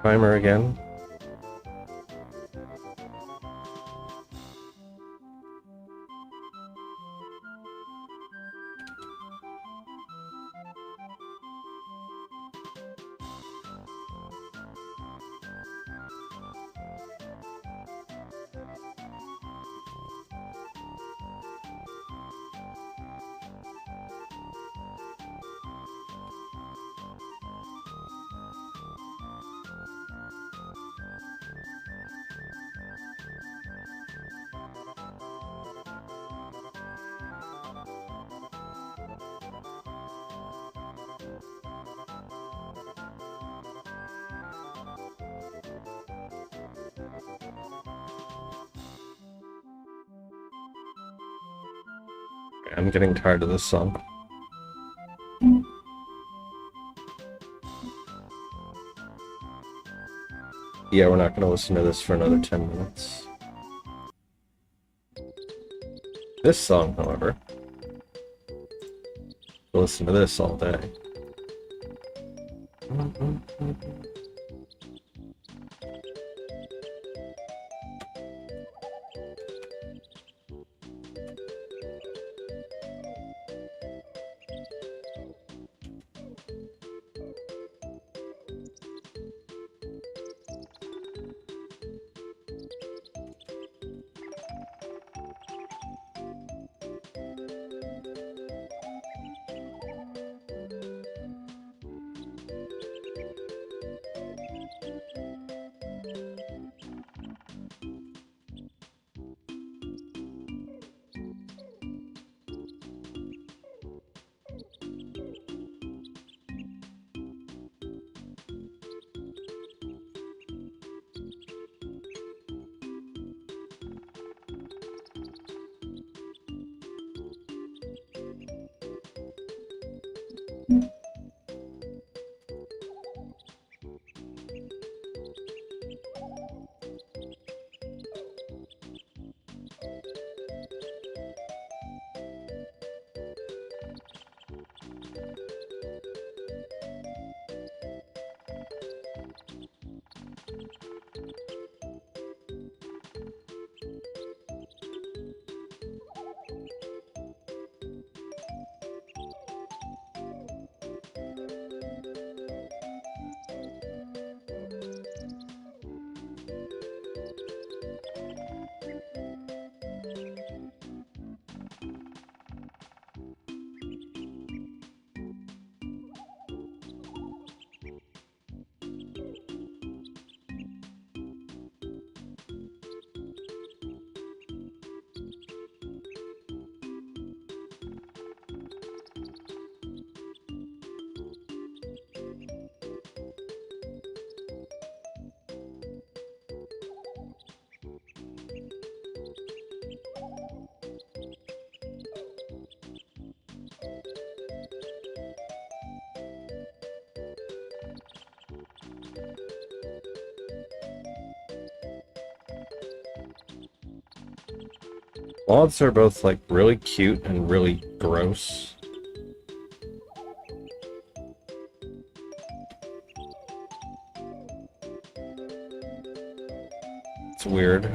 Primer again. I'm getting tired of this song. Yeah, we're not going to listen to this for another 10 minutes. This song, however, we'll listen to this all day. Moths are both like really cute and really gross. It's weird.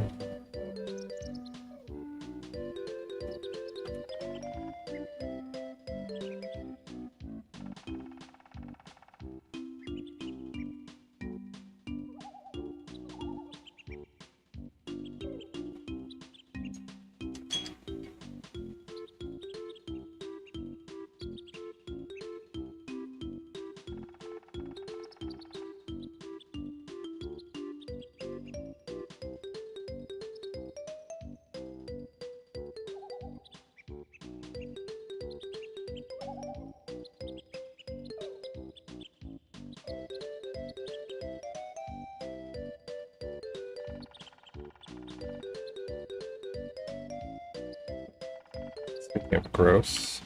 Speaking of gross.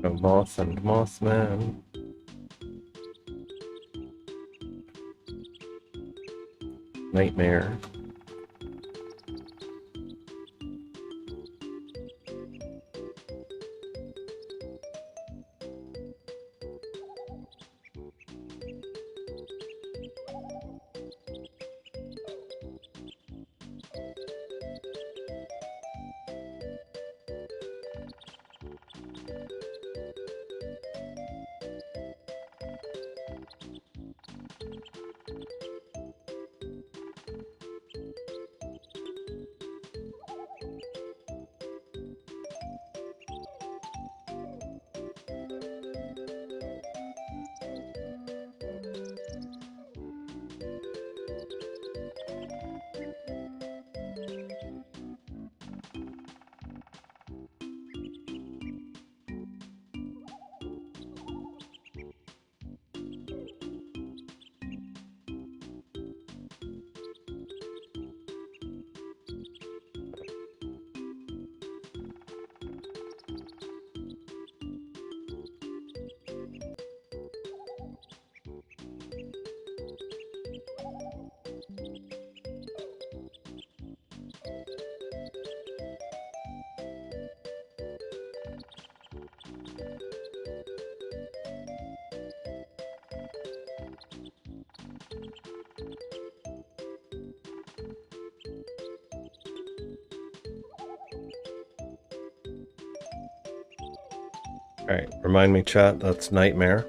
A moth and Mothman. Nightmare. Alright, remind me, chat, that's Nightmare.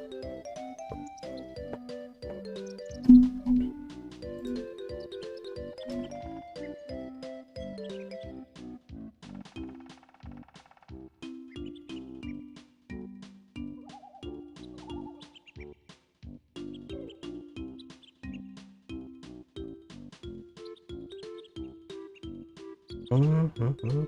Mm-hmm.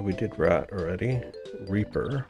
We did Rat already. Reaper.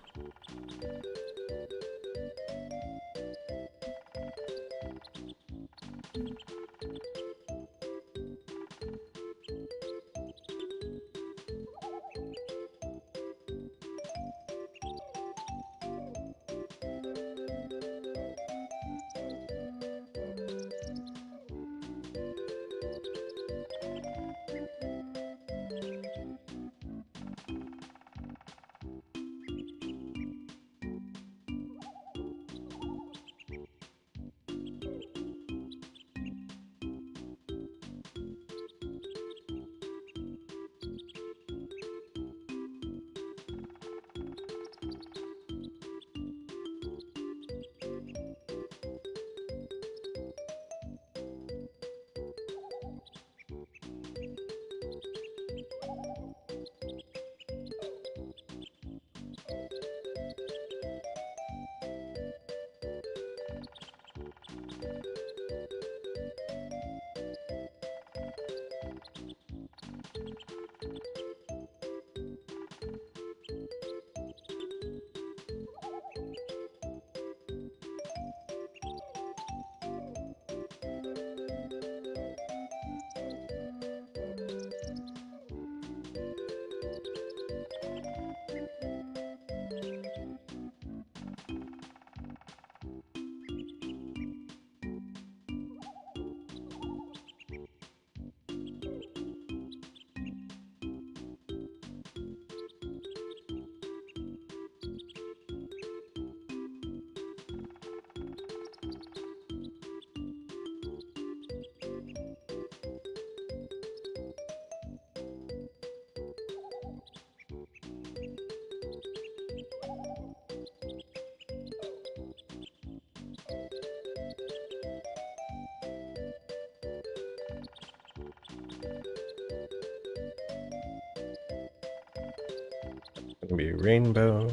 Gonna be Rainbow.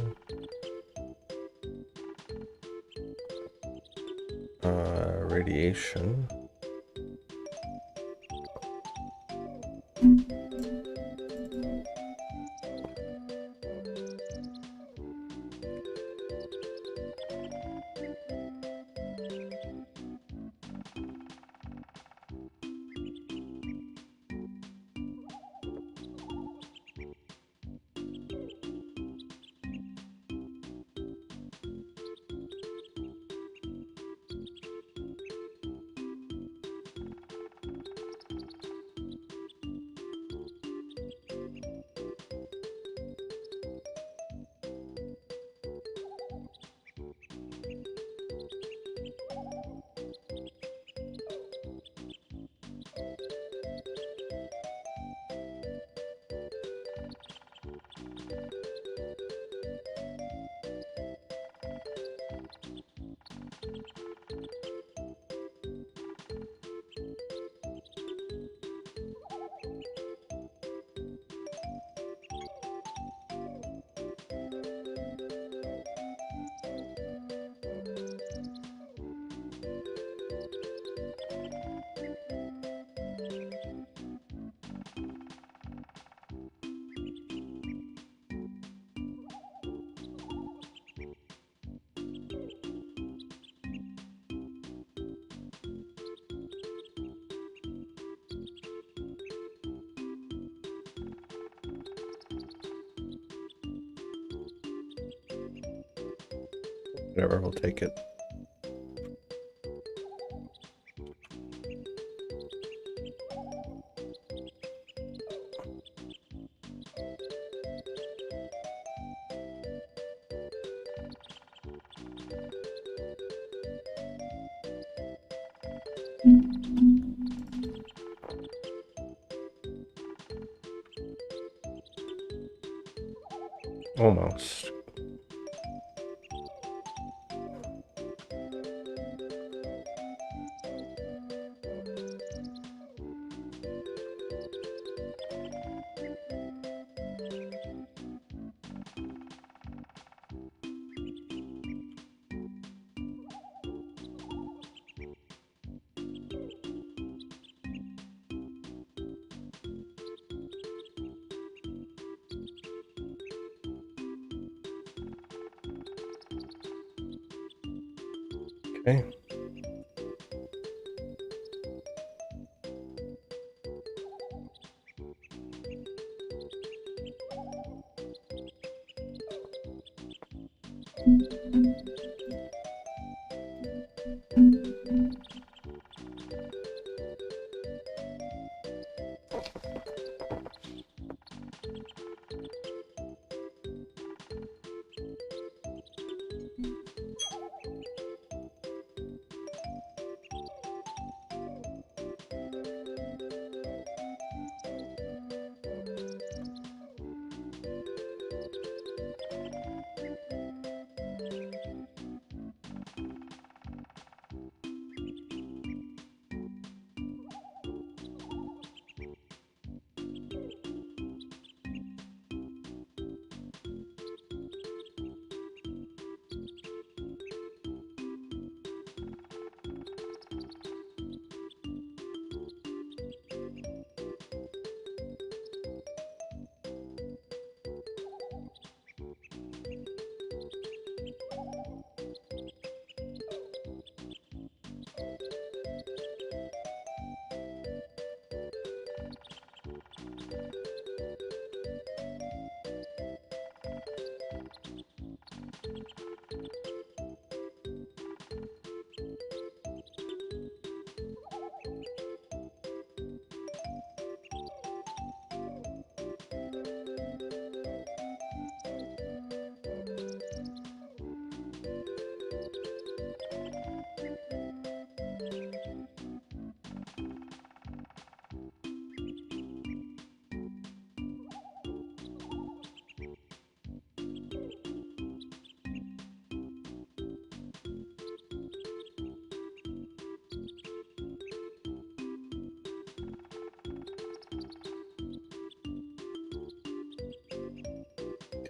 Radiation. Whatever, we'll take it. Almost. Okay.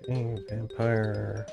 Okay, vampire.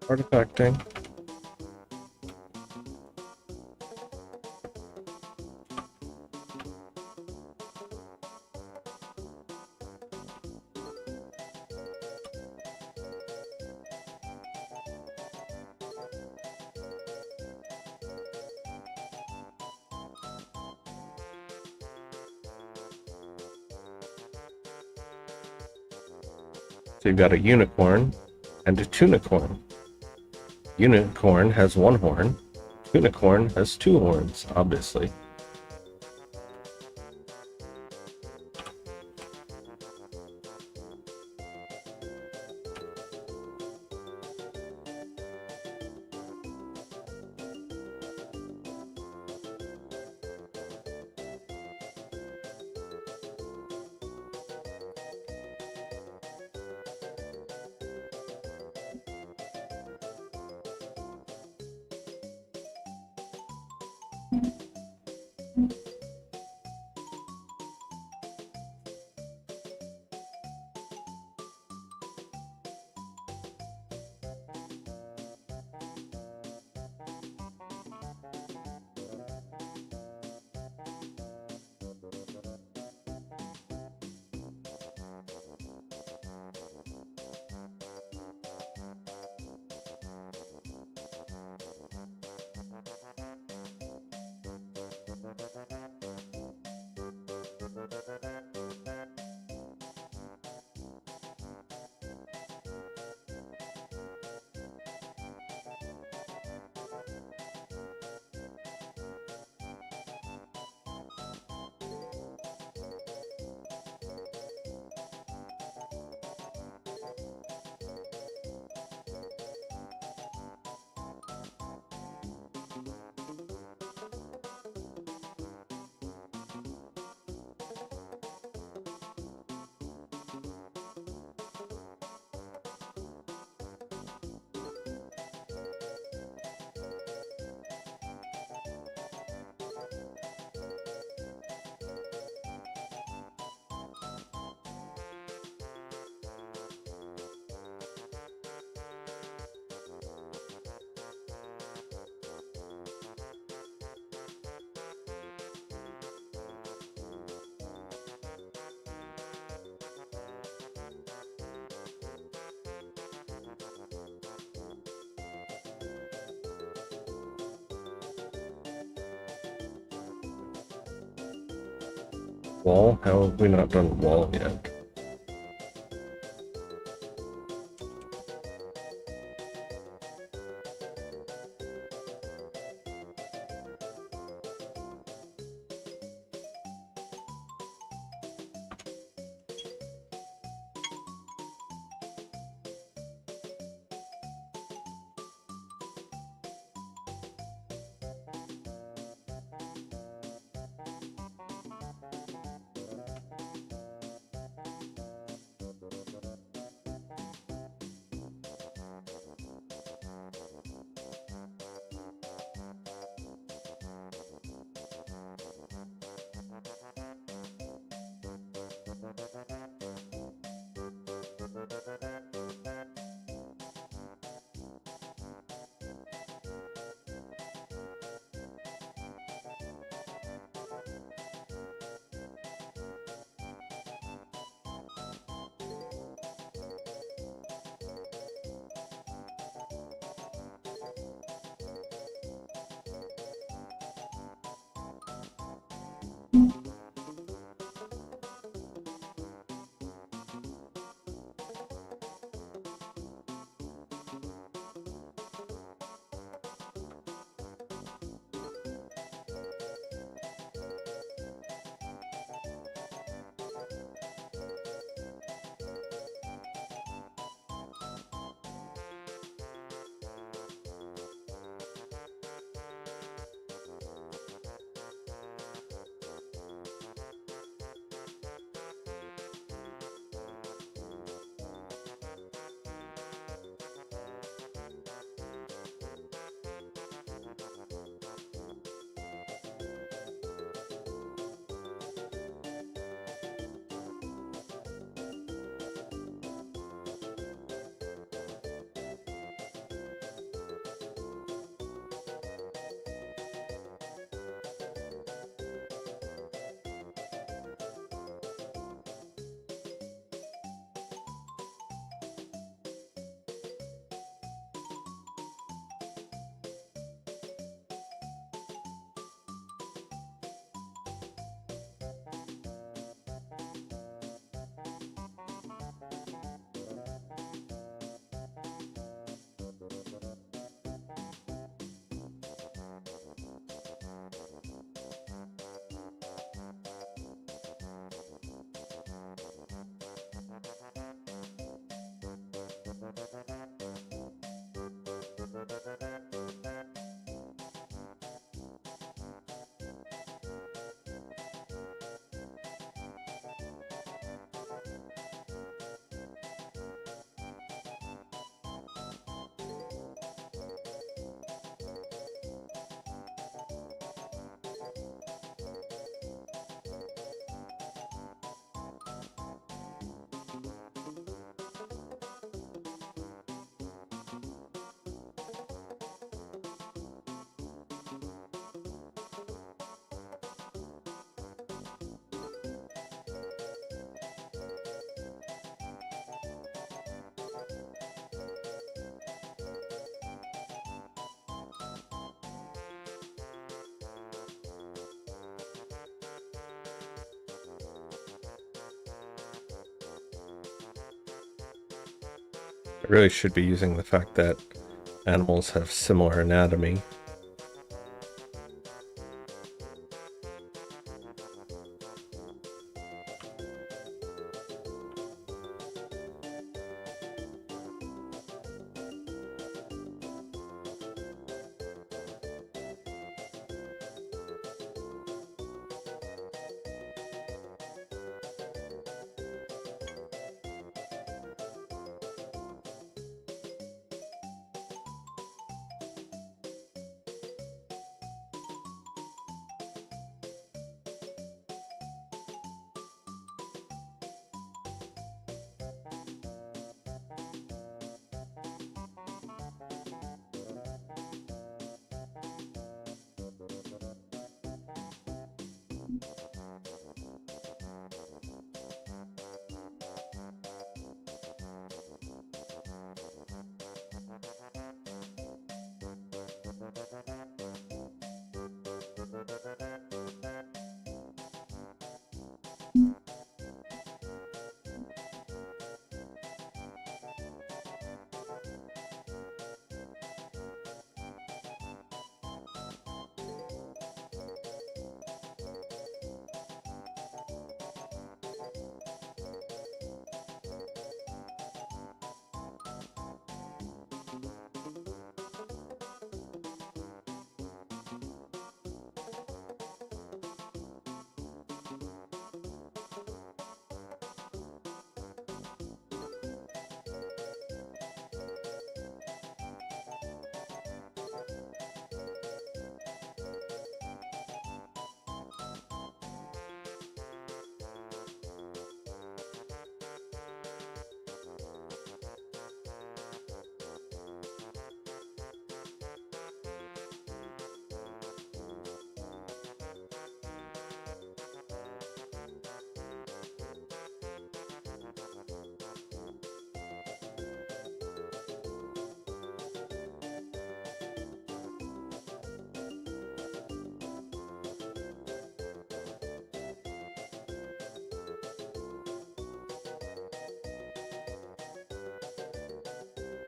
Artifacting. So you've got a unicorn and a tunicorn. Unicorn has one horn. Tunicorn has two horns, obviously. Wall? How have we not done wall yet? I really should be using the fact that animals have similar anatomy.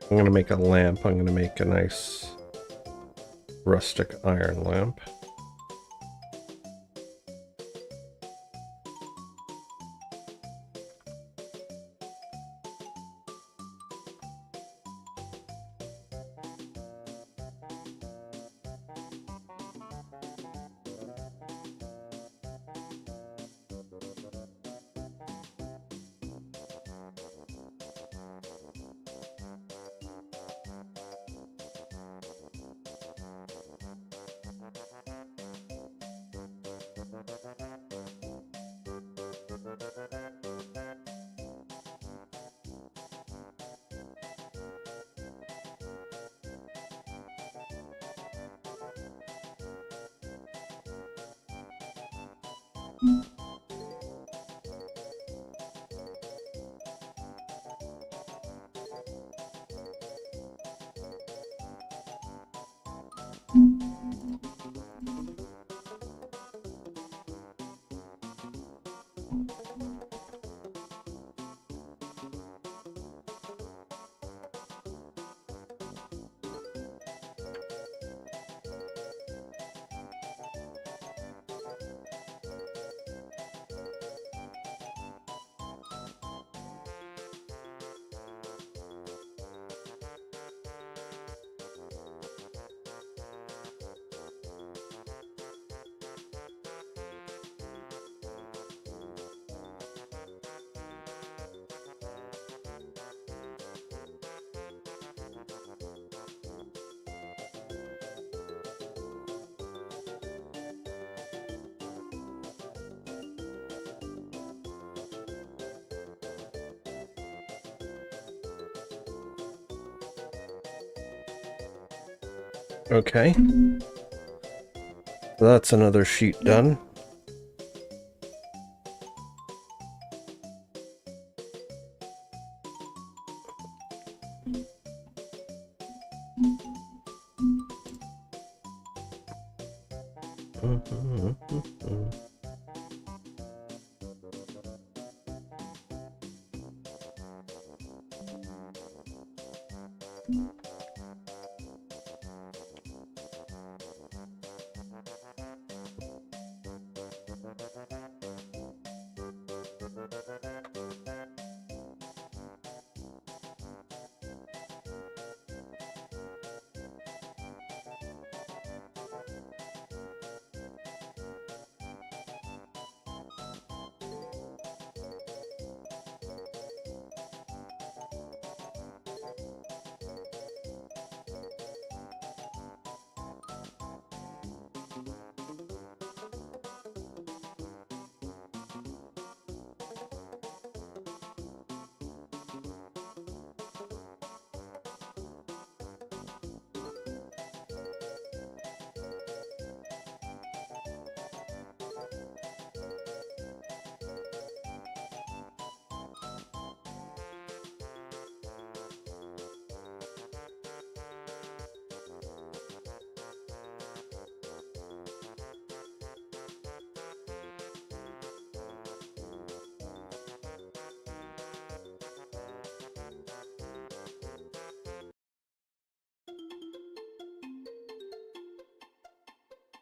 I'm going to make a lamp. I'm going to make a nice rustic iron lamp. Okay. So that's another sheet done.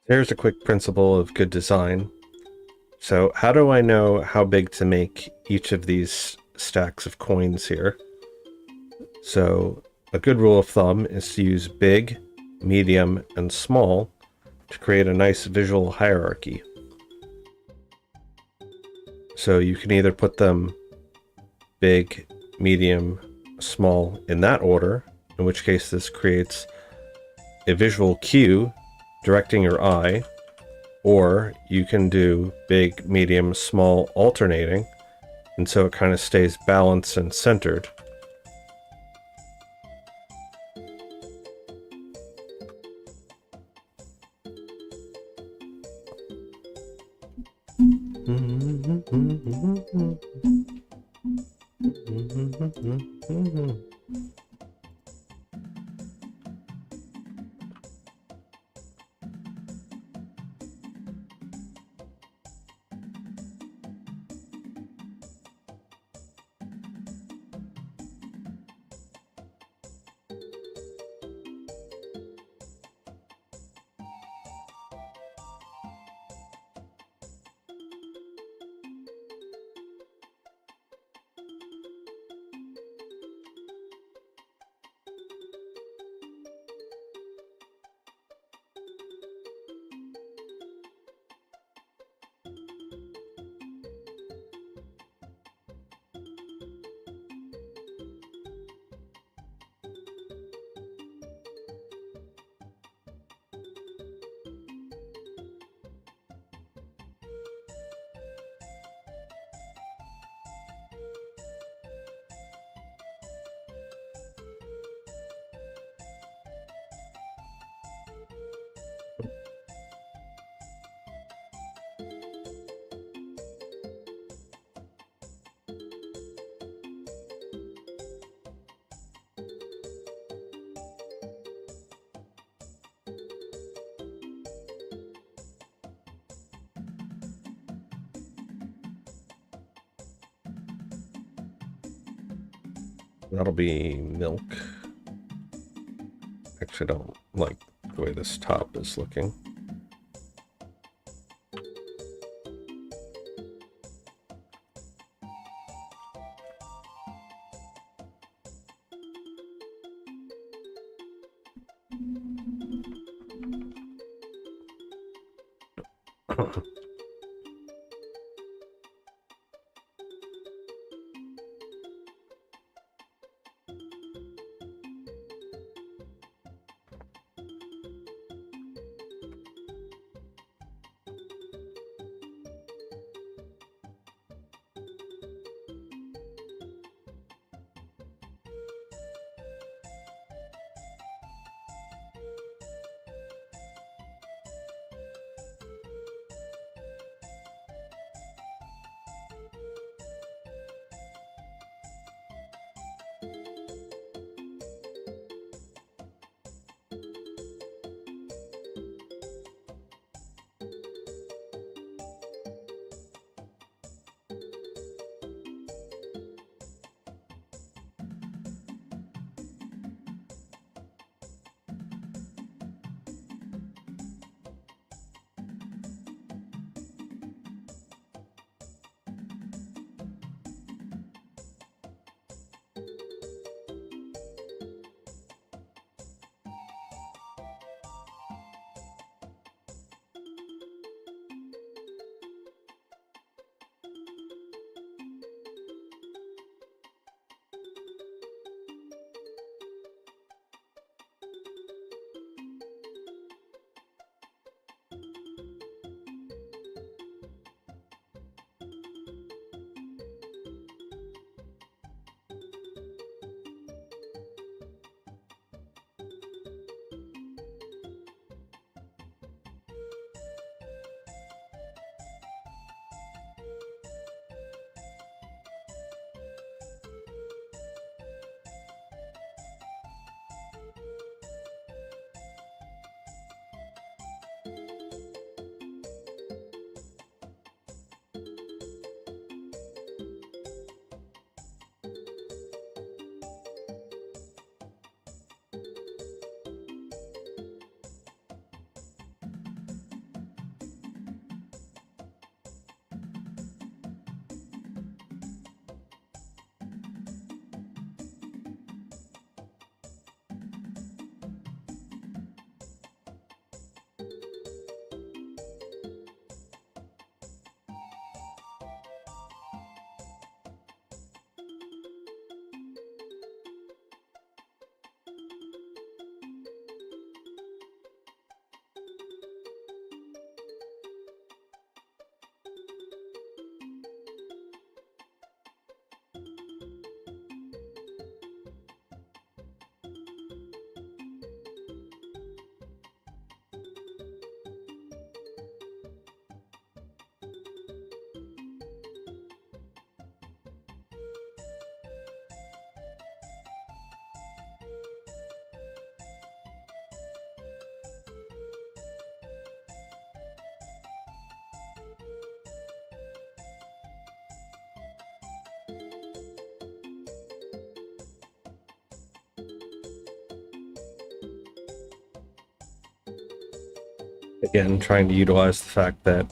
Here's a quick principle of good design. So how do I know how big to make each of these stacks of coins here? So a good rule of thumb is to use big, medium, and small to create a nice visual hierarchy. So you can either put them big, medium, small in that order, in which case this creates a visual cue directing your eye, or you can do big, medium, small alternating, and so it kind of stays balanced and centered. That'll be milk. Actually, I don't like the way this top is looking. Again, trying to utilize the fact that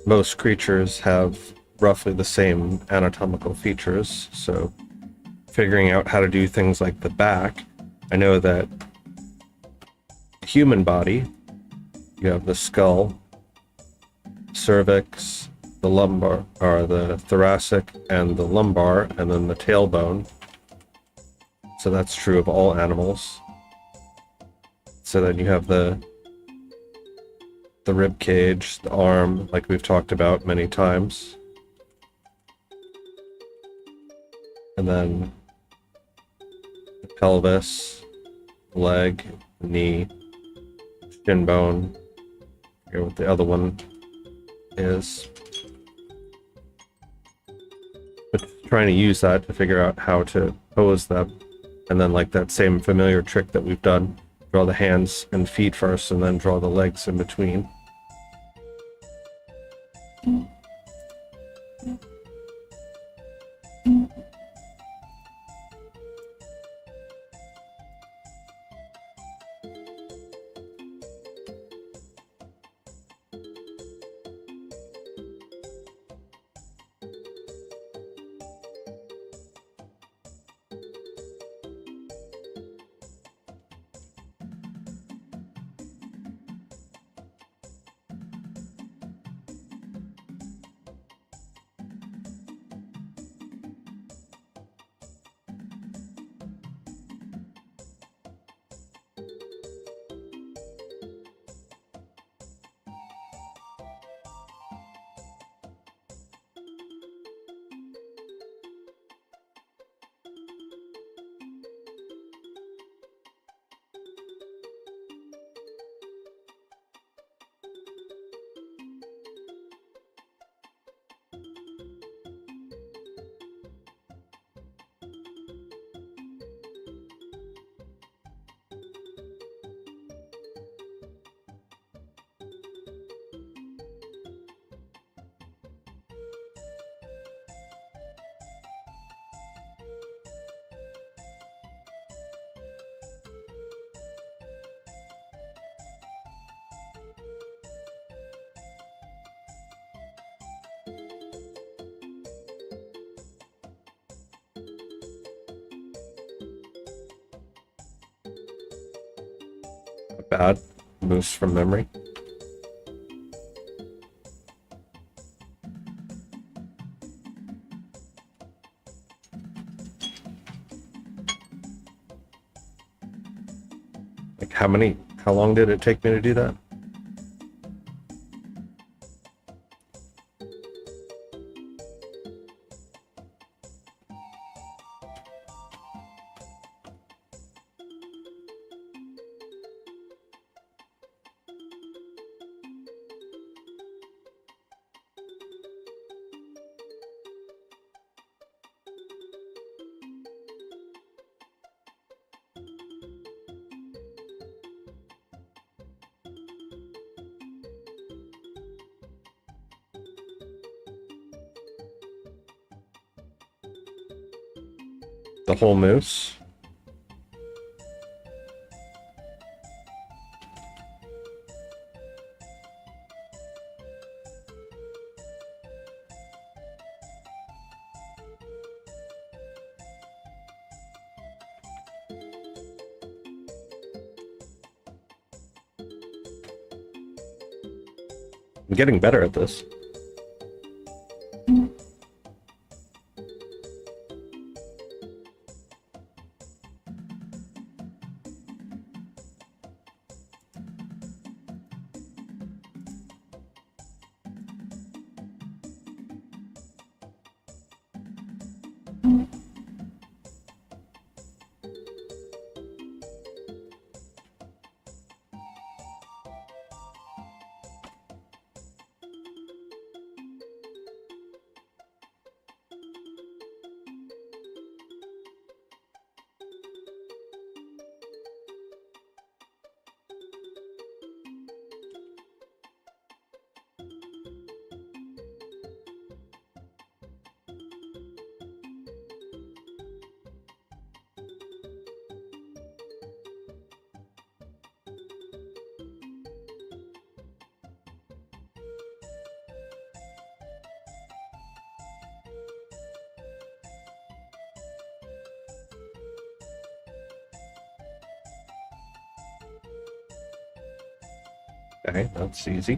most creatures have roughly the same anatomical features, so figuring out how to do things like the back. I know that human body, you have the skull, cervix, the lumbar, or the thoracic, and the lumbar, and then the tailbone. So that's true of all animals. So then you have the rib cage, the arm, like we've talked about many times. And then the pelvis, leg, knee, shin bone. I forget what the other one is. But trying to use that to figure out how to pose them. And then like that same familiar trick that we've done, draw the hands and feet first and then draw the legs in between. Bad moves from memory. Like how long did it take me to do that? The whole moose. I'm getting better at this. Okay, that's easy.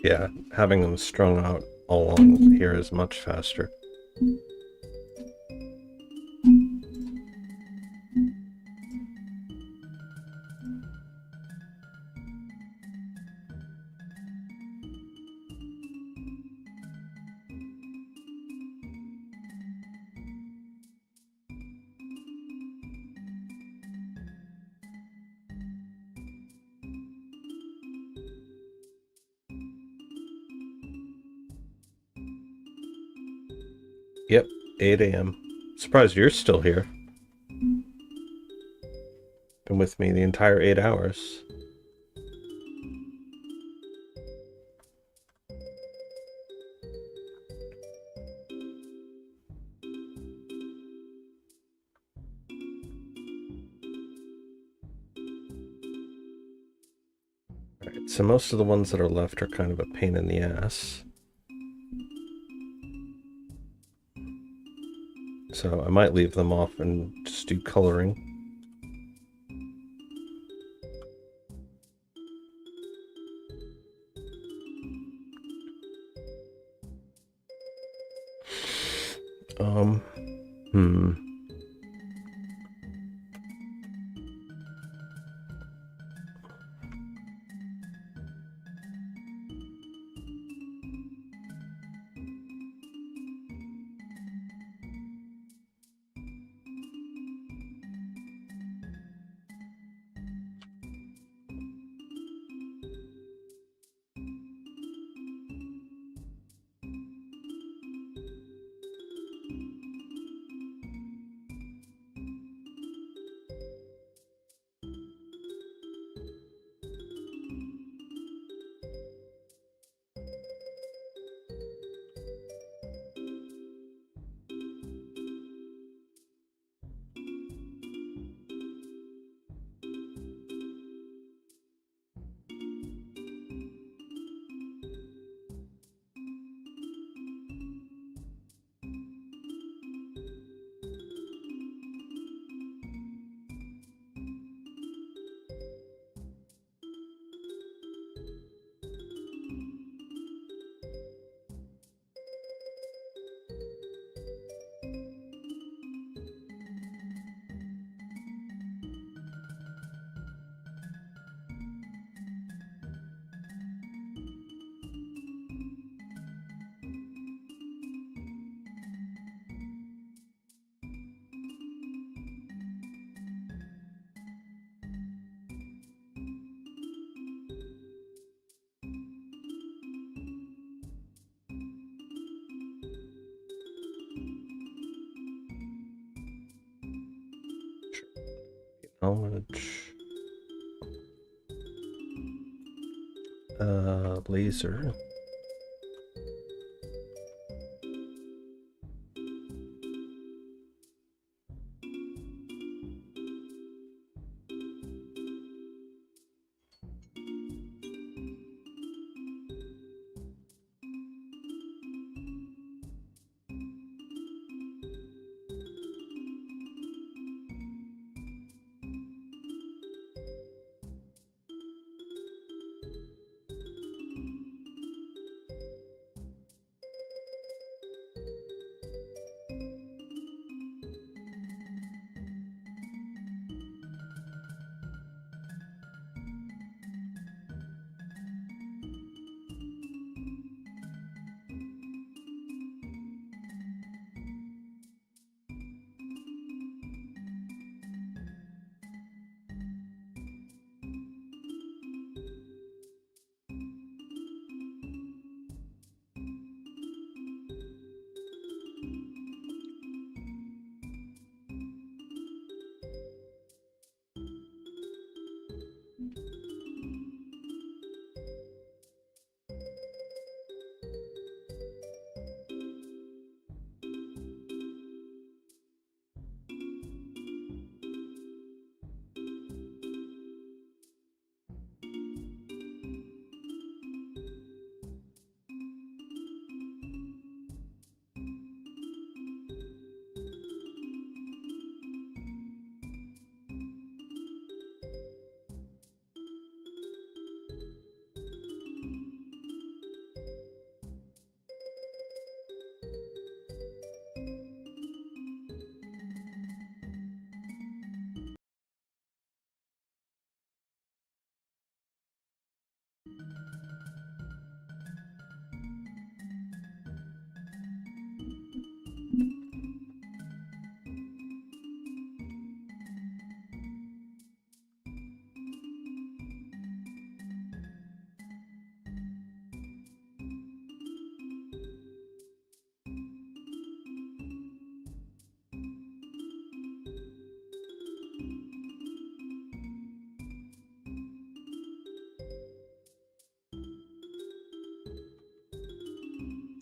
Yeah, having them strung out all along here is much faster. Yep, 8 a.m. Surprised you're still here. Been with me the entire 8 hours. Alright, so most of the ones that are left are kind of a pain in the ass. So I might leave them off and just do coloring. Hmm. Knowledge. Laser.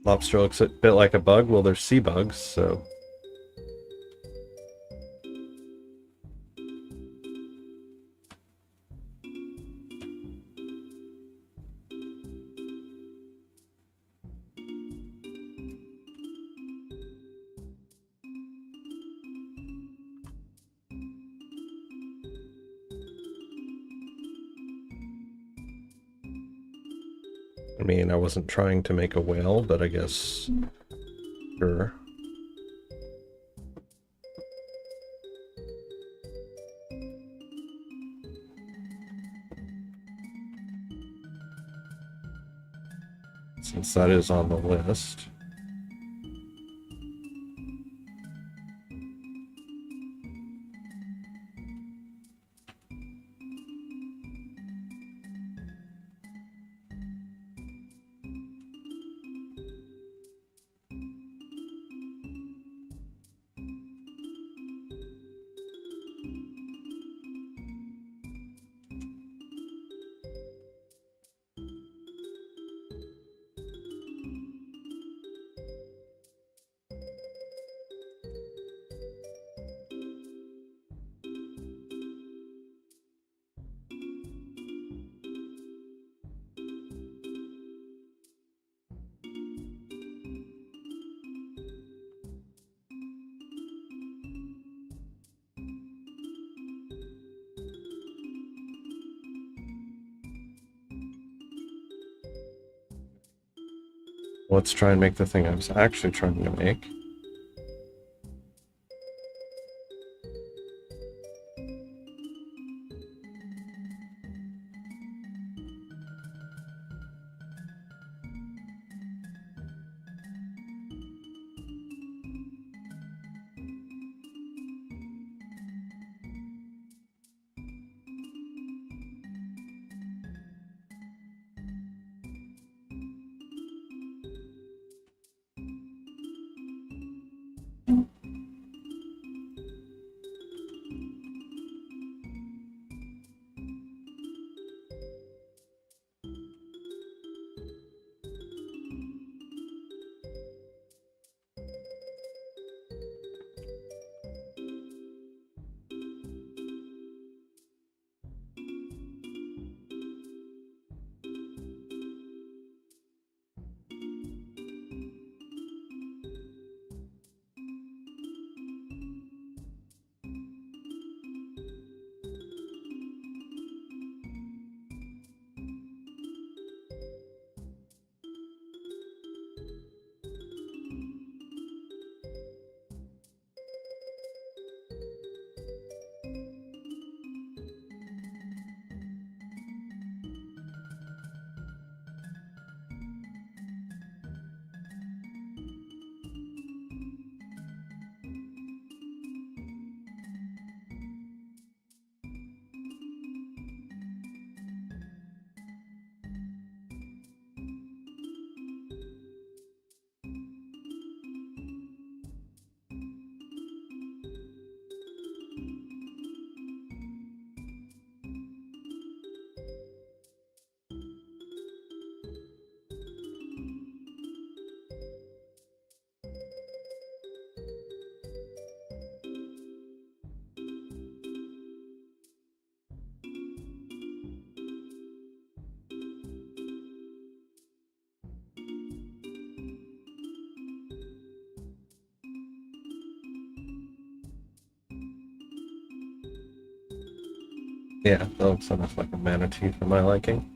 Lobster looks a bit like a bug. Well, they're sea bugs, so... I mean, I wasn't trying to make a whale, but I guess... Sure. Since that is on the list. Let's try and make the thing I was actually trying to make. Yeah, that looks enough like a manatee for my liking.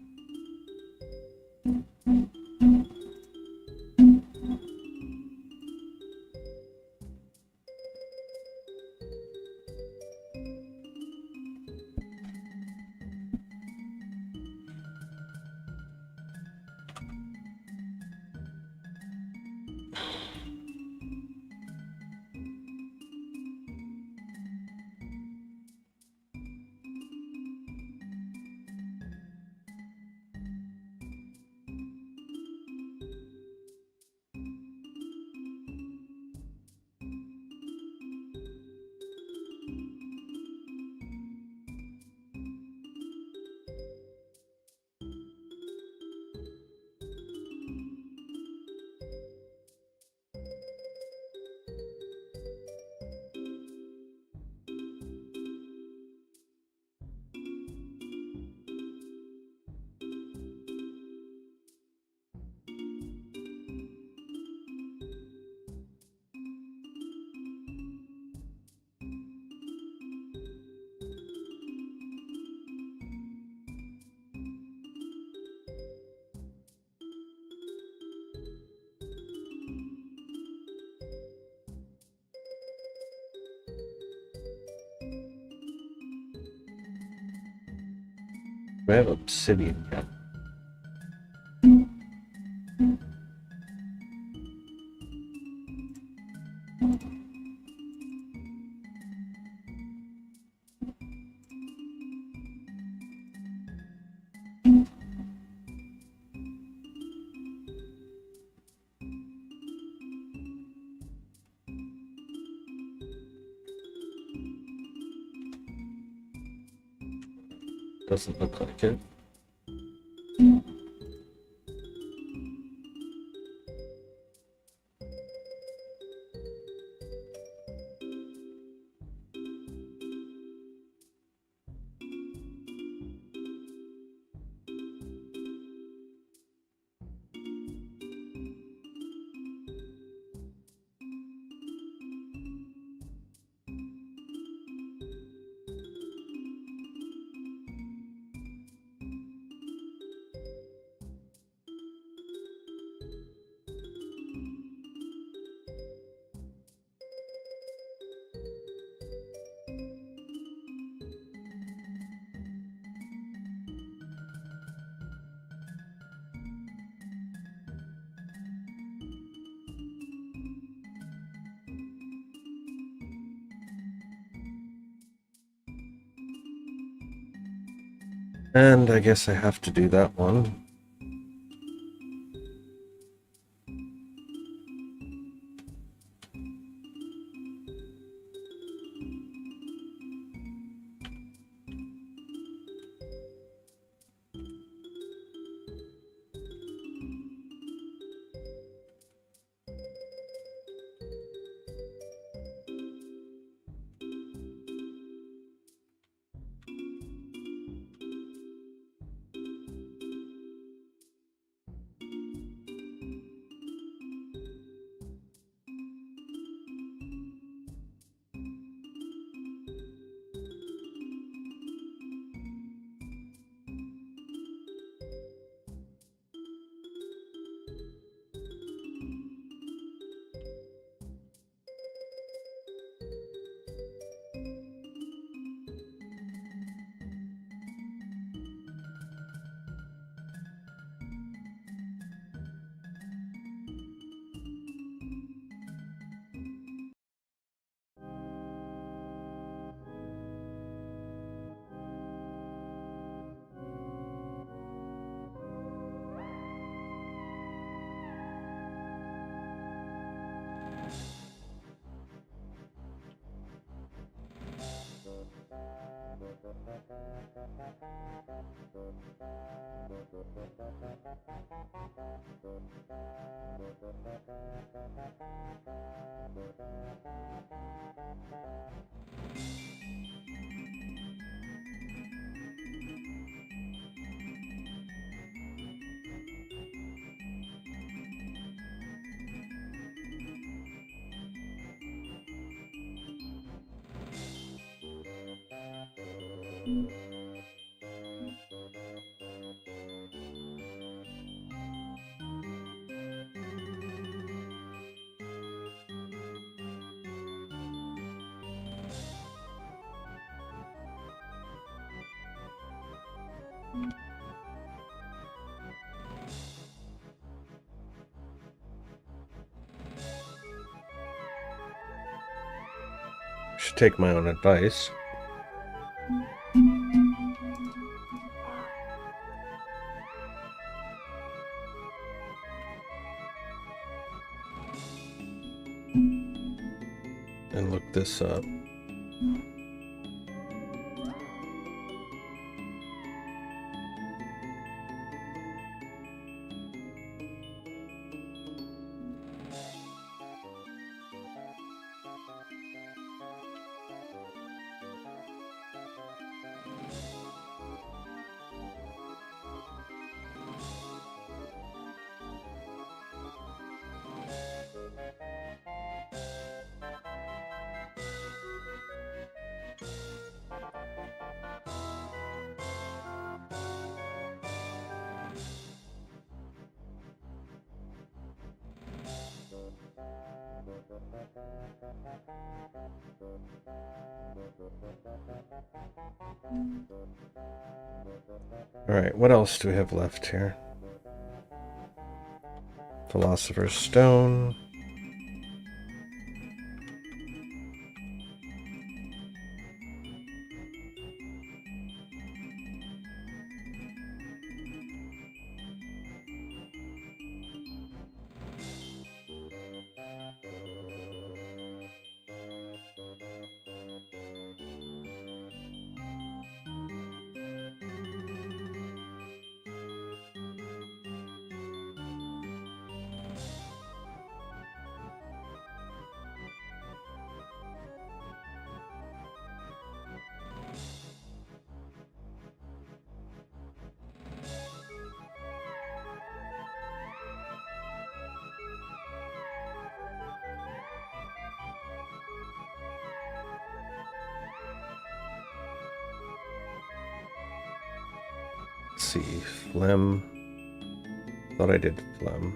I have obsidian yet? Doesn't look like it. And I guess I have to do that one. Should take my own advice. And look this up. Alright, what else do we have left here? Philosopher's Stone. Let's see, phlegm. Thought I did phlegm.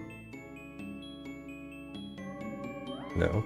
No.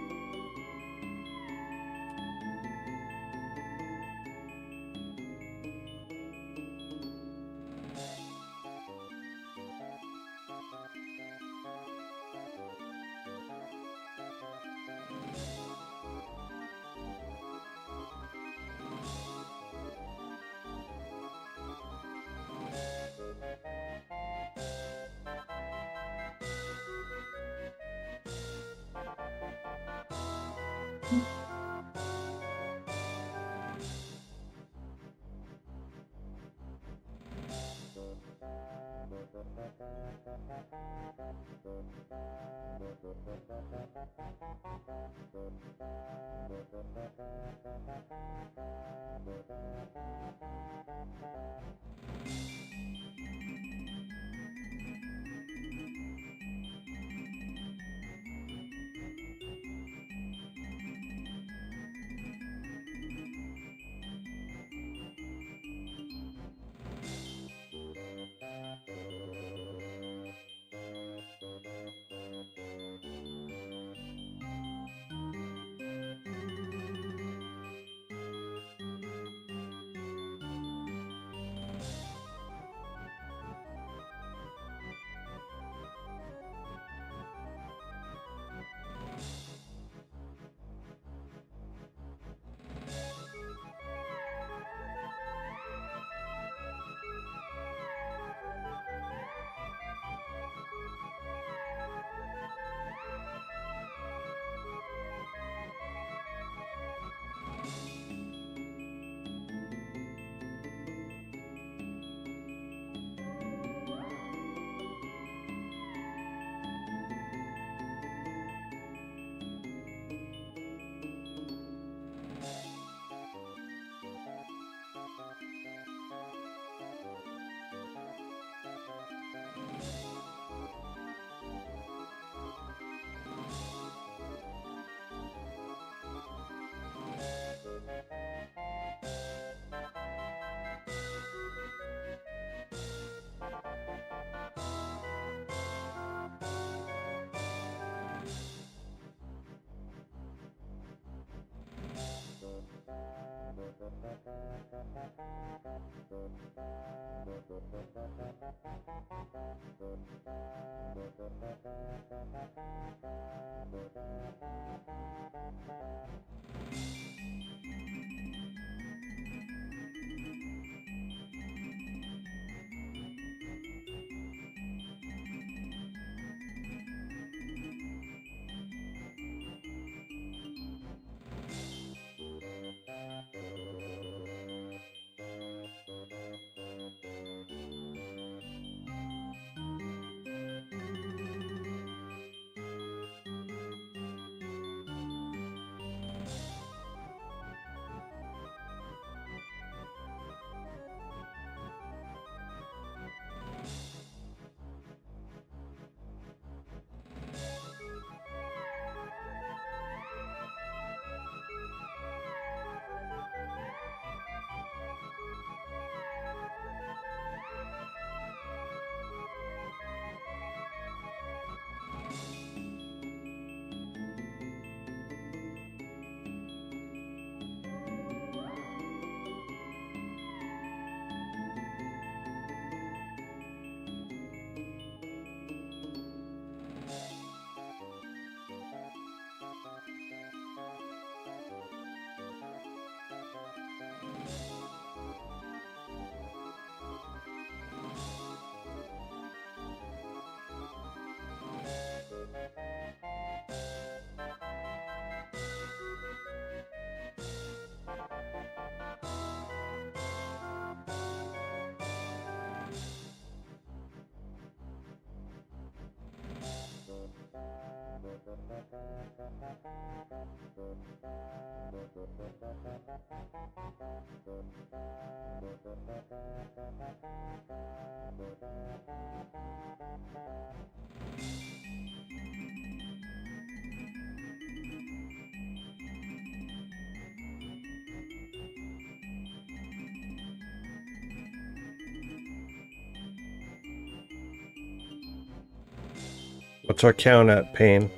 What's our count at, Payne?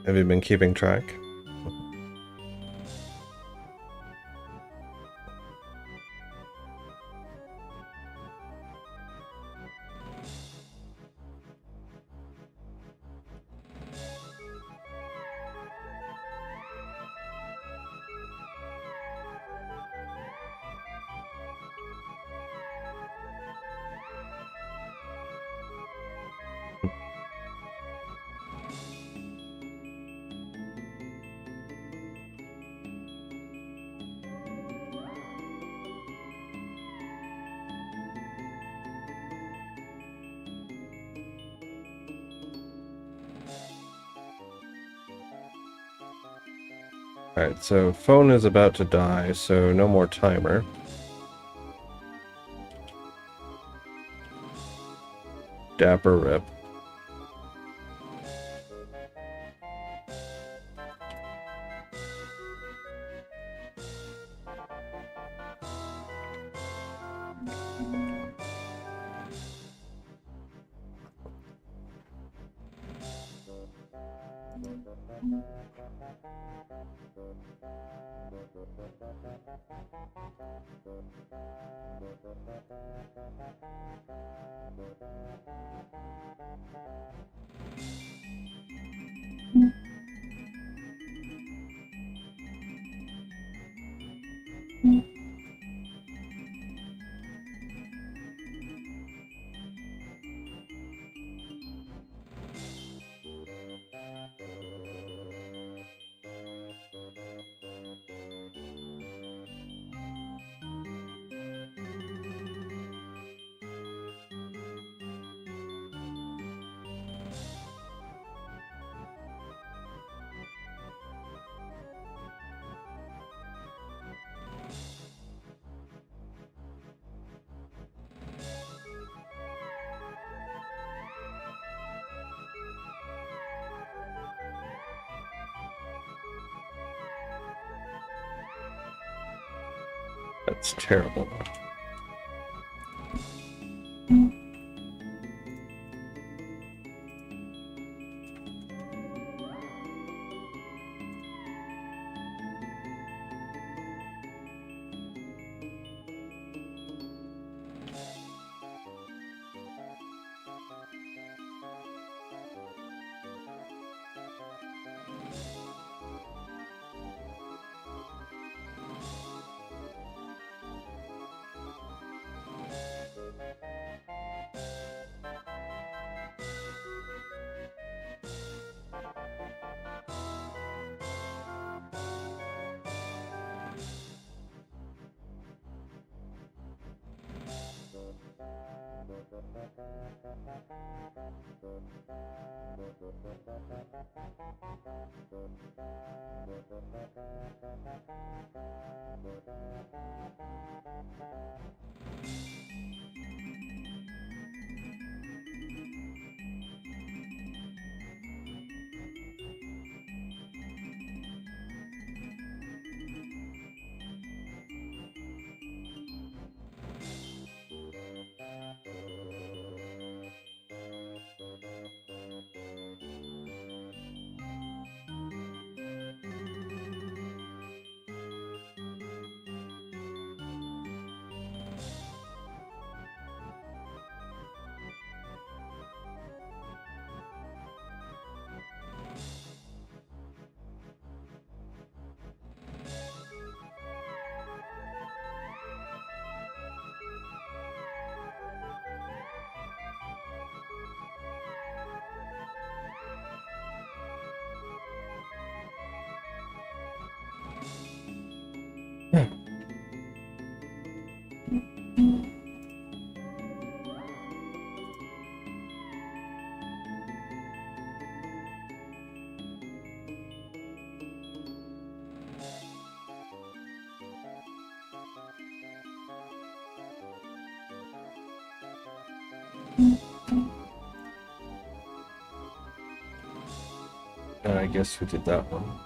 Have you been keeping track? Alright, so phone is about to die, so no more timer. Dapper rip. That's terrible. I guess we did that one.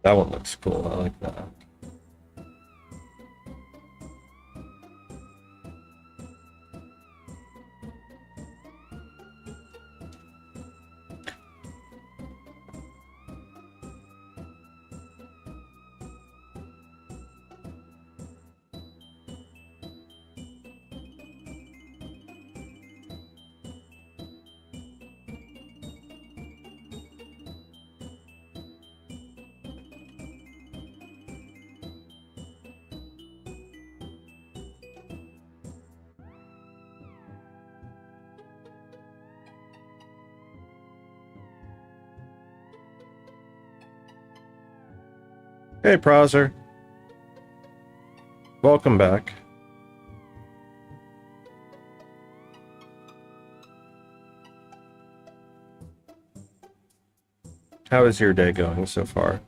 That one looks cool. I like that. Hey, Browser. Welcome back. How is your day going so far?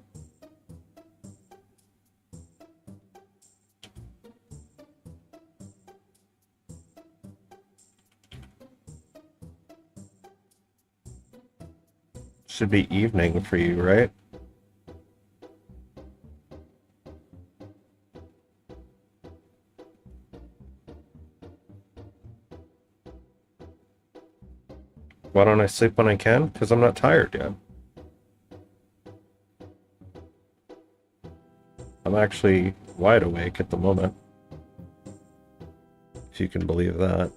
Should be evening for you, right? Why don't I sleep when I can? Because I'm not tired yet. I'm actually wide awake at the moment. If you can believe that.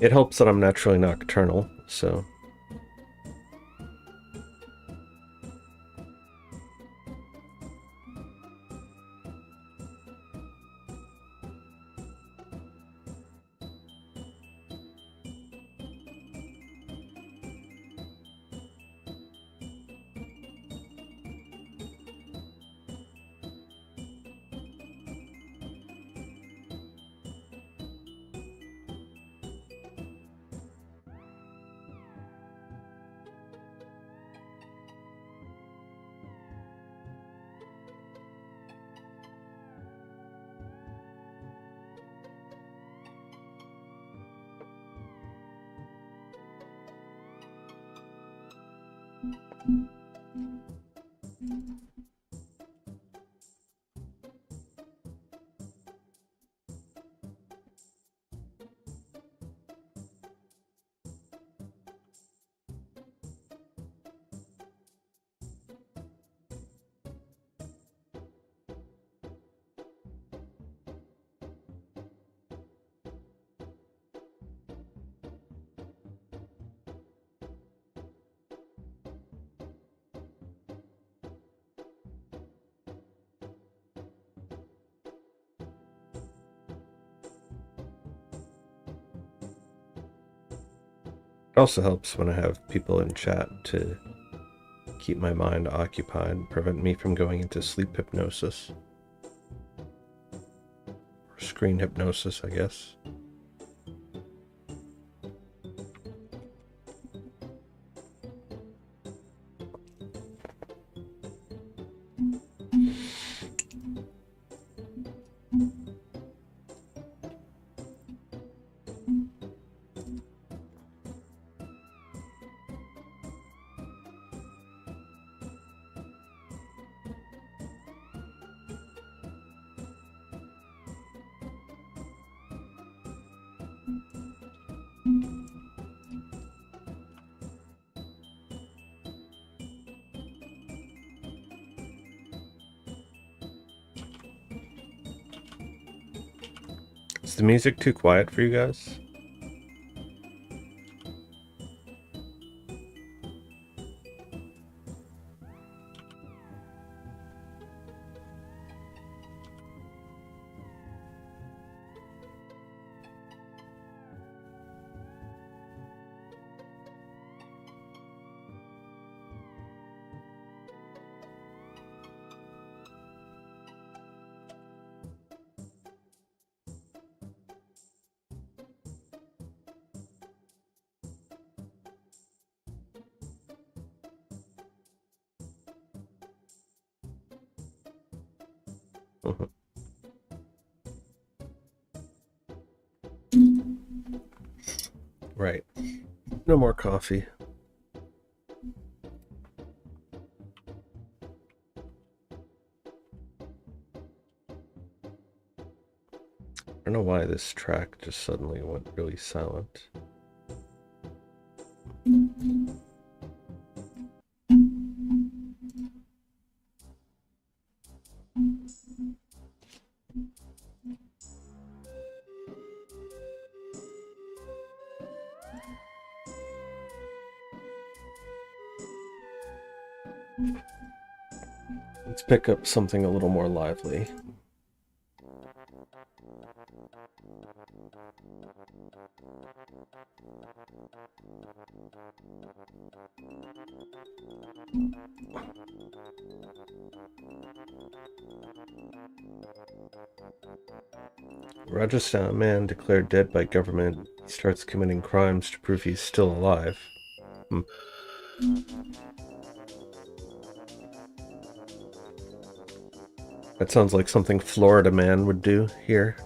It helps that I'm naturally nocturnal, so... It also helps when I have people in chat to keep my mind occupied and prevent me from going into sleep hypnosis. Or screen hypnosis, I guess. Is the music too quiet for you guys? Right. No more coffee. I don't know why this track just suddenly went really silent. Let's pick up something a little more lively. Rajasthan man declared dead by government. He starts committing crimes to prove he's still alive. That sounds like something Florida man would do here.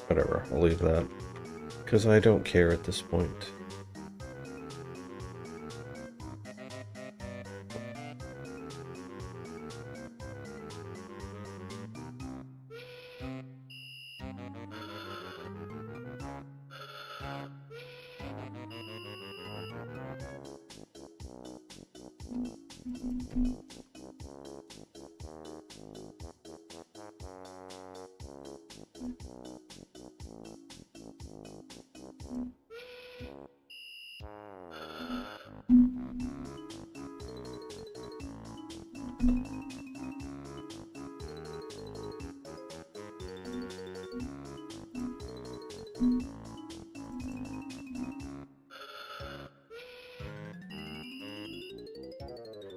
Whatever, I'll leave that. Because I don't care at this point.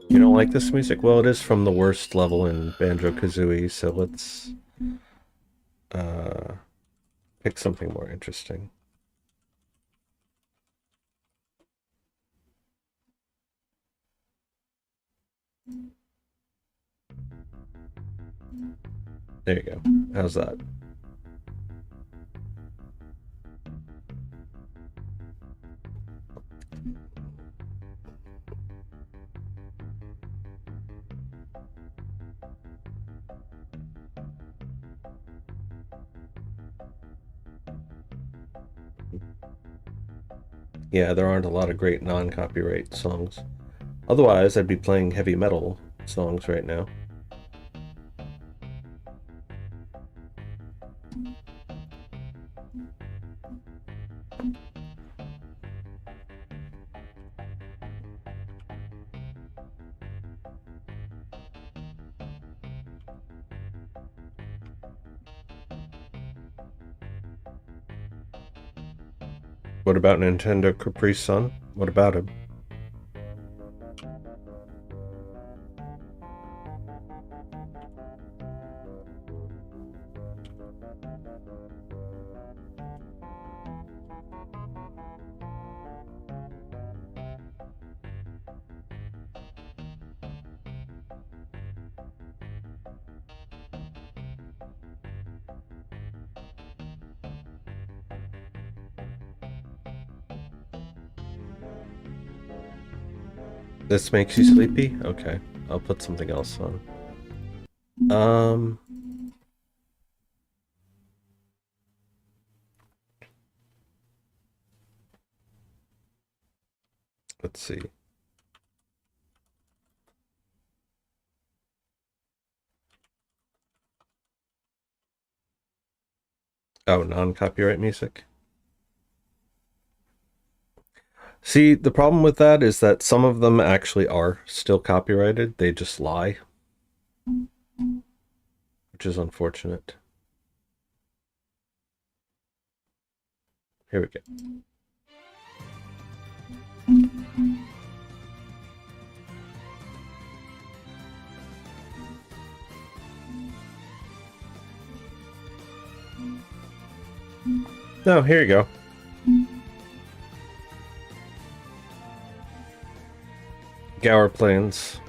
You don't like this music? Well, it is from the worst level in Banjo-Kazooie, so let's pick something more interesting. There you go. How's that? Yeah, there aren't a lot of great non-copyright songs. Otherwise, I'd be playing heavy metal songs right now. What about Nintendo Capri Sun? What about him? This makes you sleepy? Okay, I'll put something else on. Let's see. Oh, non-copyright music. See, the problem with that is that some of them actually are still copyrighted. They just lie, which is unfortunate. Here we go. No, here you go. Gower Plains.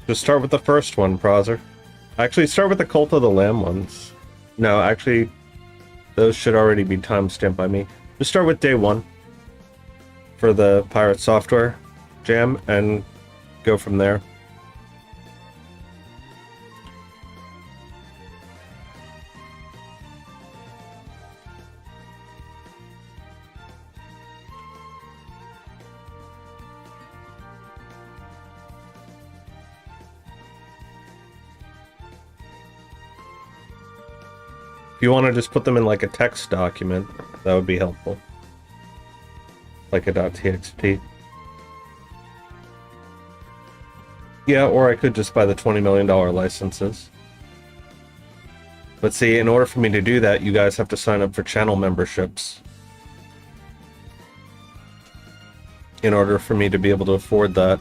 Just start with the first one, Prozer. Actually, start with the Cult of the Lamb ones. No, actually, those should already be timestamped by me. Just start with day 1 for the Pirate Software jam and go from there. If you want to just put them in like a text document, that would be helpful. Like a .txt. Yeah, or I could just buy the $20 million licenses. But see, in order for me to do that, you guys have to sign up for channel memberships. In order for me to be able to afford that.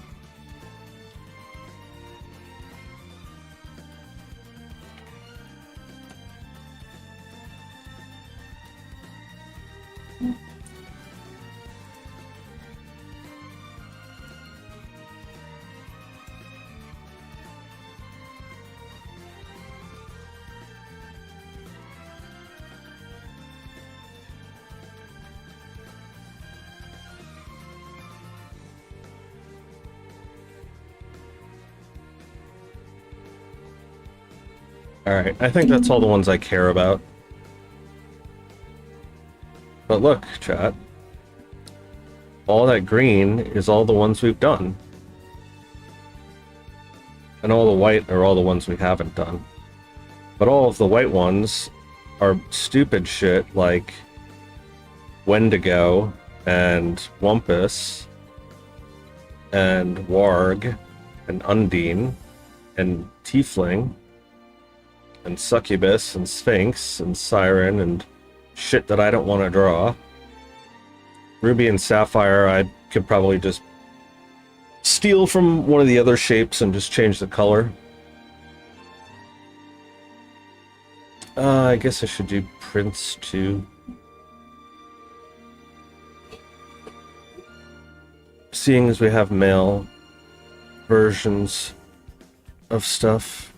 Alright, I think that's all the ones I care about. But look, chat. All that green is all the ones we've done. And all the white are all the ones we haven't done. But all of the white ones are stupid shit like Wendigo and Wumpus and Warg and Undine and Tiefling and Succubus and Sphinx and Siren and shit that I don't want to draw. Ruby and Sapphire, I could probably just steal from one of the other shapes and just change the color. I guess I should do Prince too. Seeing as we have male versions of stuff.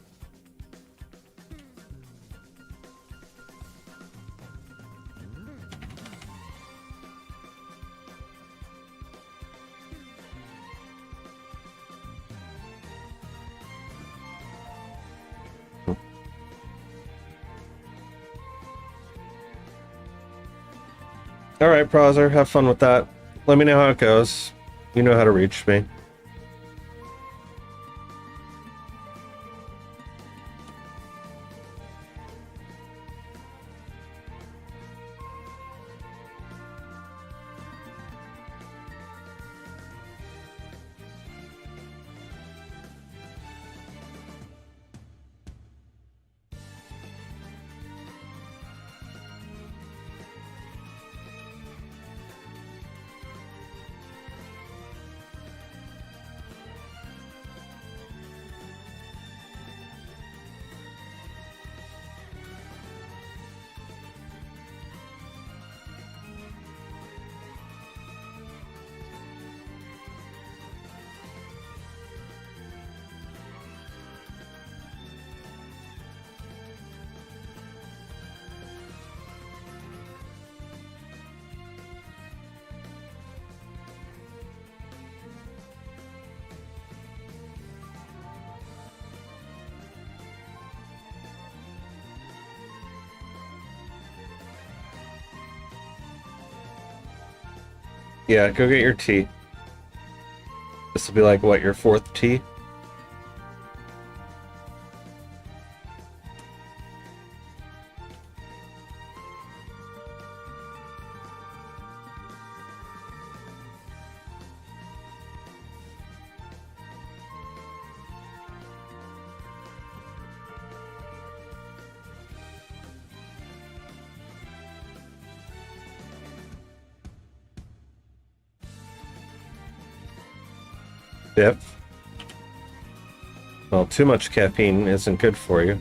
Alright, Prozer, have fun with that. Let me know how it goes. You know how to reach me. Yeah, go get your tea. This will be like, what, your fourth tea? Yep. Well, too much caffeine isn't good for you.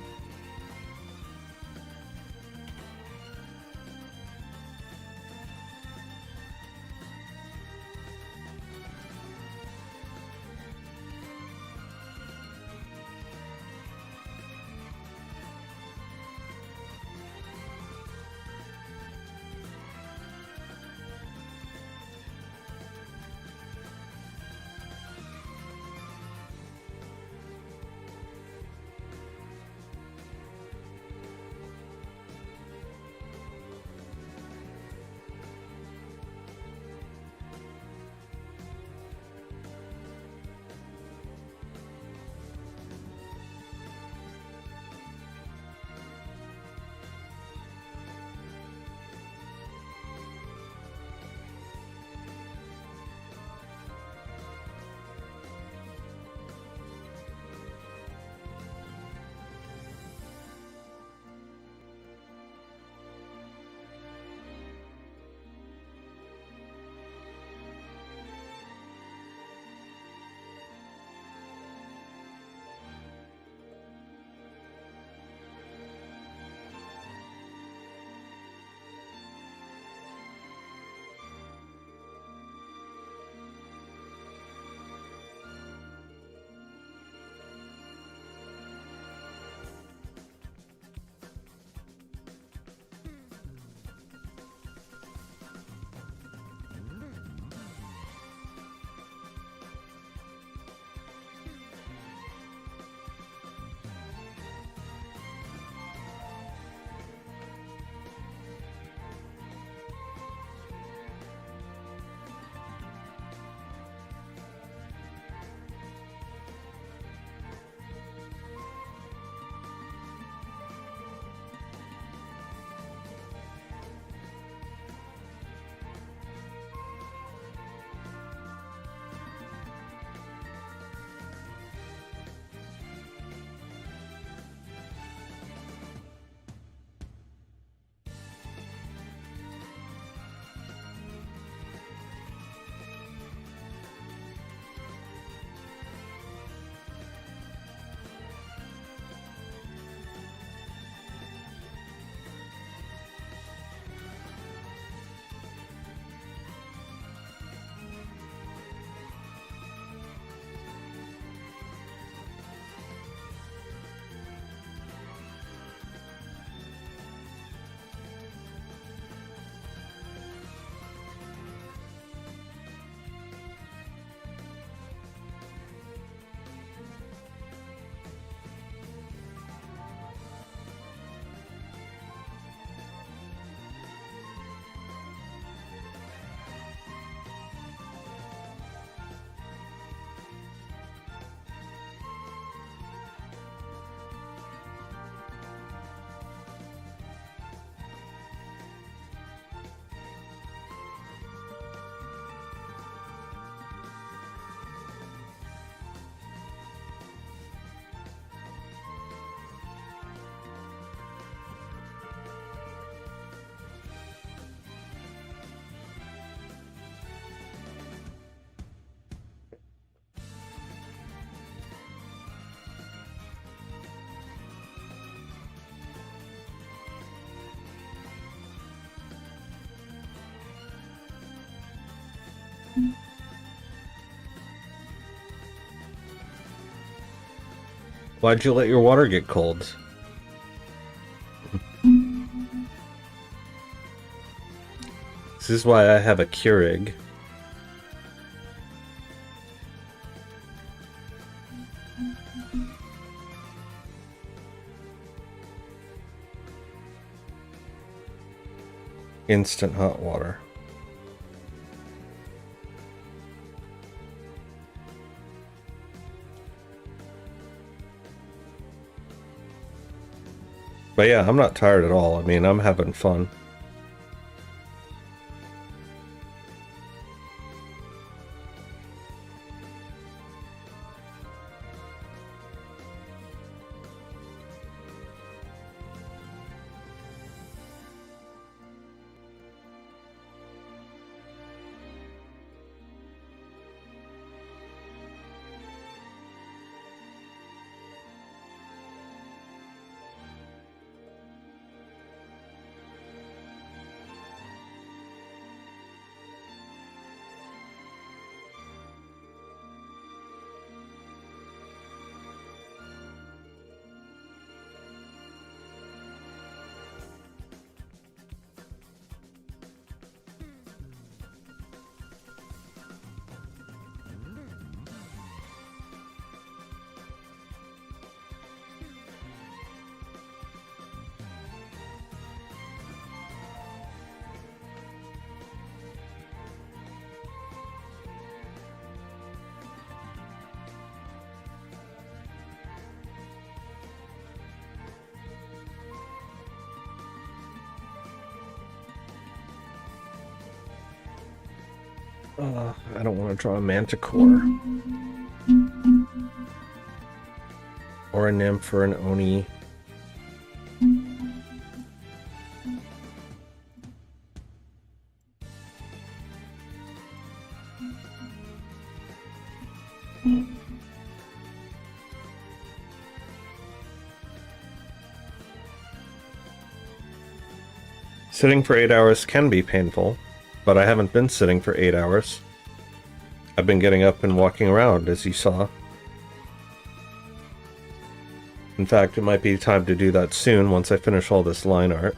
Why'd you let your water get cold? This is why I have a Keurig. Instant hot water. But yeah, I'm not tired at all. I mean, I'm having fun. I don't want to draw a Manticore. Or a Nymph or an Oni. Sitting for 8 hours can be painful, but I haven't been sitting for 8 hours. I've been getting up and walking around, as you saw. In fact, it might be time to do that soon once I finish all this line art.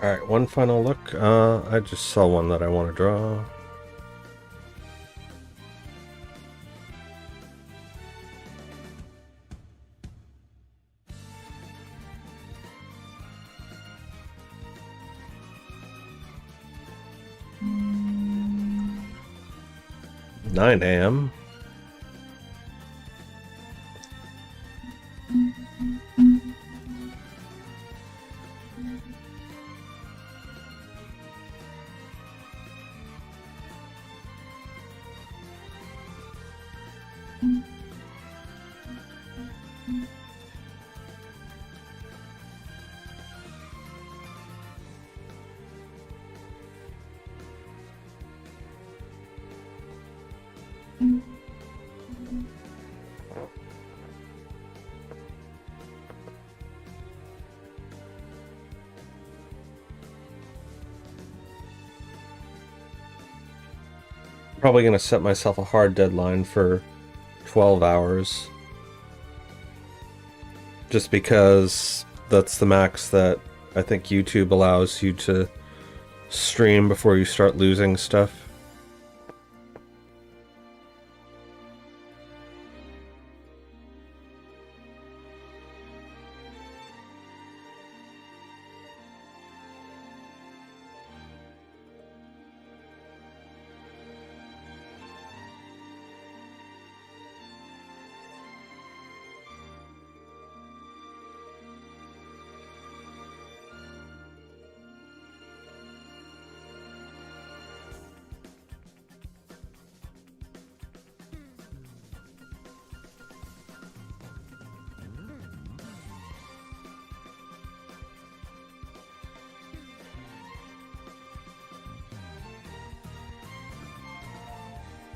Alright, one final look. I just saw one that I want to draw. Nine AM. Probably gonna set myself a hard deadline for 12 hours. Just because that's the max that I think YouTube allows you to stream before you start losing stuff.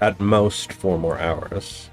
At most 4 more hours.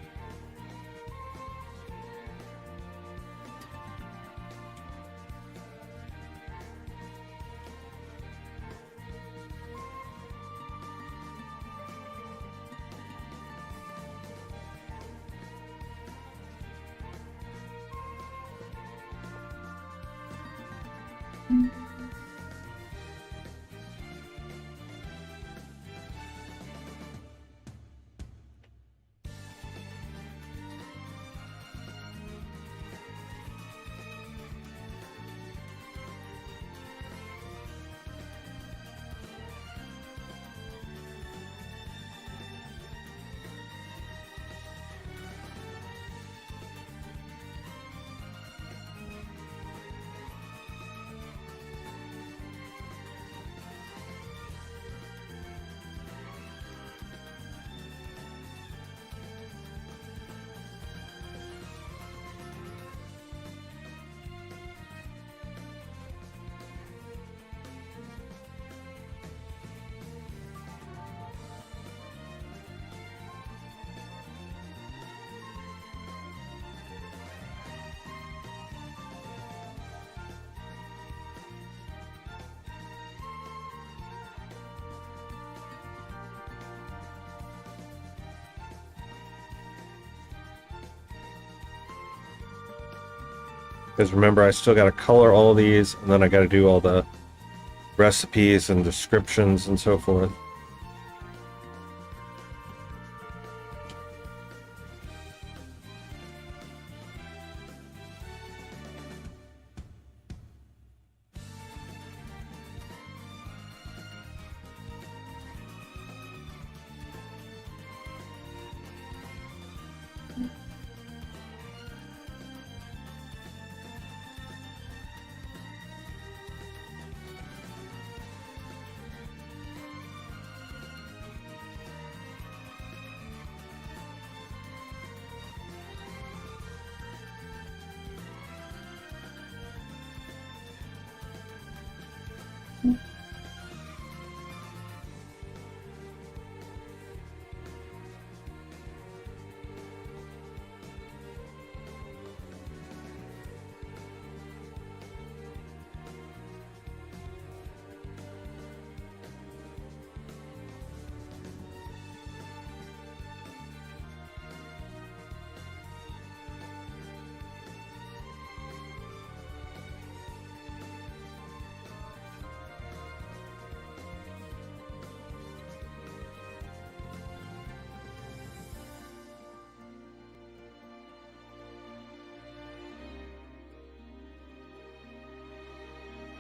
Because remember, I still got to color all these, and then I got to do all the recipes and descriptions and so forth.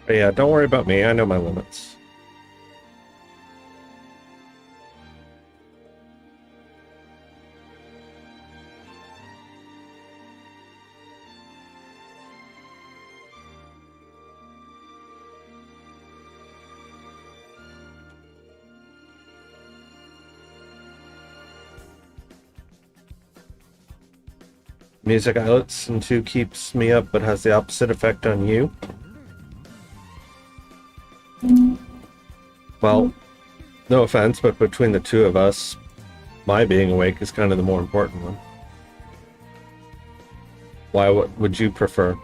But yeah, don't worry about me. I know my limits. Music I listen to keeps me up, but has the opposite effect on you. Well, no offense, but between the two of us, my being awake is kind of the more important one. Why? What would you prefer?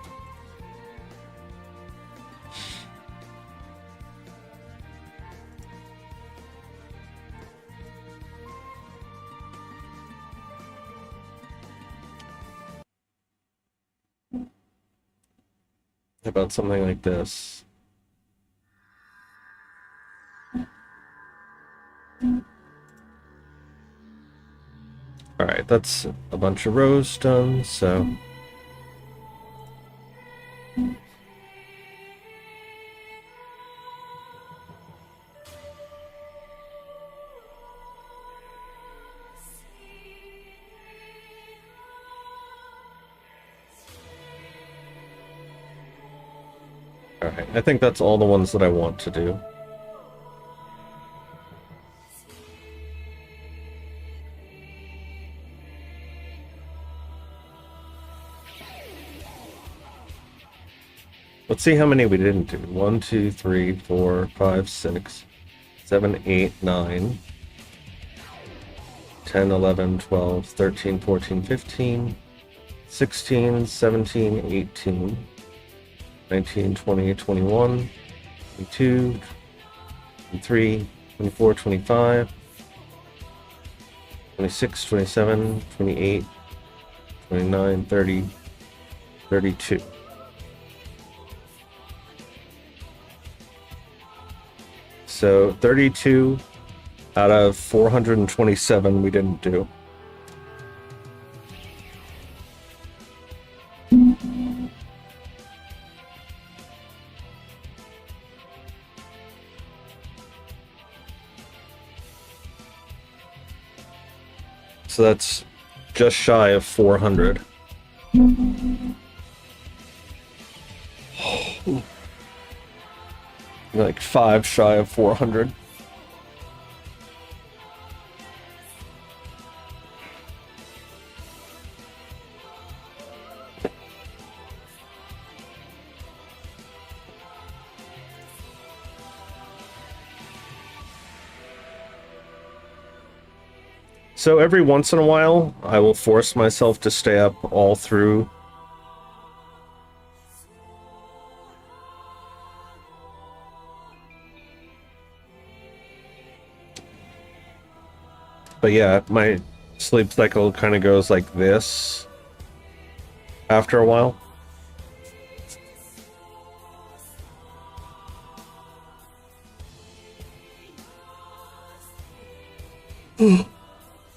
How about something like this? Alright, that's a bunch of rows done, so... Alright, I think that's all the ones that I want to do. Let's see how many we didn't do. 1, 2, 3, 4, 5, 6, 7, 8, 9, 10, 11, 12, 13, 14, 15, 16, 17, 18, 19, 20, 21, 22, 23, 24, 25, 26, 27, 28, 29, 30, 32. So 32 out of 427 we didn't do. So that's just shy of 400. Like 5 shy of 400. So every once in a while, I will force myself to stay up all through. But yeah, my sleep cycle kind of goes like this after a while.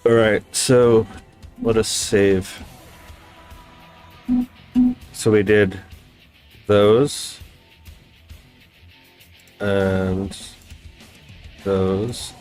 Alright, so let us save. So we did those and those.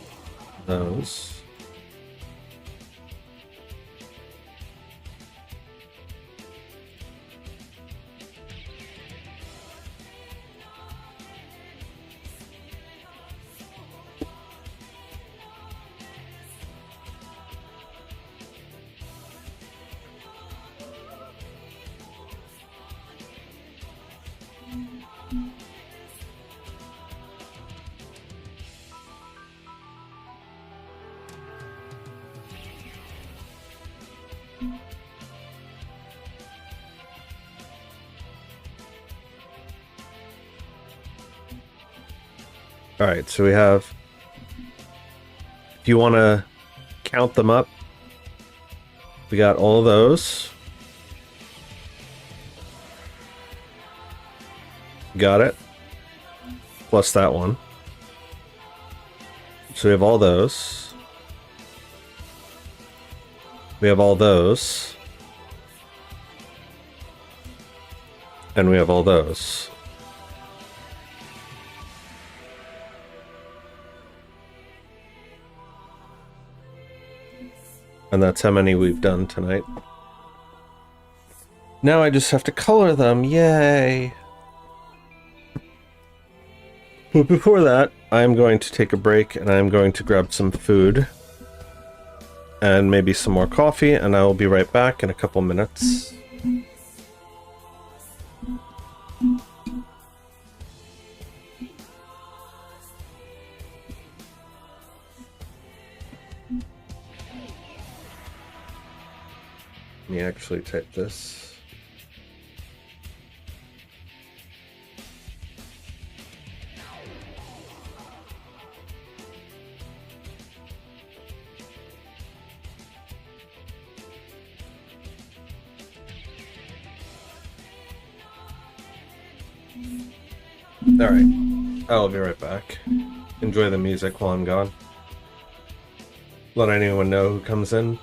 All right, so we have, if you want to count them up, we got all those. Got it. Plus that one. So we have all those. We have all those. And we have all those. And that's how many we've done tonight. Now I just have to color them. Yay! But before that, I'm going to take a break and I'm going to grab some food. And maybe some more coffee, and I will be right back in a couple minutes. Let me actually type this. Alright, I'll be right back. Enjoy the music while I'm gone. Let anyone know who comes in.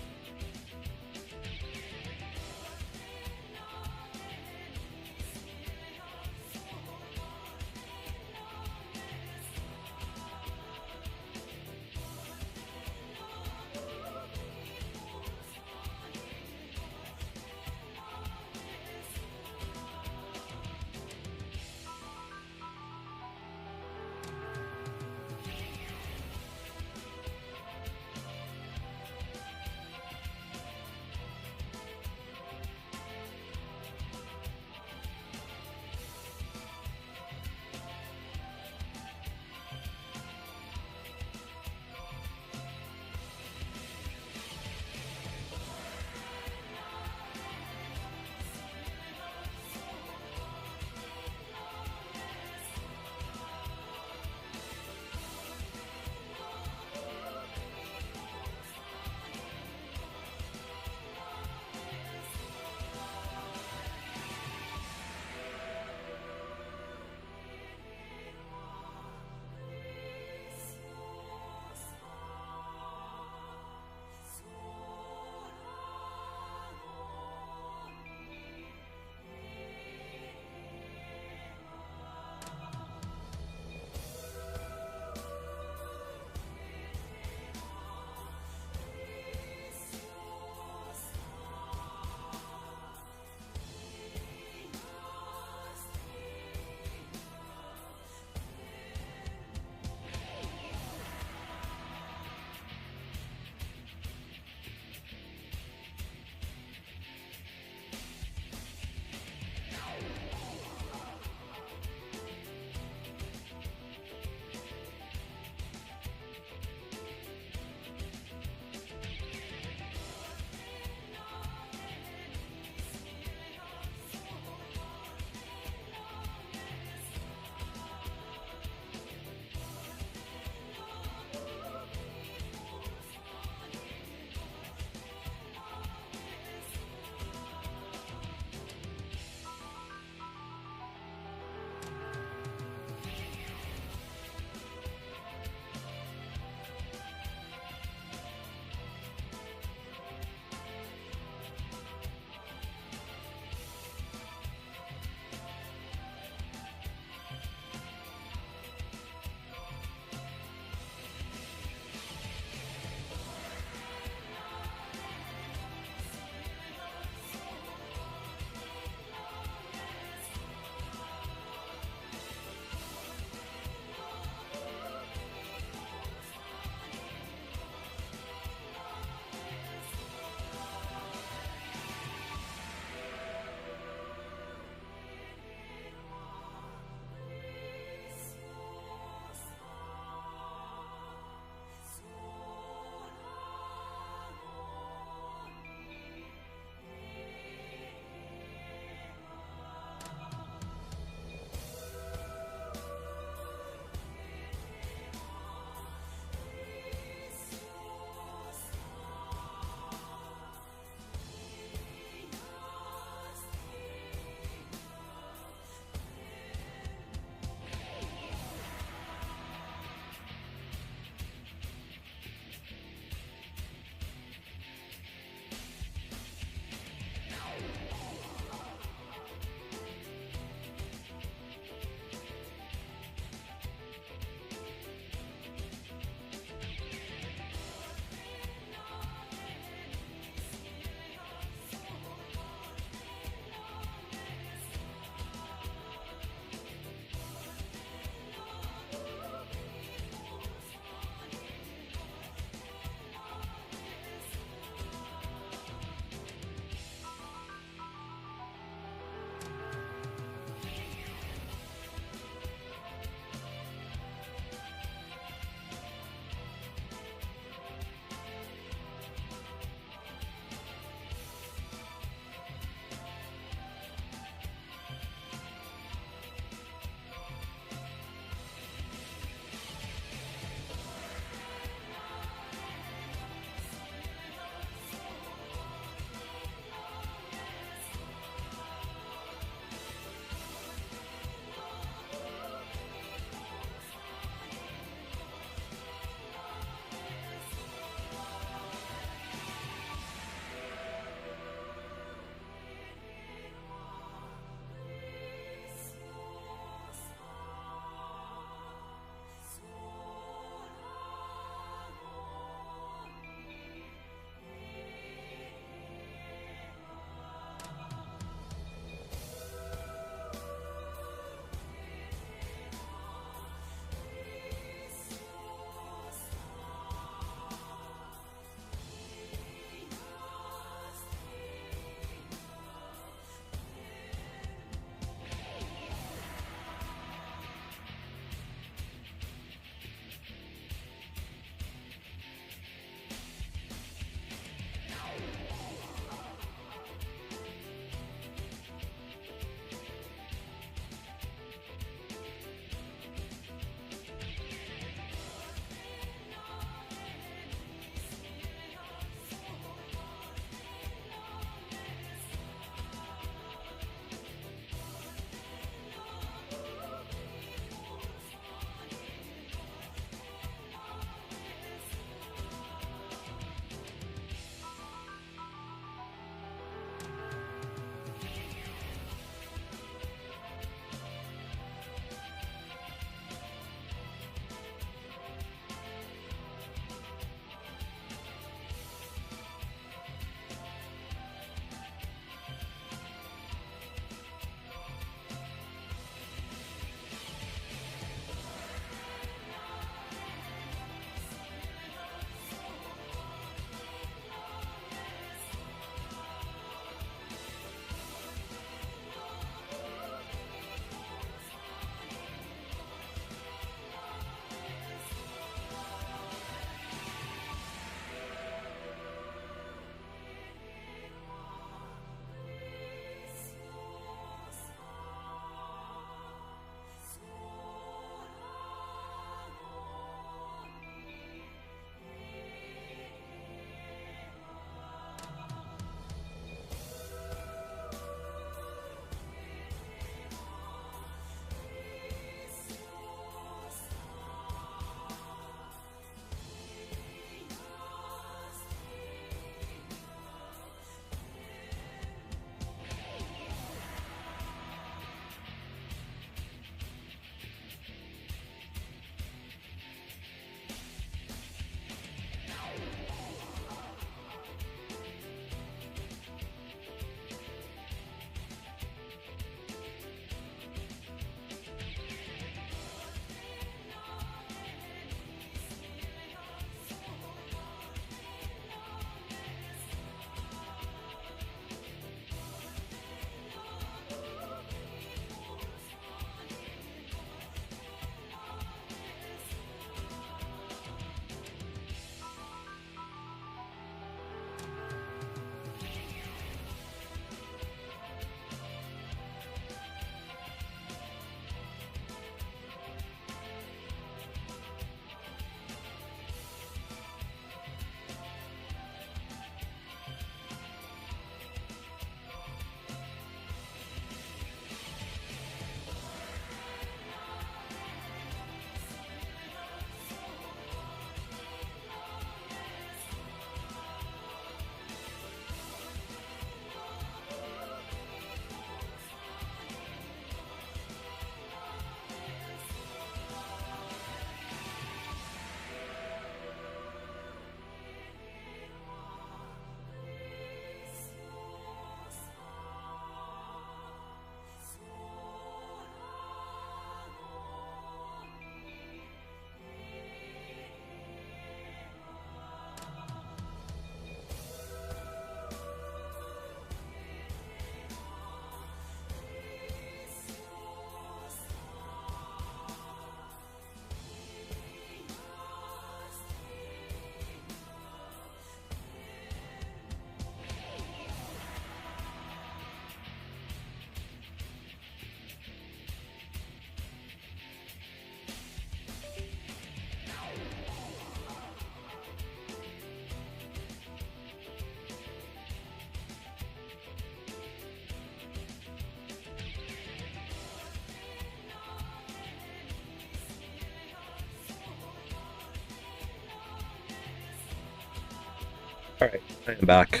Alright, I am back.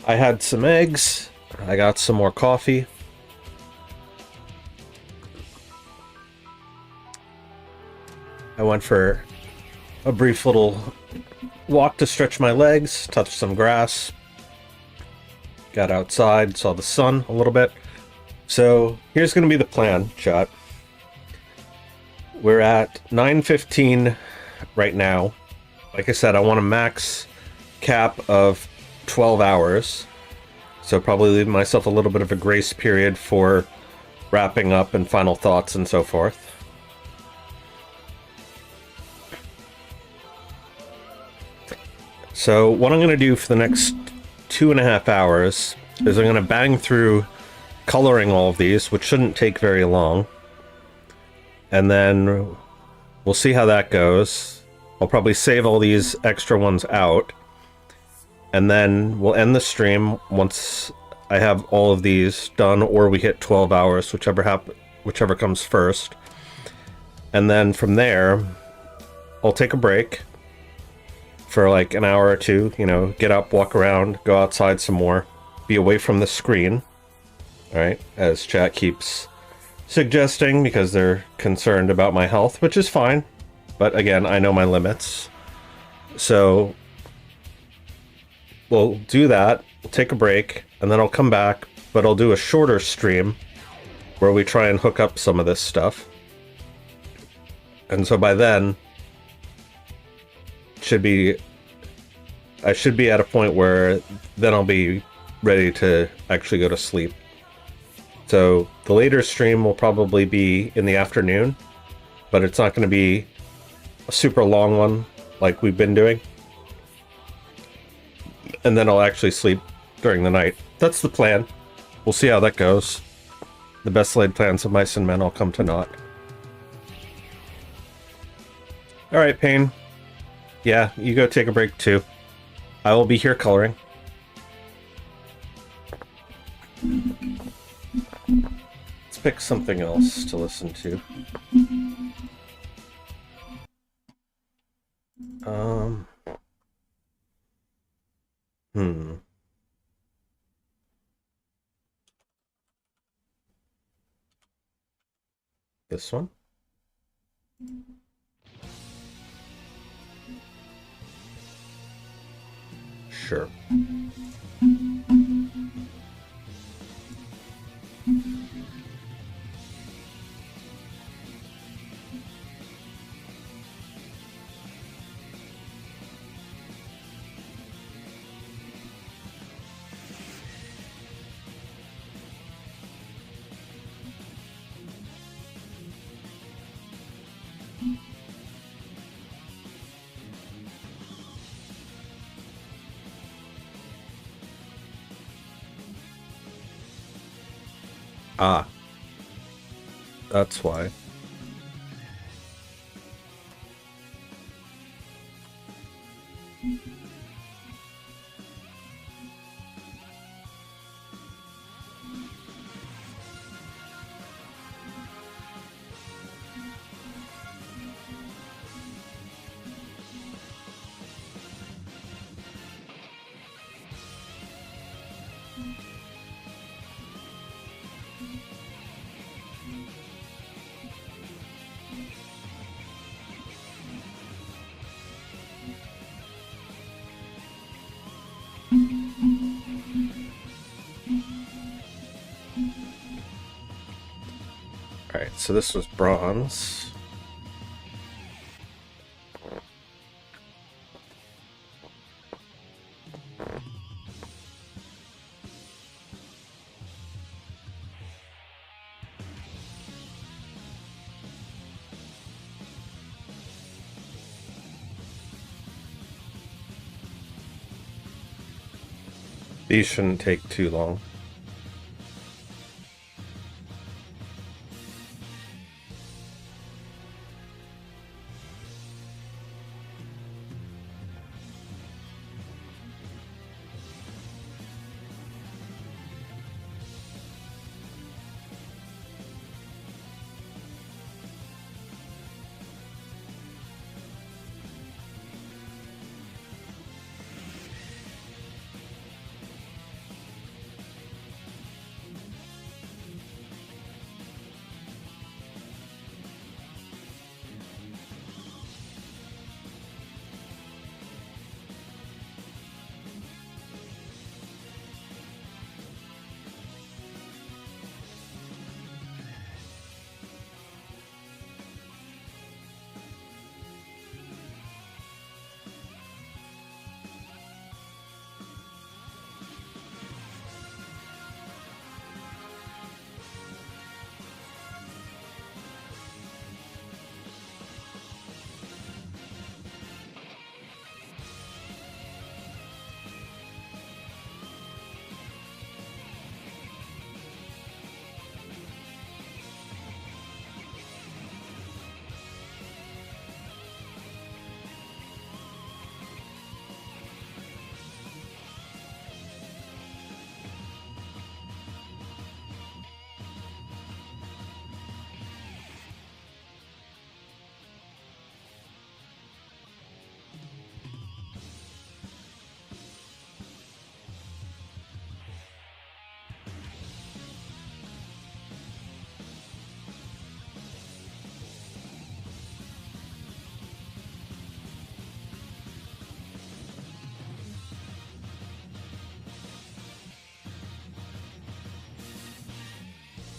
I had some eggs. I got some more coffee. I went for a brief little walk to stretch my legs, touched some grass, got outside, saw the sun a little bit. So here's going to be the plan, chat. We're at 9:15 right now. Like I said, I want a max cap of 12 hours. So probably leave myself a little bit of a grace period for wrapping up and final thoughts and so forth. So what I'm going to do for the next 2.5 hours is I'm going to bang through coloring all of these, which shouldn't take very long. And then we'll see how that goes. I'll probably save all these extra ones out. And then we'll end the stream once I have all of these done, or we hit 12 hours, whichever comes first. And then from there, I'll take a break for like an hour or two, you know, get up, walk around, go outside some more, be away from the screen, all right, as chat keeps suggesting because they're concerned about my health, which is fine. But again, I know my limits. So we'll do that, we'll take a break, and then I'll come back, but I'll do a shorter stream where we try and hook up some of this stuff. And so by then, I should be at a point where then I'll be ready to actually go to sleep. So the later stream will probably be in the afternoon, but it's not going to be a super long one like we've been doing. And then I'll actually sleep during the night. That's the plan. We'll see how that goes. The best laid plans of mice and men all come to naught. Alright, Payne. Yeah, you go take a break too. I will be here coloring. Let's pick something else to listen to. This one? Sure. Ah. That's why. Alright, so this was bronze. These shouldn't take too long.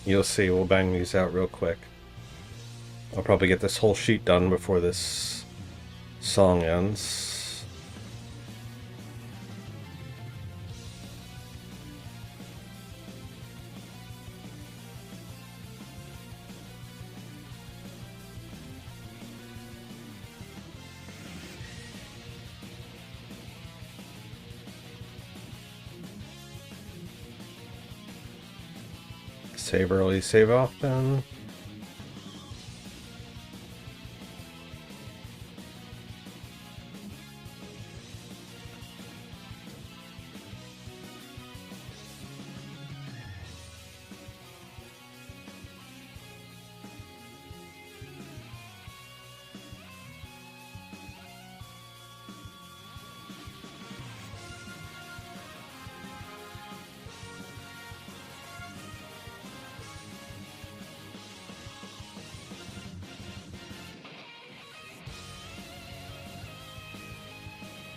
You'll see, we'll bang these out real quick. I'll probably get this whole sheet done before this song ends. Save early, save often.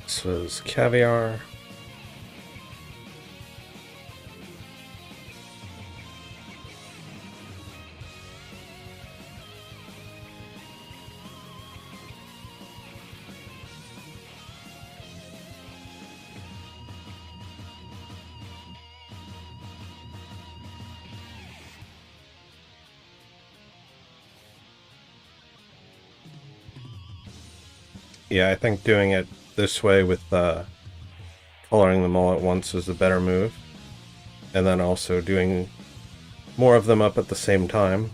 This was Caviar. Yeah, I think doing it this way with coloring them all at once is the better move. And then also doing more of them up at the same time.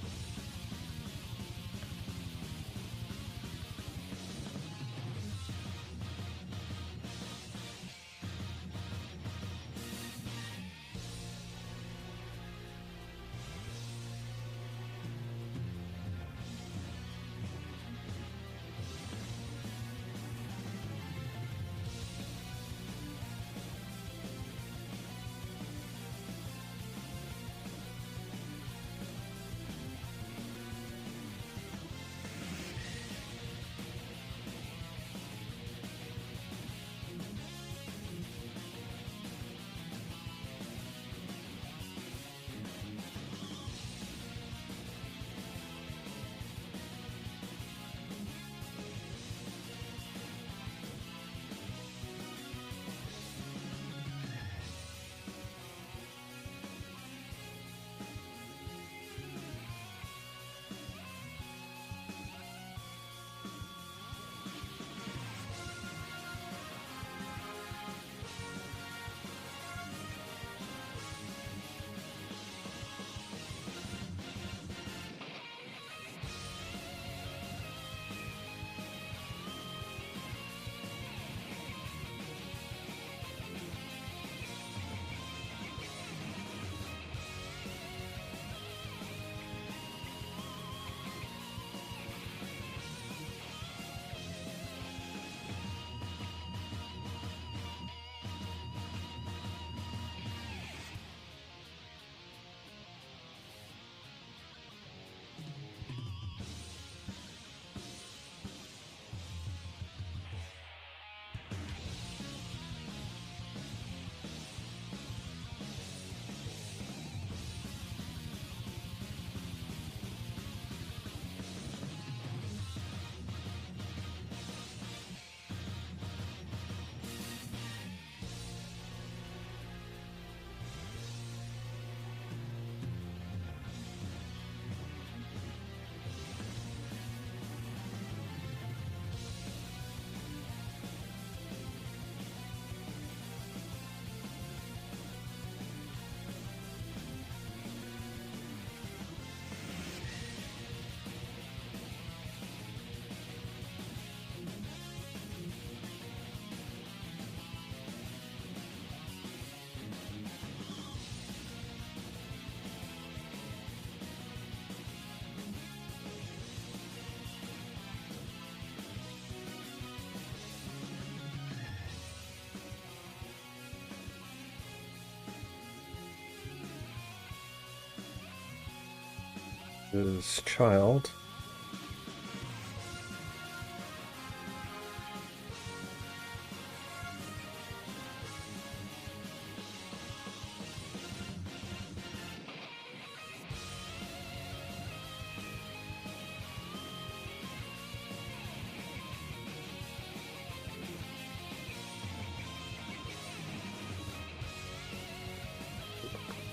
Is child.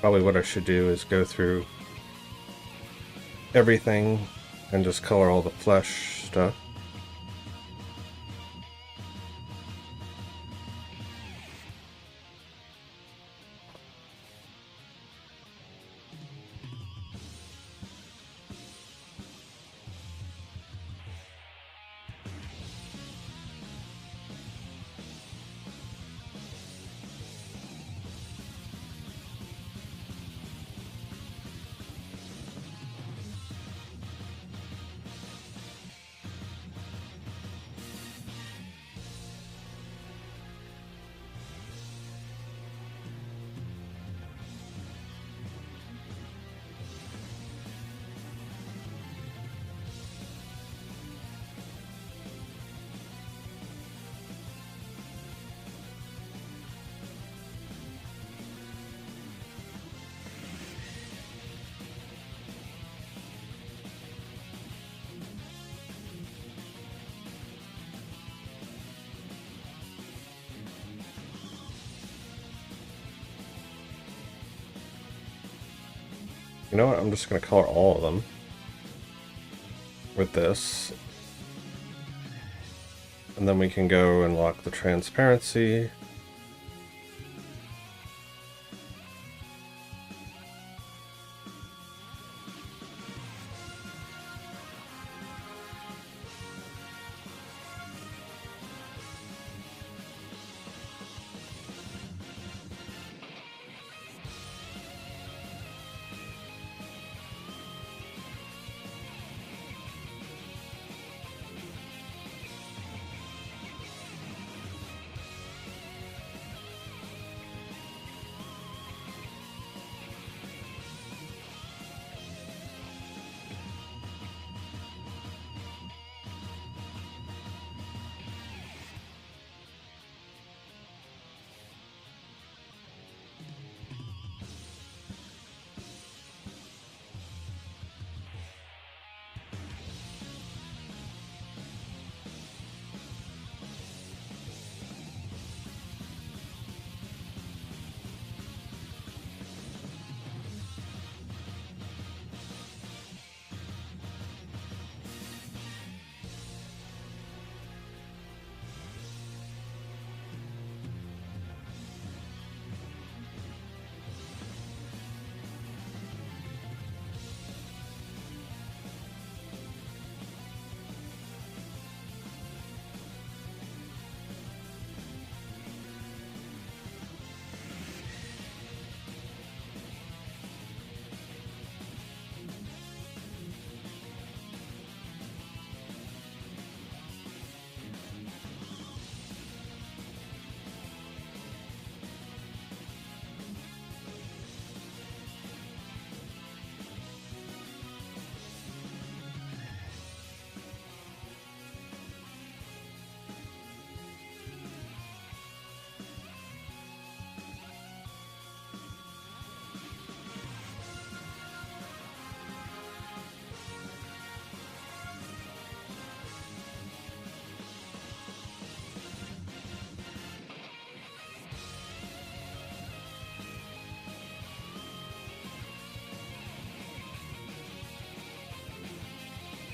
Probably what I should do is go through everything and just color all the flesh stuff. You know what? I'm just going to color all of them with this. And then we can go and lock the transparency.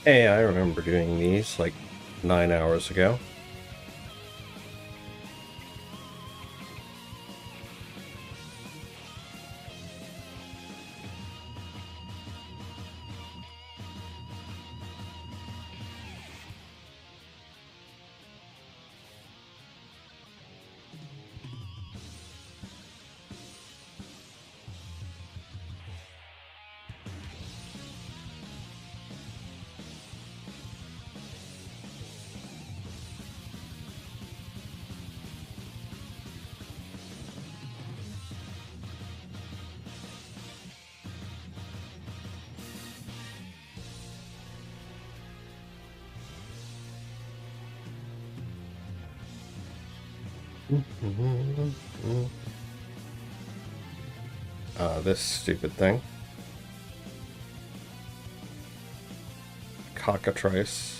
Hey, I remember doing these like 9 hours ago. This stupid thing. Cockatrice.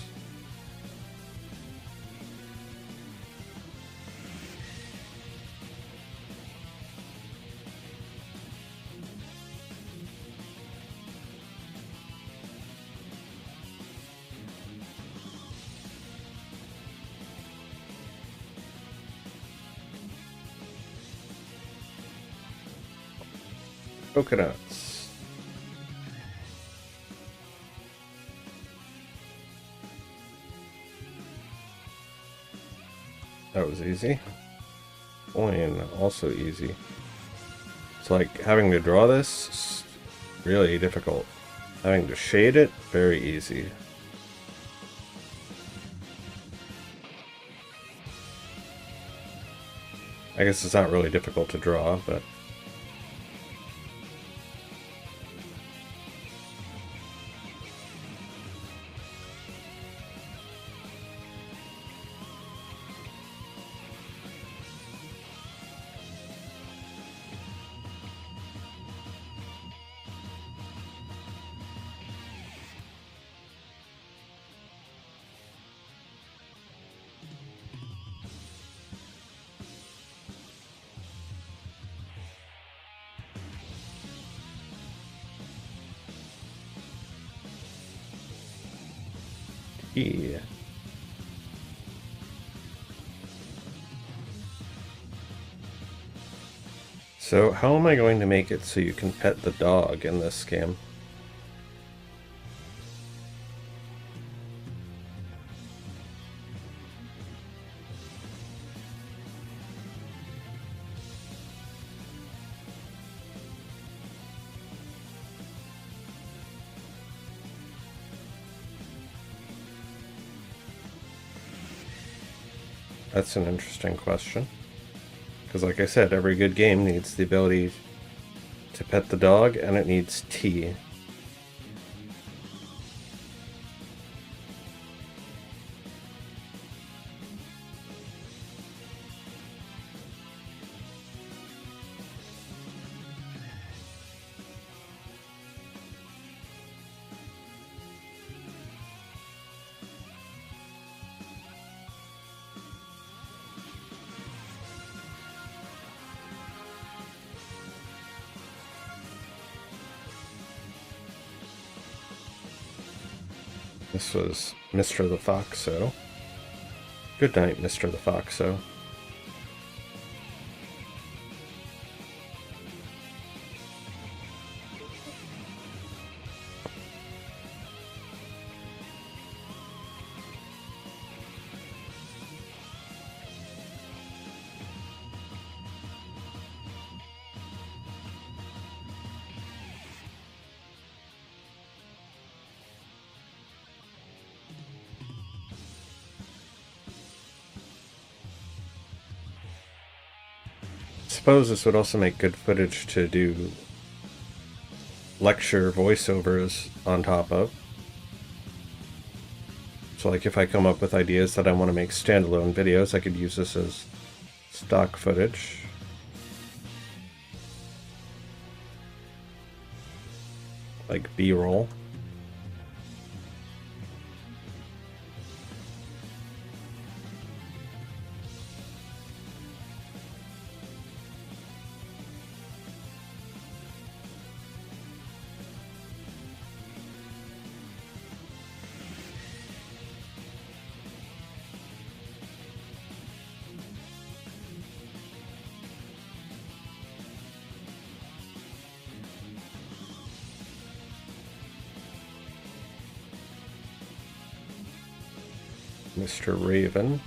coconuts. That was easy. Coin, also easy. It's like having to draw this is really difficult. Having to shade it, very easy. I guess it's not really difficult to draw, but... Yeah. So how am I going to make it so you can pet the dog in this game? That's an interesting question. Because like I said, every good game needs the ability to pet the dog, and it needs tea. This was Mr. the Foxo. Good night, Mr. the Foxo. I suppose this would also make good footage to do lecture voiceovers on top of. So like if I come up with ideas that I want to make standalone videos, I could use this as stock footage. Like B-roll. Mr. Raven.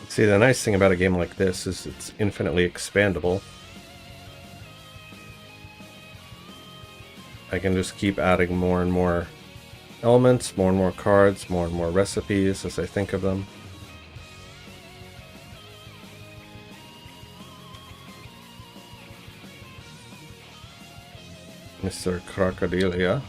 See, the nice thing about a game like this is it's infinitely expandable. I can just keep adding more and more elements, more and more cards, more and more recipes as I think of them. Mr. Crocodilia.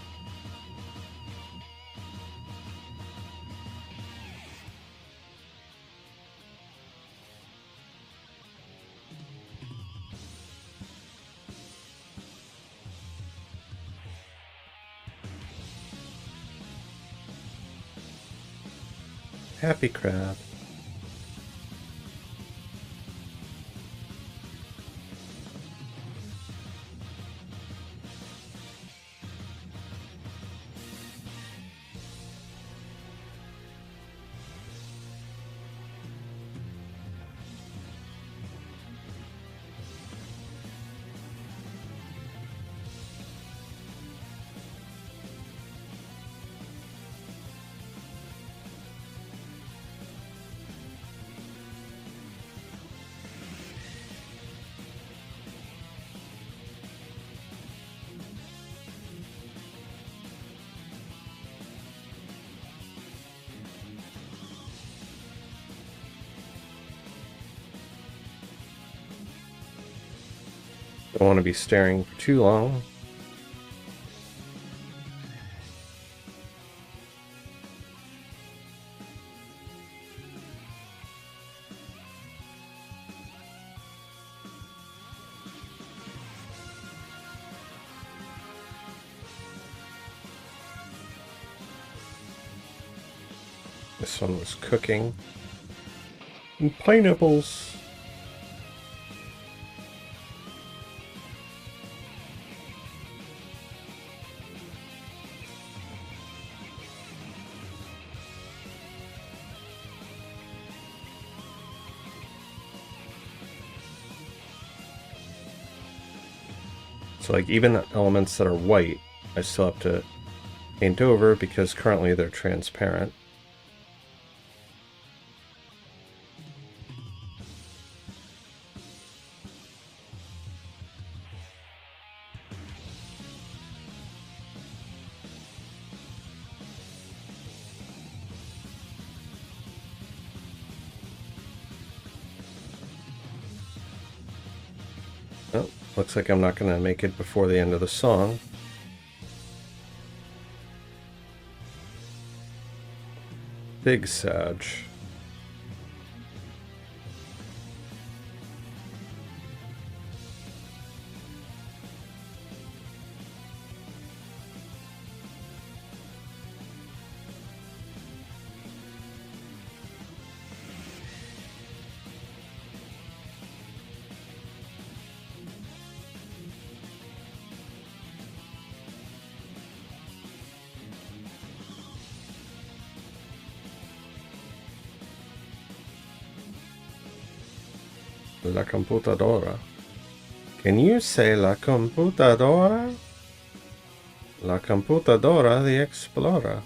Happy Crab. Don't want to be staring for too long. This one was cooking. And pineapples. So like even elements that are white, I still have to paint over because currently they're transparent. Oh, looks like I'm not going to make it before the end of the song. Big Sag. La computadora. Can you say la computadora? La computadora the explorer.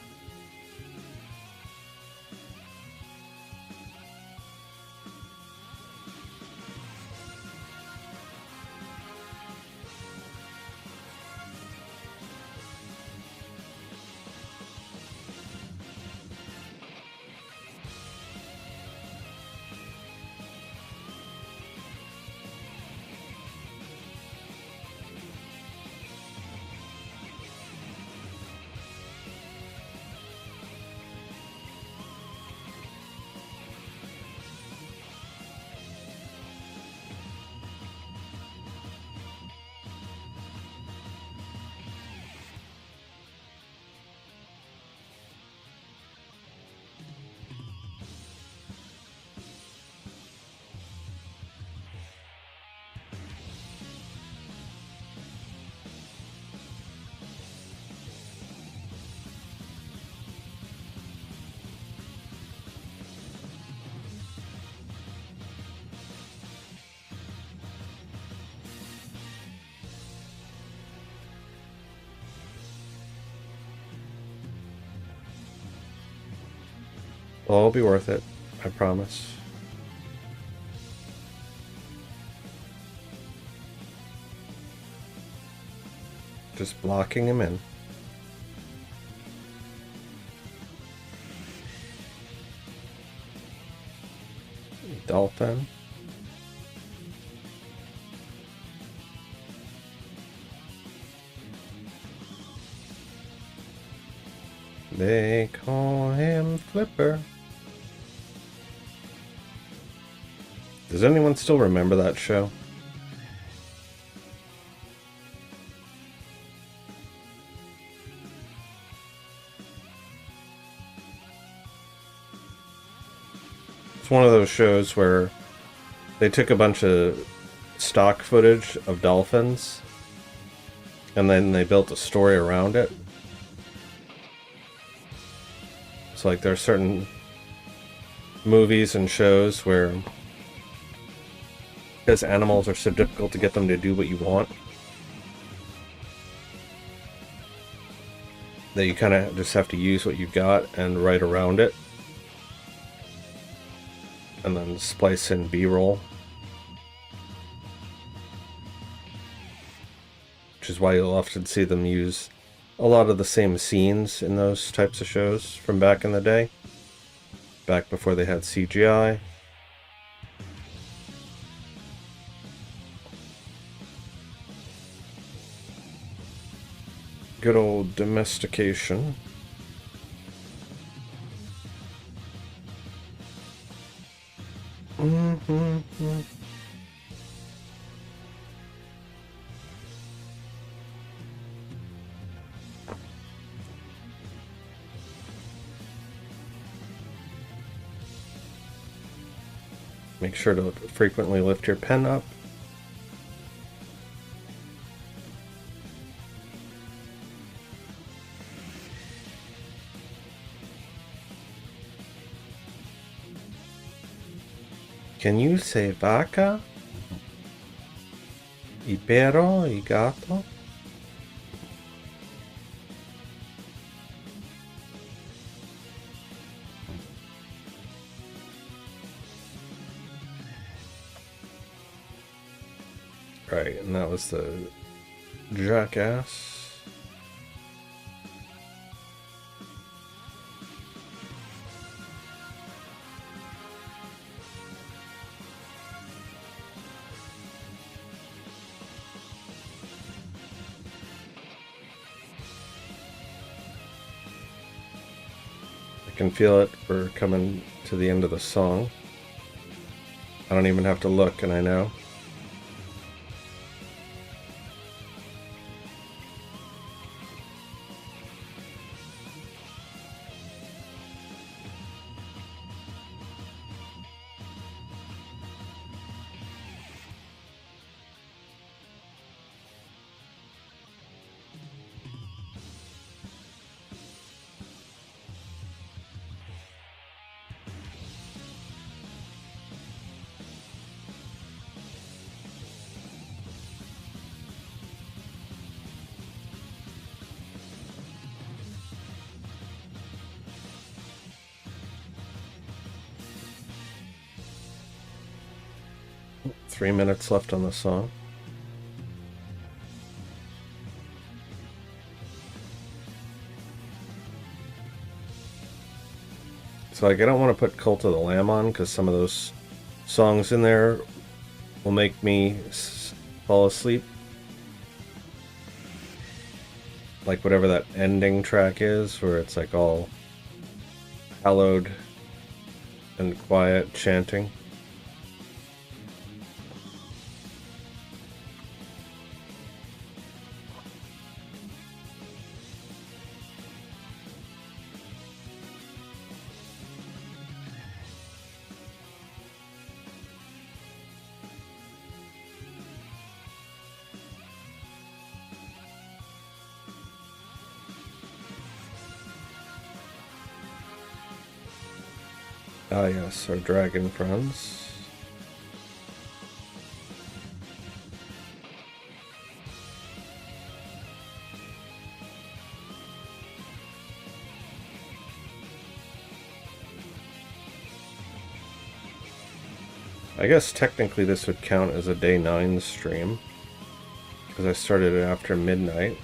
Well, it'll be worth it, I promise. Just blocking him in. Dolphin. They call him Flipper. Does anyone still remember that show? It's one of those shows where they took a bunch of stock footage of dolphins and then they built a story around it. So like there are certain movies and shows where, because animals are so difficult to get them to do what you want, that you kind of just have to use what you've got and write around it. And then splice in B-roll. Which is why you'll often see them use a lot of the same scenes in those types of shows from back in the day. Back before they had CGI. Good old domestication. Mm-hmm. Make sure to frequently lift your pen up. Can you say vaca? Y perro y gato? Right, and that was the jackass. I can feel it. We're coming to the end of the song. I don't even have to look, and I know. Three minutes left on the song. So like, I don't want to put Cult of the Lamb on because some of those songs in there will make me fall asleep. Like whatever that ending track is, where it's like all hallowed and quiet chanting. Ah yes, our dragon friends. I guess technically this would count as a day 9 stream, because I started it after midnight.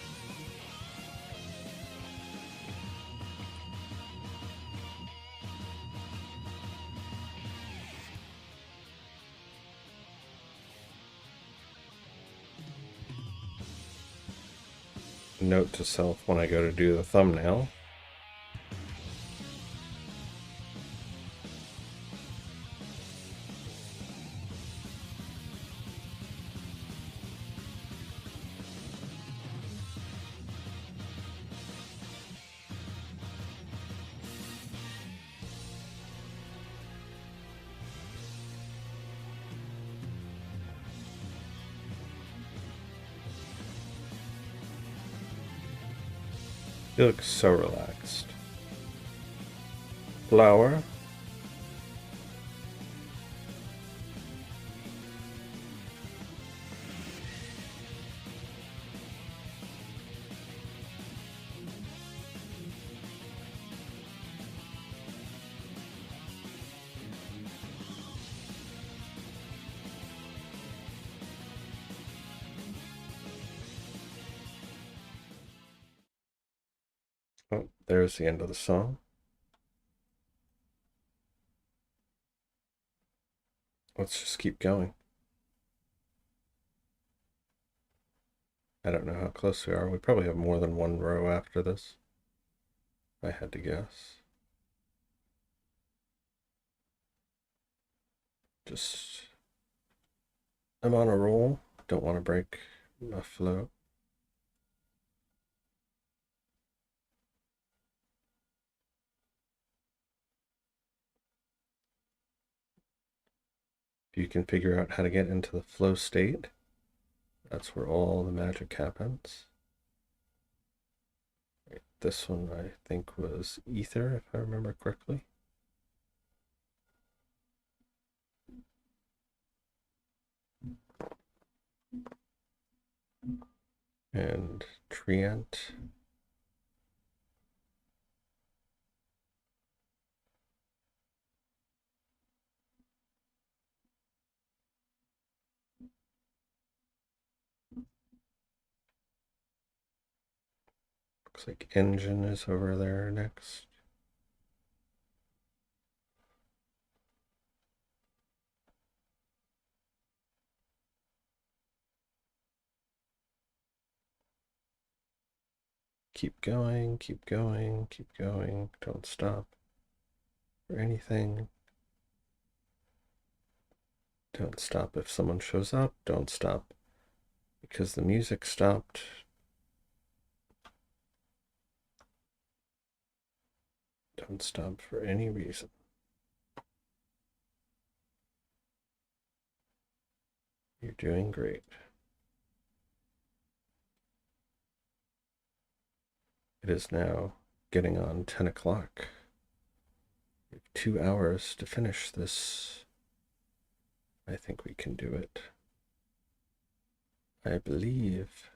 Note to self when I go to do the thumbnail. You look so relaxed. Flower. Oh, there's the end of the song. Let's just keep going. I don't know how close we are. We probably have more than one row after this, if I had to guess. Just, I'm on a roll. Don't want to break my flow. If you can figure out how to get into the flow state, that's where all the magic happens. Right, this one I think was ether, if I remember correctly. And Trient. Looks like engine is over there next. Keep going, keep going, keep going. Don't stop for anything. Don't stop if someone shows up. Don't stop because the music stopped. Don't stop for any reason. You're doing great. It is now getting on 10 o'clock. We have 2 hours to finish this. I think we can do it. I believe.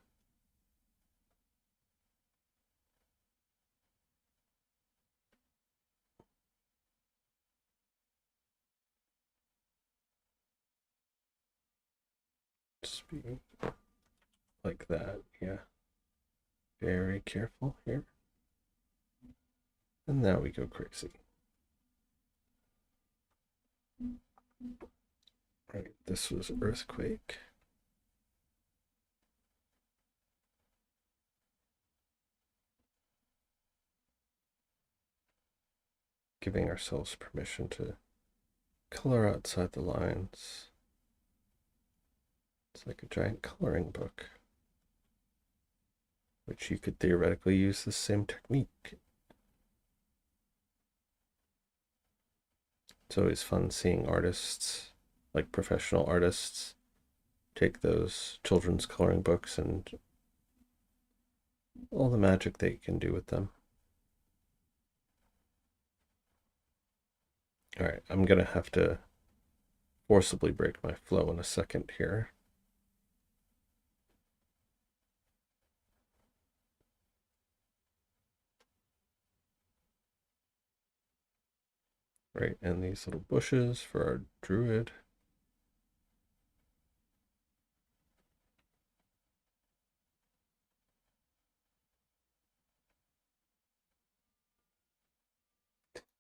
Just be like that, yeah. Very careful here. And now we go crazy. Right, this was earthquake. Giving ourselves permission to color outside the lines. It's like a giant coloring book, which you could theoretically use the same technique. It's always fun seeing artists, like professional artists, take those children's coloring books and all the magic they can do with them. All right, I'm gonna have to forcibly break my flow in a second here. Right, and these little bushes for our druid.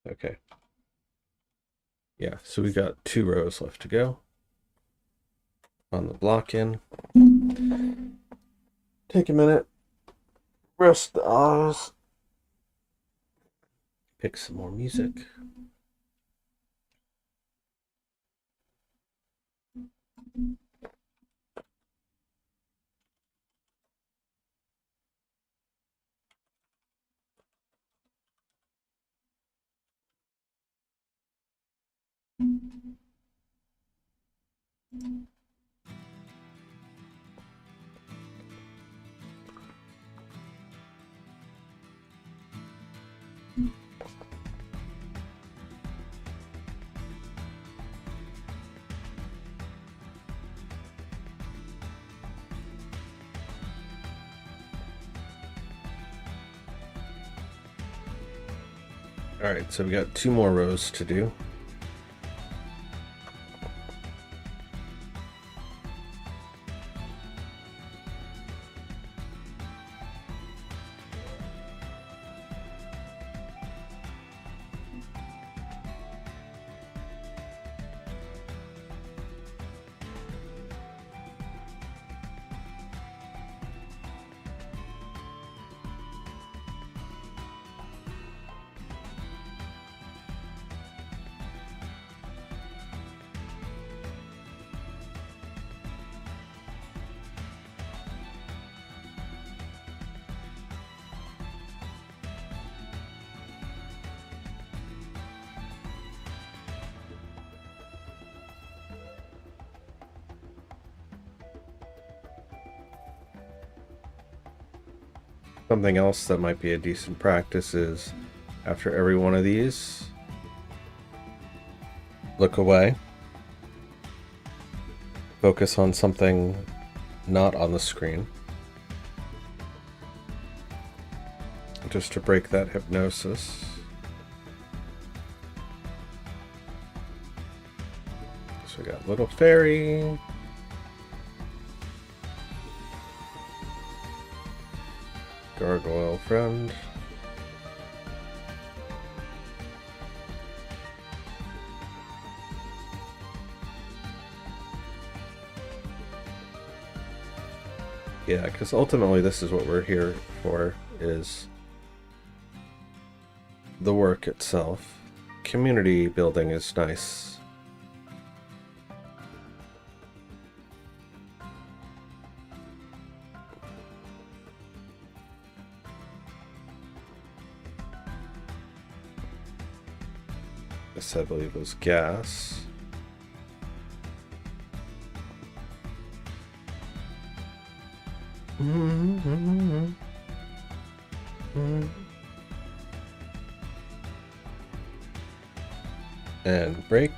Okay. Yeah, so we got 2 rows left to go on the block in. Take a minute, rest the eyes, pick some more music. All right, so we got 2 more rows to do. Something else that might be a decent practice is after every one of these, look away. Focus on something not on the screen. Just to break that hypnosis. So we got Little Fairy. Gargoyle friend. Yeah, because ultimately this is what we're here for, is the work itself. Community building is nice. This, I believe, was gas. And break.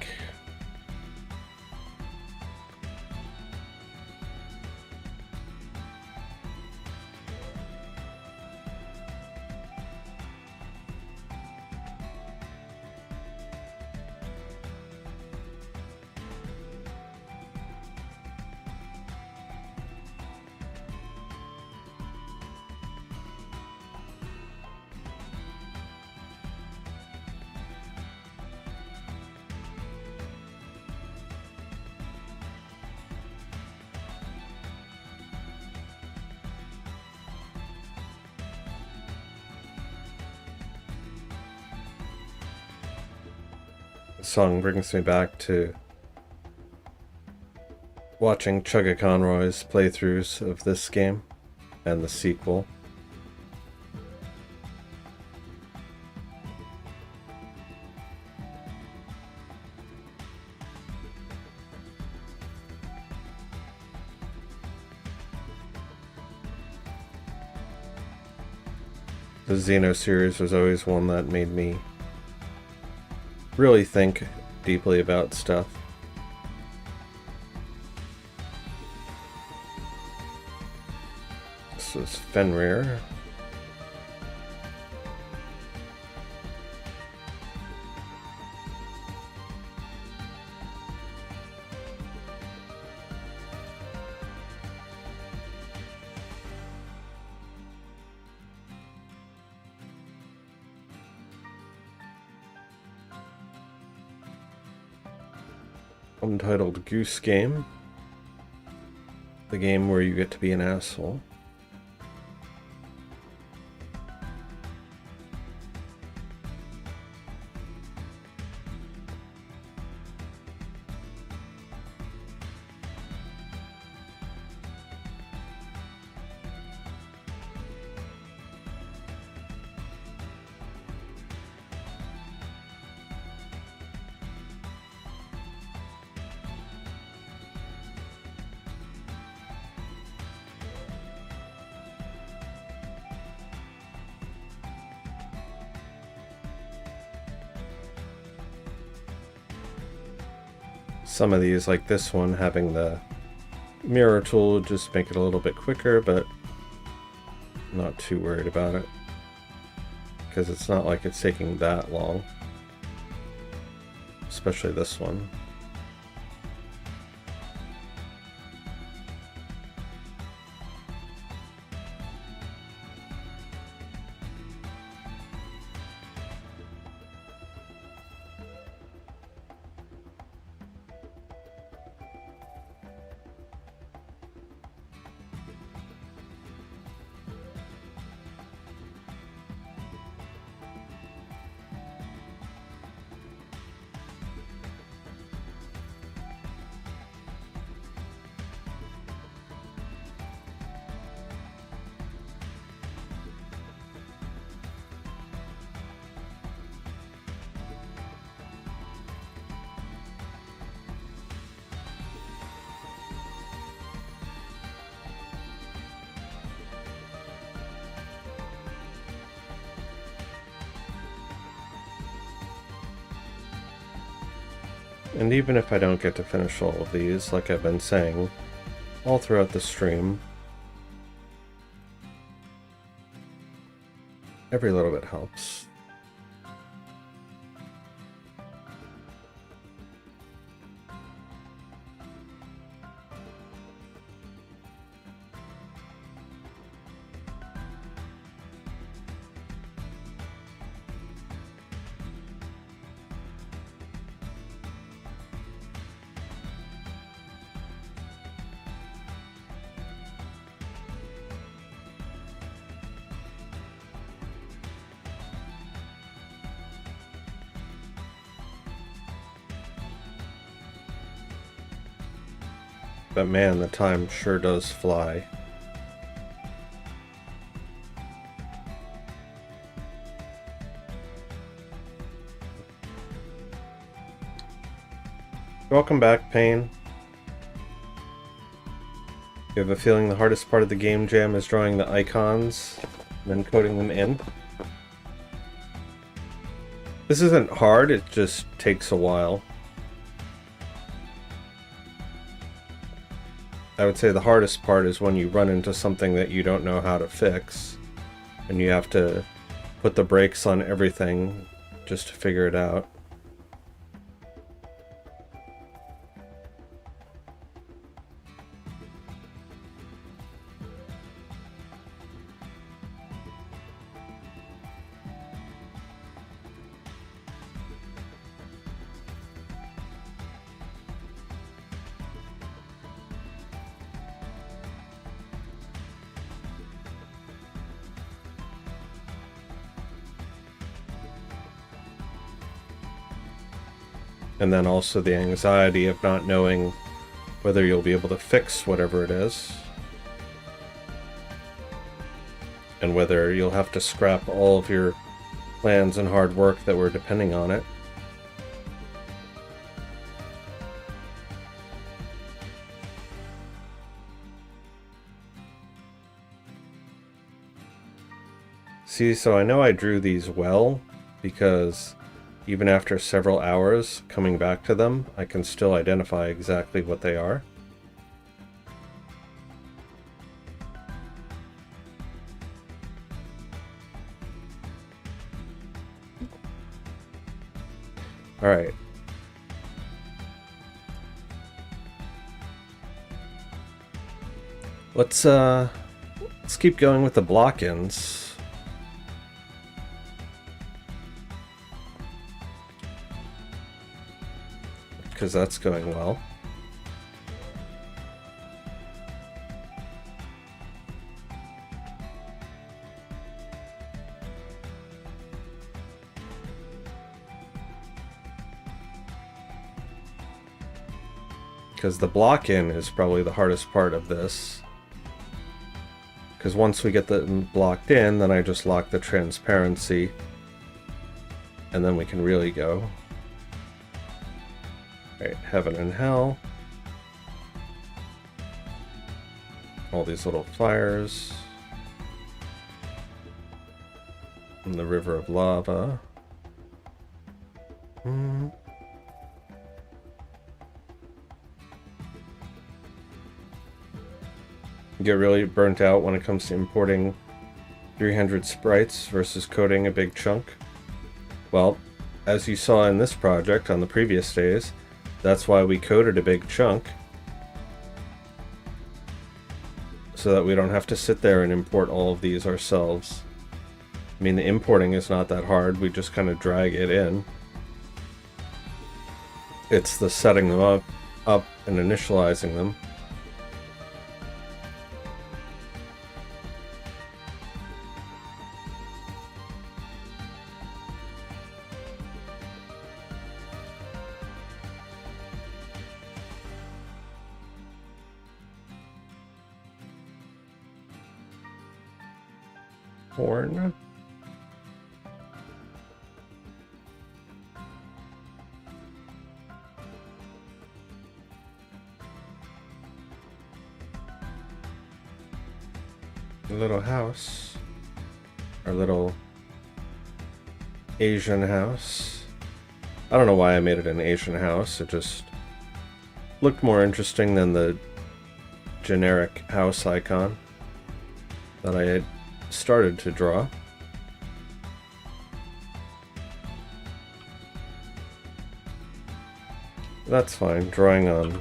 The song brings me back to watching Chugga Conroy's playthroughs of this game and the sequel. The Xeno series was always one that made me really think deeply about stuff. This was Fenrir. Untitled Goose Game. The game where you get to be an asshole. Some of these, like this one, having the mirror tool, just make it a little bit quicker, but I'm not too worried about it, because it's not like it's taking that long, especially this one. And even if I don't get to finish all of these, like I've been saying all throughout the stream, every little bit helps. But man, the time sure does fly. Welcome back, Payne. You have a feeling the hardest part of the game jam is drawing the icons and then coding them in? This isn't hard, it just takes a while. I would say the hardest part is when you run into something that you don't know how to fix, and you have to put the brakes on everything just to figure it out. And then also the anxiety of not knowing whether you'll be able to fix whatever it is. And whether you'll have to scrap all of your plans and hard work that were depending on it. See, so I know I drew these well because even after several hours coming back to them, I can still identify exactly what they are. All right. Let's keep going with the block-ins. Because that's going well. Because the block-in is probably the hardest part of this. Because once we get them blocked in, then I just lock the transparency. And then we can really go. Right, heaven and hell. All these little fires. And the river of lava. Get really burnt out when it comes to importing 300 sprites versus coding a big chunk. Well, as you saw in this project on the previous days, that's why we coded a big chunk, so that we don't have to sit there and import all of these ourselves. I mean, the importing is not that hard, we just kind of drag it in. It's the setting them up and initializing them. Horn. A little house. Our little Asian house. I don't know why I made it an Asian house. It just looked more interesting than the generic house icon that I had started to draw. That's fine. Drawing on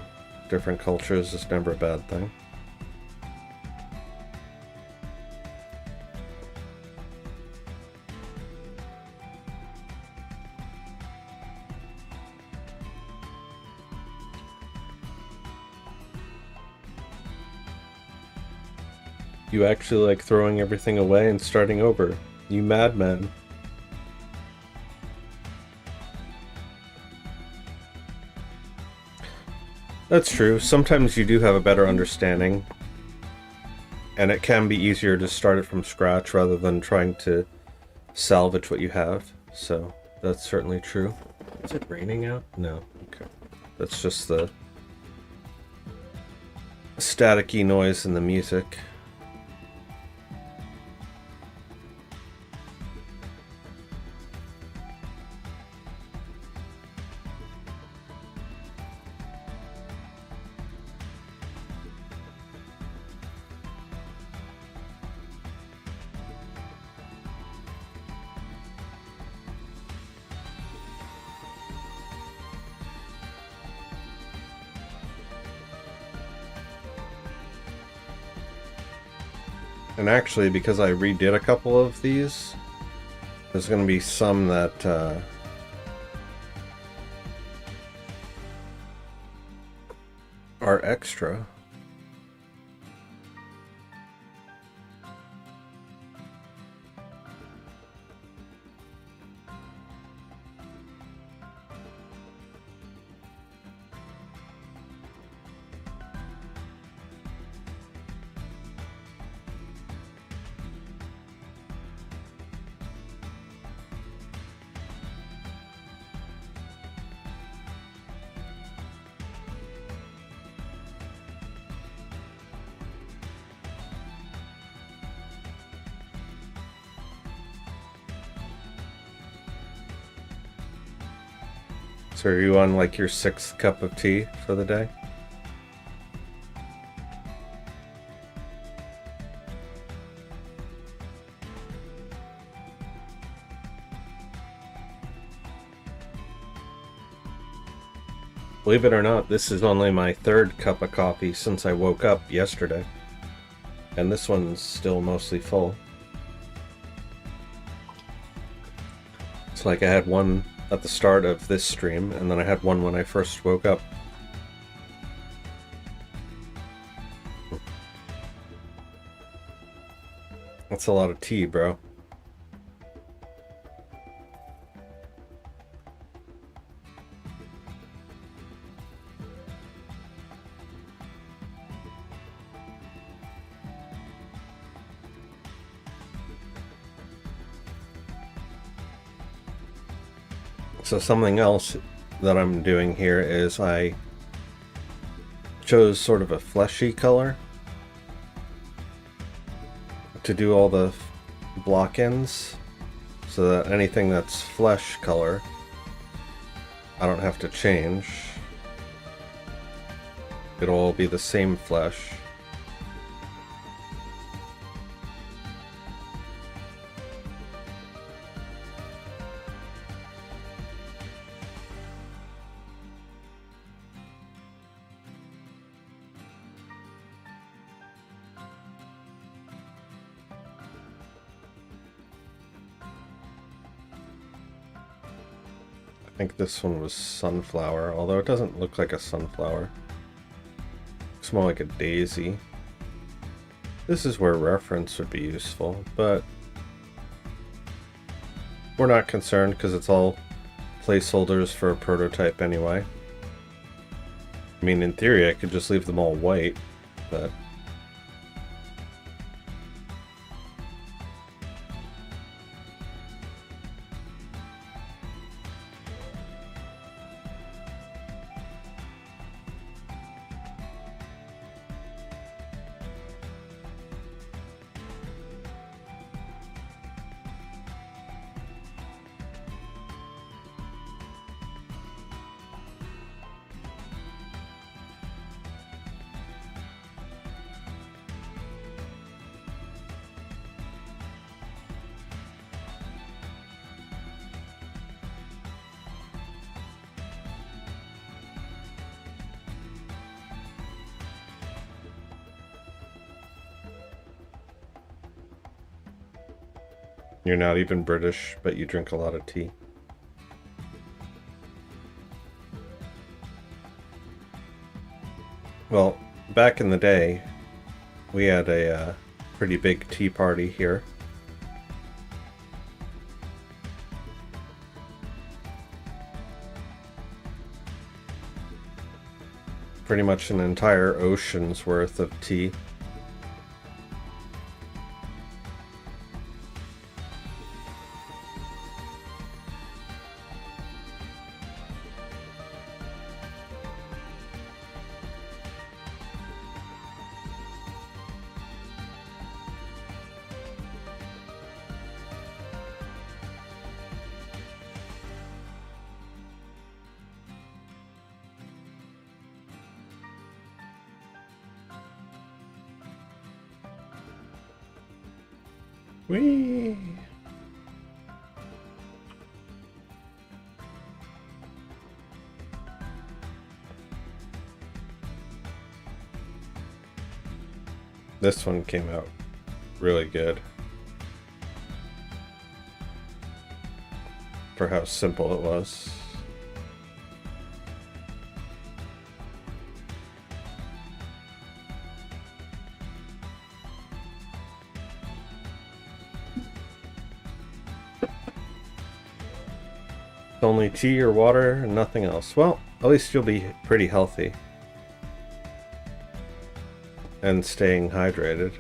different cultures is never a bad thing. You actually like throwing everything away and starting over. You madman. That's true. Sometimes you do have a better understanding, and it can be easier to start it from scratch rather than trying to salvage what you have. So that's certainly true. Is it raining out? No. Okay. That's just the staticky noise in the music. And actually, because I redid a couple of these, there's going to be some that are extra. So are you on like your 6th cup of tea for the day? Believe it or not, this is only my 3rd cup of coffee since I woke up yesterday. And this one's still mostly full. It's like I had one at the start of this stream, and then I had one when I first woke up. That's a lot of tea, bro. So something else that I'm doing here is I chose sort of a fleshy color to do all the block ends, so that anything that's flesh color I don't have to change. It'll all be the same flesh. I think this one was sunflower, although it doesn't look like a sunflower. Looks more like a daisy. This is where reference would be useful, but we're not concerned because it's all placeholders for a prototype anyway. I mean, in theory, I could just leave them all white, but You're not even British, but you drink a lot of tea. Well, back in the day, we had a pretty big tea party here. Pretty much an entire ocean's worth of tea. Whee! This one came out really good for how simple it was. Only tea or water and nothing else. Well, at least you'll be pretty healthy. And staying hydrated.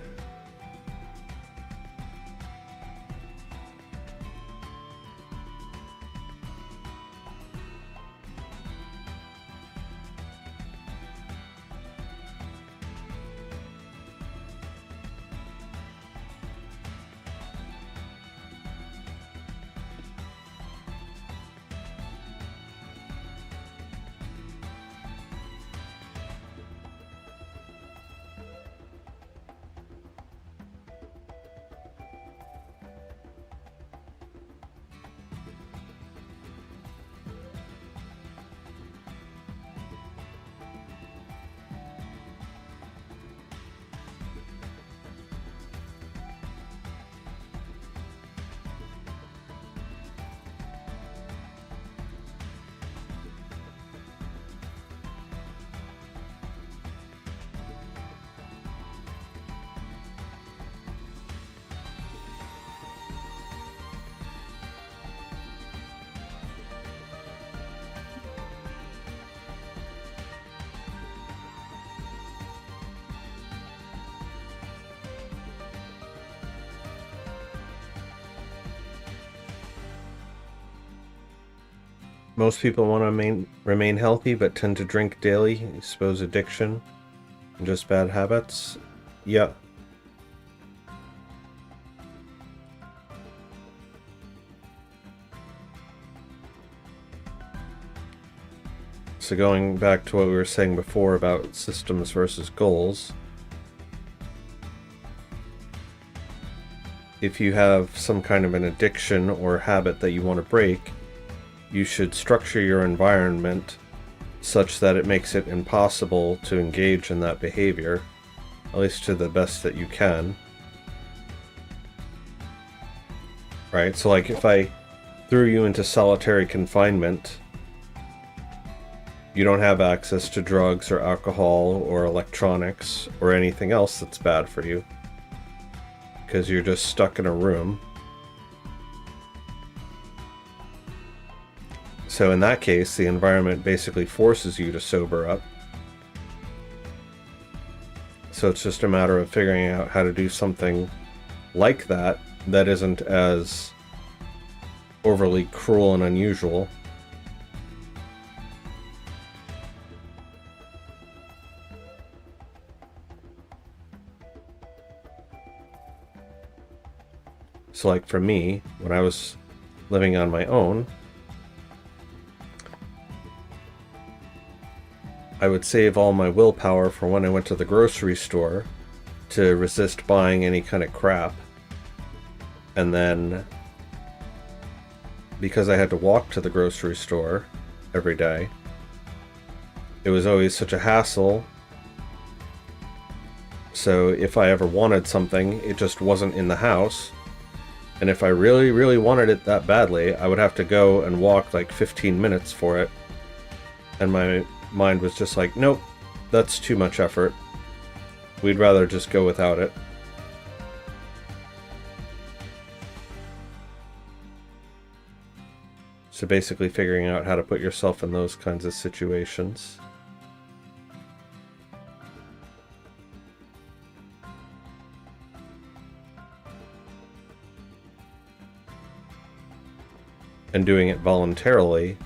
Most people want to remain healthy but tend to drink daily. I suppose addiction and just bad habits. Yeah. So going back to what we were saying before about systems versus goals. If you have some kind of an addiction or habit that you want to break, you should structure your environment such that it makes it impossible to engage in that behavior, at least to the best that you can. Right? So like if I threw you into solitary confinement, you don't have access to drugs or alcohol or electronics or anything else that's bad for you, because you're just stuck in a room. So in that case, the environment basically forces you to sober up. So it's just a matter of figuring out how to do something like that that isn't as overly cruel and unusual. So like for me, when I was living on my own, I would save all my willpower for when I went to the grocery store to resist buying any kind of crap. And then, because I had to walk to the grocery store every day, it was always such a hassle. So if I ever wanted something, it just wasn't in the house. And if I really, really wanted it that badly, I would have to go and walk like 15 minutes for it. And my mind was just like, nope, that's too much effort. We'd rather just go without it. So basically figuring out how to put yourself in those kinds of situations. And doing it voluntarily.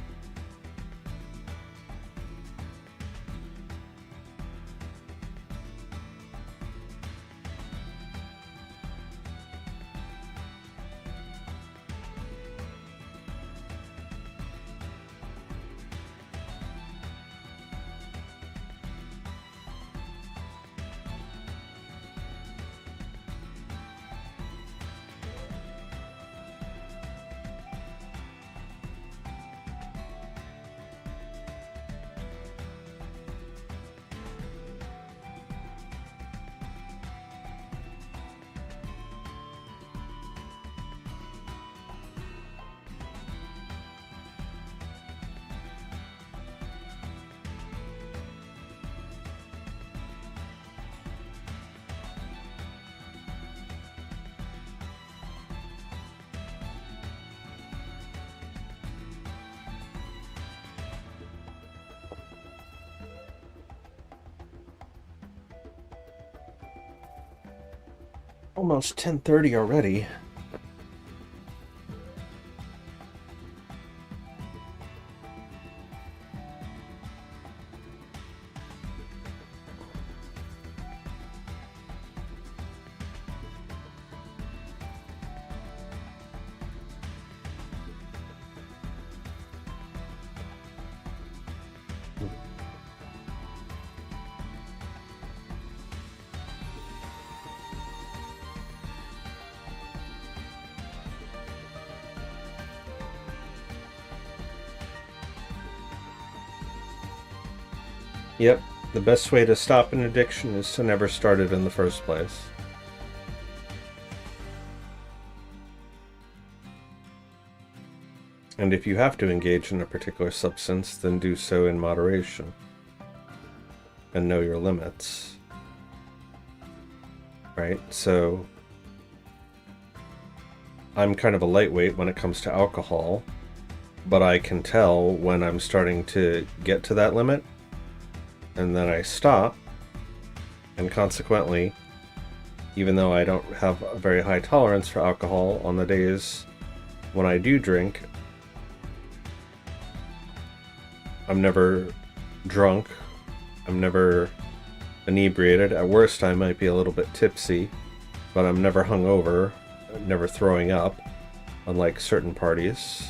Almost 10:30 already. Yep, the best way to stop an addiction is to never start it in the first place. And if you have to engage in a particular substance, then do so in moderation. And know your limits. Right? So, I'm kind of a lightweight when it comes to alcohol, but I can tell when I'm starting to get to that limit, and then I stop, and consequently, even though I don't have a very high tolerance for alcohol on the days when I do drink, I'm never drunk, I'm never inebriated. At worst, I might be a little bit tipsy, but I'm never hungover, never throwing up, unlike certain parties.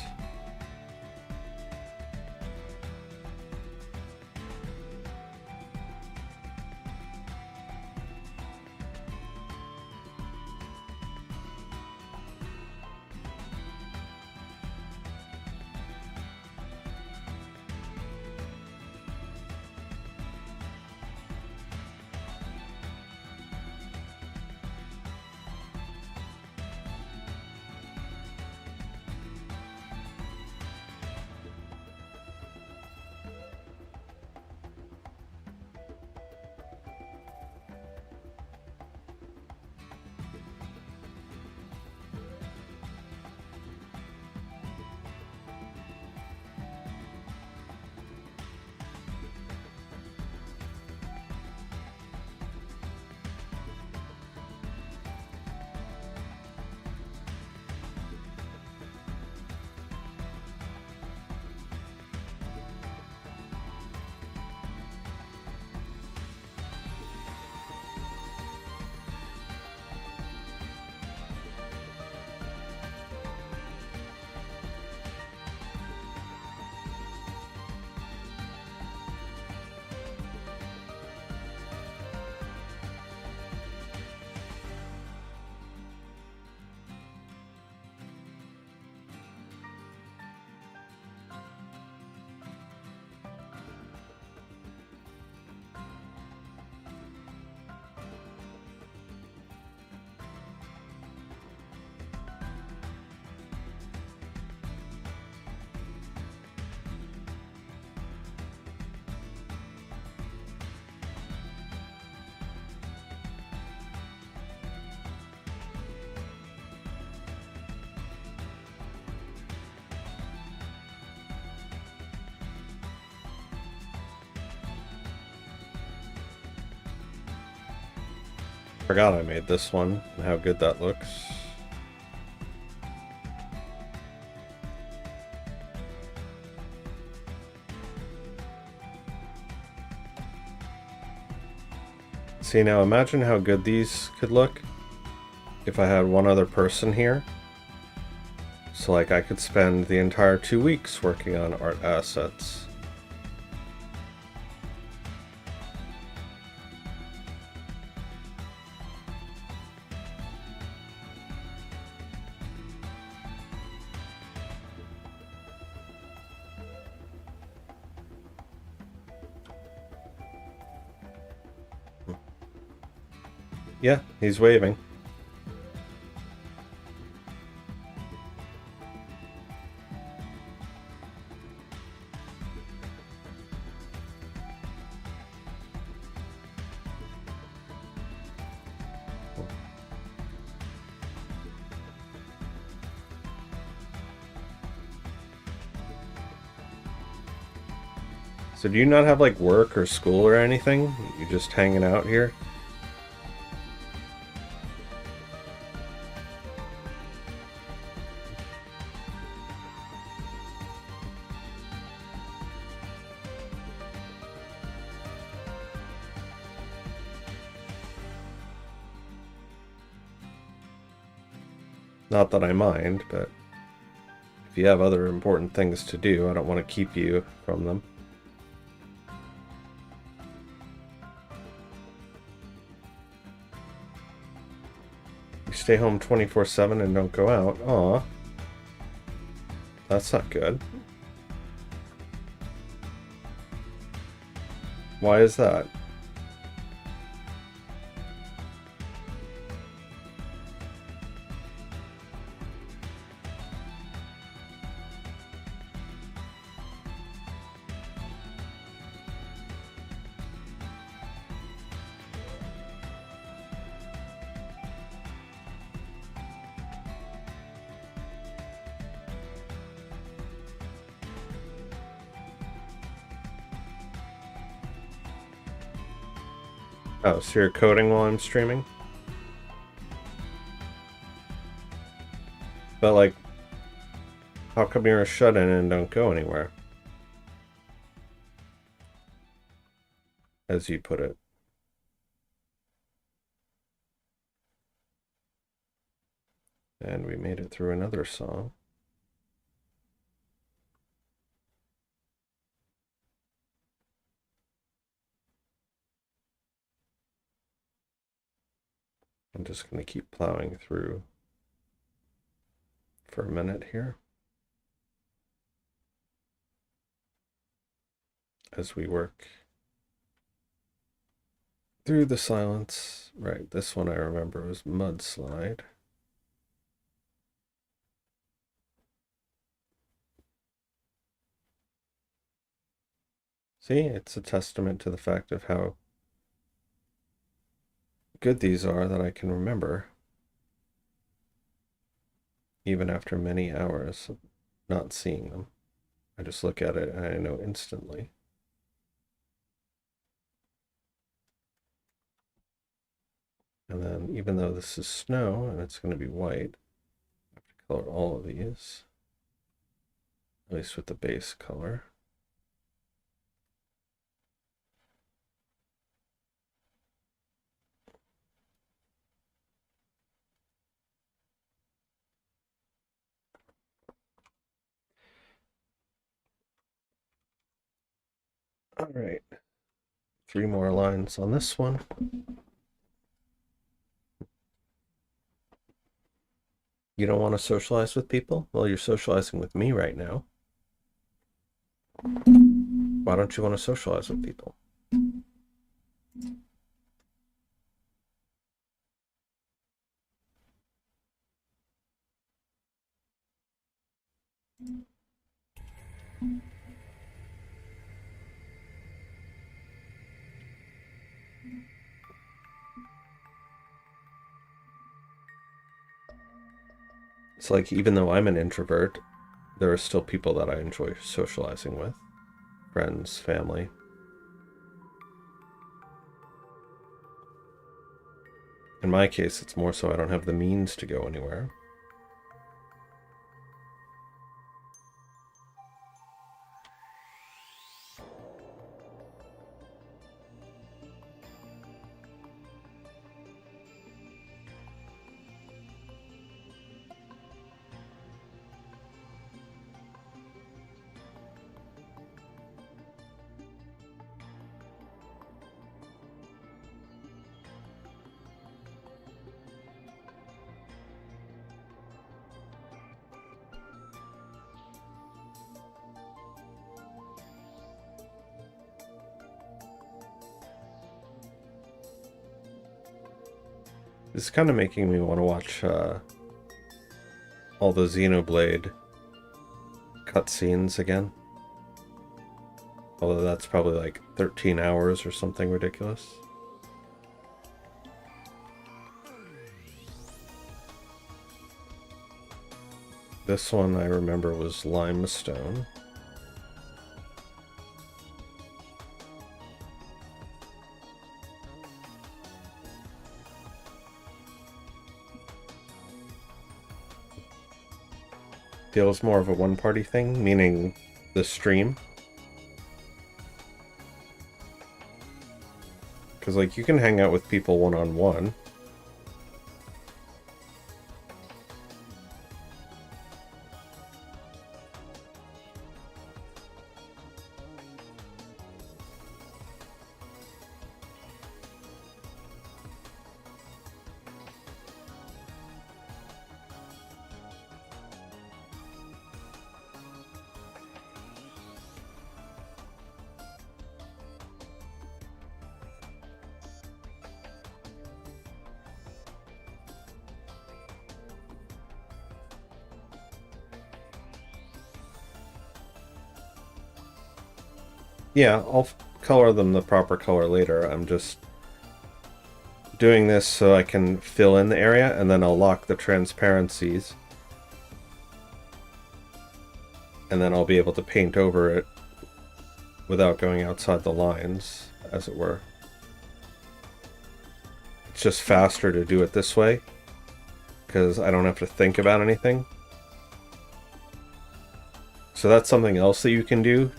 Forgot I made this one and how good that looks. See, now imagine how good these could look if I had one other person here. So like I could spend the entire 2 weeks working on art assets. Yeah, he's waving. So do you not have like work or school or anything? You just hanging out here? Not that I mind, but if you have other important things to do, I don't want to keep you from them. You stay home 24/7 and don't go out. Aw. That's not good. Why is that? Oh, so you're coding while I'm streaming? But like, how come you're a shut-in and don't go anywhere? As you put it. And we made it through another song. I'm just going to keep plowing through for a minute here as we work through the silence. Right, this one I remember was Mudslide. See, it's a testament to the fact of how good these are that I can remember even after many hours of not seeing them. I just look at it and I know instantly. And then even though this is snow and it's going to be white, I have to color all of these, at least with the base color. All right, 3 more lines on this one. You don't want to socialize with people? Well, you're socializing with me right now. Why don't you want to socialize with people? It's like, even though I'm an introvert, there are still people that I enjoy socializing with. Friends, family. In my case, it's more so I don't have the means to go anywhere. This is kind of making me want to watch all the Xenoblade cutscenes again. Although that's probably like 13 hours or something ridiculous. This one I remember was Limestone. Feels more of a one-party thing, meaning the stream. Because, like, you can hang out with people one-on-one. Yeah, I'll color them the proper color later. I'm just doing this so I can fill in the area, and then I'll lock the transparencies. And then I'll be able to paint over it without going outside the lines, as it were. It's just faster to do it this way, because I don't have to think about anything. So that's something else that you can do.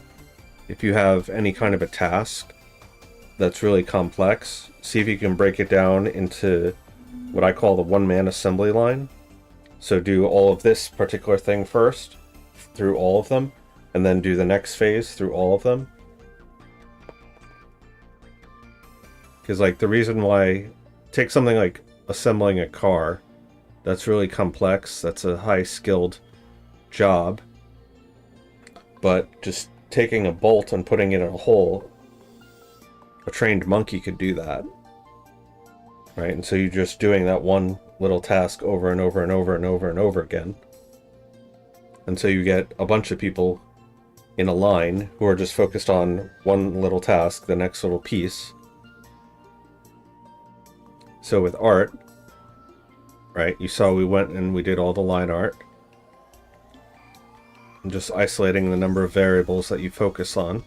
If you have any kind of a task that's really complex, see if you can break it down into what I call the one-man assembly line. So do all of this particular thing first, through all of them, and then do the next phase through all of them. Because, like, the reason why... Take something like assembling a car. That's really complex. That's a high-skilled job. But just taking a bolt and putting it in a hole, a trained monkey could do that, right? And so you're just doing that one little task over and over and over and over and over again, and so you get a bunch of people in a line who are just focused on one little task, the next little piece. So with art, right, you saw we went and we did all the line art. And just isolating the number of variables that you focus on.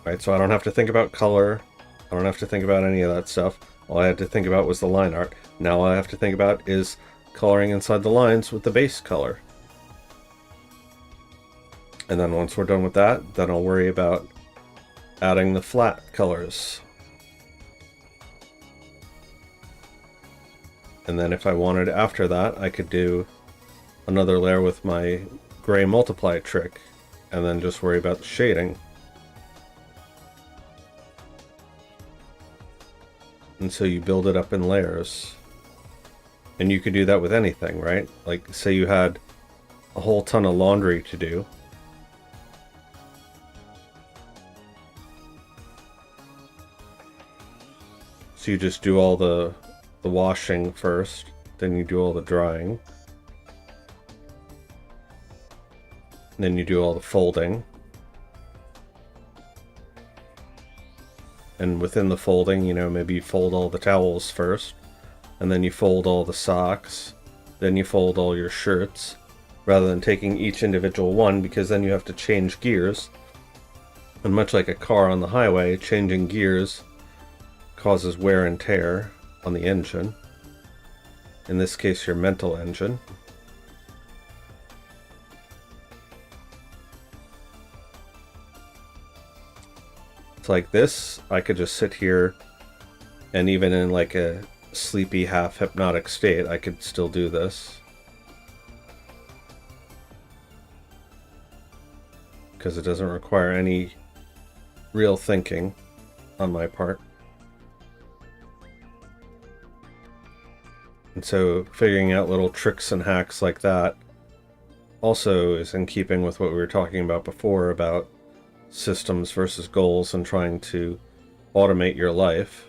Right, so I don't have to think about color. I don't have to think about any of that stuff. All I had to think about was the line art. Now all I have to think about is coloring inside the lines with the base color. And then once we're done with that, then I'll worry about adding the flat colors. And then if I wanted after that, I could do another layer with my gray multiply trick, and then just worry about the shading. And so you build it up in layers. And you could do that with anything, right? Like, say you had a whole ton of laundry to do. So you just do all the washing first, then you do all the drying. Then you do all the folding. And within the folding, you know, maybe you fold all the towels first, and then you fold all the socks, then you fold all your shirts, rather than taking each individual one, because then you have to change gears. And much like a car on the highway, changing gears causes wear and tear, on the engine. In this case, your mental engine. It's like this, I could just sit here and even in like a sleepy half hypnotic state, I could still do this. Because it doesn't require any real thinking on my part. And so figuring out little tricks and hacks like that also is in keeping with what we were talking about before about systems versus goals and trying to automate your life.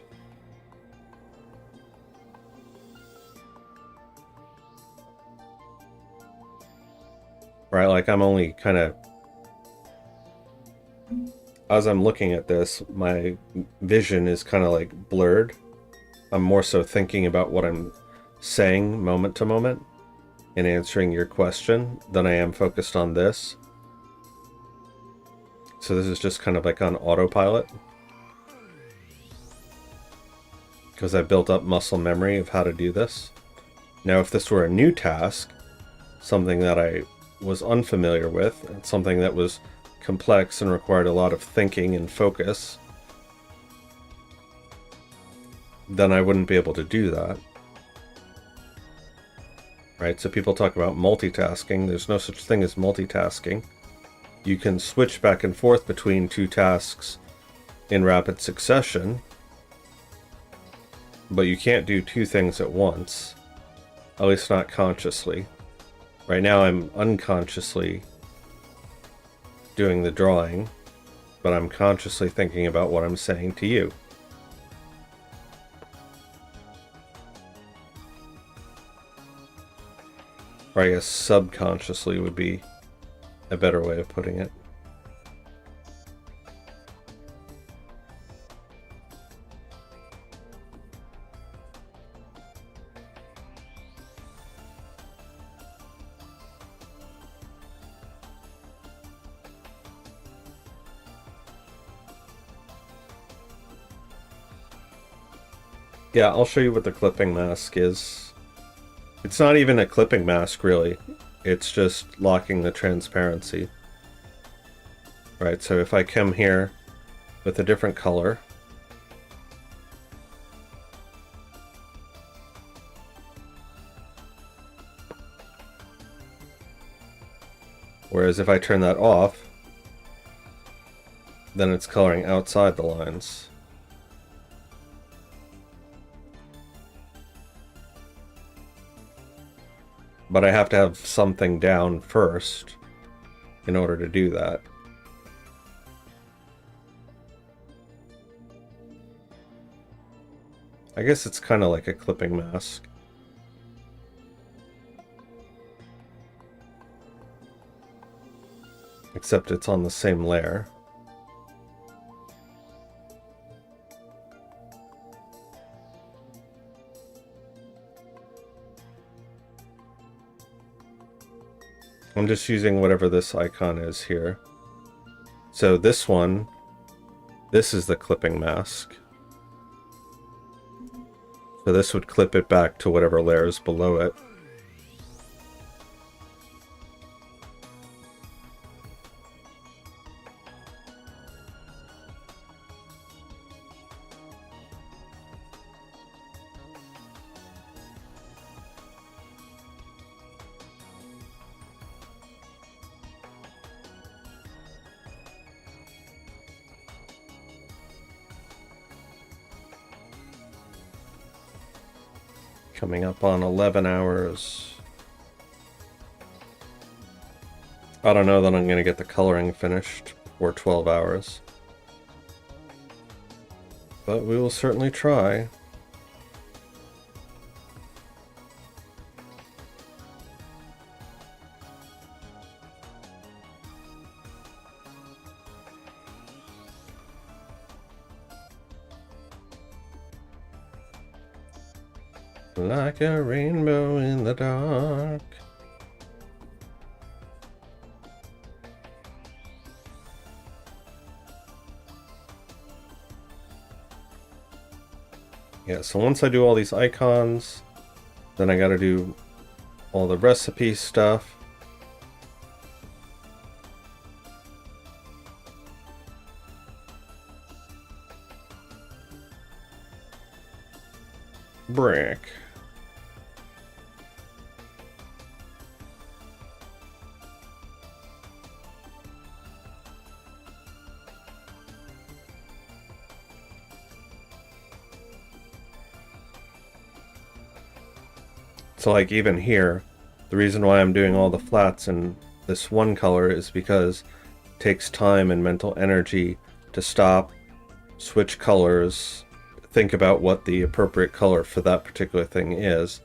Right, like I'm only kind of, as I'm looking at this, my vision is kind of like blurred. I'm more so thinking about what I'm saying moment to moment and answering your question than I am focused on this. So this is just kind of like on autopilot. Because I built up muscle memory of how to do this. Now if this were a new task, something that I was unfamiliar with, and something that was complex and required a lot of thinking and focus, then I wouldn't be able to do that. Right, so people talk about multitasking. There's no such thing as multitasking. You can switch back and forth between two tasks in rapid succession, but you can't do two things at once, at least not consciously. Right now I'm unconsciously doing the drawing, but I'm consciously thinking about what I'm saying to you. Or I guess subconsciously would be a better way of putting it. Yeah, I'll show you what the clipping mask is. It's not even a clipping mask, really. It's just locking the transparency. Right, so if I come here with a different color, whereas if I turn that off, then it's coloring outside the lines. But I have to have something down first in order to do that. I guess it's kind of like a clipping mask. Except it's on the same layer. I'm just using whatever this icon is here. So this one, this is the clipping mask. So this would clip it back to whatever layer is below it. Coming up on 11 hours. I don't know that I'm going to get the coloring finished for 12 hours. But we will certainly try. Like a rainbow in the dark. Yeah, so once I do all these icons, then I gotta do all the recipe stuff. Brick. So like even here, the reason why I'm doing all the flats in this one color is because it takes time and mental energy to stop, switch colors, think about what the appropriate color for that particular thing is.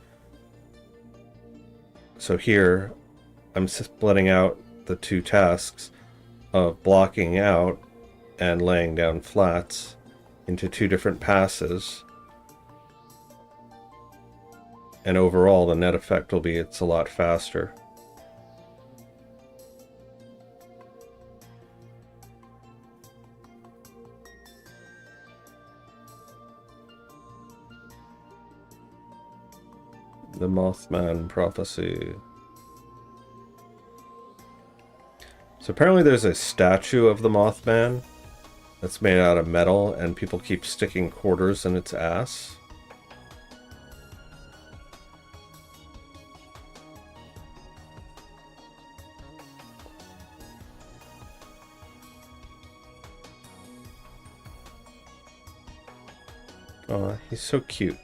So here, I'm splitting out the two tasks of blocking out and laying down flats into two different passes. And overall, the net effect will be it's a lot faster. The Mothman Prophecy. So apparently there's a statue of the Mothman that's made out of metal, and people keep sticking quarters in its ass. Oh, he's so cute.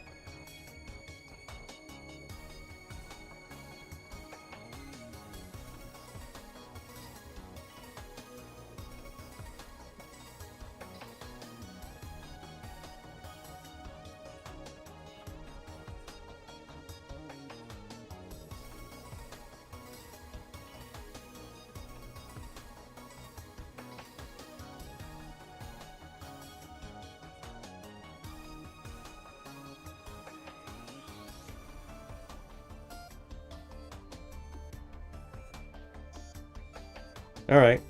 Alright.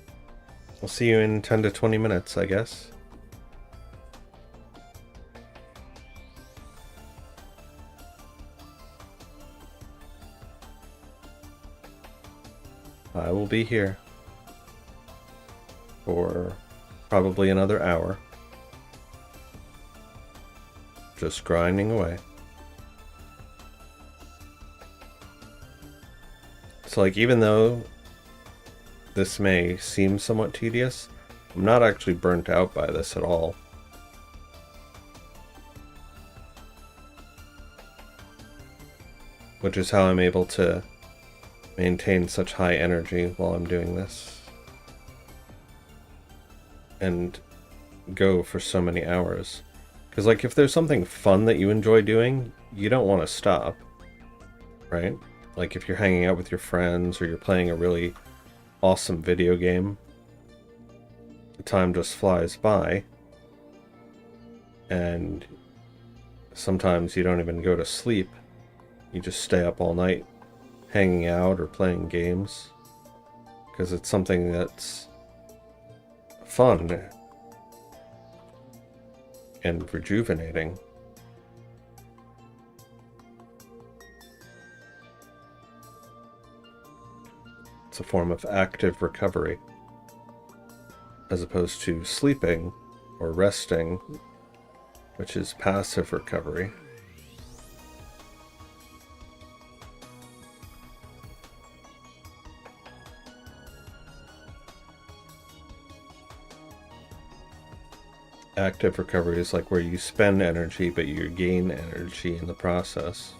I'll see you in 10 to 20 minutes, I guess. I will be here for probably another hour. Just grinding away. So like, even though this may seem somewhat tedious, I'm not actually burnt out by this at all. Which is how I'm able to maintain such high energy while I'm doing this. And go for so many hours. Because like, if there's something fun that you enjoy doing, you don't want to stop. Right? Like if you're hanging out with your friends or you're playing a really awesome video game, the time just flies by, and sometimes you don't even go to sleep. You just stay up all night hanging out or playing games because it's something that's fun and rejuvenating. It's a form of active recovery, as opposed to sleeping or resting, which is passive recovery. Active recovery is like where you spend energy, but you gain energy in the process.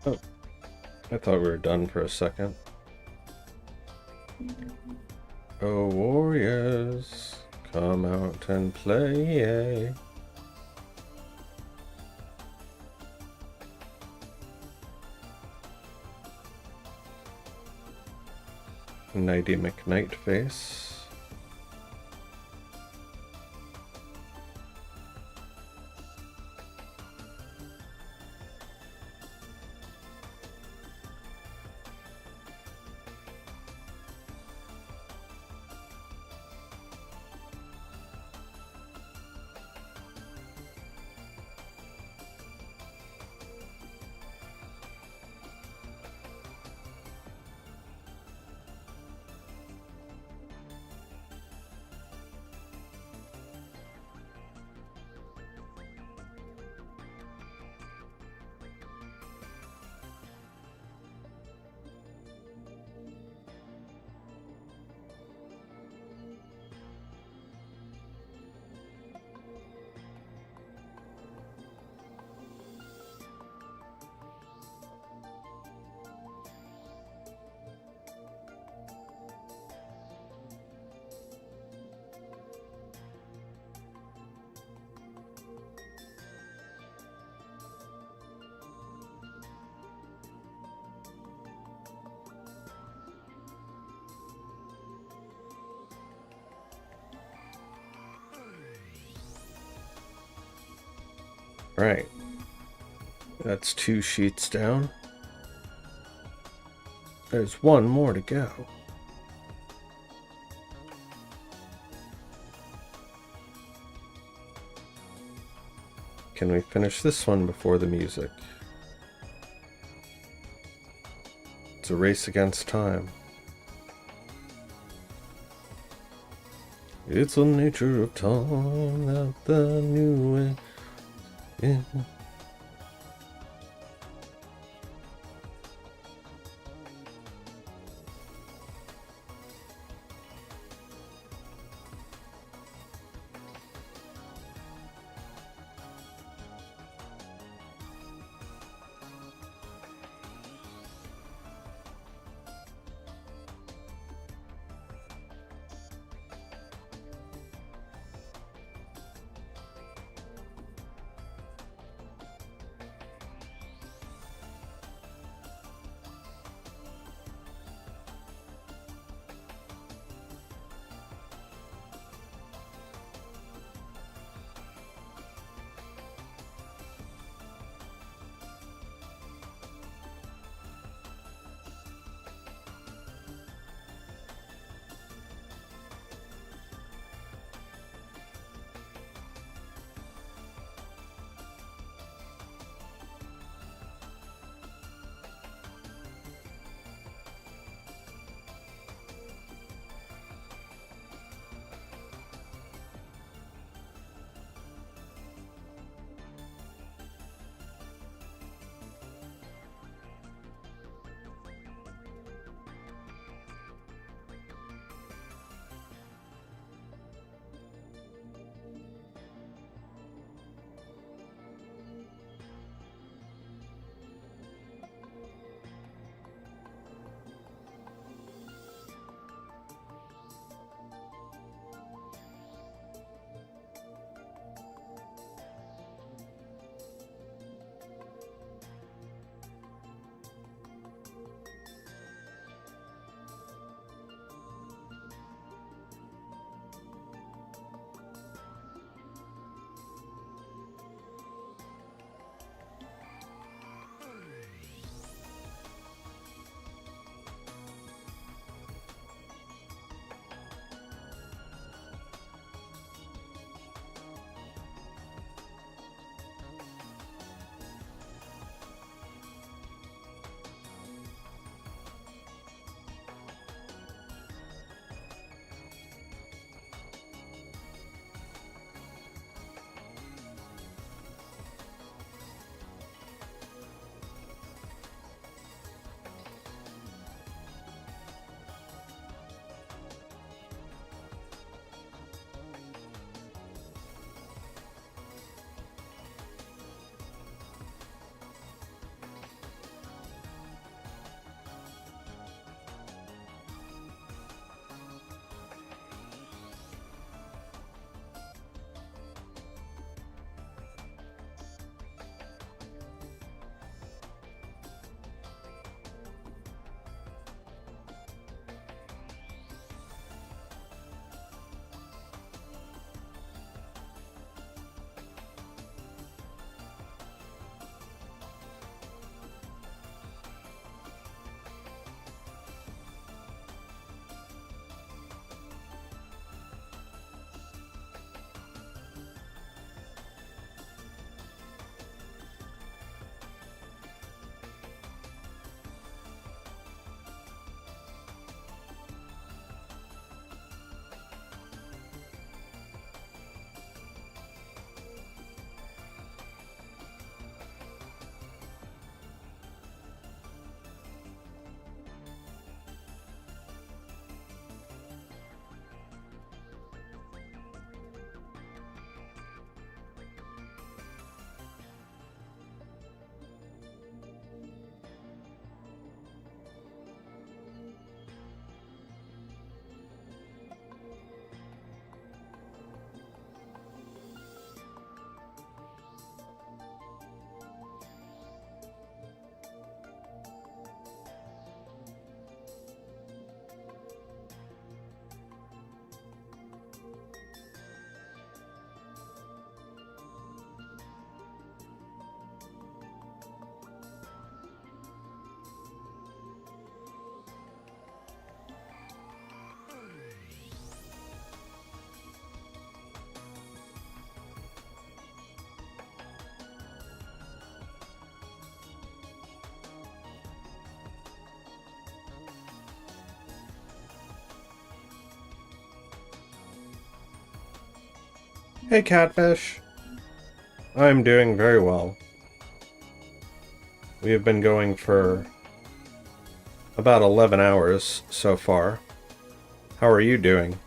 Oh, I thought we were done for a second. Oh, warriors, come out and play. Nighty McNightface. Right. That's 2 sheets down. There's 1 more to go. Can we finish this one before the music? It's a race against time. It's the nature of time that the new way. Yeah. Hey, Catfish. I'm doing very well. We have been going for about 11 hours so far. How are you doing?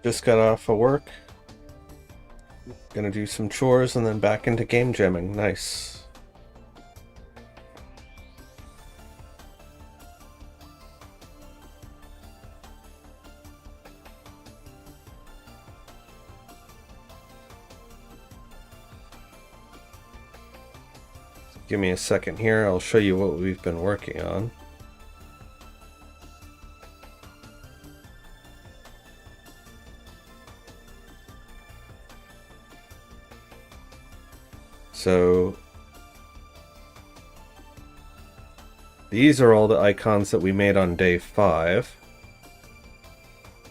Just got off of work. Gonna do some chores and then back into game jamming. Nice. Give me a second here. I'll show you what we've been working on. So these are all the icons that we made on day 5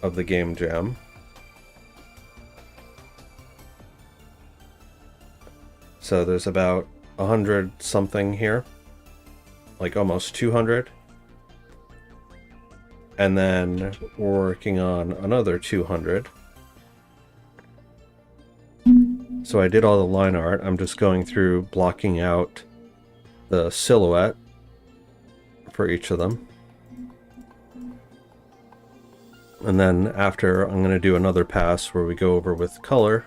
of the game jam. So there's about 100 something here, like almost 200. And then we're working on another 200. So I did all the line art. I'm just going through blocking out the silhouette for each of them. And then after, I'm going to do another pass where we go over with color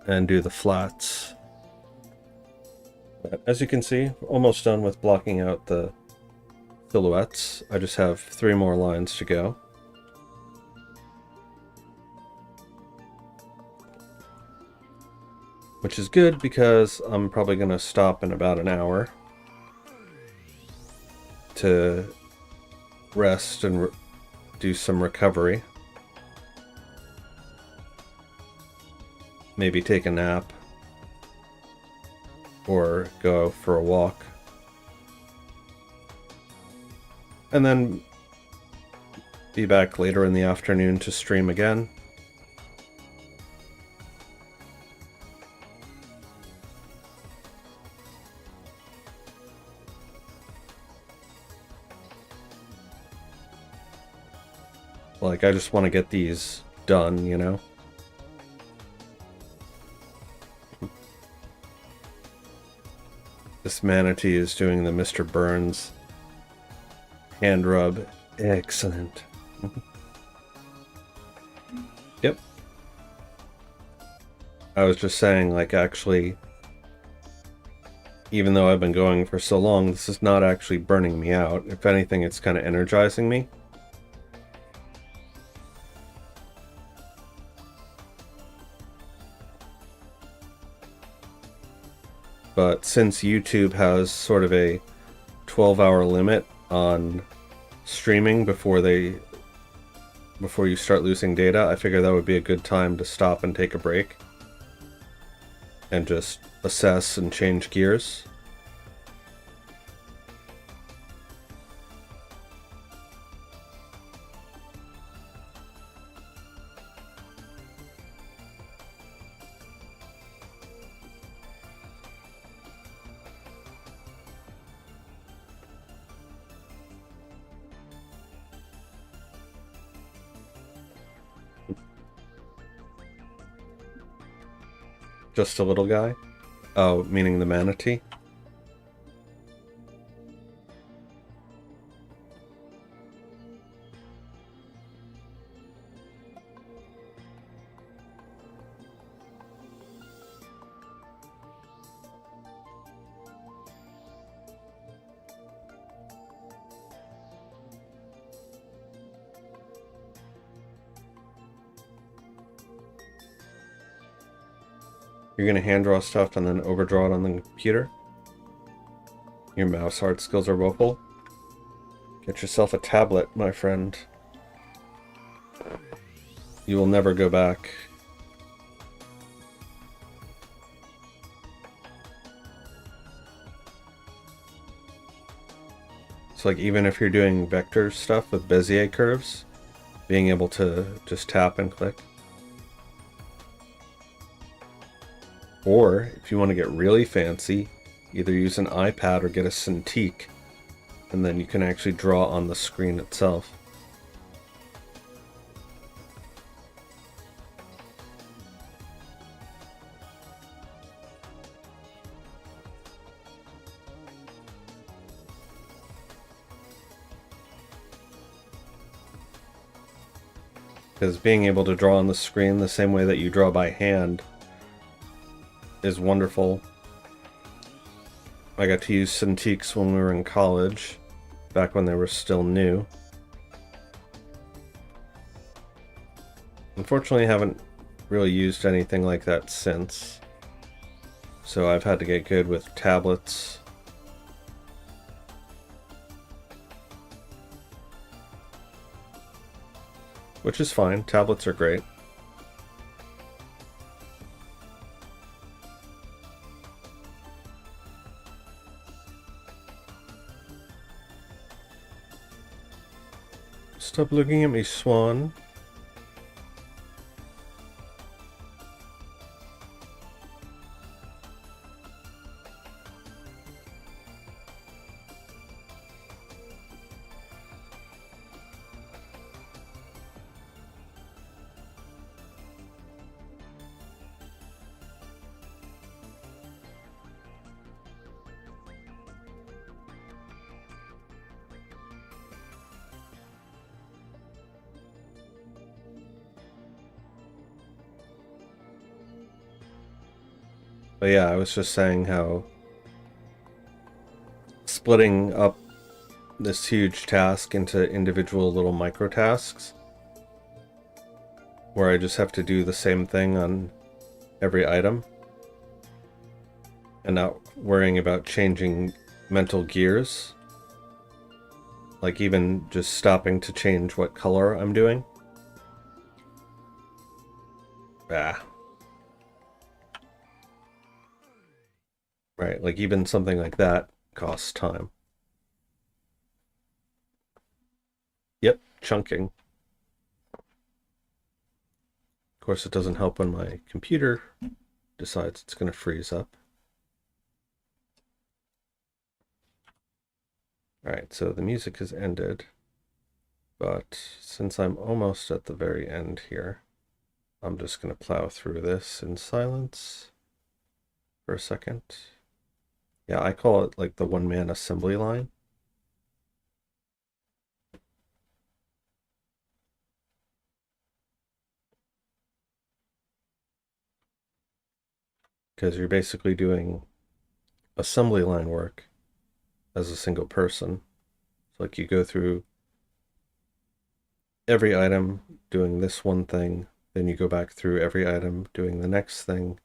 and do the flats. But as you can see, almost done with blocking out the silhouettes. I just have 3 more lines to go. Which is good because I'm probably going to stop in about an hour to rest and do some recovery. Maybe take a nap or go for a walk. And then be back later in the afternoon to stream again. Like, I just want to get these done, you know? This manatee is doing the Mr. Burns hand rub. Excellent. Yep. I was just saying, like, actually, even though I've been going for so long, this is not actually burning me out. If anything, it's kind of energizing me. But since YouTube has sort of a 12-hour limit on streaming before you start losing data, I figure that would be a good time to stop and take a break and just assess and change gears. Just a little guy? Oh, meaning the manatee? You're gonna hand draw stuff and then overdraw it on the computer? Your mouse art skills are woeful? Get yourself a tablet, my friend. You will never go back. So like even if you're doing vector stuff with Bezier curves, being able to just tap and click. Or if you want to get really fancy, either use an iPad or get a Cintiq, and then you can actually draw on the screen itself. Because being able to draw on the screen the same way that you draw by hand is wonderful. I got to use Cintiqs when we were in college, back when they were still new. Unfortunately, I haven't really used anything like that since. So I've had to get good with tablets. Which is fine. Tablets are great. Stop looking at me, Swan. But yeah, I was just saying how splitting up this huge task into individual little micro tasks, where I just have to do the same thing on every item, and not worrying about changing mental gears, like even just stopping to change what color I'm doing. Right, like even something like that costs time. Yep, chunking. Of course, it doesn't help when my computer decides it's going to freeze up. Alright, so the music has ended, but since I'm almost at the very end here, I'm just going to plow through this in silence for a second. Yeah, I call it like the one-man assembly line. Because you're basically doing assembly line work as a single person. So like you go through every item doing this one thing, then you go back through every item doing the next thing,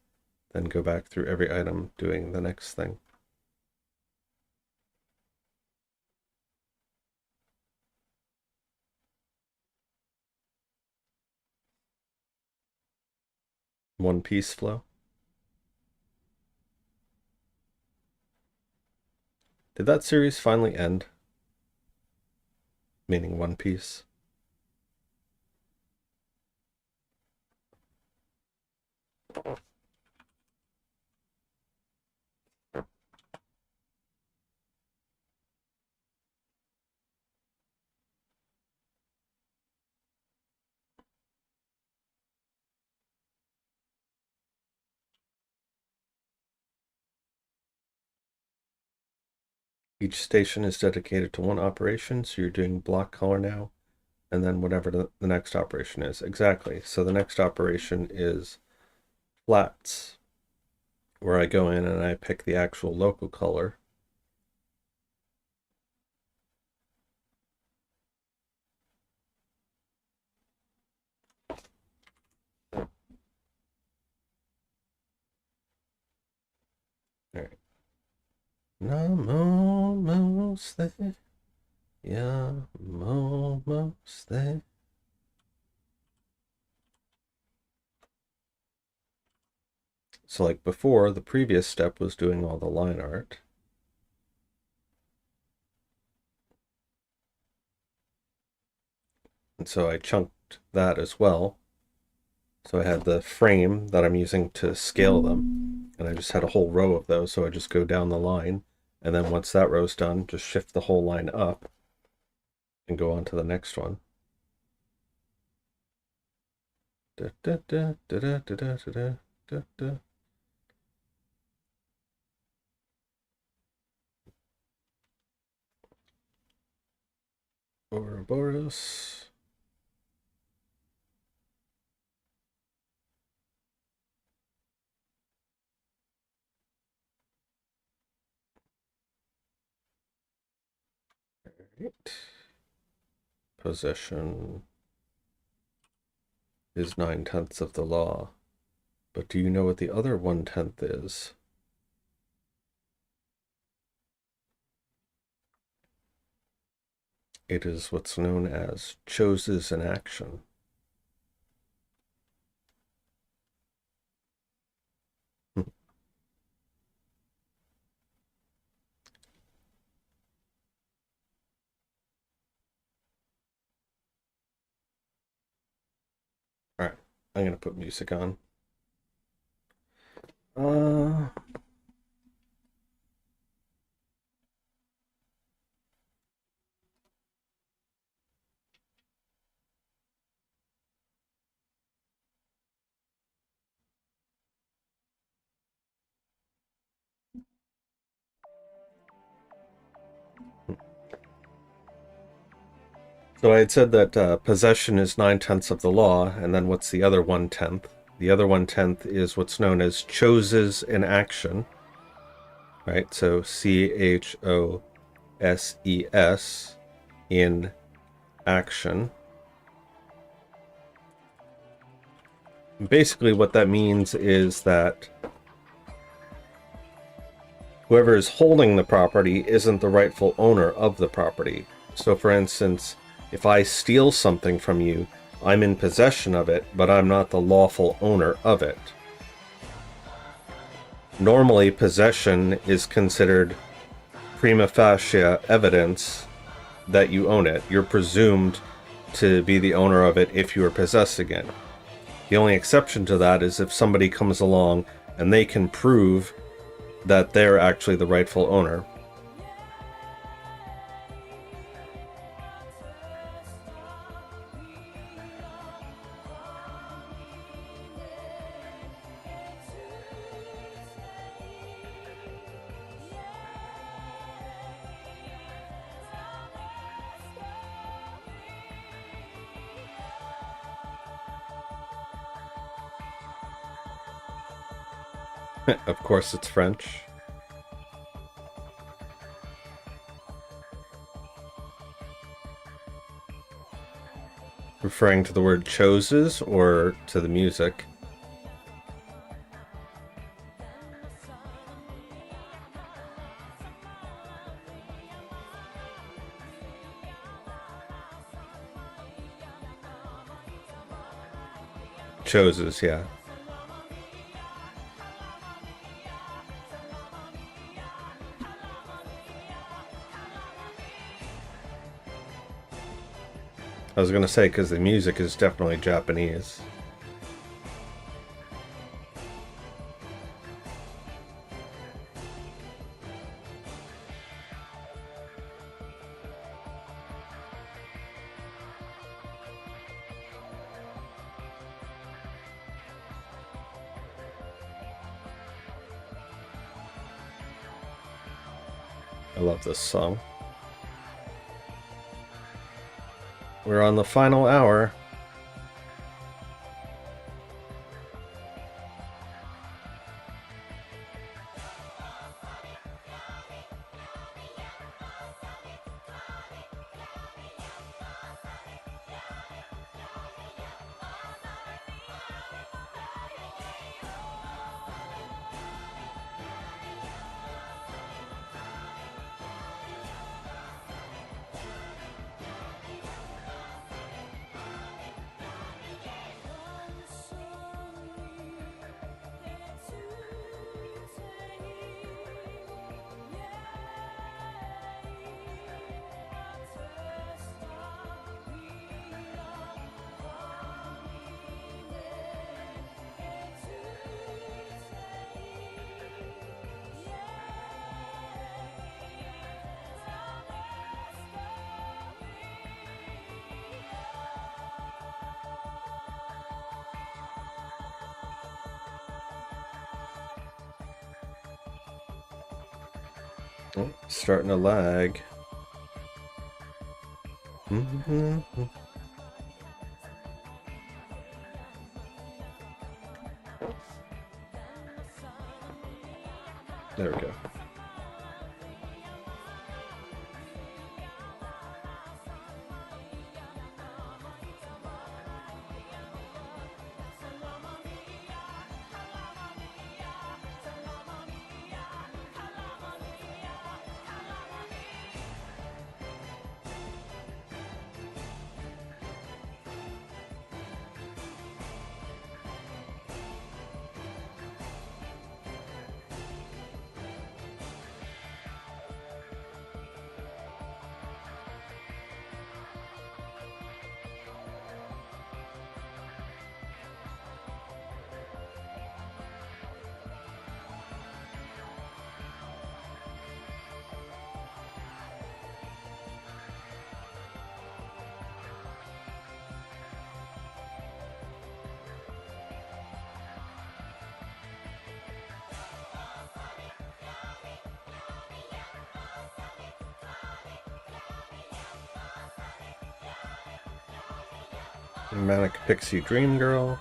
then go back through every item doing the next thing. One Piece flow. Did that series finally end? Meaning One Piece. Each station is dedicated to one operation, so you're doing block color now, and then whatever the next operation is. Exactly. So the next operation is flats, where I go in and I pick the actual local color. All right. I'm almost there. Yeah, I'm almost there. So like before, the previous step was doing all the line art. And so I chunked that as well. So I had the frame that I'm using to scale them, and I just had a whole row of those. So I just go down the line, and then once that row's done, just shift the whole line up and go on to the next one. Da, da, da, da, da, da, da, da, da, da. Ouroboros. Right. Possession is 9/10 of the law. But do you know what the other 1/10 is? It is what's known as choses in action. All right, I'm gonna put music on. Uh, so I had said that possession is 9/10 of the law, and then what's the other 1/10? The other 1/10 is what's known as choses in action, right? So CHOSES in action. Basically, what that means is that whoever is holding the property isn't the rightful owner of the property. So, for instance, if I steal something from you, I'm in possession of it, but I'm not the lawful owner of it. Normally, possession is considered prima facie evidence that you own it. You're presumed to be the owner of it if you are possessing it. The only exception to that is if somebody comes along and they can prove that they're actually the rightful owner. Of course, it's French. Referring to the word choses or to the music? Choses, yeah. I was gonna say, because the music is definitely Japanese. I love this song. We're on the final hour. Oh, starting to lag. There we go. Manic Pixie Dream Girl.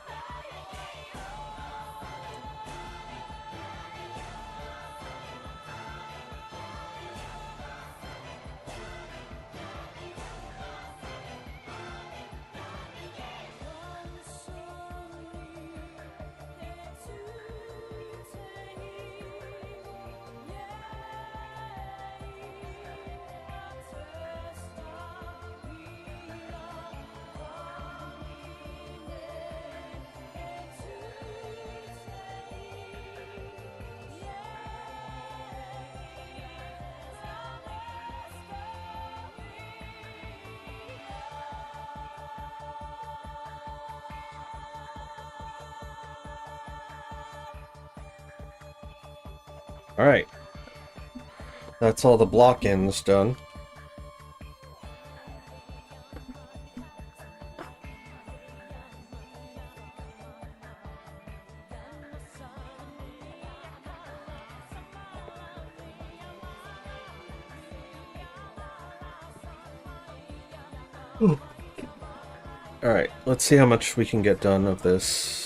Alright. That's all the block-ins done. Alright, let's see how much we can get done of this.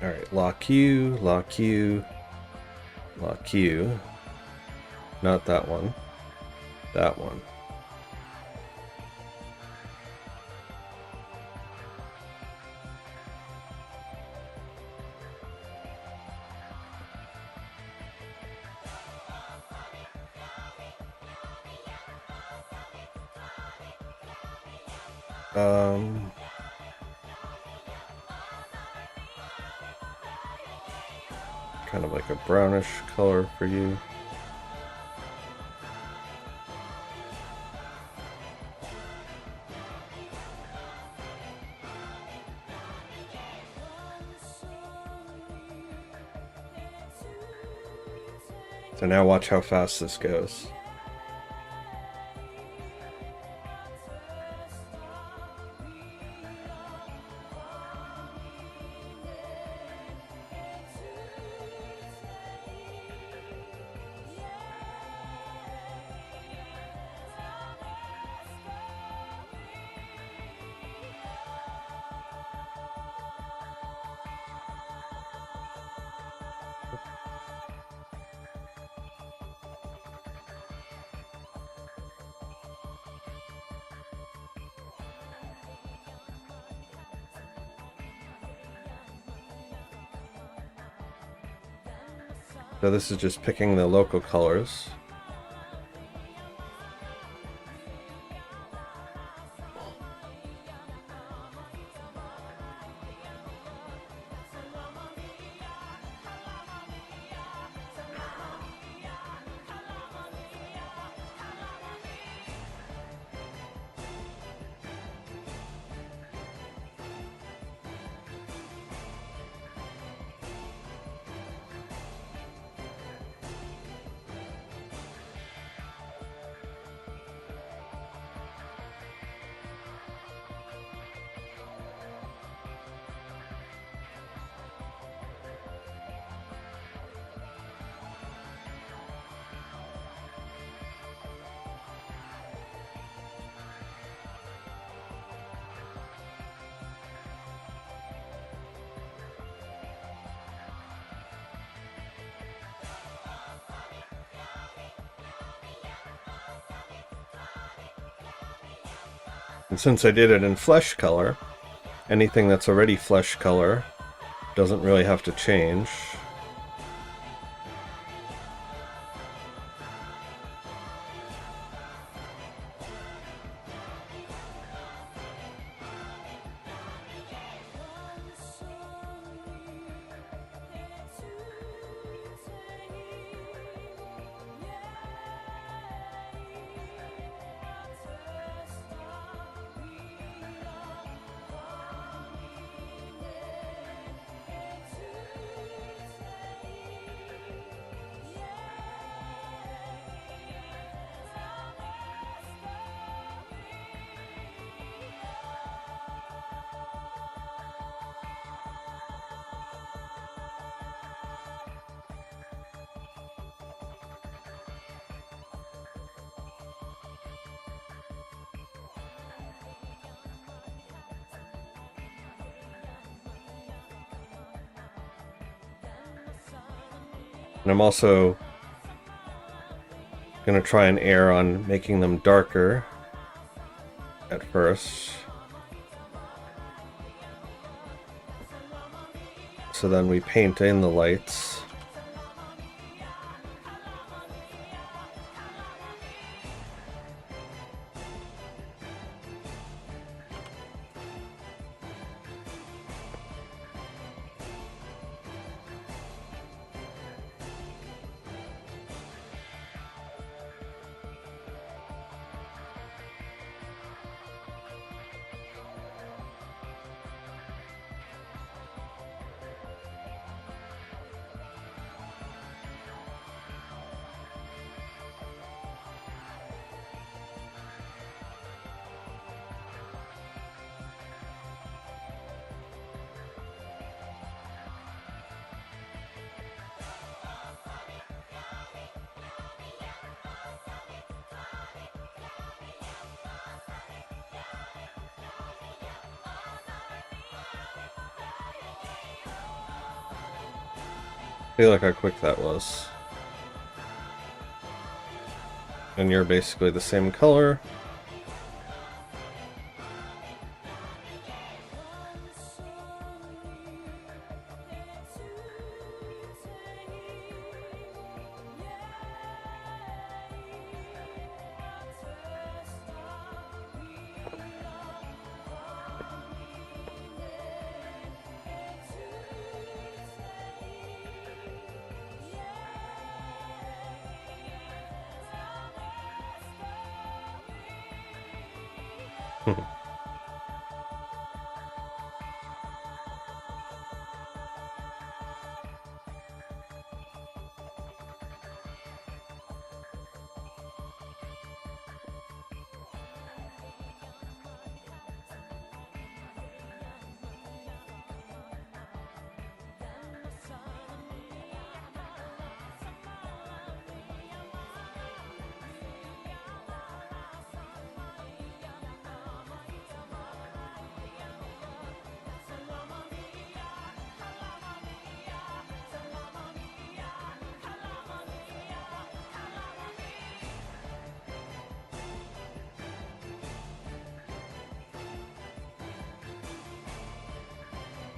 Alright, lock you, lock you, lock you. Not that one. That one. Kind of like a brownish color for you. So now watch how fast this goes. So this is just picking the local colors. And since I did it in flesh color, anything that's already flesh color doesn't really have to change. And I'm also going to try and err on making them darker at first. So then we paint in the lights. I feel like how quick that was. And you're basically the same color.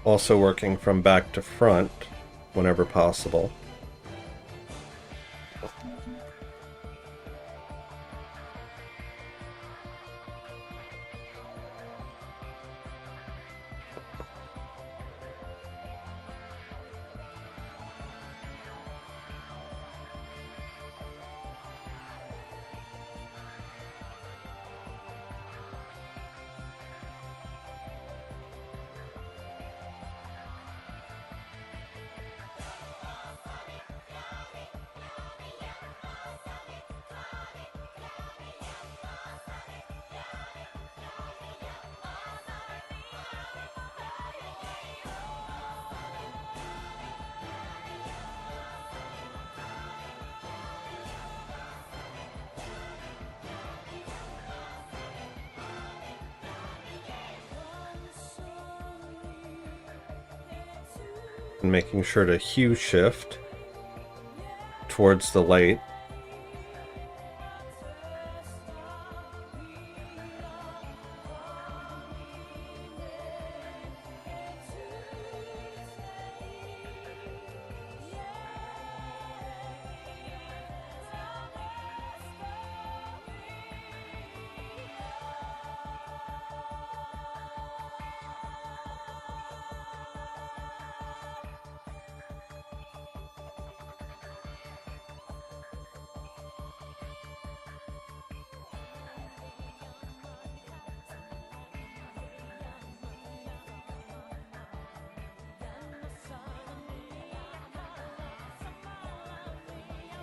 Also working from back to front whenever possible. And making sure to hue shift towards the light.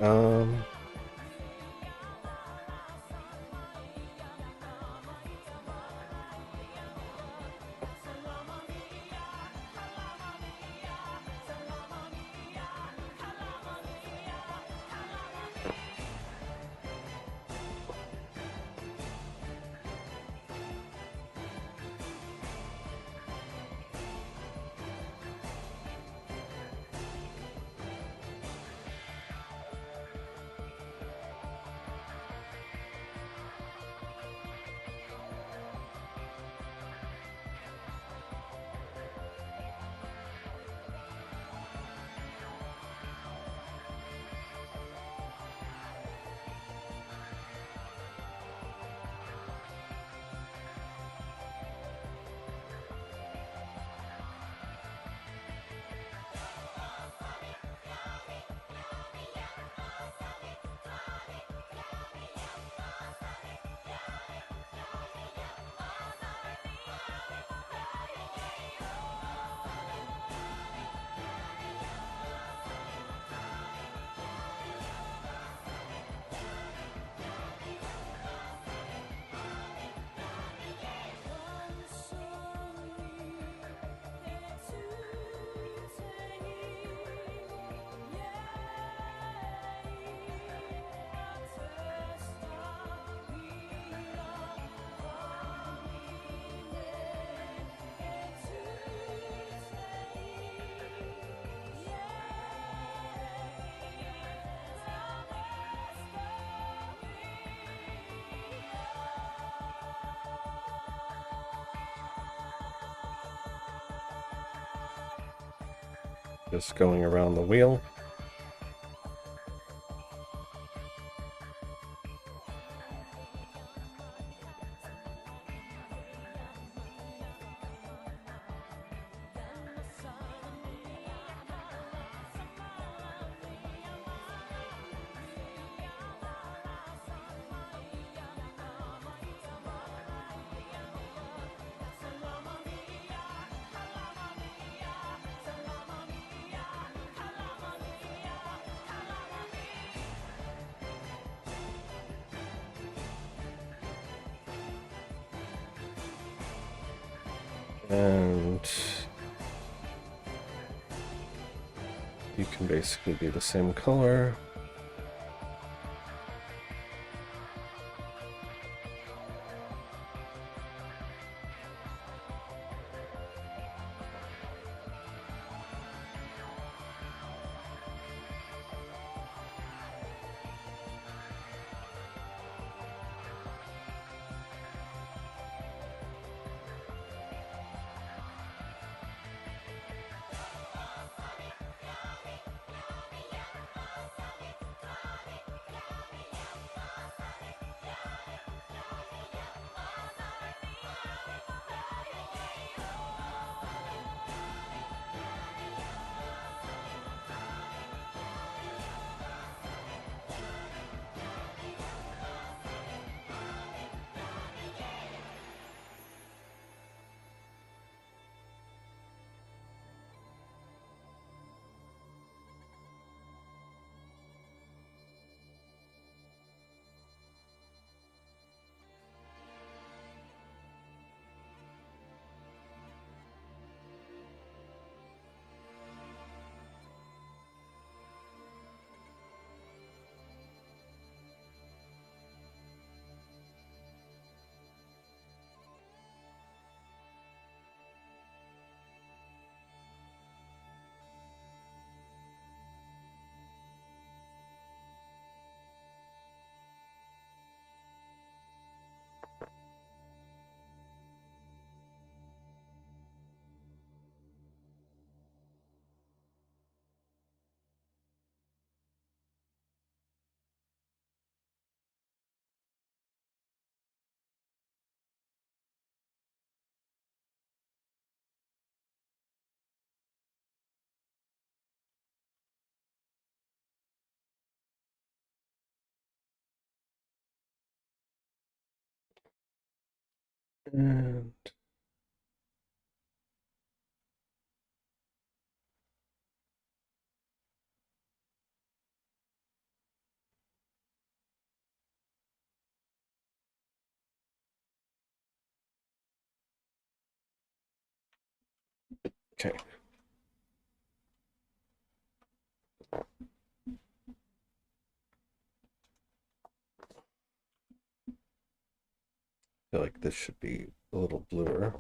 Um, just going around the wheel. And you can basically be the same color. And Okay. I feel like this should be a little bluer.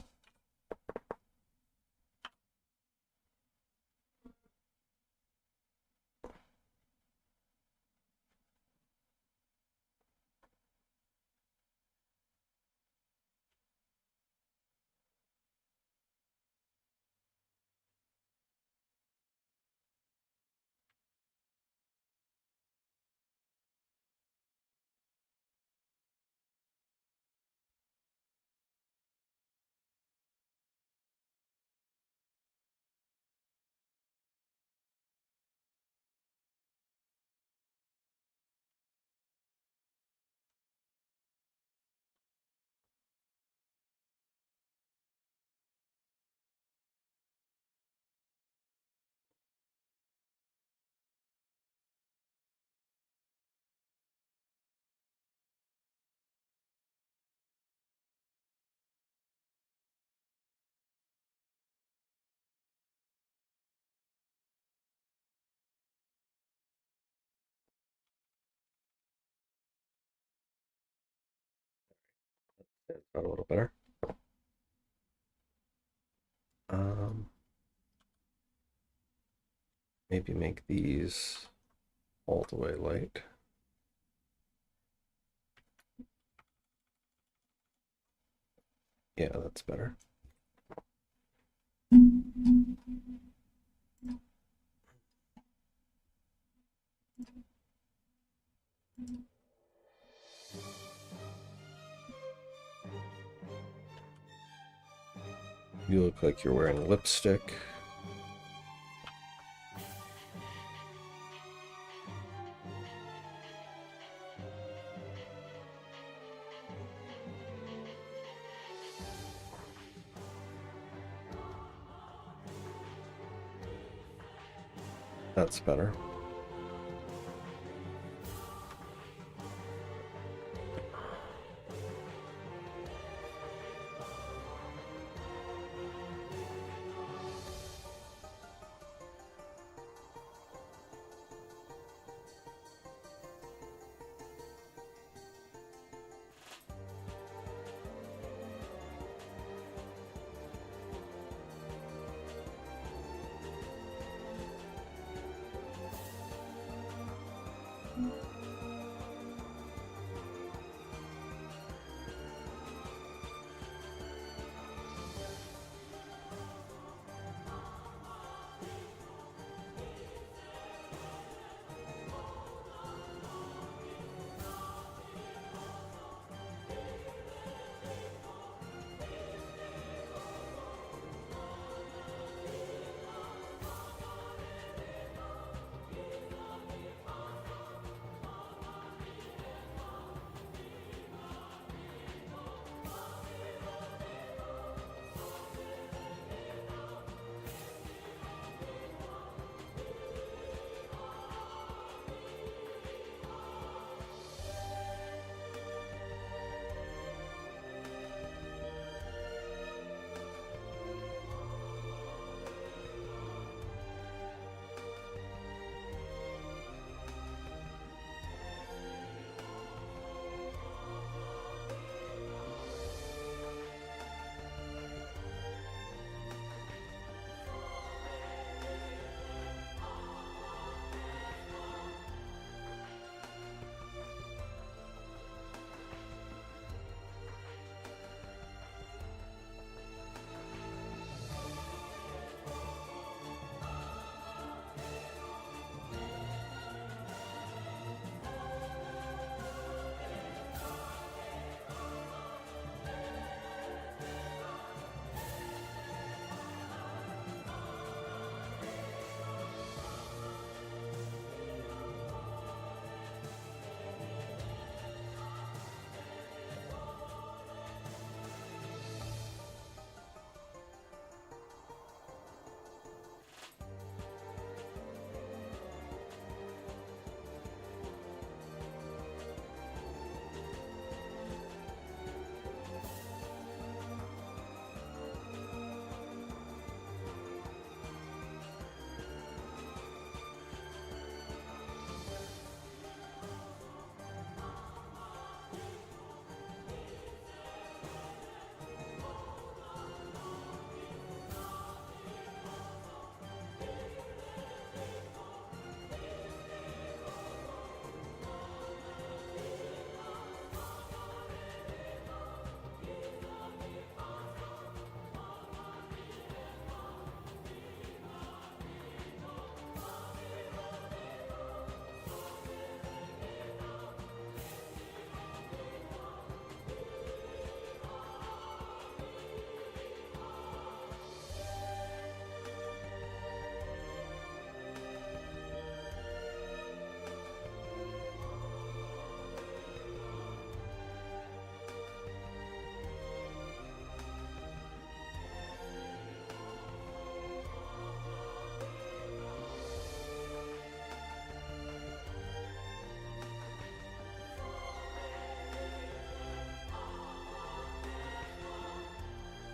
That's about a little better. Um, Maybe make these all the way light. Yeah, that's better. You look like you're wearing lipstick. That's better.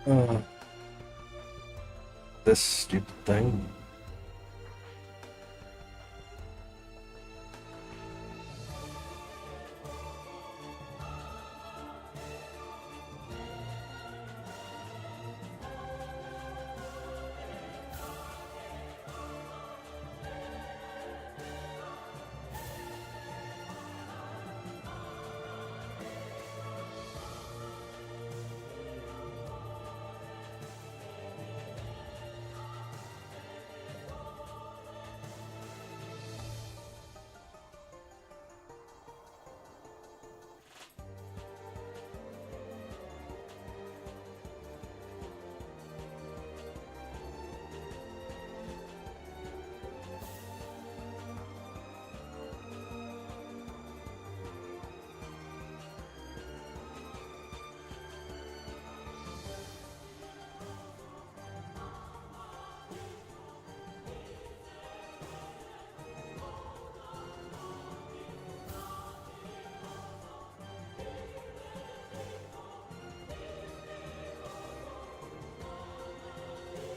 Uh, this stupid thing.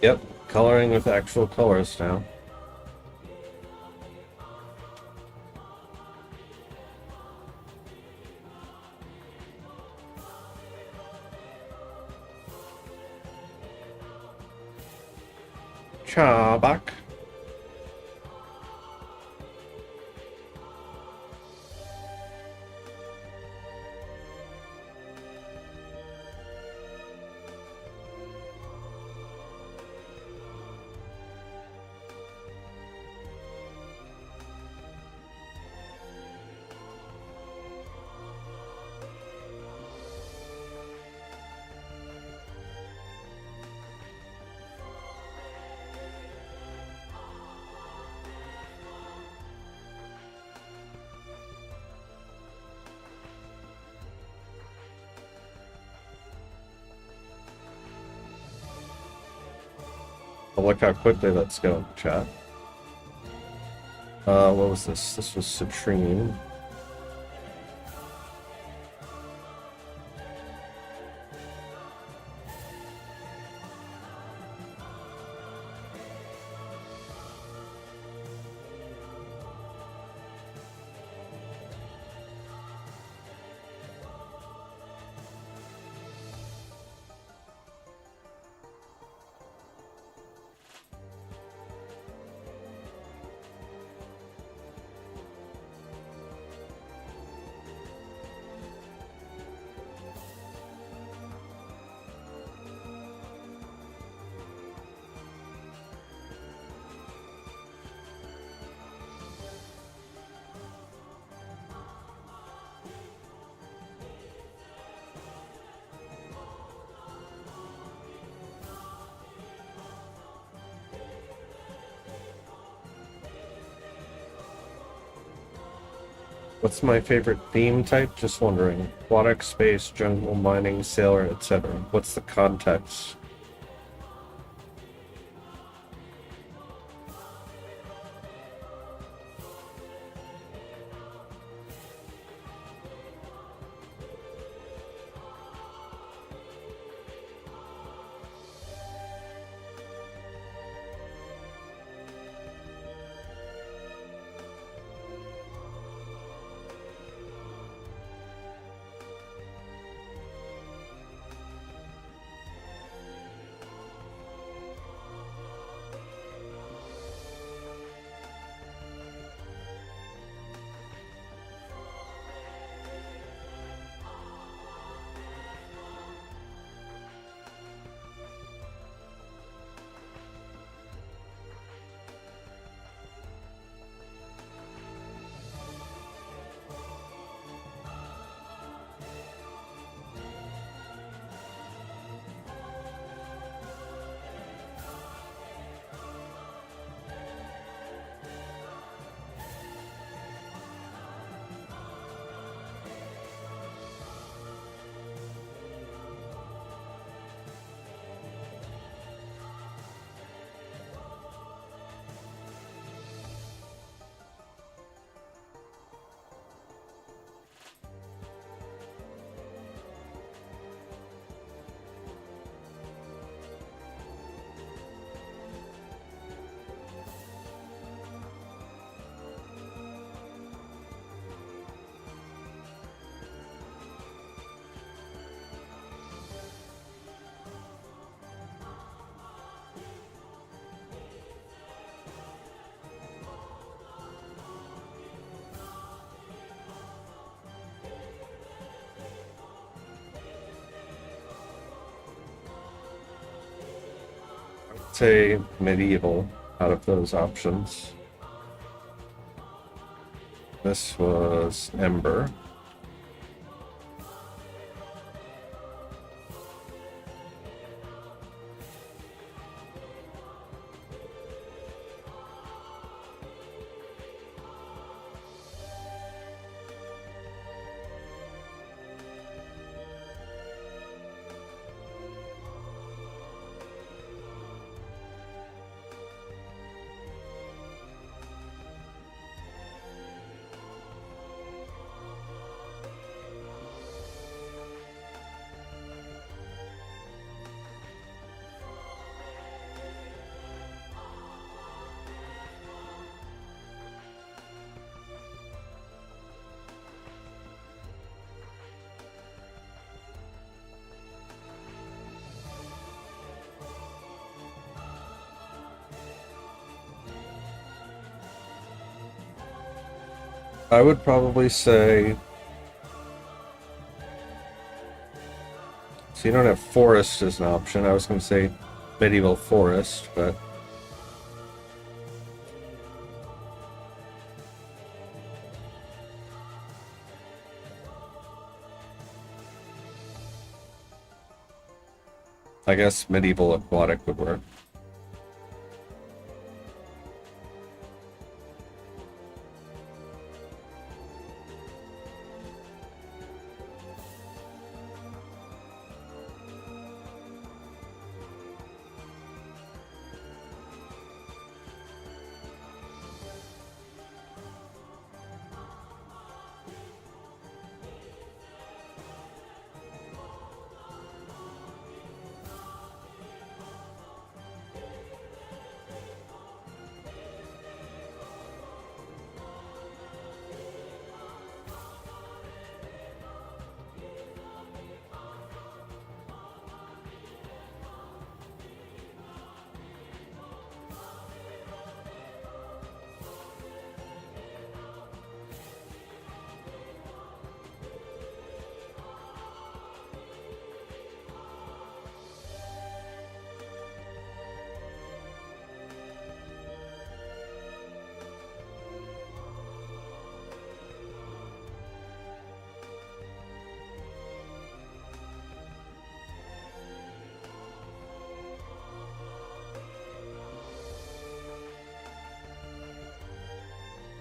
Yep, coloring with actual colors now. Chabak. Oh, look how quickly that's going, chat. What was this? This was Citrine. What's my favorite theme type? Just wondering. Aquatic, space, jungle, mining, sailor, etc. What's the context? say medieval out of those options. This was Ember. I would probably say. So you don't have forest as an option. I was going to say medieval forest, but. I guess medieval aquatic would work.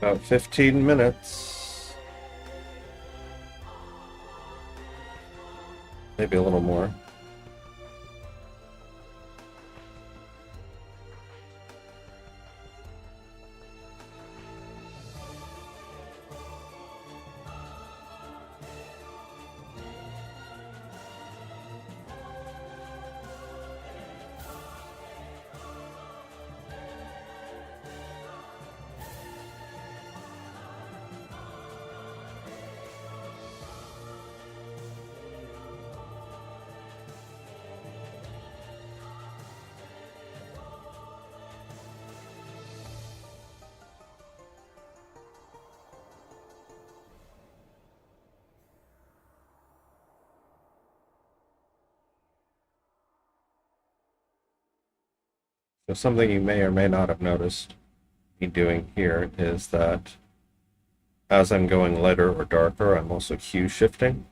About 15 minutes. Maybe a little more. So something you may or may not have noticed me doing here is that as I'm going lighter or darker, I'm also hue shifting.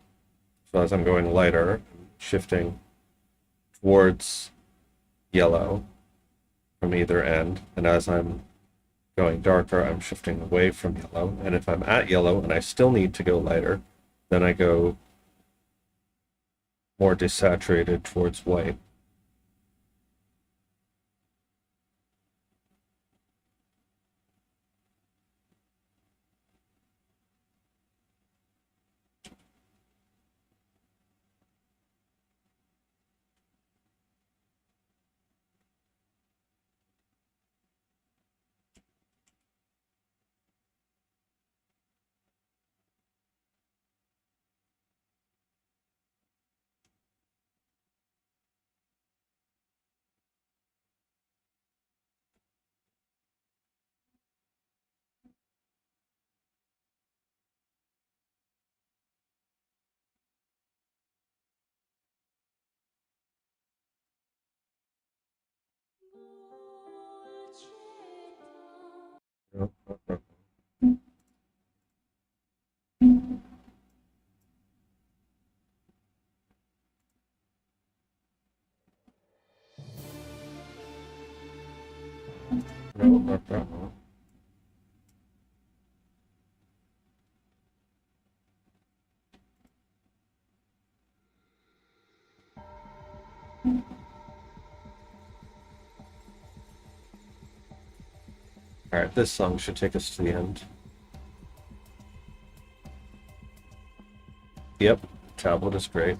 So as I'm going lighter, I'm shifting towards yellow from either end, and as I'm going darker, I'm shifting away from yellow. And if I'm at yellow and I still need to go lighter, then I go more desaturated towards white. Alright, this song should take us to the end. Yep, tablet is great.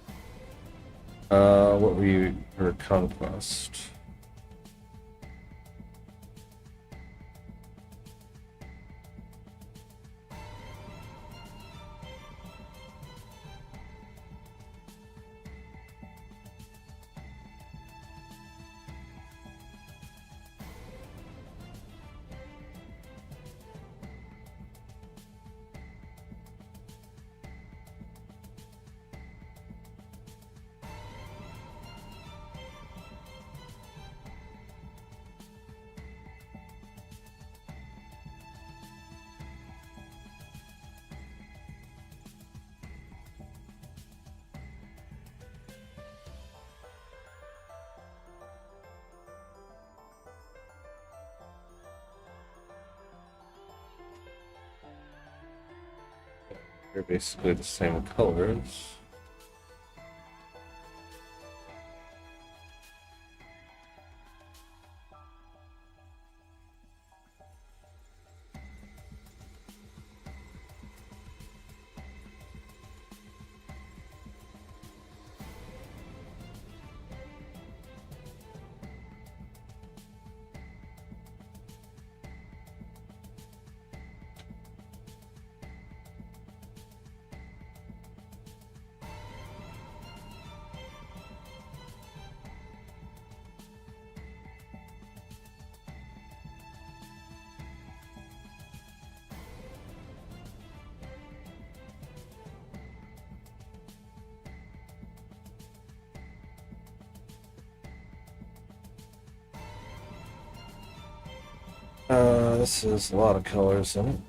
What were you? Her conquest. They're basically the same colors. This is a lot of colors in it.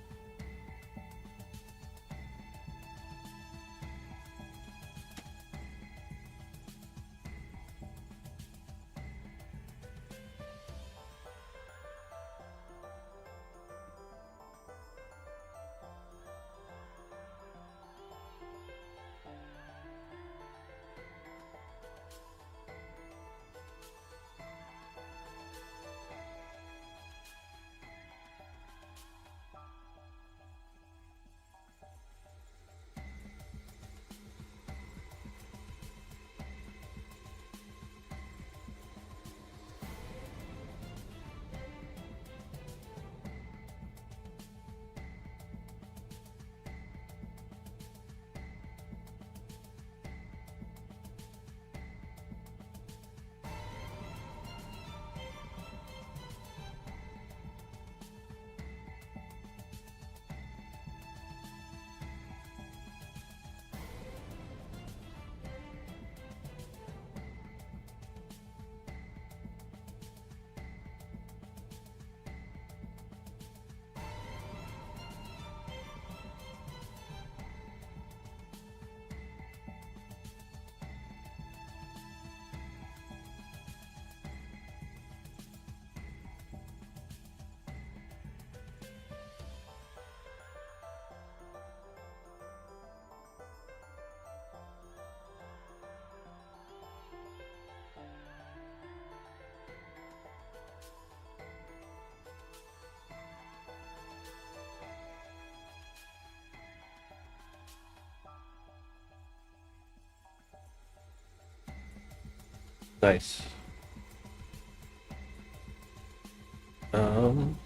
Nice. Um,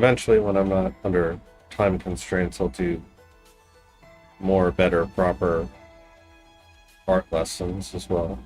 Eventually, when I'm not under time constraints, I'll do more, better, proper art lessons as well.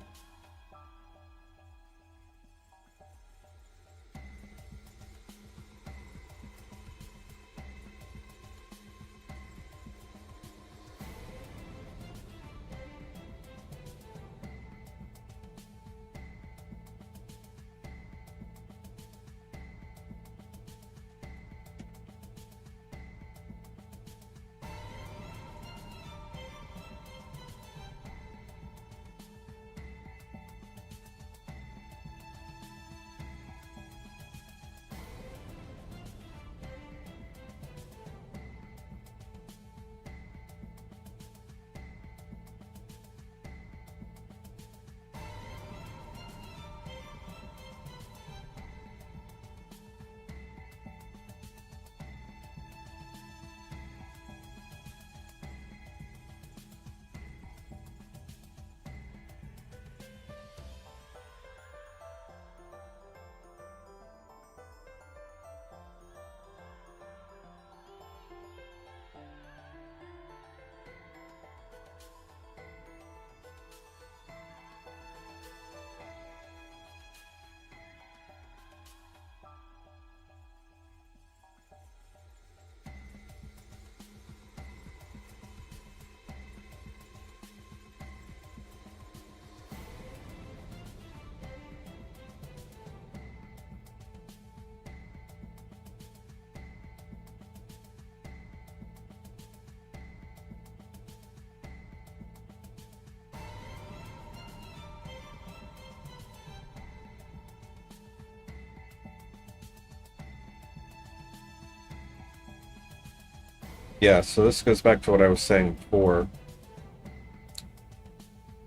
Yeah, so this goes back to what I was saying before.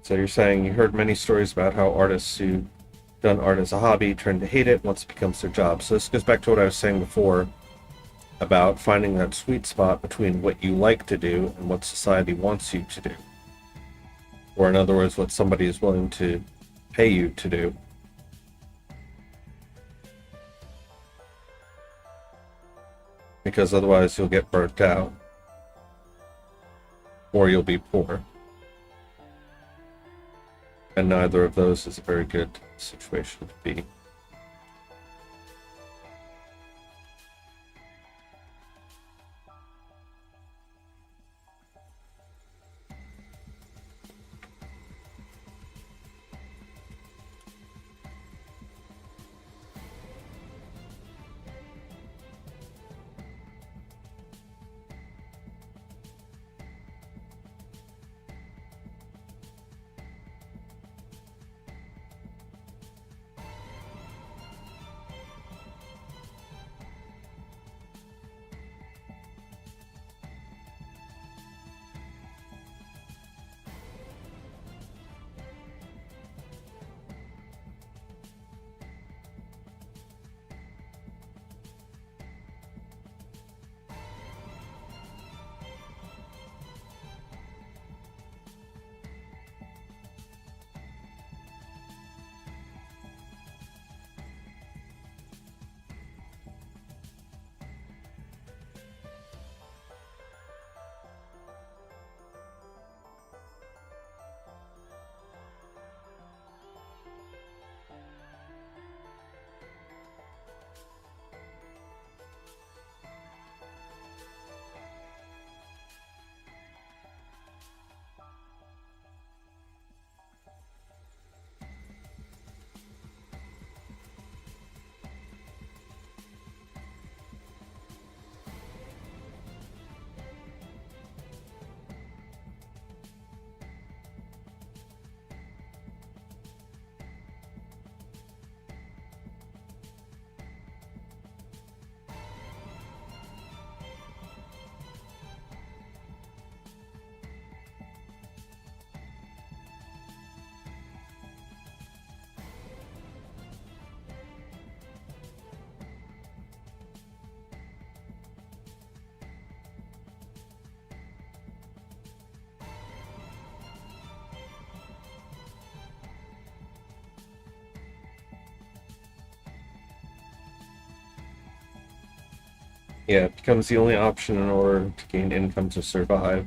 So you're saying you heard many stories about how artists who done art as a hobby turn to hate it once it becomes their job. So this goes back to what I was saying before about finding that sweet spot between what you like to do and what society wants you to do. Or in other words, what somebody is willing to pay you to do. Because otherwise you'll get burnt out. Or you'll be poor. And neither of those is a very good situation to be. Yeah, it becomes the only option in order to gain income to survive.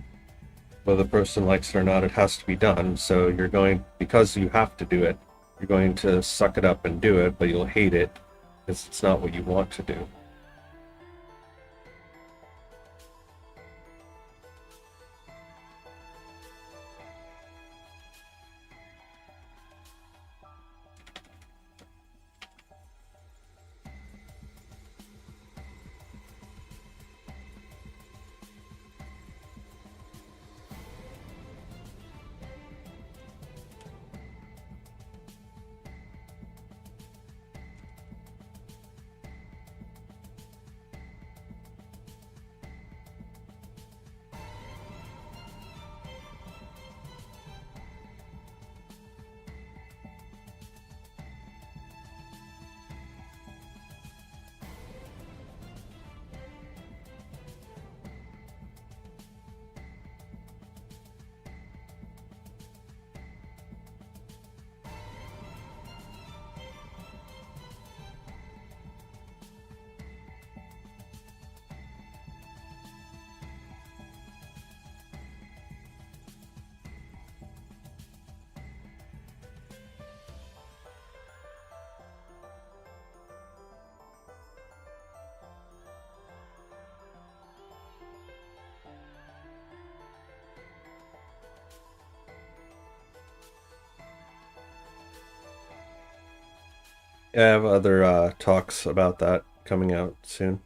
Whether the person likes it or not, it has to be done. So you're going, because you have to do it, you're going to suck it up and do it, but you'll hate it because it's not what you want to do. I have other talks about that coming out soon.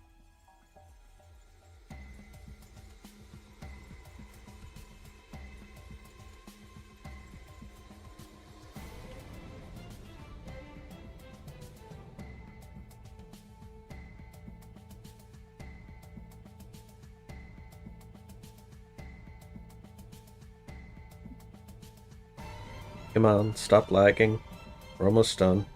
Come on, stop lagging. We're almost done.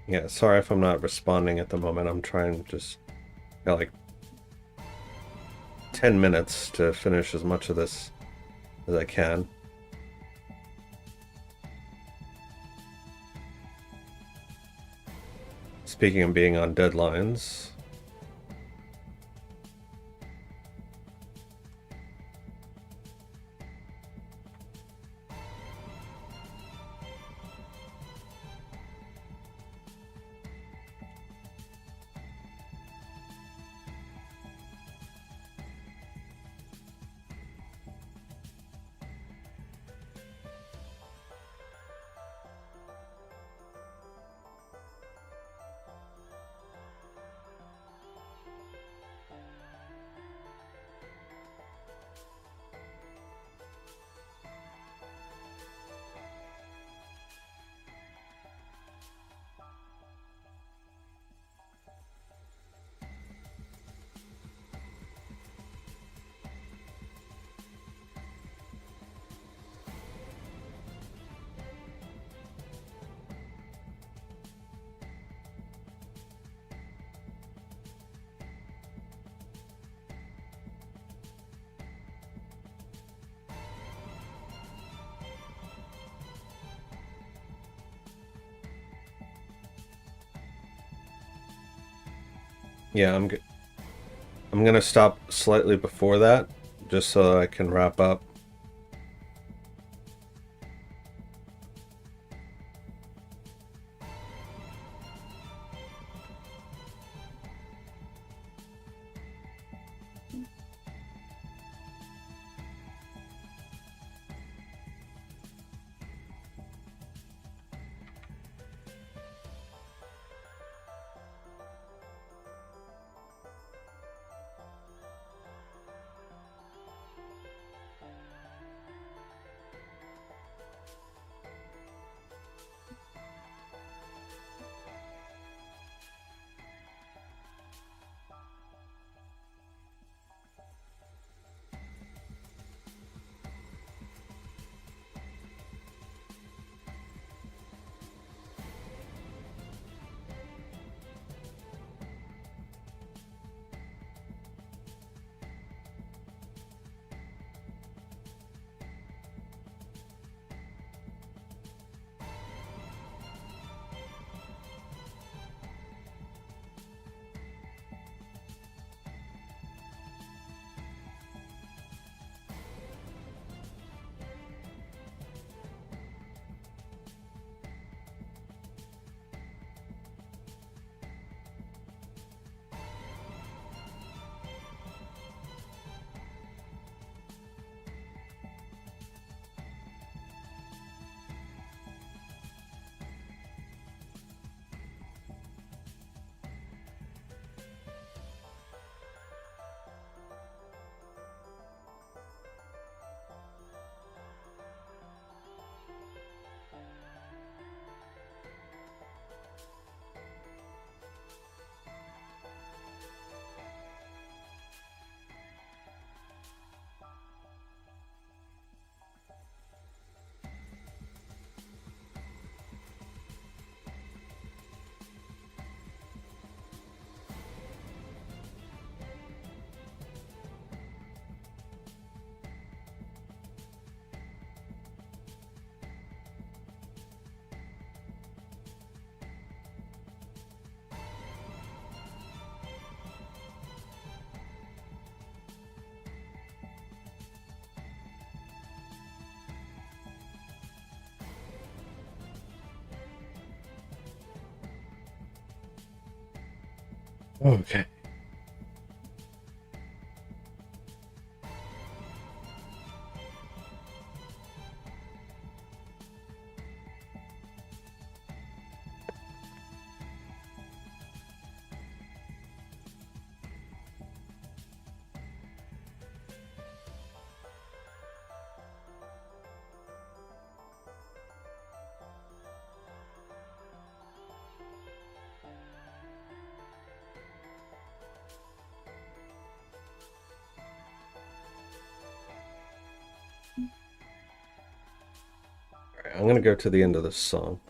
Yeah, sorry if I'm not responding at the moment. I'm trying to just got like 10 minutes to finish as much of this as I can. Speaking of being on deadlines, yeah, I'm gonna stop slightly before that, just so I can wrap up. Okay. I'm going to go to the end of this song.